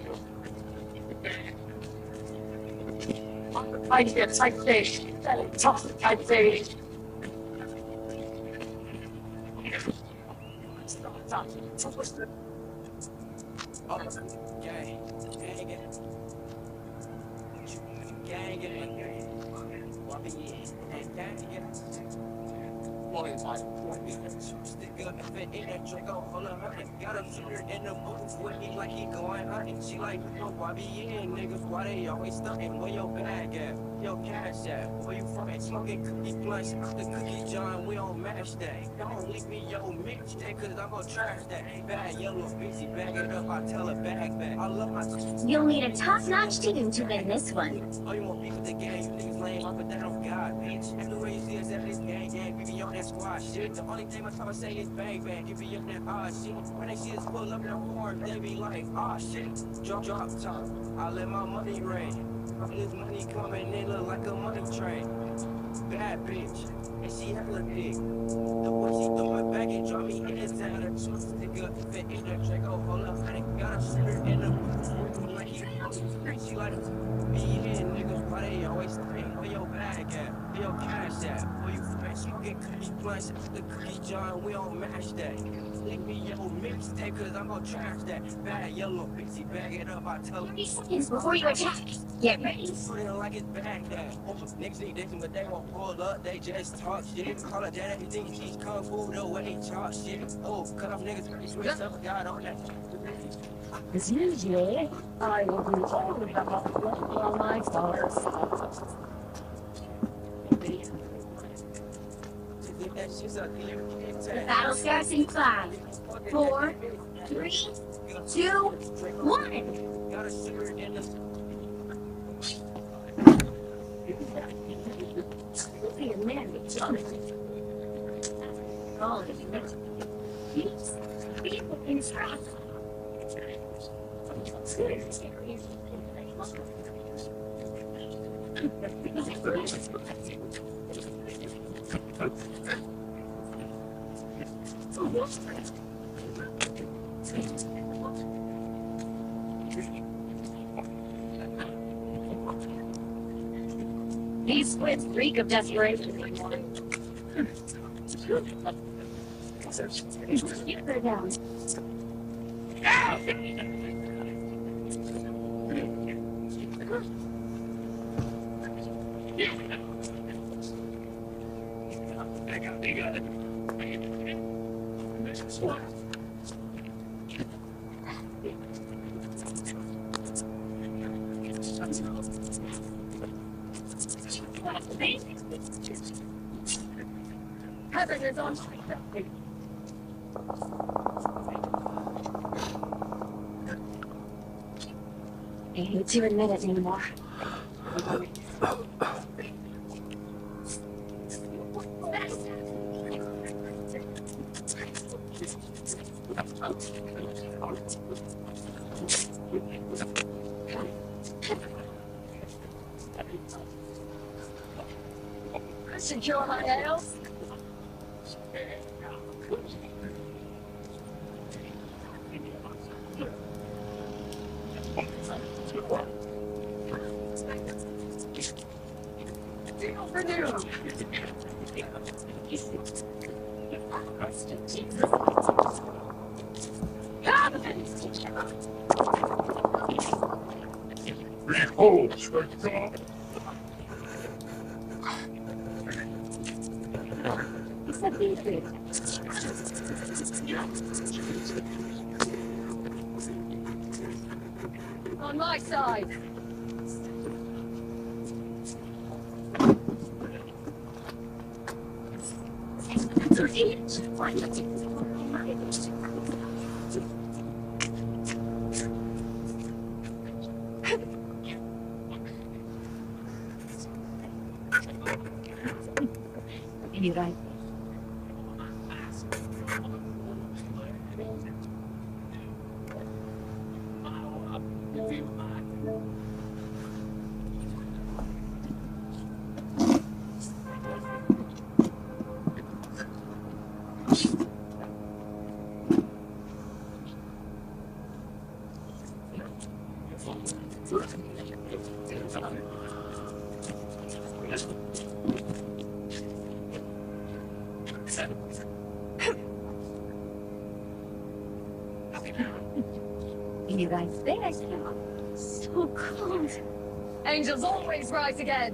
I get tasty, intoxicated. She like, why be in niggas? Why they always stunting? Where your bag at? Your cash at? Where you from? Smoking cookie blunts, the cookie John. We on match day. Don't leave me your mixtape, cause I'm gonna trash that. Bad yellow busy, bag it up. I tell her bag back. I love my. You'll need a top-notch team to win this one. Oh, you want beef with the gang? You niggas lame. I put that on God, bitch. And the way you see us at this gang, we be on that squad shit. The only thing my time I say is bang bang. You be up that hard shit. When they see us pull up in the horn, they be like, ah shit. Drop top. I let my money rain. This money coming in look like a money train. Bad bitch, and she hella thick. The way she throw it back and drop me in the town. The trust nigga fit in the Draco. Hold up, I ain't got a shirt in the booth. Like he she like be in niggas. Why they always think where your bag at? Where your cash at? Where you from? Smoking cookie blunts, the cookie John. We on match day. Leave me your mixtape, cause I'm gonna trash that bad yellow pixie bag it up. I tell 30 seconds before you attack. Get ready. Feeling like it's back there. Niggas need dicks, but they won't pull up. They just talk shit. Call it that everything. She's kung fu the way he talk shit. Oh, cut off niggas. Pretty switch up. God on that. As usual, I will do all of the hard work on my stars. The battle starts in 5, 4, 3, 2, 1. Be a man with Johnny. All of you. People in trust. These squids reek of desperation anymore. Get her down. Heaven is on I hate to admit it anymore. secure my nails. Deal for deal. Oh, On my side. You're right. You guys there, so cold. Angels always rise again.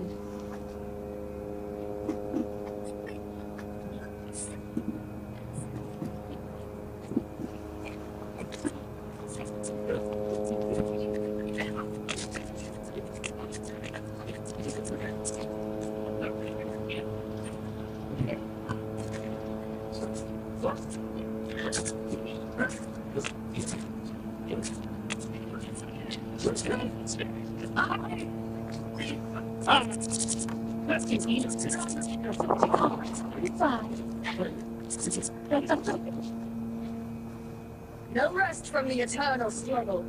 No rest from the eternal struggle.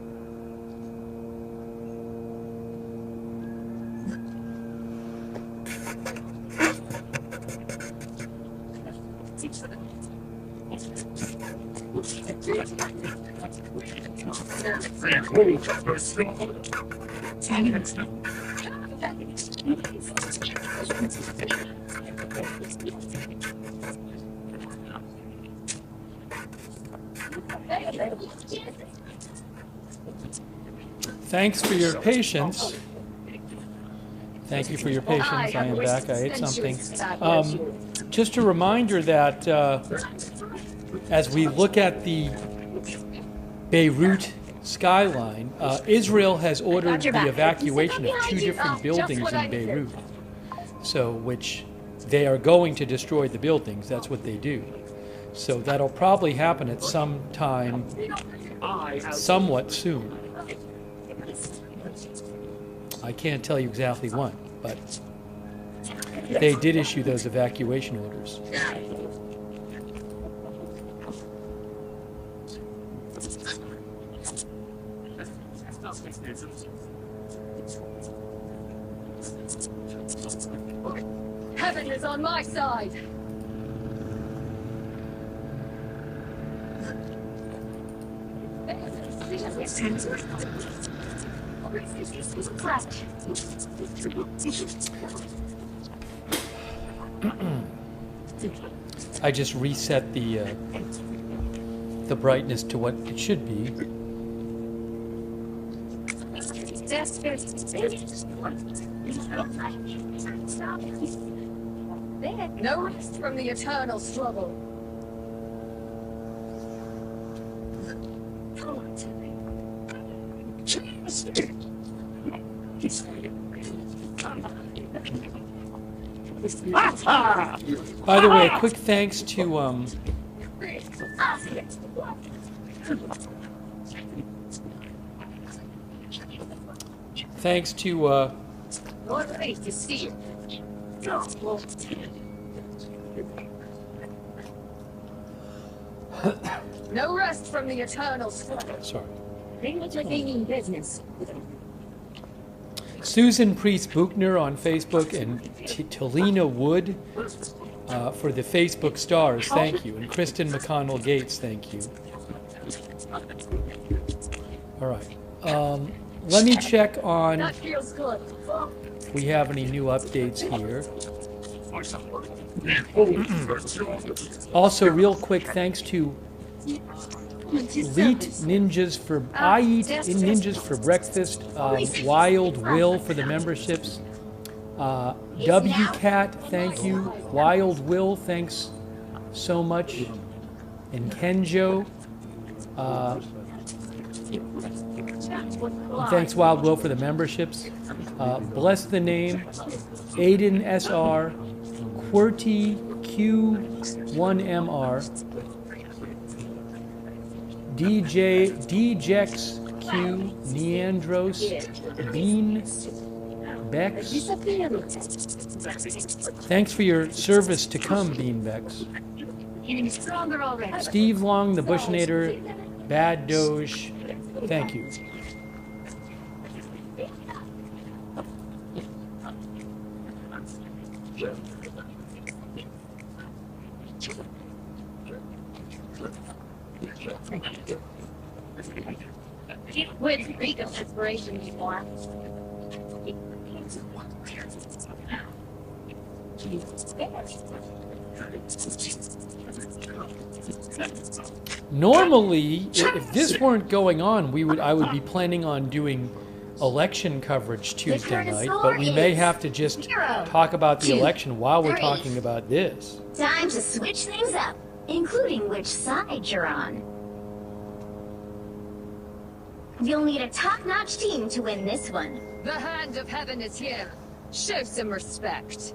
Thanks for your patience. Thank you for your patience. I am back. I ate something. Just a reminder that as we look at the Beirut skyline, Israel has ordered the evacuation of 2 different buildings in Beirut. So, which they are going to destroy the buildings. That's what they do. So that'll probably happen at some time, somewhat soon. I can't tell you exactly when, but they did issue those evacuation orders. Heaven is on my side. I just reset the brightness to what it should be. No rest from the eternal struggle. By the way, a quick thanks to What face to see? No rest from the eternal struggle. Sorry. Things are being business. Susan Priest Buchner on Facebook and Talina Wood for the Facebook stars, thank you. And Kristen McConnell Gates, thank you. All right. Let me check on That feels good. if we have any new updates here. Also, real quick, thanks to I Eat Ninjas for Breakfast, Wild Will for the memberships, WCat, thank you, Wild Will, thanks so much, and Kenjo, and thanks Wild Will for the memberships, Bless the Name, Aiden SR, QWERTY Q1MR, DJX Q, Neandros, Bean, Bex. Thanks for your service to come, Bean Bex. Getting stronger already. Steve Long, the Bushinator, Bad Doge, thank you. With freak of inspiration before. Normally, if this weren't going on, I would be planning on doing election coverage Tuesday night, but we may have to just talk about the election while we're talking about this. Time to switch things up, including which side you're on. You'll need a top-notch team to win this one. The hand of heaven is here. Show some respect.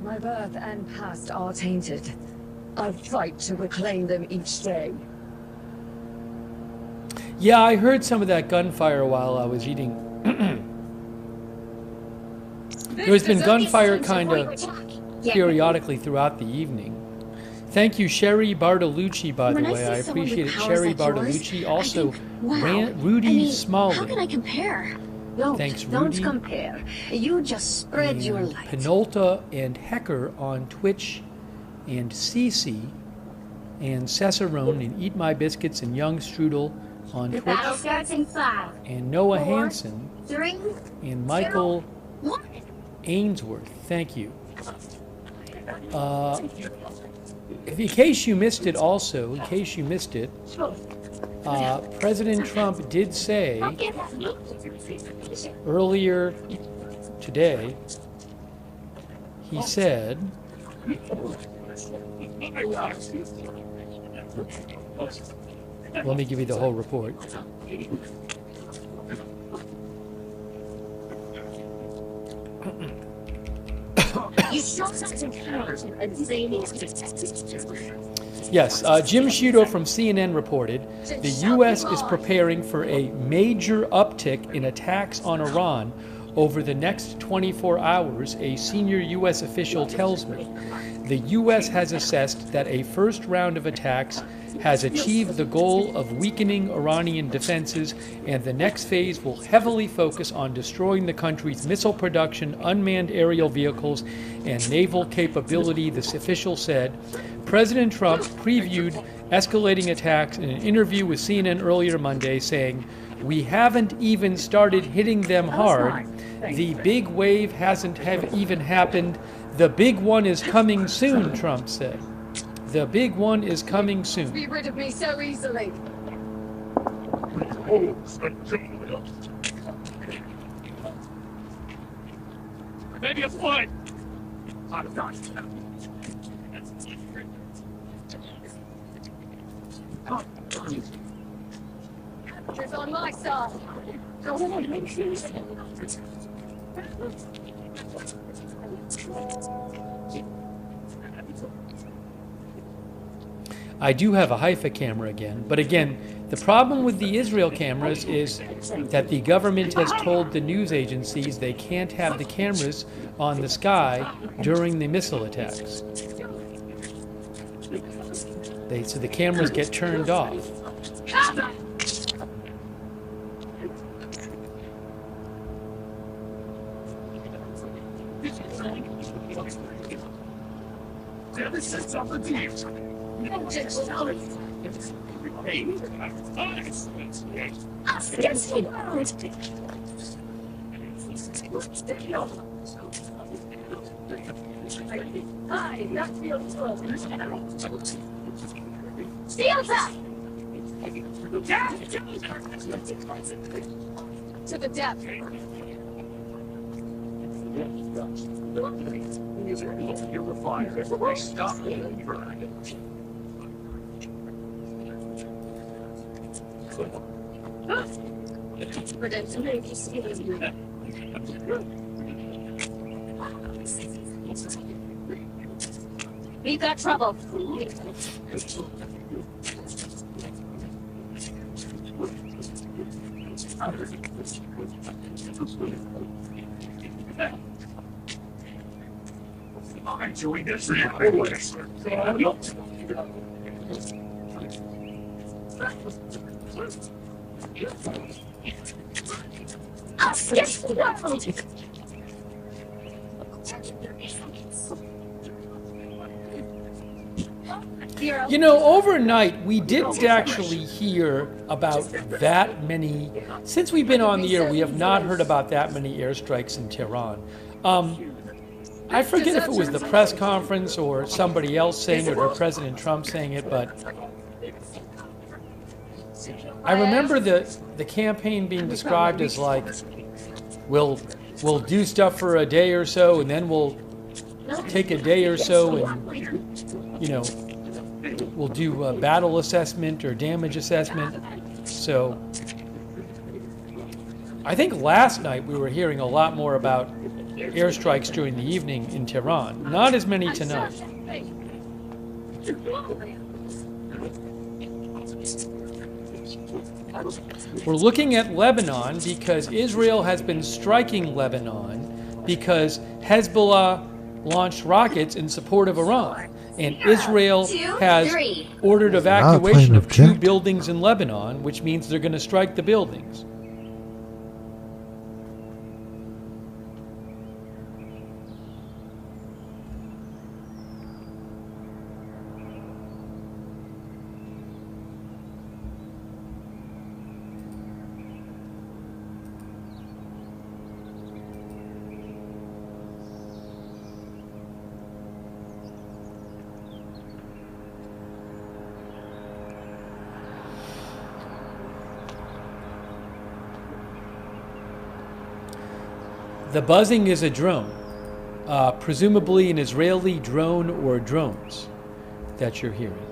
My birth and past are tainted. I fight to reclaim them each day. Yeah, I heard some of that gunfire while I was eating. There's been gunfire kind of periodically throughout the evening. Thank you, Sherry Bartolucci, by the way. I appreciate it. Sherry Bartolucci. Also, Rudy How Smalley. can I compare? Thanks, Don't Rudy. compare. You just spread your light. Penolta and Hecker on Twitch, and Cece, and Cesarone, and Eat My Biscuits, and Young Strudel on The Twitch, battle starts in 5, and Noah 4, Hansen, 3, and Michael 2, 1. Ainsworth. Thank you. In case you missed it also, President Trump did say earlier today, he said, let me give you the whole report. Yes, Jim Sciutto from CNN reported, the U.S. is preparing for a major uptick in attacks on Iran over the next 24 hours, a senior U.S. official tells me. The U.S. has assessed that a first round of attacks has achieved the goal of weakening Iranian defenses, and the next phase will heavily focus on destroying the country's missile production, unmanned aerial vehicles, and naval capability, this official said. President Trump previewed escalating attacks in an interview with CNN earlier Monday, saying, "We haven't even started hitting them hard. The big wave hasn't even happened. The big one is coming soon," Trump said. The big one is coming soon. Be rid of me so easily. Maybe a foot. It's on my side. I do have a Haifa camera again, but again, the problem with the Israel cameras is that the government has told the news agencies they can't have the cameras on the sky during the missile attacks. So the cameras get turned off. To the depth. You're fired. Stop it. We've got trouble. I'm doing this. You know, overnight, we didn't actually hear about that many. Since we've been on the air, we have not heard about that many airstrikes in Tehran. I forget if it was the press conference or somebody else saying it or President Trump saying it, but I remember the campaign being described as like, we'll do stuff for a day or so, and then we'll take a day or so and, you know, we'll do a battle assessment or damage assessment. So I think last night we were hearing a lot more about airstrikes during the evening in Tehran. Not as many tonight. We're looking at Lebanon because Israel has been striking Lebanon because Hezbollah launched rockets in support of Iran. And Israel has ordered evacuation of 2 buildings in Lebanon, which means they're going to strike the buildings. The buzzing is a drone, presumably an Israeli drone or drones that you're hearing.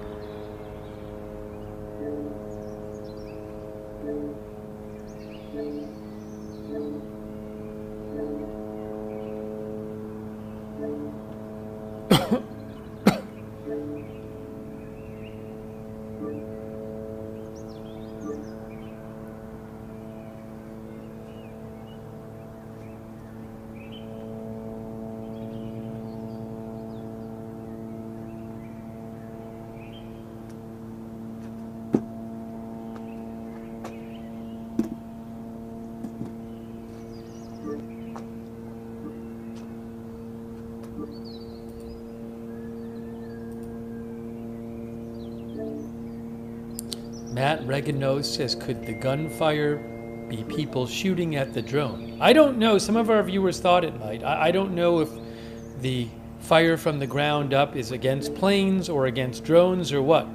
Matt Reganos says, could the gunfire be people shooting at the drone? I don't know. Some of our viewers thought it might. I don't know if the fire from the ground up is against planes or against drones or what.